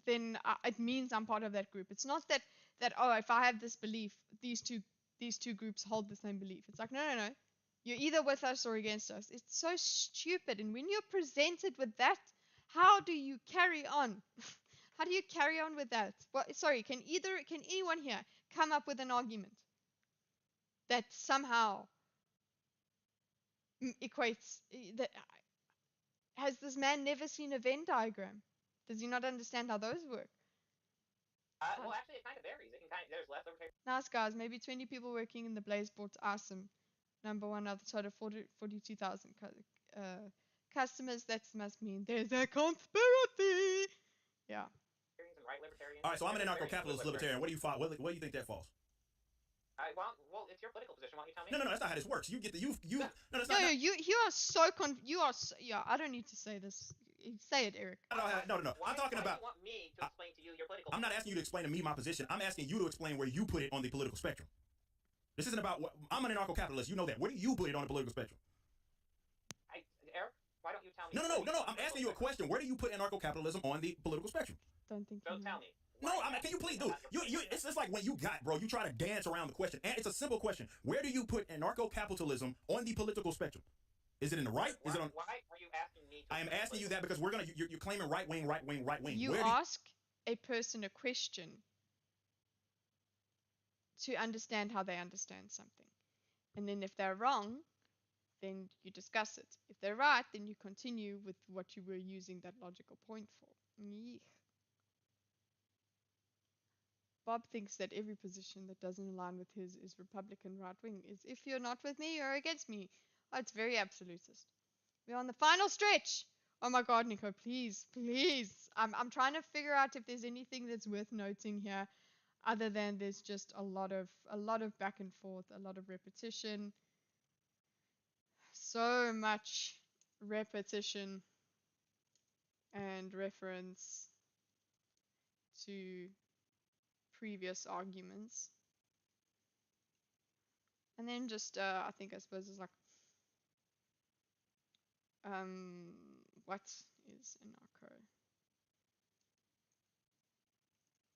it means I'm part of that group. It's not that if I have this belief, these two groups hold the same belief. It's like, no. You're either with us or against us. It's so stupid. And when you're presented with that, how do you carry on? How do you carry on with that? Sorry, can anyone here come up with an argument that somehow equates that? Has this man never seen a Venn diagram? Does he not understand how those work? Well, actually, it kind of varies. There's less over here. Nice guys. Maybe 20 people working in the Blaze board's awesome. Number one outside of 42,000 customers, that must mean there's a conspiracy. Yeah. All right, so I'm an anarcho-capitalist libertarian. What do you think that falls? Well, it's your political position. Why don't you tell me? No, that's not how this works. You get the you. Yeah. No, that's not. No, you are so yeah. I don't need to say this. Say it, Eric. No. I'm talking about. You want me to explain to you your political. I'm not asking you to explain to me my position. I'm asking you to explain where you put it on the political spectrum. This isn't about what I'm an anarcho-capitalist. You know that. Where do you put it on the political spectrum? Eric, why don't you tell me? No. I'm asking you a question. Where do you put anarcho-capitalism on the political spectrum? Don't tell me. No, can you please do it? It's just like when you you try to dance around the question. And it's a simple question. Where do you put anarcho-capitalism on the political spectrum? Is it in the right? Why, Is it on? Why are you asking me? I am asking you that because you're claiming right wing. You ask a person a question to understand how they understand something. And then if they're wrong, then you discuss it. If they're right, then you continue with what you were using that logical point for. Yeesh. Bob thinks that every position that doesn't align with his is Republican right wing. Is if you're not with me, you're against me. Oh, it's very absolutist. We're on the final stretch. Oh my God, Nico, please. I'm trying to figure out if there's anything that's worth noting here, other than there's just a lot of back and forth, a lot of repetition. So much repetition and reference to previous arguments. And then just, I suppose it's like, what is anarcho?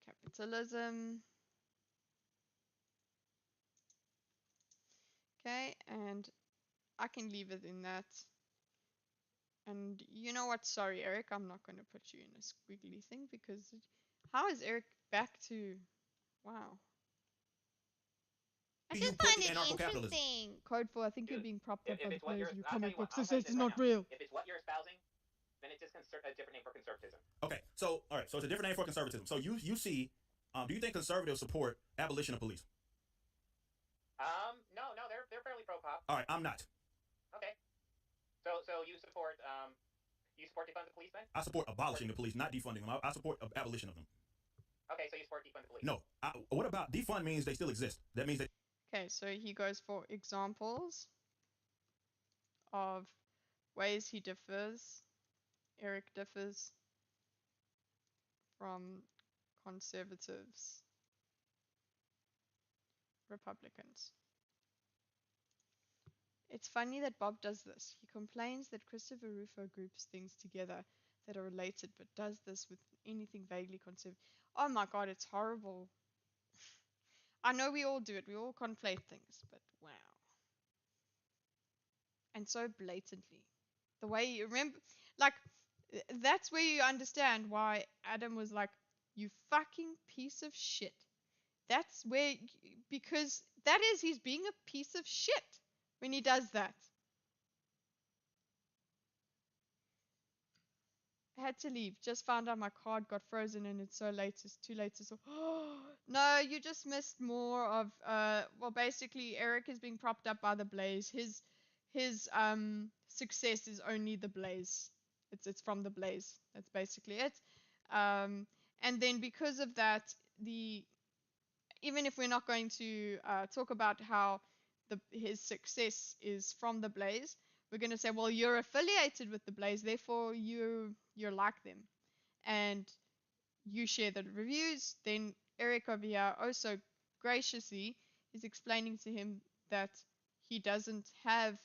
Capitalism. Okay, and I can leave it in that. And you know what? Sorry, Eric, I'm not going to put you in a squiggly thing because how is Eric back to, wow. I just find it interesting. Code 4, I think you're being propped up by the players of your comic books. This is not real. If it's what you're espousing, then it's just a different name for conservatism. Okay, so all right, so it's a different name for conservatism. So you see, do you think conservatives support abolition of police? No, they're fairly pro-cop. All right, I'm not. Okay, so you support defund the police then? I support abolishing the police, not defunding them. I support abolition of them. Okay, so you support defund the police? No. What about defund means they still exist? That means they. Okay, so he goes for examples of ways he differs. Eric differs from conservatives, Republicans. It's funny that Bob does this. He complains that Christopher Rufo groups things together that are related, but does this with anything vaguely conservative. Oh my God, it's horrible. I know we all do it. We all conflate things, but wow. And so blatantly. The way you remember, like, that's where you understand why Adam was like, you fucking piece of shit. That's where, because that is, he's being a piece of shit when he does that. I had to leave. Just found out my card got frozen and it's so late. It's too late to solve. No, you just missed more of, well, basically Eric is being propped up by the Blaze. His success is only the Blaze. It's from the Blaze. That's basically it. And then because of that, even if we're not going to talk about how his success is from the Blaze, we're going to say, well, you're affiliated with the Blaze, therefore you're like them, and you share the reviews. Then Eric over here also graciously is explaining to him that he doesn't have,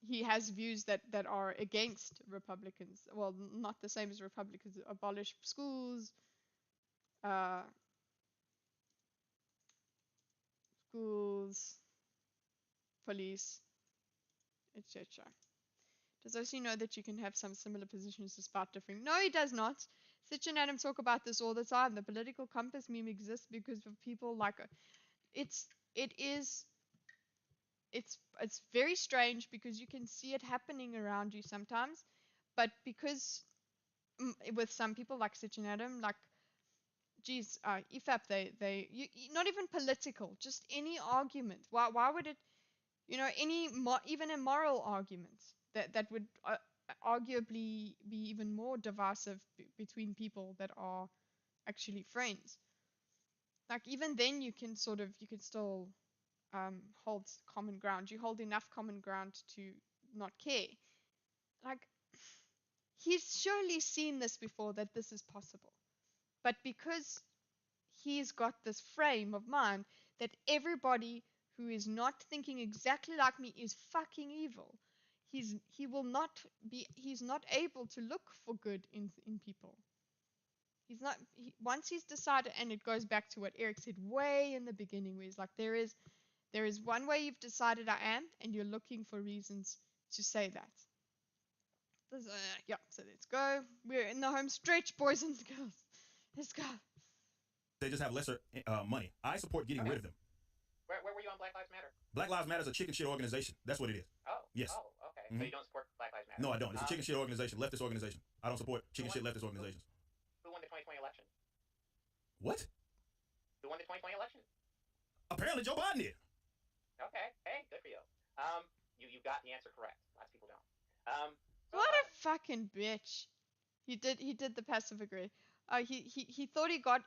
he has views that are against Republicans. Well, not the same as Republicans. Abolish schools, police, etc. Does OC know that you can have some similar positions despite differing? No, he does not. Sitch and Adam talk about this all the time. The political compass meme exists because of people like it's very strange because you can see it happening around you sometimes, but because with some people like Sitch and Adam, like, geez, EFAP, not even political, just any argument. Why would it? any even immoral arguments that would arguably be even more divisive between people that are actually friends. Like even then you can still hold common ground. You hold enough common ground to not care. Like he's surely seen this before, that this is possible. But because he's got this frame of mind that everybody who is not thinking exactly like me is fucking evil, he's not able to look for good in people. Once he's decided, and it goes back to what Eric said way in the beginning, where he's like, there is one way you've decided I am, and you're looking for reasons to say that. Yeah, so let's go. We're in the home stretch, boys and girls. Let's go. They just have lesser money. I support getting rid of them. Where were you on Black Lives Matter? Black Lives Matter is a chicken shit organization. That's what it is. Oh. Yes. Oh, okay. Mm-hmm. So you don't support Black Lives Matter? No, I don't. It's a chicken shit organization, leftist organization. I don't support chicken shit leftist organizations. Who won the 2020 election? What? Who won the 2020 election? Apparently Joe Biden did. Okay. Hey, good for you. You got the answer correct. Lots of people don't. What a fucking bitch. He did the passive agree. He thought he got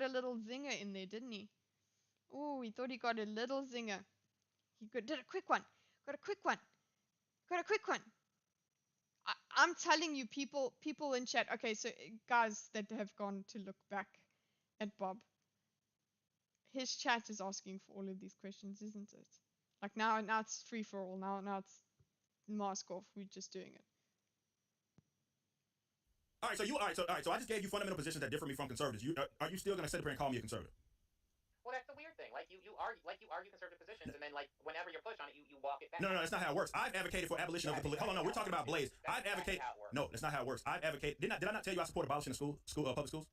a little zinger in there, didn't he? Oh, he thought he got a little zinger. Did a quick one. Got a quick one. I'm telling you, people in chat. Okay, so guys that have gone to look back at Bob, his chat is asking for all of these questions, isn't it? Like now it's free for all. Now it's mask off. We're just doing it. All right, so I just gave you fundamental positions that differ me from conservatives. Are you still going to sit up here and call me a conservative? Well, that's the weird thing. Like you argue conservative positions, and then like whenever you're pushed on it, you walk it back. No, that's not how it works. I've advocated for abolition of the police. Hold on, no, we're talking about Blaze. I've advocated. No, that's not how it works. I've advocated. Did I not tell you I support abolishing public schools?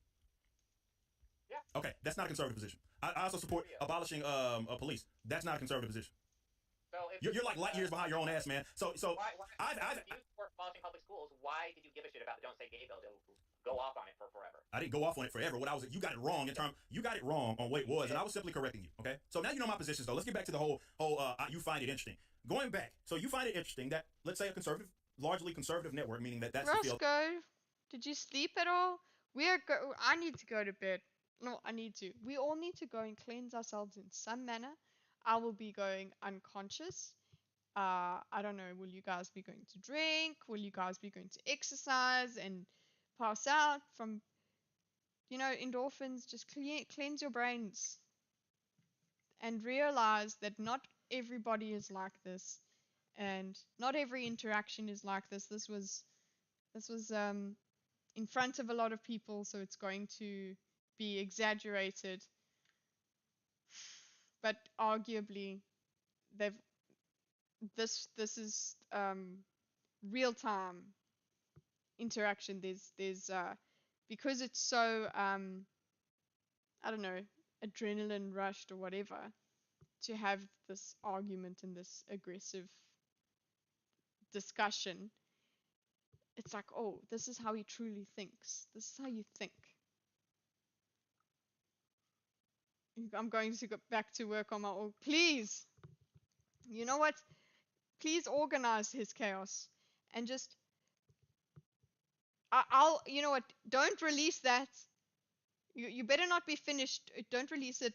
Yeah. Okay, that's not a conservative position. I also support abolishing police. That's not a conservative position. So you're like light years behind your own ass, man. So why if you support abolishing public schools, why did you give a shit about the Don't Say Gay bill to go off on it for forever? I didn't go off on it forever. You got it wrong you got it wrong on what it was, and I was simply correcting you. Okay, so now you know my positions. Though let's get back to the whole you find it interesting. Going back, so you find it interesting that, let's say, a largely conservative network, meaning that's Roscoe, the field. Did you sleep at all? I need to go to bed. No, I need to. We all need to go and cleanse ourselves in some manner. I will be going unconscious. I don't know, will you guys be going to drink? Will you guys be going to exercise and pass out from, endorphins? Just cleanse your brains and realize that not everybody is like this, and not every interaction is like this. This was in front of a lot of people, so it's going to be exaggerated, but arguably this is real time interaction. There's because it's so I don't know, adrenaline rushed or whatever, to have this argument and this aggressive discussion. It's like, oh, this is how he truly thinks. This is how you think. I'm going to go back to work on my own. Please, you know what? Please organize his chaos and just. You know what? Don't release that. You better not be finished. Don't release it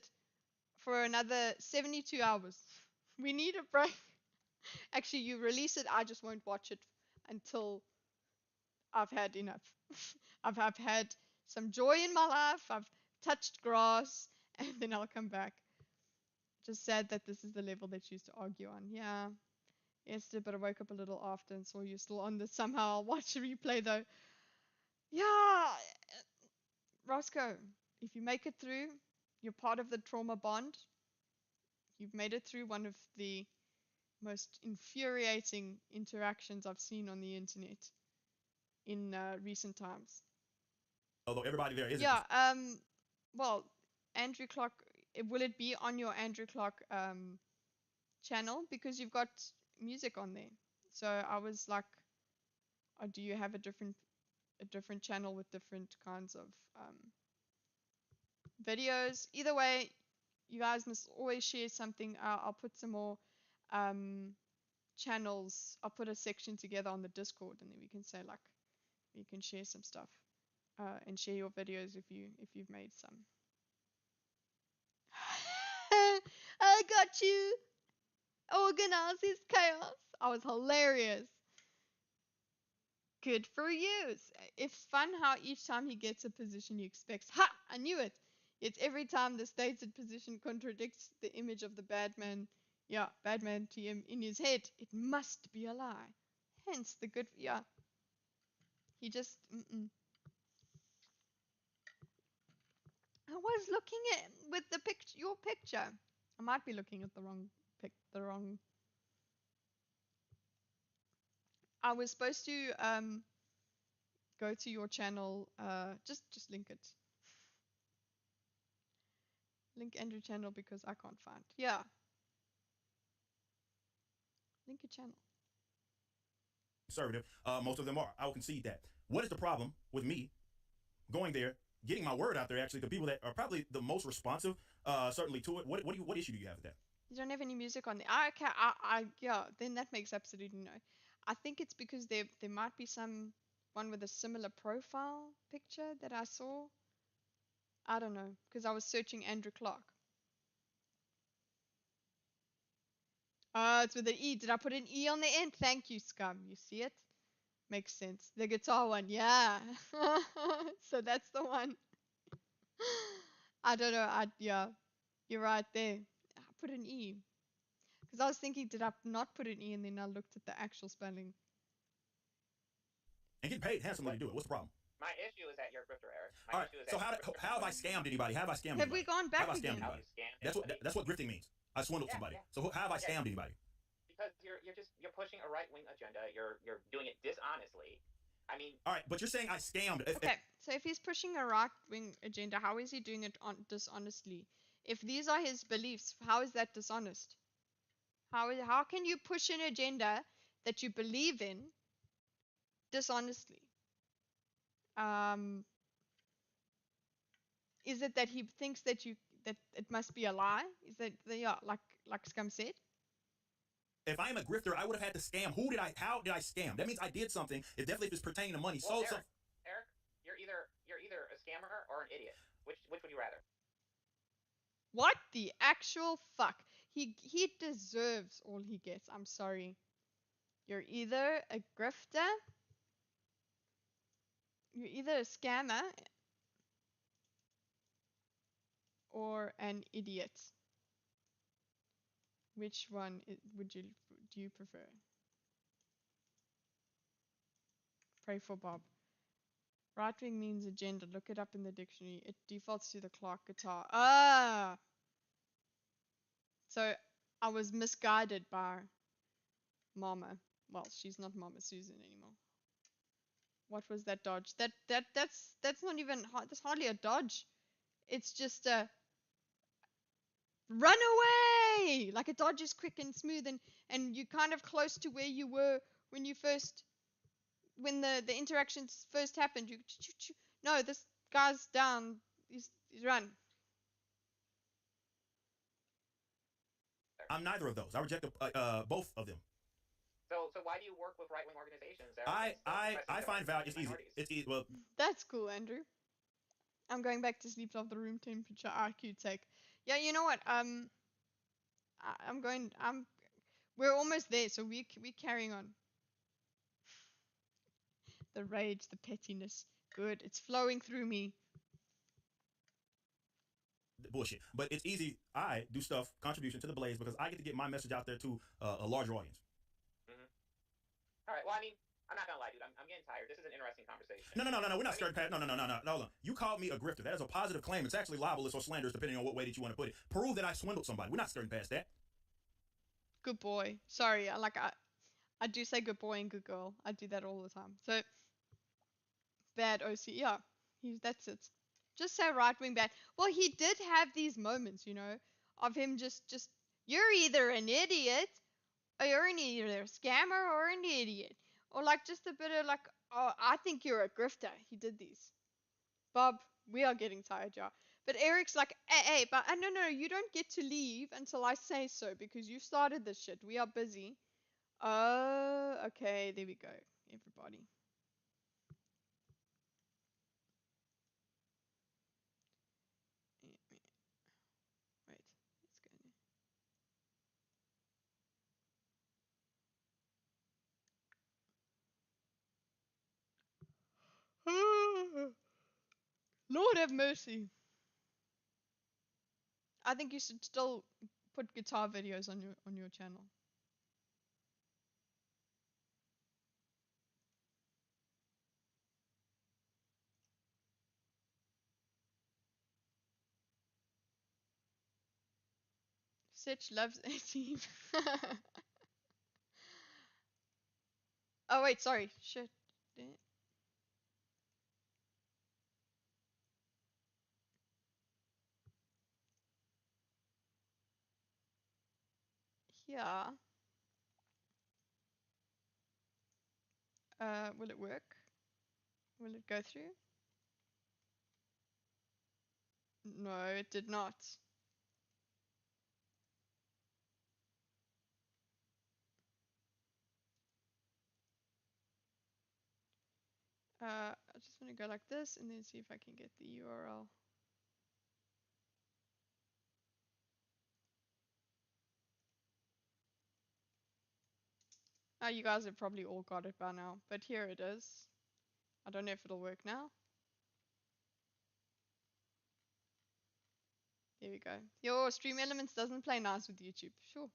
for another 72 hours. We need a break. Actually, you release it. I just won't watch it until I've had enough. I've had some joy in my life. I've touched grass, and then I'll come back. Just sad that this is the level they choose to argue on. Yeah. Yesterday, but I woke up a little after and saw you still on this. Somehow I'll watch the replay though. Yeah. Roscoe, if you make it through, you're part of the trauma bond. You've made it through one of the most infuriating interactions I've seen on the internet in recent times. Although everybody there isn't. Yeah. Well, Andrew Clark. Will it be on your Andrew Clark channel, because you've got music on there? So I was like, oh, do you have a different channel with different kinds of videos? Either way, you guys must always share something. I'll put some more channels. I'll put a section together on the Discord, and then we can say like, you can share some stuff, and share your videos if you've made some. I got you. Organize this chaos. I was hilarious. Good for you. It's fun how each time he gets a position he expects. Ha! I knew it. It's every time the stated position contradicts the image of the bad man. Yeah, bad man to him in his head. It must be a lie. Hence the good. Yeah. He just. I was looking at with the picture, your picture. I might be looking at the wrong I was supposed to go to your channel. Just link it. Link Andrew channel because I can't find. Yeah. Link a channel. Conservative. Most of them are. I will concede that. What is the problem with me going there, getting my word out there? Actually, the people that are probably the most responsive, certainly to it. What issue do you have with that? You don't have any music on there. Okay. Yeah. Then that makes absolutely no. I think it's because there might be one with a similar profile picture that I saw. I don't know, because I was searching Andrew Clark. It's with an E. Did I put an E on the end? Thank you, Scum. You see it? Makes sense. The guitar one, yeah. So that's the one. I don't know. Yeah, you're right there. I put an E. Because I was thinking, did I not put an E? And then I looked at the actual spelling. And getting paid handsomely to do it. What's the problem? My issue is that you're a grifter, Eric. All right. So how have I scammed anybody? Have I scammed Have anybody? we gone back have I scammed again? anybody? That's what grifting means. I swindled somebody. So how have I scammed anybody? Because you're pushing a right wing agenda. You're doing it dishonestly. I mean. All right, but you're saying I scammed. Okay, so if he's pushing a right wing agenda, how is he doing it dishonestly? If these are his beliefs, how is that dishonest? How can you push an agenda that you believe in dishonestly? Is it that he thinks that it must be a lie? Is that like Scum said? If I am a grifter, I would have had to scam. How did I scam? That means I did something. If definitely if it's pertaining to money. Well, Eric, you're either a scammer or an idiot. Which would you rather? What the actual fuck? He deserves all he gets. I'm sorry. You're either a grifter, you're either a scammer, or an idiot. Which one do you prefer? Pray for Bob. Right wing means agenda. Look it up in the dictionary. It defaults to the Clark guitar. Ah! So I was misguided by Mama. Well, she's not Mama Susan anymore. What was that dodge? That's not even. That's hardly a dodge. It's just a run away. Like a dodge is quick and smooth, and you're kind of close to where you were when the interactions first happened. No, this guy's down. He's run. I'm neither of those. I reject both of them. So why do you work with right wing organizations? I find value. It's easy. Well, that's cool, Andrew. I'm going back to sleep off the room temperature IQ take. Yeah, you know what? We're almost there, so we're carrying on. The rage, the pettiness. Good. It's flowing through me. Bullshit. But it's easy. I do stuff, contribution to the Blaze, because I get to get my message out there to a larger audience. All right. Well, I mean, I'm not gonna lie, dude. I'm getting tired. This is an interesting conversation. No. We're not skirting past. No. Hold on. You called me a grifter. That is a positive claim. It's actually libelous or slanderous, depending on what way that you want to put it. Prove that I swindled somebody. We're not skirting past that. Good boy. Sorry. I do say good boy and good girl. I do that all the time. So bad OC. Yeah. That's it. Just say right wing bad. Well, he did have these moments, of him just you're either an idiot, or you're either a scammer or an idiot, or like just a bit of like, oh, I think you're a grifter. He did these. Bob, we are getting tired, y'all. But Eric's like, hey, but no, you don't get to leave until I say so because you started this shit. We are busy. Oh, okay, there we go, everybody. Wait, let's go. Lord have mercy. I think you should still put guitar videos on your channel. Sitch loves 18. Oh wait, sorry. Shit. Yeah. Will it work? Will it go through? No, it did not. I just want to go like this and then see if I can get the URL. Oh, you guys have probably all got it by now, but here it is. I don't know if it'll work now. There we go. Your Stream Elements doesn't play nice with YouTube. Sure.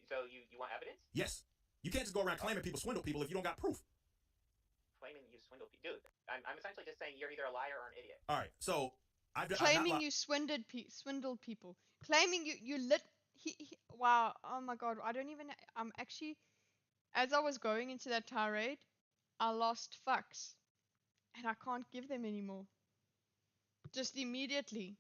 So you want evidence? Yes. You can't just go around claiming people swindle people if you don't got proof. Claiming you swindle people, dude. I'm essentially just saying you're either a liar or an idiot. All right. So claiming you swindled people. Claiming you lit. Wow. Oh my God. I don't even. I'm actually. As I was going into that tirade, I lost fucks, and I can't give them anymore. Just immediately.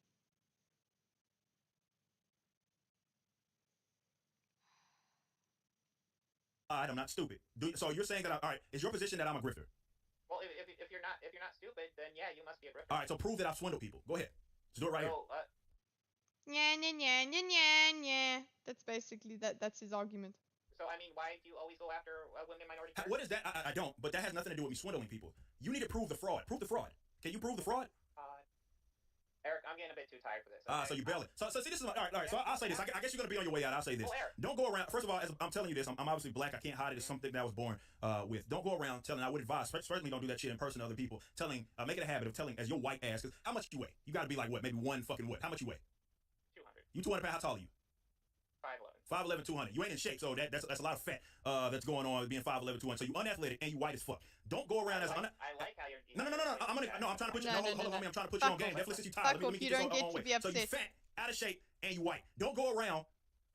I'm not stupid. So you're saying that all right? Is your position that I'm a grifter? Well, if you're not stupid, then yeah, you must be a grifter. All right. So prove that I've swindled people. Go ahead. Just do it right Yeah. That's basically that's his argument. So I mean, why do you always go after women and minority groups? What is that? I don't. But that has nothing to do with me swindling people. You need to prove the fraud. Prove the fraud. Can you prove the fraud? Eric, I'm getting a bit too tired for this. Okay? So you bailing. So see, this is all right. So I'll say this. I guess you're gonna be on your way out. I'll say this. Well, Eric. Don't go around. First of all, as I'm telling you this, I'm obviously black. I can't hide it. It's something that I was born with. Don't go around telling. I would advise. Certainly don't do that shit in person to other people. Telling. Make it a habit of telling as your white ass. Cause how much you weigh? You gotta be like what? Maybe one fucking what? How much you weigh? 200. You 200 pounds. How tall are you? 5'11", 200. You ain't in shape, so that's a lot of fat that's going on with being 5'11", 200. So you unathletic and you white as fuck. Don't go around I like how you're. No. I'm trying to put you. Hold on, homie. I'm trying to put you on game. Definitely since you tired. Let me you get don't this get on to way. be upset. So you fat, out of shape, and you white. Don't go around.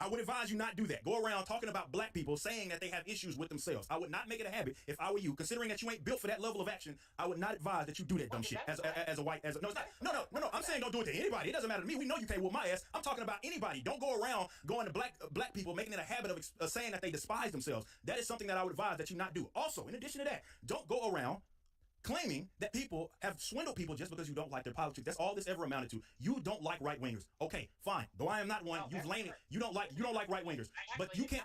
I would advise you not do that. Go around talking about black people, saying that they have issues with themselves. I would not make it a habit if I were you. Considering that you ain't built for that level of action, I would not advise that you do that dumb shit. As a white, no, it's not. No. I'm saying don't do it to anybody. It doesn't matter to me. We know you can't whoop my ass. I'm talking about anybody. Don't go around going to black people, making it a habit of saying that they despise themselves. That is something that I would advise that you not do. Also, in addition to that, don't go around claiming that people have swindled people just because you don't like their politics. That's all this ever amounted to. You don't like right wingers. Okay, fine. Though I am not one, you've lain it. You don't like right wingers. But you can't.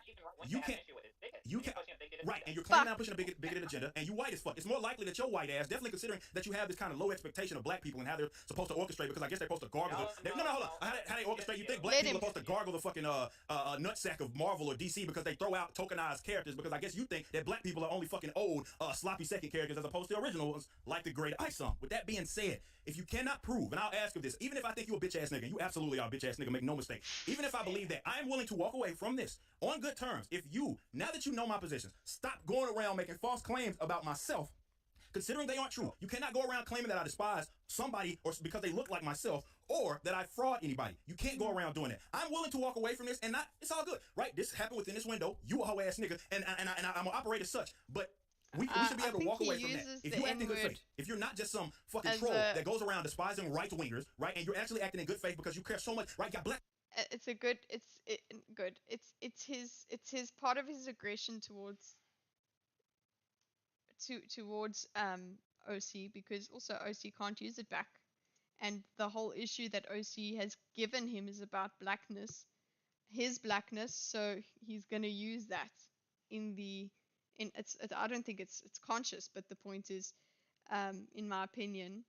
Right, and you're claiming I'm pushing a bigoted agenda, and you white as fuck. It's more likely that your white ass, definitely considering that you have this kind of low expectation of black people and how they're supposed to orchestrate, because I guess they're supposed to gargle. Hold on. How they orchestrate? You think black people are supposed to gargle the fucking nutsack of Marvel or DC because they throw out tokenized characters? Because I guess you think that black people are only fucking old, sloppy second characters as opposed to original ones like the Great Ice Song. With that being said, if you cannot prove, and I'll ask you this, even if I think you a bitch ass nigga, and you absolutely are a bitch ass nigga, make no mistake. Even if I believe that, I am willing to walk away from this on good terms. If you, now that you know my positions, stop going around making false claims about myself, considering they aren't true. You cannot go around claiming that I despise somebody or because they look like myself, or that I fraud anybody. You can't go around doing that. I'm willing to walk away from this, and not. It's all good, right? This happened within this window. You a hoe ass nigga, and I'm gonna operate as such, but. We should be able to walk away from that. If you act in good faith, if you're not just some fucking troll that goes around despising right wingers, right, and you're actually acting in good faith because you care so much, right? You got black. It's good. It's his part of his aggression towards towards OC, because also OC can't use it back, and the whole issue that OC has given him is about blackness, his blackness, so he's gonna use that I don't think it's conscious, but the point is, in my opinion,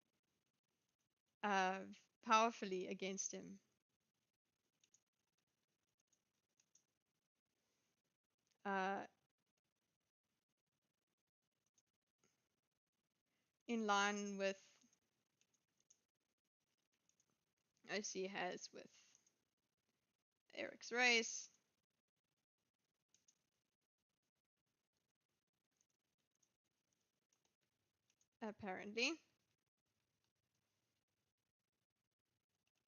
powerfully against him. In line with OC has with Eric's race. Apparently.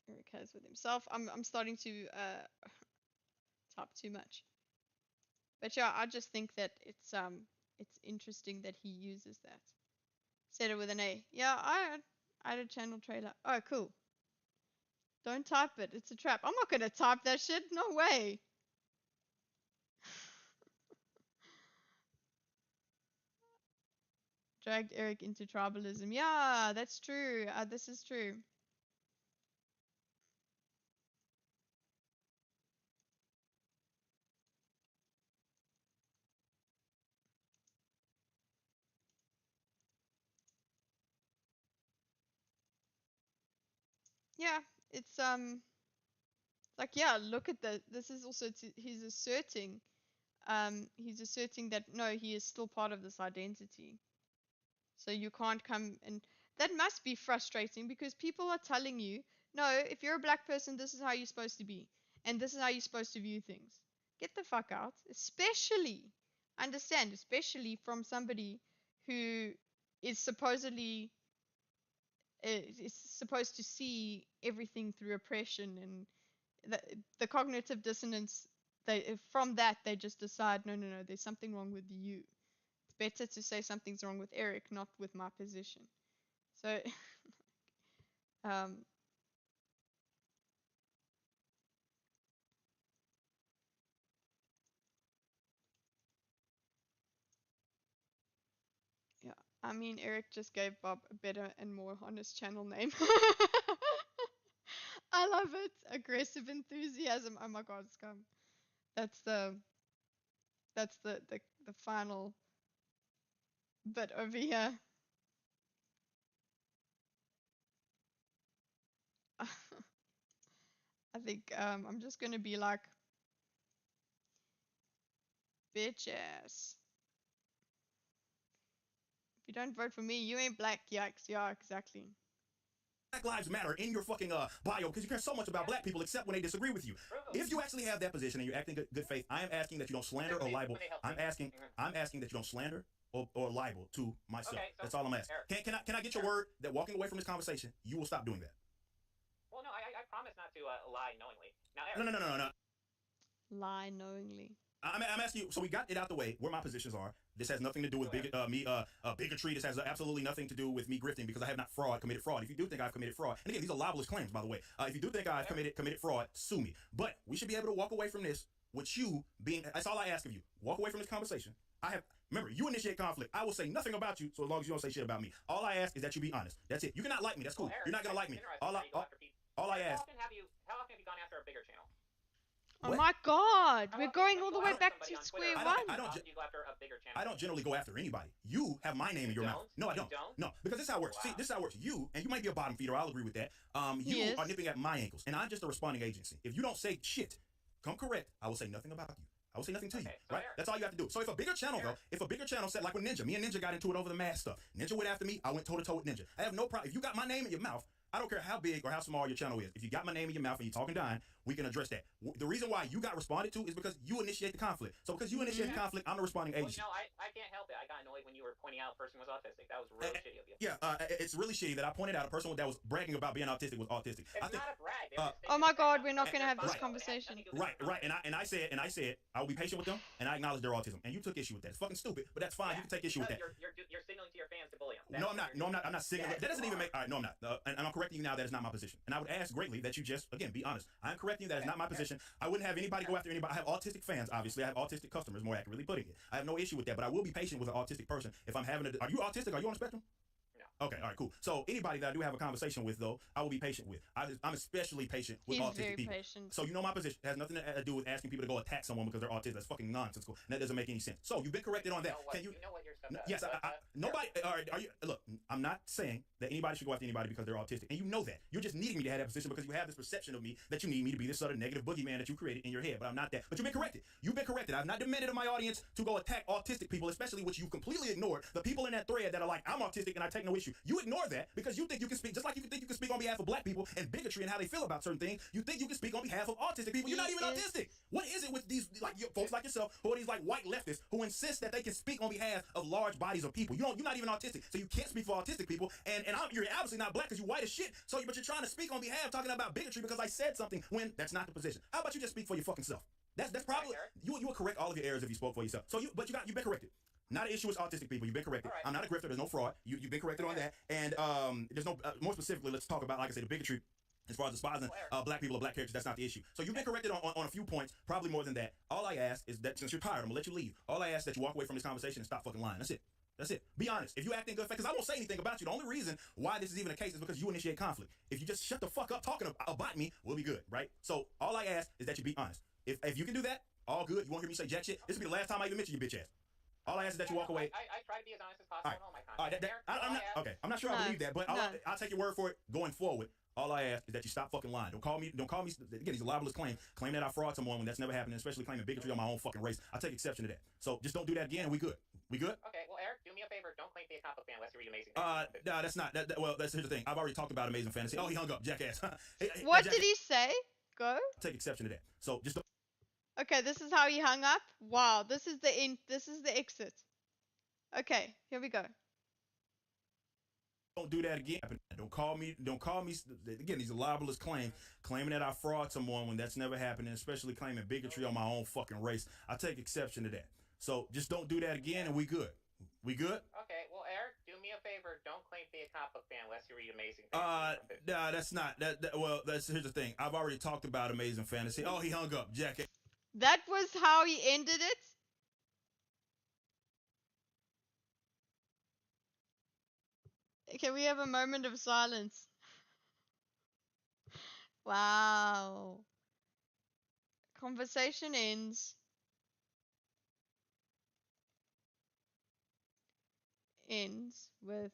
Eric has with himself. I'm starting to type too much. But yeah, I just think that it's interesting that he uses that. Said it with an A. Yeah, I had a channel trailer. Oh, cool. Don't type it. It's a trap. I'm not gonna type that shit. No way. Dragged Eric into tribalism. Yeah, that's true. This is true. Yeah, it's like, yeah, look at this is also he's asserting that no, he is still part of this identity. So you can't come, and that must be frustrating, because people are telling you, no, if you're a black person, this is how you're supposed to be, and this is how you're supposed to view things. Get the fuck out. Especially from somebody who is supposed to see everything through oppression, and the cognitive dissonance. From that they just decide, no, there's something wrong with you. Better to say something's wrong with Eric, not with my position. So, yeah, I mean, Eric just gave Bob a better and more honest channel name. I love it. Aggressive enthusiasm. Oh my god, scum. That's the final bit over here. I think I'm just gonna be like, bitch ass. If you don't vote for me, you ain't black. Yikes. Yeah, exactly. Black Lives Matter in your fucking bio, because you care so much about black people except when they disagree with you. If you actually have that position and you're acting good faith, I am asking that you don't slander or libel. I'm asking that you don't slander or libel to myself. Okay, so that's all I'm asking. Can I get your word that walking away from this conversation, you will stop doing that? Well, no, I promise not to lie knowingly. Now, No. Lie knowingly. I'm asking you, so we got it out the way where my positions are. This has nothing to do with bigotry. This has absolutely nothing to do with me grifting, because I have not committed fraud. If you do think I've committed fraud, and again, these are libelous claims, by the way. If you do think I've committed fraud, sue me. But we should be able to walk away from this with you being, that's all I ask of you. Walk away from this conversation. Remember, you initiate conflict. I will say nothing about you, so as long as you don't say shit about me. All I ask is that you be honest. That's it. You cannot like me. That's cool. You're not going to like me. All I ask. How often have you gone after a bigger channel? Oh my god, we're going all the way back to square one. I don't generally go after anybody. You have my name in your mouth. No, I don't. No, because this is how it works. See, this is how it works. You might be a bottom feeder, I'll agree with that. You are nipping at my ankles, and I'm just a responding agency. If you don't say shit, come correct, I will say nothing about you. I will say nothing to you, right? That's all you have to do. So if a bigger channel, said, like with Ninja, me and Ninja got into it over the mask stuff. Ninja went after me, I went toe-to-toe with Ninja. I have no problem. If you got my name in your mouth, I don't care how big or how small your channel is. If you got my name in your mouth and you're talking dying, we can address that. The reason why you got responded to is because you initiate the conflict. So because you initiate the conflict, I'm the responding agency. Well, I can't help it. I got annoyed when you were pointing out a person was autistic. That was really shitty of you. Yeah, it's really shitty that I pointed out a person that was bragging about being autistic was autistic. It's not a brag. Oh my god, we're not going to have this conversation. Right. And I said I will be patient with them, and I acknowledge their autism. And you took issue with that. It's fucking stupid, but that's fine. You can take issue with that. You're signaling to your fans fans to bully them. No, I'm not. No, I'm not. I'm not singling. That doesn't even make. All right, no, I'm not. And I'm correcting you now. That is not my position. And I would ask greatly that you just, again, be honest. I'm correcting you. That is not my position. I wouldn't have anybody go after anybody. I have autistic fans, obviously. I have autistic customers, more accurately putting it. I have no issue with that, but I will be patient with an autistic person if I'm having a. Are you autistic? Are you on the spectrum? Okay, all right, cool. So anybody that I do have a conversation with, though, I will be patient with. I'm especially patient with autistic people. Patient. So you know my position. It has nothing to do with asking people to go attack someone because they're autistic. That's fucking nonsensical. And that doesn't make any sense. So you've been corrected on that. Can you? You know what your stuff does. Yes, nobody. All right, are you? Look, I'm not saying that anybody should go after anybody because they're autistic, and you know that. You're just needing me to have that position because you have this perception of me that you need me to be this sort of negative boogeyman that you created in your head. But I'm not that. But you've been corrected. You've been corrected. I've not demanded of my audience to go attack autistic people, especially which you completely ignored. The people in that thread that are like, I'm autistic and I take no issue. You ignore that because you think you can speak, just like you think you can speak on behalf of black people and bigotry and how they feel about certain things. You think you can speak on behalf of autistic people. You're not even autistic. What is it with these folks like yourself who are these like white leftists who insist that they can speak on behalf of large bodies of people? You're not even autistic, so you can't speak for autistic people. And you're obviously not black because you're white as shit. So, but you're trying to speak on behalf, talking about bigotry because I said something when that's not the position. How about you just speak for your fucking self? That's probably you will correct all of your errors if you spoke for yourself. So you've been corrected. Not an issue with autistic people. You've been corrected. Right. I'm not a grifter. There's no fraud. You've been corrected on that. And there's no more specifically. Let's talk about, like I said, the bigotry. As far as despising black people or black characters, that's not the issue. So you've been corrected on a few points, probably more than that. All I ask is that since you're tired, I'm gonna let you leave. All I ask is that you walk away from this conversation and stop fucking lying. That's it. That's it. Be honest. If you act in good faith, because I won't say anything about you. The only reason why this is even a case is because you initiate conflict. If you just shut the fuck up talking about me, we'll be good, right? So all I ask is that you be honest. If you can do that, all good. You won't hear me say jack shit. This will be the last time I even mention your bitch ass. All I ask is that you walk away. I try to be as honest as possible in all my content. I'm not sure I believe that, but I'll take your word for it going forward. All I ask is that you stop fucking lying. Don't call me. Again, these are libelous claims. Claim that I fraud someone when that's never happened, especially claiming bigotry on my own fucking race. I take exception to that. So just don't do that again, and we good. We good? Okay. Well, Eric, do me a favor. Don't claim to be a comic book fan unless you read Amazing Fantasy. No, that's not. Well, here's the thing. I've already talked about Amazing Fantasy. Oh, he hung up, jackass. What did he say? Go. Take exception to that. So just. Okay, this is how he hung up. Wow, this is the end. This is the exit. Okay, here we go. Don't do that again. Don't call me. Again, these are libelous claims, claiming that I fraud someone when that's never happened, and especially claiming bigotry on my own fucking race. I take exception to that. So just don't do that again, and we good. We good? Okay. Well, Eric, do me a favor. Don't claim to be a comic book fan unless you read Amazing Fantasy. Nah, that's not. Well, here's the thing. I've already talked about Amazing Fantasy. Oh, he hung up, jackass. That was how he ended it. Can we have a moment of silence? Wow. Conversation ends. Ends with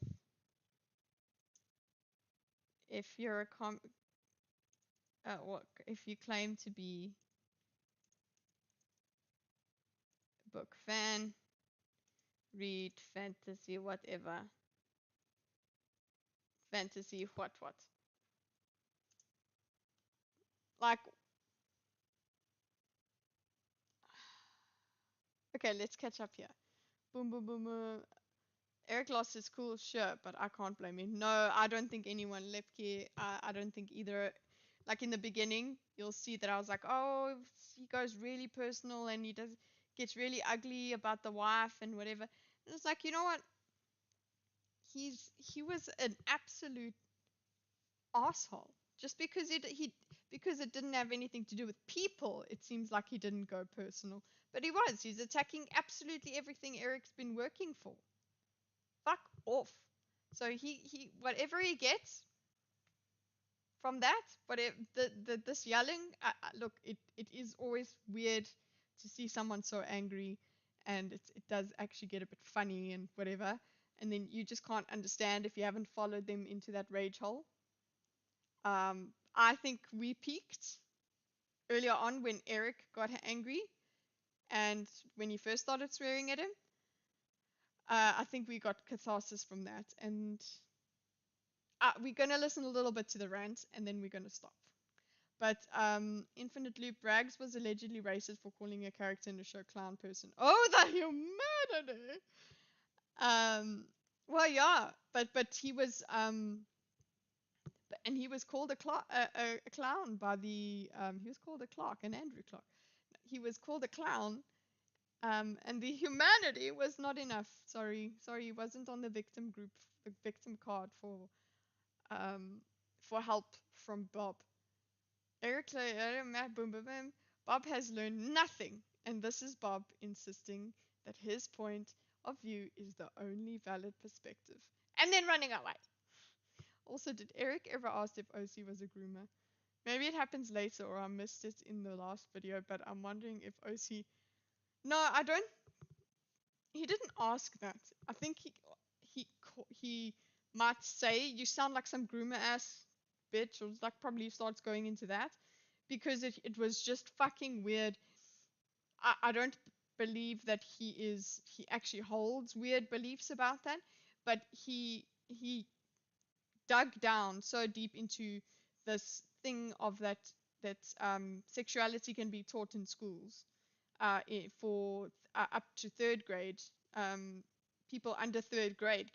if you're a if you claim to be a book fan, read fantasy whatever. Fantasy what? Like, okay, let's catch up here. Boom, boom, boom, boom. Eric lost his cool, sure, but I can't blame him. No, I don't think anyone left here. I don't think either. Like in the beginning, you'll see that I was like, oh, he goes really personal and he gets really ugly about the wife and whatever. And it's like, you know what? He was an absolute asshole. Just because it didn't have anything to do with people, it seems like he didn't go personal. But he was. He's attacking absolutely everything Eric's been working for. Fuck off. So he whatever he gets from that, whatever this yelling, look, it is always weird to see someone so angry, and it does actually get a bit funny and whatever, and then you just can't understand if you haven't followed them into that rage hole. I think we peaked earlier on when Eric got angry and when he first started swearing at him. I think we got catharsis from that, and we're going to listen a little bit to the rant and then we're going to stop. But Infinite Loop Braggs was allegedly racist for calling a character in the show clown person. Oh, the humanity! Well, yeah, but he was and he was called a clown by the he was called a Clark, an Andrew Clark. He was called a clown And the humanity was not enough. Sorry, he wasn't on the victim group, the victim card for help from Bob. Bob has learned nothing, and this is Bob insisting that his point of view is the only valid perspective, and then running away. Also, did Eric ever ask if OC was a groomer? Maybe it happens later, or I missed it in the last video, but I'm wondering if OC... No, I don't... He didn't ask that. I think he might say, you sound like some groomer ass bitch, or like probably starts going into that, because it was just fucking weird. I don't believe that he actually holds weird beliefs about that, but he dug down so deep into this thing of that sexuality can be taught in schools for up to third grade. People under third grade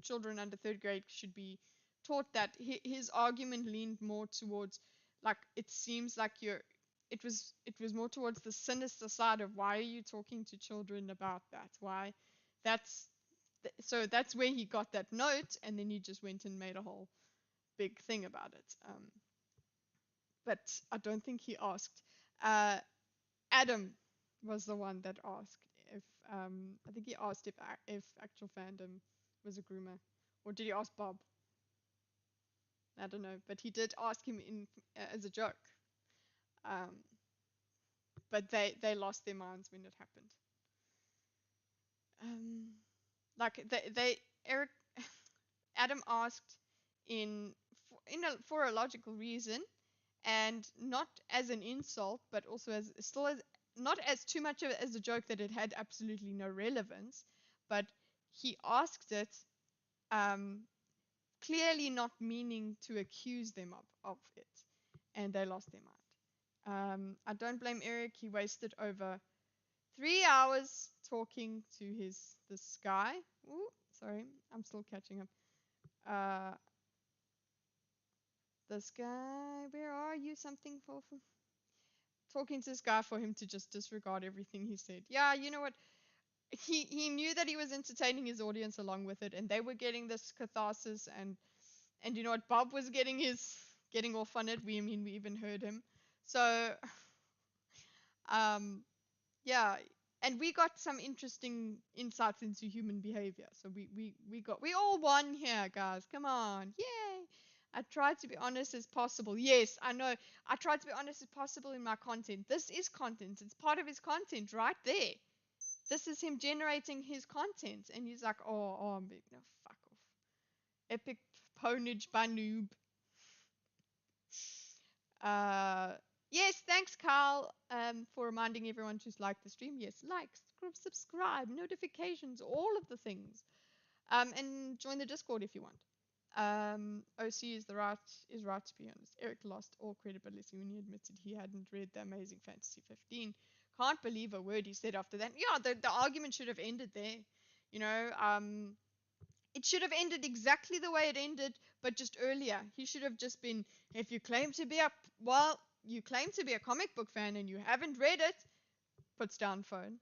children under third grade should be taught that. His argument leaned more towards, like, it seems like it was more towards the sinister side of, why are you talking to children about that? Why? So that's where he got that note, and then he just went and made a whole big thing about it. But I don't think he asked. Adam was the one that asked if I think he asked if actual fandom was a groomer, or did he ask Bob? I don't know, but he did ask him as a joke. But they lost their minds when it happened. Like Eric Adam asked for a logical reason, and not as an insult, but also as not as too much as a joke that it had absolutely no relevance, but he asked it clearly not meaning to accuse them of it, and they lost their mind. I don't blame Eric. He wasted over 3 hours talking to this guy. Ooh, sorry, I'm still catching up. This guy, where are you? Something for talking to this guy for him to just disregard everything he said. Yeah, you know what? He knew that he was entertaining his audience along with it, and they were getting this catharsis, and you know what? Bob was getting off on it. We even heard him. So, yeah, and we got some interesting insights into human behavior. So we all won here, guys. Come on, yay! I tried to be honest as possible. Yes, I know. I tried to be honest as possible in my content. This is content. It's part of his content right there. This is him generating his content. And he's like, oh, I'm big. No, fuck off. Epic ponage by noob. Yes, thanks, Carl, for reminding everyone to like the stream. Yes, like, subscribe, notifications, all of the things. And join the Discord if you want. OC is right to be honest. Eric lost all credibility when he admitted he hadn't read the Amazing Fantasy 15. Can't believe a word he said after that. Yeah, the argument should have ended there. You know, it should have ended exactly the way it ended, but just earlier. He should have just been, if you claim to be a comic book fan and you haven't read it, puts down phone.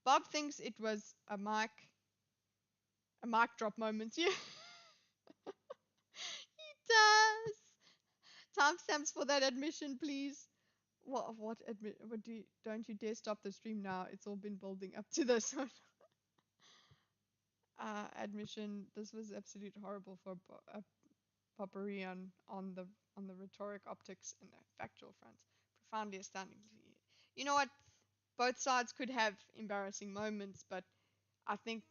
Bob thinks it was a mic drop moment. Yeah. Does. Timestamps for that admission, please. Don't you dare stop the stream now. It's all been building up to this one. Admission. This was absolutely horrible for Potpourri on the rhetoric, optics, and the factual fronts. Profoundly astounding. You know what? Both sides could have embarrassing moments, but I think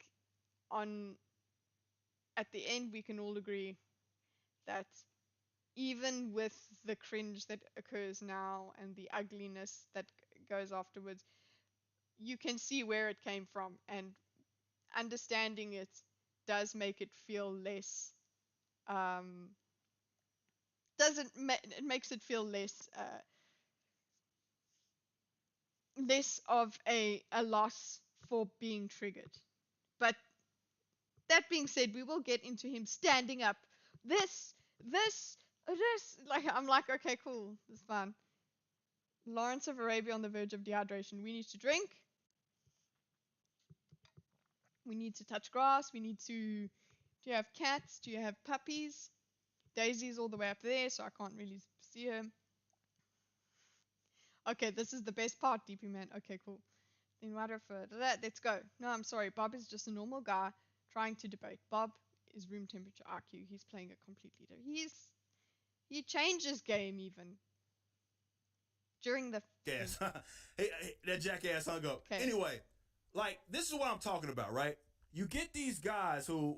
at the end we can all agree that even with the cringe that occurs now and the ugliness that goes afterwards, you can see where it came from, and understanding it does make it feel less. It makes it feel less of a loss for being triggered. But that being said, we will get into him standing up. This, like, I'm like, okay, cool, it's fine. Lawrence of Arabia on the verge of dehydration. We need to drink. We need to touch grass. We need to. Do you have cats? Do you have puppies? Daisy's all the way up there, so I can't really see her. Okay, this is the best part, DP man. Okay, cool. Then what if let's go. No, I'm sorry. Bob is just a normal guy trying to debate. Bob is room temperature IQ. He's playing a completely different. He changes game even during the. Yes, that jackass hung up. Okay. Anyway, like this is what I'm talking about, right? You get these guys who,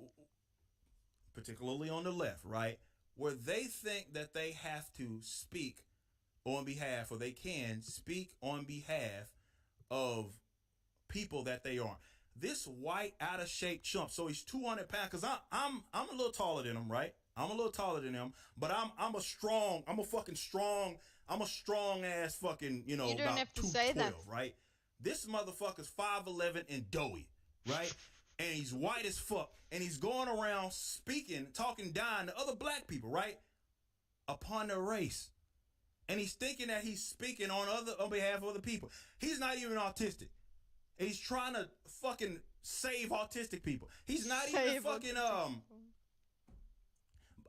particularly on the left, right, where they think that they have to speak on behalf, or they can speak on behalf of people that they aren't. This white out of shape chump, so he's 200 pounds. Cause I'm a little taller than him, right? I'm a little taller than him, but I'm a strong ass fucking, you know, you don't about have to say 212, that. right? This motherfucker's 5'11" and doughy, right? And he's white as fuck, and he's going around talking down to other black people, right? Upon their race. And he's thinking that he's speaking on behalf of other people. He's not even autistic. He's trying to fucking save autistic people. He's not even fucking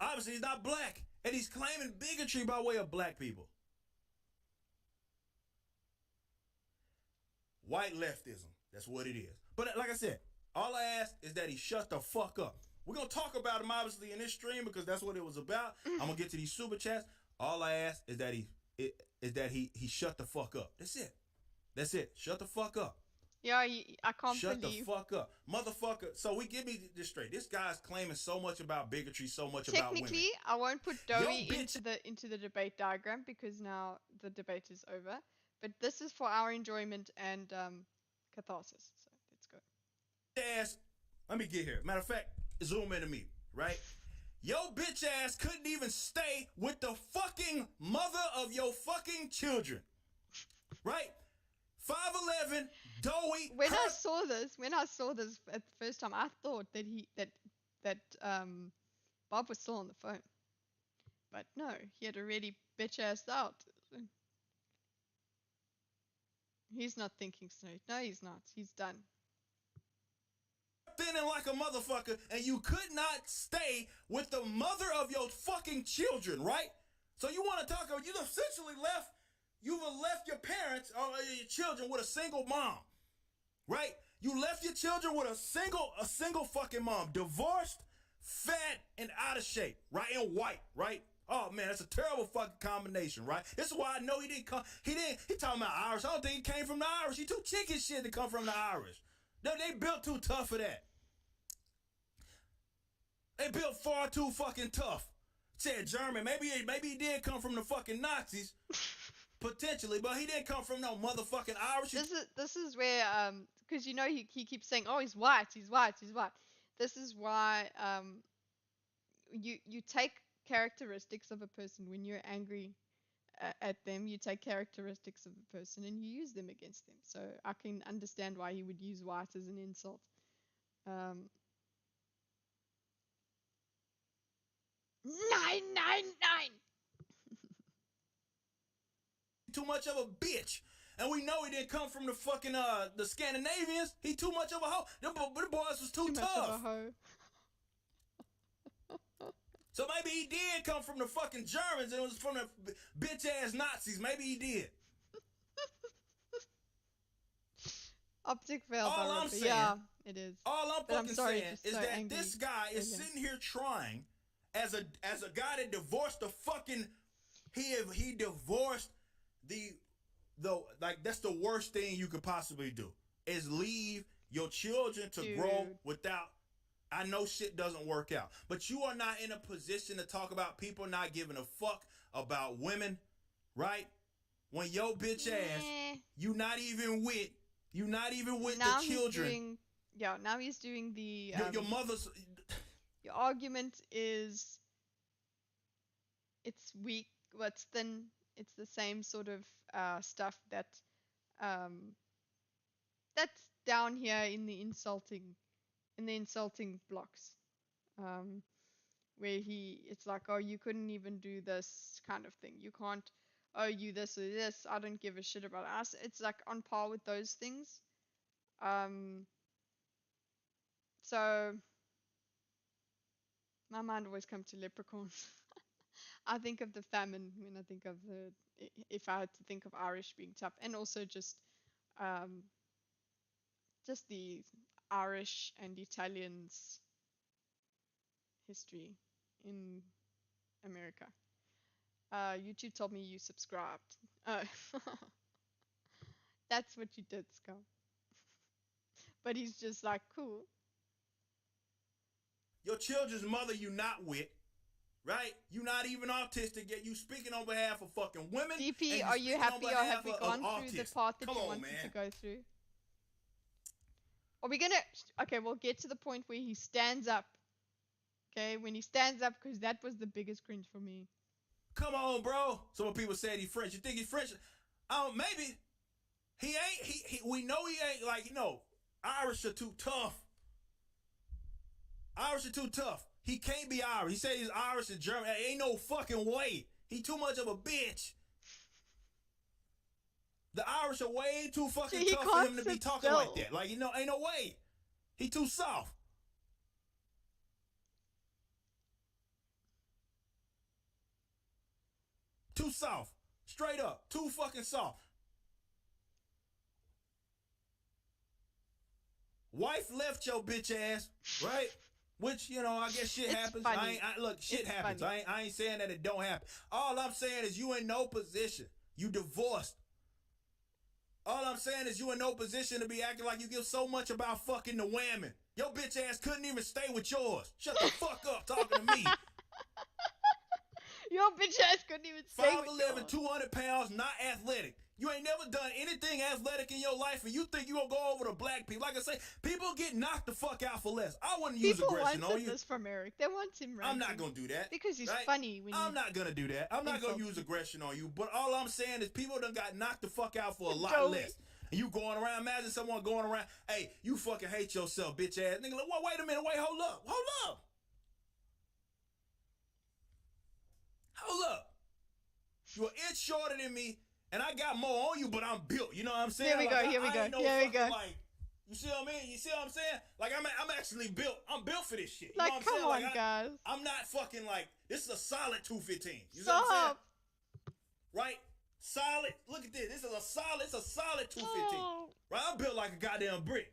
obviously he's not black, and he's claiming bigotry by way of black people. White leftism. That's what it is. But like I said, all I ask is that he shut the fuck up. We're going to talk about him obviously in this stream because that's what it was about. I'm going to get to these super chats. All I ask is that he shut the fuck up. That's it. Shut the fuck up. Yeah, I can't Shut believe. the fuck up. Motherfucker. So give me this straight. This guy's claiming so much about bigotry, so much about women. Technically, I won't put Dowie into the debate diagram because now the debate is over. But this is for our enjoyment and catharsis. So let's go. Ass. Let me get here. Matter of fact, zoom into me, right? Your bitch ass couldn't even stay with the fucking mother of your fucking children. Right? 5'11", doughy. When I saw this at the first time, I thought that Bob was still on the phone. But no, he had already bitch assed out. He's not thinking straight. No, he's not. He's done. Thinning like a motherfucker, and you could not stay with the mother of your fucking children, right? So you want to talk about, you've left your parents or your children with a single mom, right? You left your children with a single fucking mom, divorced, fat, and out of shape, right? And white, right? Oh man, that's a terrible fucking combination, right? This is why I know he didn't come. He talking about Irish. I don't think he came from the Irish. He too chicken shit to come from the Irish. They built too tough for that. They built far too fucking tough. Said German. Maybe he did come from the fucking Nazis, potentially, but he didn't come from no motherfucking Irish. This is where because you know he keeps saying, oh, he's white. This is why you take characteristics of a person when you're angry at them. You take characteristics of a person and you use them against them. So I can understand why he would use white as an insult. 999. Too much of a bitch. And we know he didn't come from the fucking the Scandinavians. He too much of a hoe. The boys was too tough. Much of a hoe. So maybe he did come from the fucking Germans and it was from the bitch ass Nazis. Maybe he did. Optic fail. All I'm saying, yeah, it is. All I'm fucking saying is so that angry. this guy is sitting here trying, as a guy that divorced the fucking, he divorced like that's the worst thing you could possibly do is leave your children to grow without. I know shit doesn't work out, but you are not in a position to talk about people not giving a fuck about women, right? When your bitch ass, you not even with now the children. Now he's doing the your mother's. Your argument is it's weak, what's thin. It's the same sort of stuff that's down here in the insulting blocks, where it's like, oh, you couldn't even do this kind of thing. You can't. Oh, you this or this. I don't give a shit about us. It's like on par with those things. So my mind always comes to leprechauns. I think of the famine when I think of if I had to think of Irish being tough, and also just the Irish and Italians history in America. YouTube told me you subscribed. Oh, that's what you did, Scott. But he's just like, cool. Your children's mother you not with, right? You not even autistic, yet you speaking on behalf of fucking women. DP, are you happy, or have we gone through the part that you wanted to go through? Are we gonna... Okay, we'll get to the point where he stands up. Okay, when he stands up, because that was the biggest cringe for me. Come on, bro. Some people said he's French. You think he's French? Maybe. He ain't. We know he ain't, like, Irish are too tough. Irish are too tough. He can't be Irish. He said he's Irish and German. Ain't no fucking way. He too much of a bitch. The Irish are way too fucking tough for him to be talking like that. Like, ain't no way. He too soft. Too soft. Straight up. Too fucking soft. Wife left your bitch ass, right? Which, I guess shit happens. Funny. Look, shit happens. I ain't saying that it don't happen. All I'm saying is you in no position. You divorced. All I'm saying is you in no position to be acting like you give so much about fucking the women. Your bitch ass couldn't even stay with yours. Shut the fuck up talking to me. Your bitch ass couldn't even stay with yours. 5'11", 200 pounds, not athletic. You ain't never done anything athletic in your life, and you think you gonna go over to black people. Like I say, people get knocked the fuck out for less. I wouldn't use aggression on you. People want this from Eric. They want him ranting. I'm not gonna do that. Because he's funny. I'm not gonna do that. I'm not gonna use aggression on you. But all I'm saying is people done got knocked the fuck out for a lot less. And you going around, imagine someone going around, hey, you fucking hate yourself, bitch ass. Nigga, like, wait a minute, hold up. Hold up. You're an inch shorter than me. And I got more on you, but I'm built. You know what I'm saying? Here we go. Like, here we go. Like, you see what I mean? You see what I'm saying? Like, I'm actually built. I'm built for this shit. You like, know what I'm saying? Come on, like, guys. I'm not fucking like, this is a solid 215. You Stop. know what I'm saying? Right? Solid. Look at this. It's a solid 215. Oh. Right? I'm built like a goddamn brick.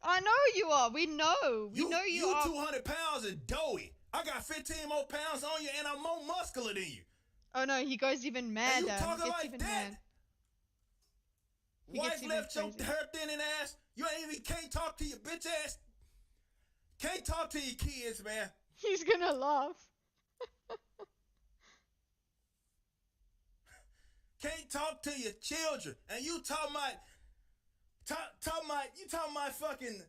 I know you are. We know. We know you are. You 200 pounds and doughy. I got 15 more pounds on you, and I'm more muscular than you. Oh no, he goes even madder. And you talking like even that? Mad. Wife left your her thinning ass. You ain't even can't talk to your bitch ass. Can't talk to your kids, man. He's gonna laugh. Can't talk to your children, and you talking about fucking.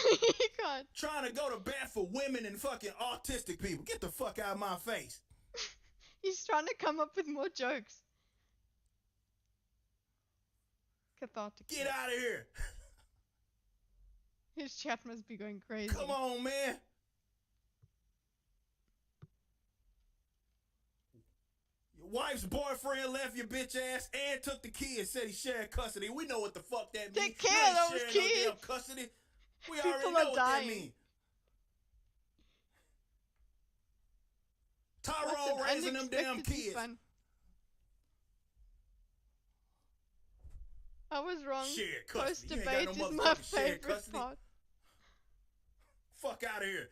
He can't. Trying to go to bat for women and fucking autistic people. Get the fuck out of my face. He's trying to come up with more jokes. Cathartic. Get out of here. His chat must be going crazy. Come on, man. Your wife's boyfriend left your bitch ass and took the kids, said he shared custody. We know what the fuck that means. Take care of those kids. No damn custody. We already know what that means. Tyrone raising them damn kids. Fun. I was wrong. Shared custody. Post-debate is my favorite part. Fuck out of here.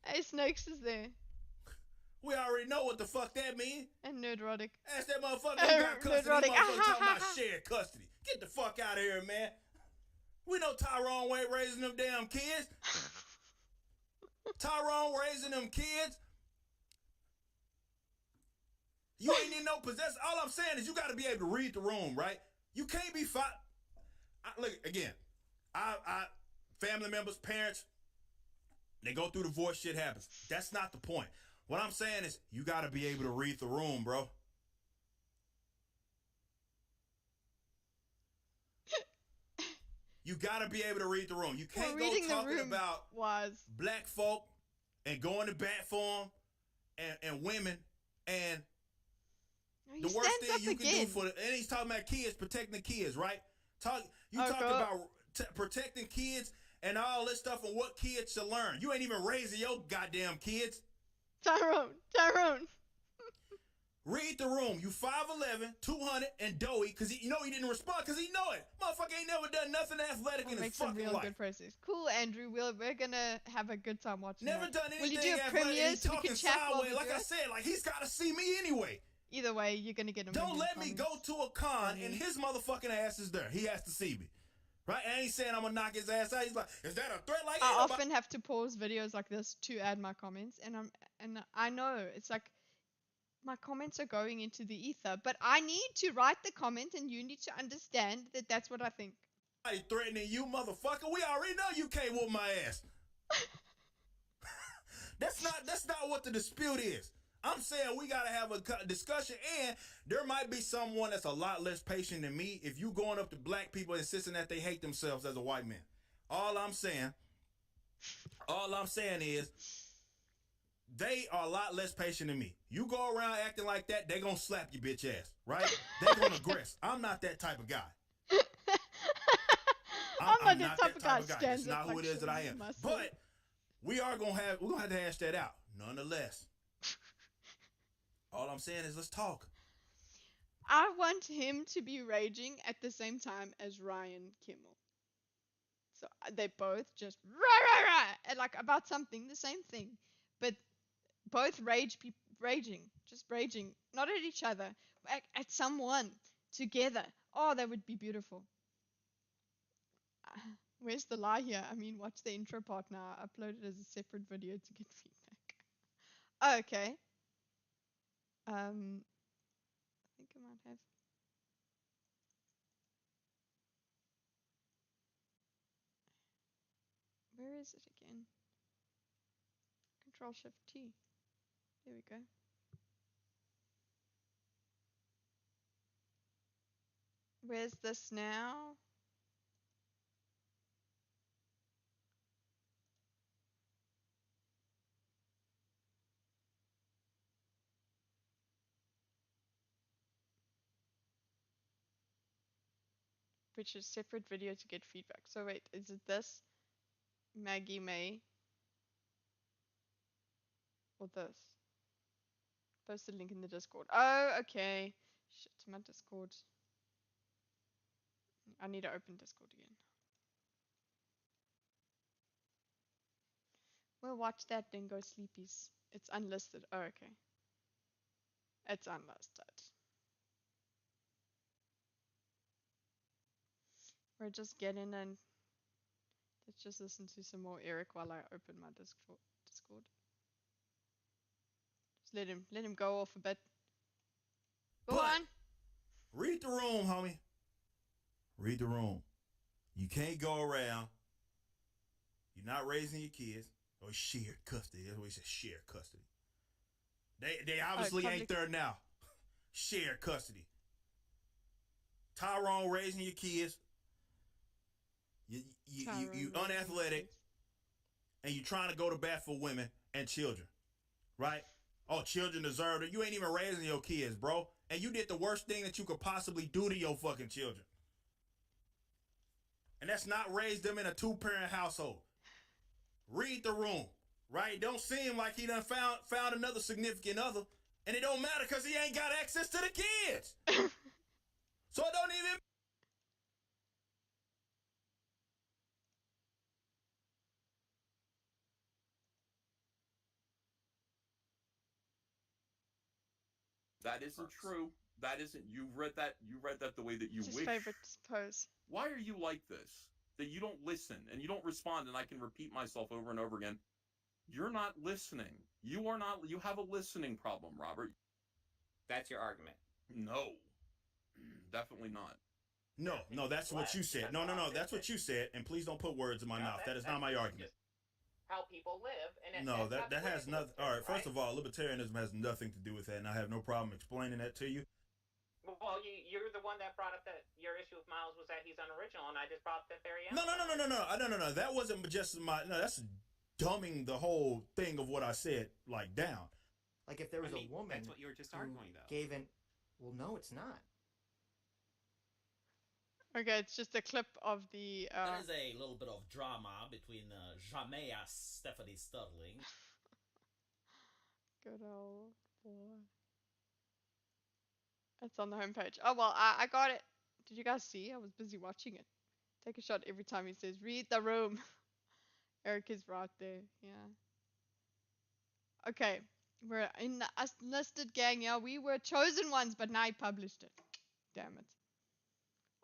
Hey, Snakes is there. We already know what the fuck that means. And Nerdrotic. Ask that motherfucker who got custody. Motherfucker talking about shared custody. Get the fuck out of here, man. We know Tyrone ain't raising them damn kids. Tyrone raising them kids. You ain't in no possession. All I'm saying is you got to be able to read the room, right? You can't be look, again, I family members, parents, they go through divorce, shit happens. That's not the point. What I'm saying is you got to be able to read the room, bro. You got to be able to read the room. You can't go talking about black folk and going to bat for them and women and the worst thing you can do and he's talking about kids, protecting the kids, right? Talking about protecting kids and all this stuff and what kids should learn. You ain't even raising your goddamn kids. Tyrone. Read the room. You 5'11", 200, and doughy, because he didn't respond because he know it. Motherfucker ain't never done nothing athletic in his fucking life. Make some real good process. Cool, Andrew. We're gonna have a good time watching. Never done anything. Will you do a premiere so we can chat while we like I said, like he's got to see me anyway. Either way, you're gonna get him. Don't let me go to a con and his motherfucking ass is there. He has to see me. Right? And I ain't saying I'm gonna knock his ass out. He's like, is that a threat? Like, I often have to pause videos like this to add my comments, and I know it's like my comments are going into the ether, but I need to write the comment, and you need to understand that that's what I think. Nobody threatening you, motherfucker. We already know you can't whoop my ass. That's not what the dispute is. I'm saying we gotta have a discussion, and there might be someone that's a lot less patient than me if you going up to black people insisting that they hate themselves as a white man. All I'm saying is they are a lot less patient than me. You go around acting like that, they gonna slap your bitch ass, right? They gonna aggress. I'm not that type of guy. I'm not that type of guy. That's not who it is that I am. But we're gonna have to hash that out. Nonetheless. All I'm saying is let's talk. I want him to be raging at the same time as Ryan Kimmel. So they both just rah, and like about something, the same thing, but both raging, not at each other, at someone together. Oh, that would be beautiful. Where's the lie here? I mean, watch the intro part now. I uploaded as a separate video to get feedback. Okay. I think I might have. Where is it again? Control Shift T. There we go. Where's this now? Which is separate video to get feedback. So wait, is it this? Maggie May? Or this? Post the link in the Discord. Oh, okay. Shit, my Discord. I need to open Discord again. We'll watch that, then go sleepies. It's unlisted. Oh, okay. It's unlisted. We're just getting in. Let's just listen to some more Eric while I open my Discord. Just let him go off a bit. Go on. Read the room, homie. Read the room. You can't go around. You're not raising your kids. Or shared custody. That's what he said, shared custody. They obviously ain't there now. Shared custody. Tyrone raising your kids. You unathletic, and you trying to go to bat for women and children, right? Oh, children deserve it. You ain't even raising your kids, bro. And you did the worst thing that you could possibly do to your fucking children. And that's not raise them in a 2-parent household. Read the room, right? Don't seem like he done found another significant other, and it don't matter because he ain't got access to the kids. So it don't even. That isn't true. That isn't. You read that the way that you wish. His favorite pose. Why are you like this? That you don't listen and you don't respond, and I can repeat myself over and over again. You're not listening. You are not. You have a listening problem, Robert. That's your argument. No, definitely not. No, that's what you said. No, that's what you said. And please don't put words in my mouth. That is not my argument. How people live, and no, that has nothing. All right, first of all, libertarianism has nothing to do with that, and I have no problem explaining that to you. Well, you're the one that brought up that your issue with Miles was that he's unoriginal, and I just brought up that very end. No. That wasn't just my. No, that's dumbing the whole thing of what I said down. Like if there was a woman, that's what you were just arguing, though. Gave in. Well, no, it's not. Okay, it's just a clip of the. There is a little bit of drama between Jamais and Stephanie Sterling. Good old boy. It's on the homepage. Oh well, I got it. Did you guys see? I was busy watching it. Take a shot every time he says, "Read the room." Eric is right there. Yeah. Okay, we're in the listed gang. Yeah, we were chosen ones, but now he published it. Damn it.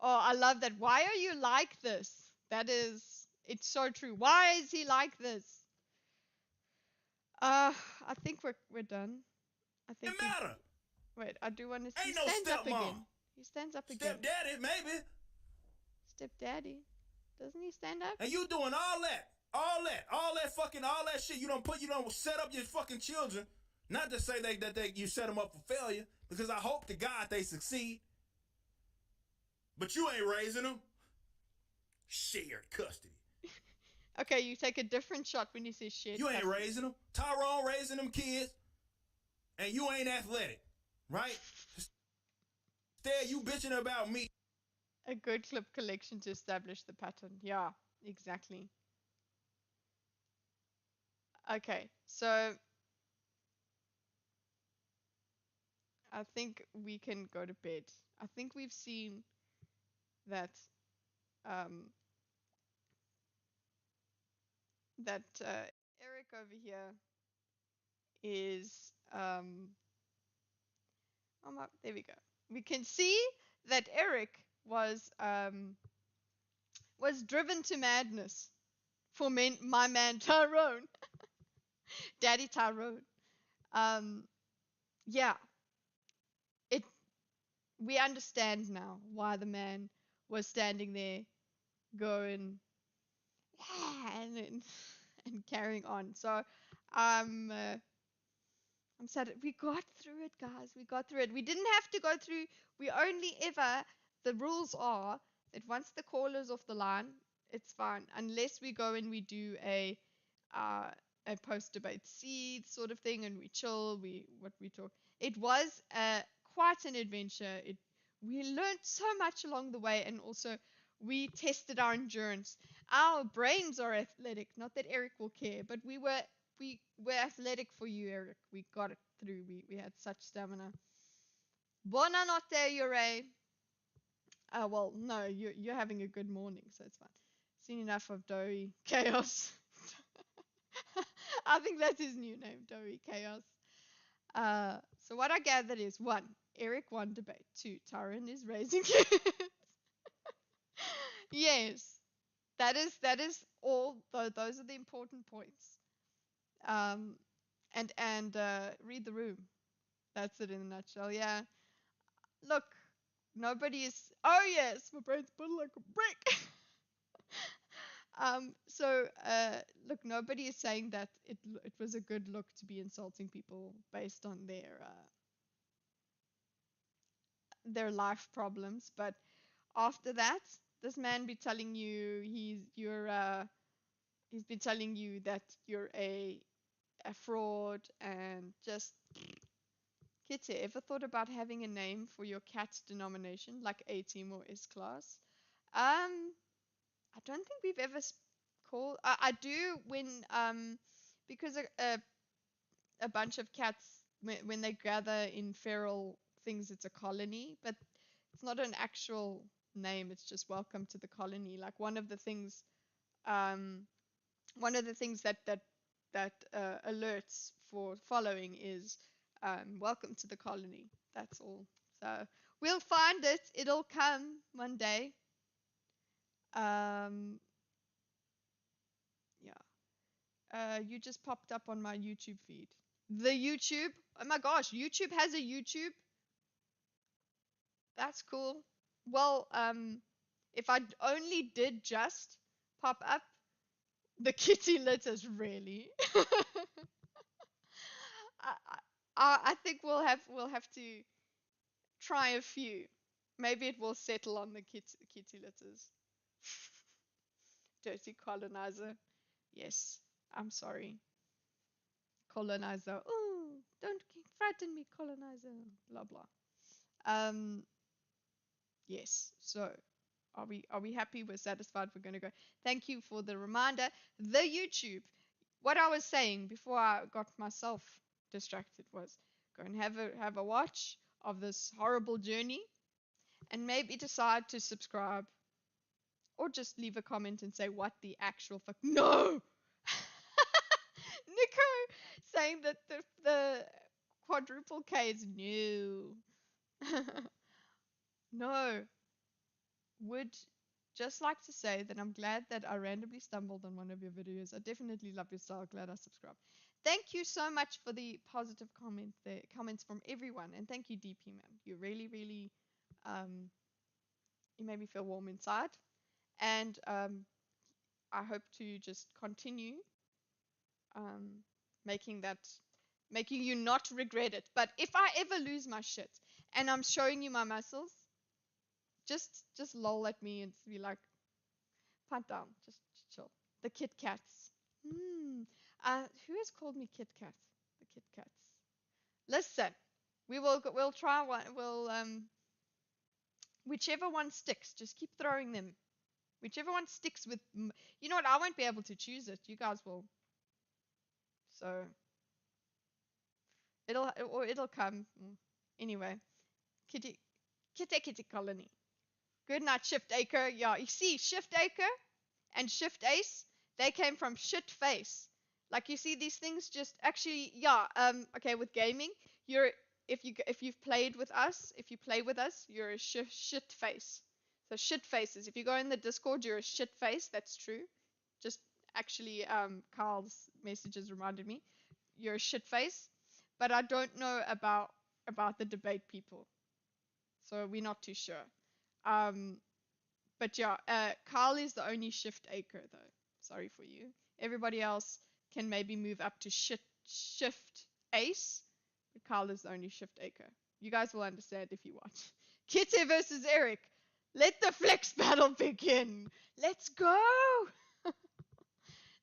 Oh, I love that. Why are you like this? That is, it's so true. Why is he like this? I think we're done. I think. Matter. Wait, I do want to. Ain't no stepmom. He stands up again. Stepdaddy, maybe. Stepdaddy. Doesn't he stand up? And you doing all that shit. You don't set up your fucking children. Not to say that you set them up for failure, because I hope to God they succeed. But you ain't raising them. Shared custody. Okay, you take a different shot when you say shared You custody. ain't raising them. Tyrone raising them kids. And you ain't athletic, right? Instead, you bitching about me. A good clip collection to establish the pattern. Yeah, exactly. Okay, so I think we can go to bed. I think we've seen that Eric over here is there we go. We can see that Eric was driven to madness for my man Tyrone. Daddy Tyrone. Yeah. We understand now why the man was standing there going and carrying on. So I'm sad. We got through it, guys. We got through it. We didn't have to go through. We only ever, the rules are that once the caller's off the line, it's fine. Unless we go and we do a post-debate seed sort of thing and we chill, we talk. It was quite an adventure. We learned so much along the way, and also we tested our endurance. Our brains are athletic. Not that Eric will care, but we were athletic for you, Eric. We got it through. We had such stamina. Buona notte, Yurei. Well, no, you're having a good morning, so it's fine. Seen enough of Doughy Chaos. I think that's his new name, Doughy Chaos. So what I gathered is 1, Eric won debate. 2, Tyrone is raising kids. Yes, that is all. Those are the important points. And read the room. That's it in a nutshell. Yeah. Look, nobody is. Oh yes, my brain's put like a brick. Look, nobody is saying that it was a good look to be insulting people based on their life problems. But after that, this man be telling you he's been telling you that you're a fraud and just. Kitty, ever thought about having a name for your cat's denomination, like A-team or S-class? I don't think we've ever called. I do when because a bunch of cats when they gather in feral things, it's a colony, but it's not an actual name. It's just welcome to the colony. Like one of the things that alerts for following is welcome to the colony. That's all. So we'll find it. It'll come one day. Yeah. You just popped up on my YouTube feed. The YouTube. Oh my gosh, YouTube has a YouTube. That's cool. Well, if I only did just pop up the kitty litters, really. I think we'll have to try a few. Maybe it will settle on the kitty litters. Dirty colonizer. Yes, I'm sorry. Colonizer. Oh, don't frighten me, colonizer. Blah blah. Yes. So Are we happy? We're satisfied. We're going to go. Thank you for the reminder. The YouTube. What I was saying before I got myself distracted was go and have a watch of this horrible journey, and maybe decide to subscribe, or just leave a comment and say what the actual fuck. No. Nico saying that the quadruple K is new. No. Would just like to say that I'm glad that I randomly stumbled on one of your videos. I definitely love your style. Glad I subscribed. Thank you so much for the positive comments from everyone, and thank you, DP man. You really, really, you made me feel warm inside, and I hope to just continue making you not regret it. But if I ever lose my shit and I'm showing you my muscles, just lol at me and be like, punt down, just chill. The Kit Kats. Who has called me Kit Kat? The Kit Kats. Listen, we'll try one. Whichever one sticks, just keep throwing them. Whichever one sticks with, you know what? I won't be able to choose it. You guys will. So it'll come anyway. Kitty colony. Good night, Shift Acre. Yeah, you see, Shift Acre and Shift Ace, they came from shit face. Like, you see these things just actually, yeah. Okay, with gaming, if you've played with us, if you play with us, you're a shit face. So shit faces. If you go in the Discord, you're a shit face. That's true. Just actually, Carl's messages reminded me. You're a shit face. But I don't know about the debate people. So we're not too sure. But yeah, Carl is the only Shift Acre though. Sorry for you. Everybody else can maybe move up to Shift Ace. But Carl is the only Shift Acre. You guys will understand if you watch. Kitty versus Eric. Let the flex battle begin. Let's go.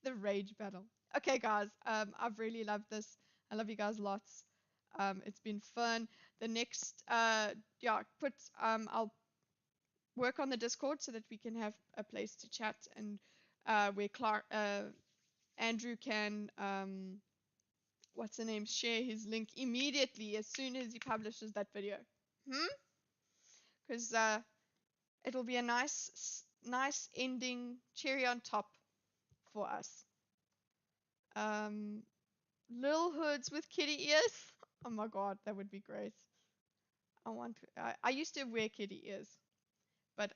The rage battle. Okay, guys. I've really loved this. I love you guys lots. It's been fun. The next, I'll work on the Discord so that we can have a place to chat, and where Andrew can, what's the name, share his link immediately as soon as he publishes that video. Because it'll be a nice ending, cherry on top for us. Little hoods with kitty ears. Oh my god, that would be great. I used to wear kitty ears, but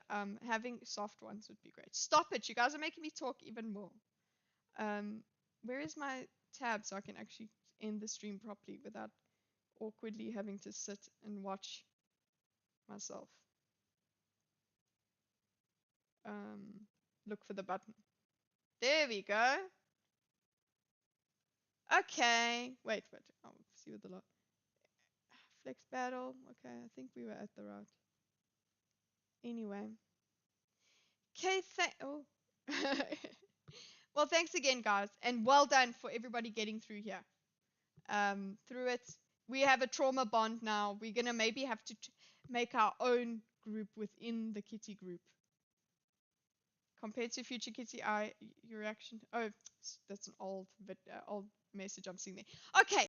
having soft ones would be great. Stop it, you guys are making me talk even more. Where is my tab so I can actually end the stream properly without awkwardly having to sit and watch myself? Look for the button. There we go. Okay. Wait. I'll see what the lot. Flex battle. Okay, I think we were at the route. Anyway. Okay, well, thanks again, guys, and well done for everybody getting through here. Through it, we have a trauma bond now. We're gonna maybe have to make our own group within the kitty group. Compared to Future Kitty, your reaction. Oh, that's an old message I'm seeing there. Okay.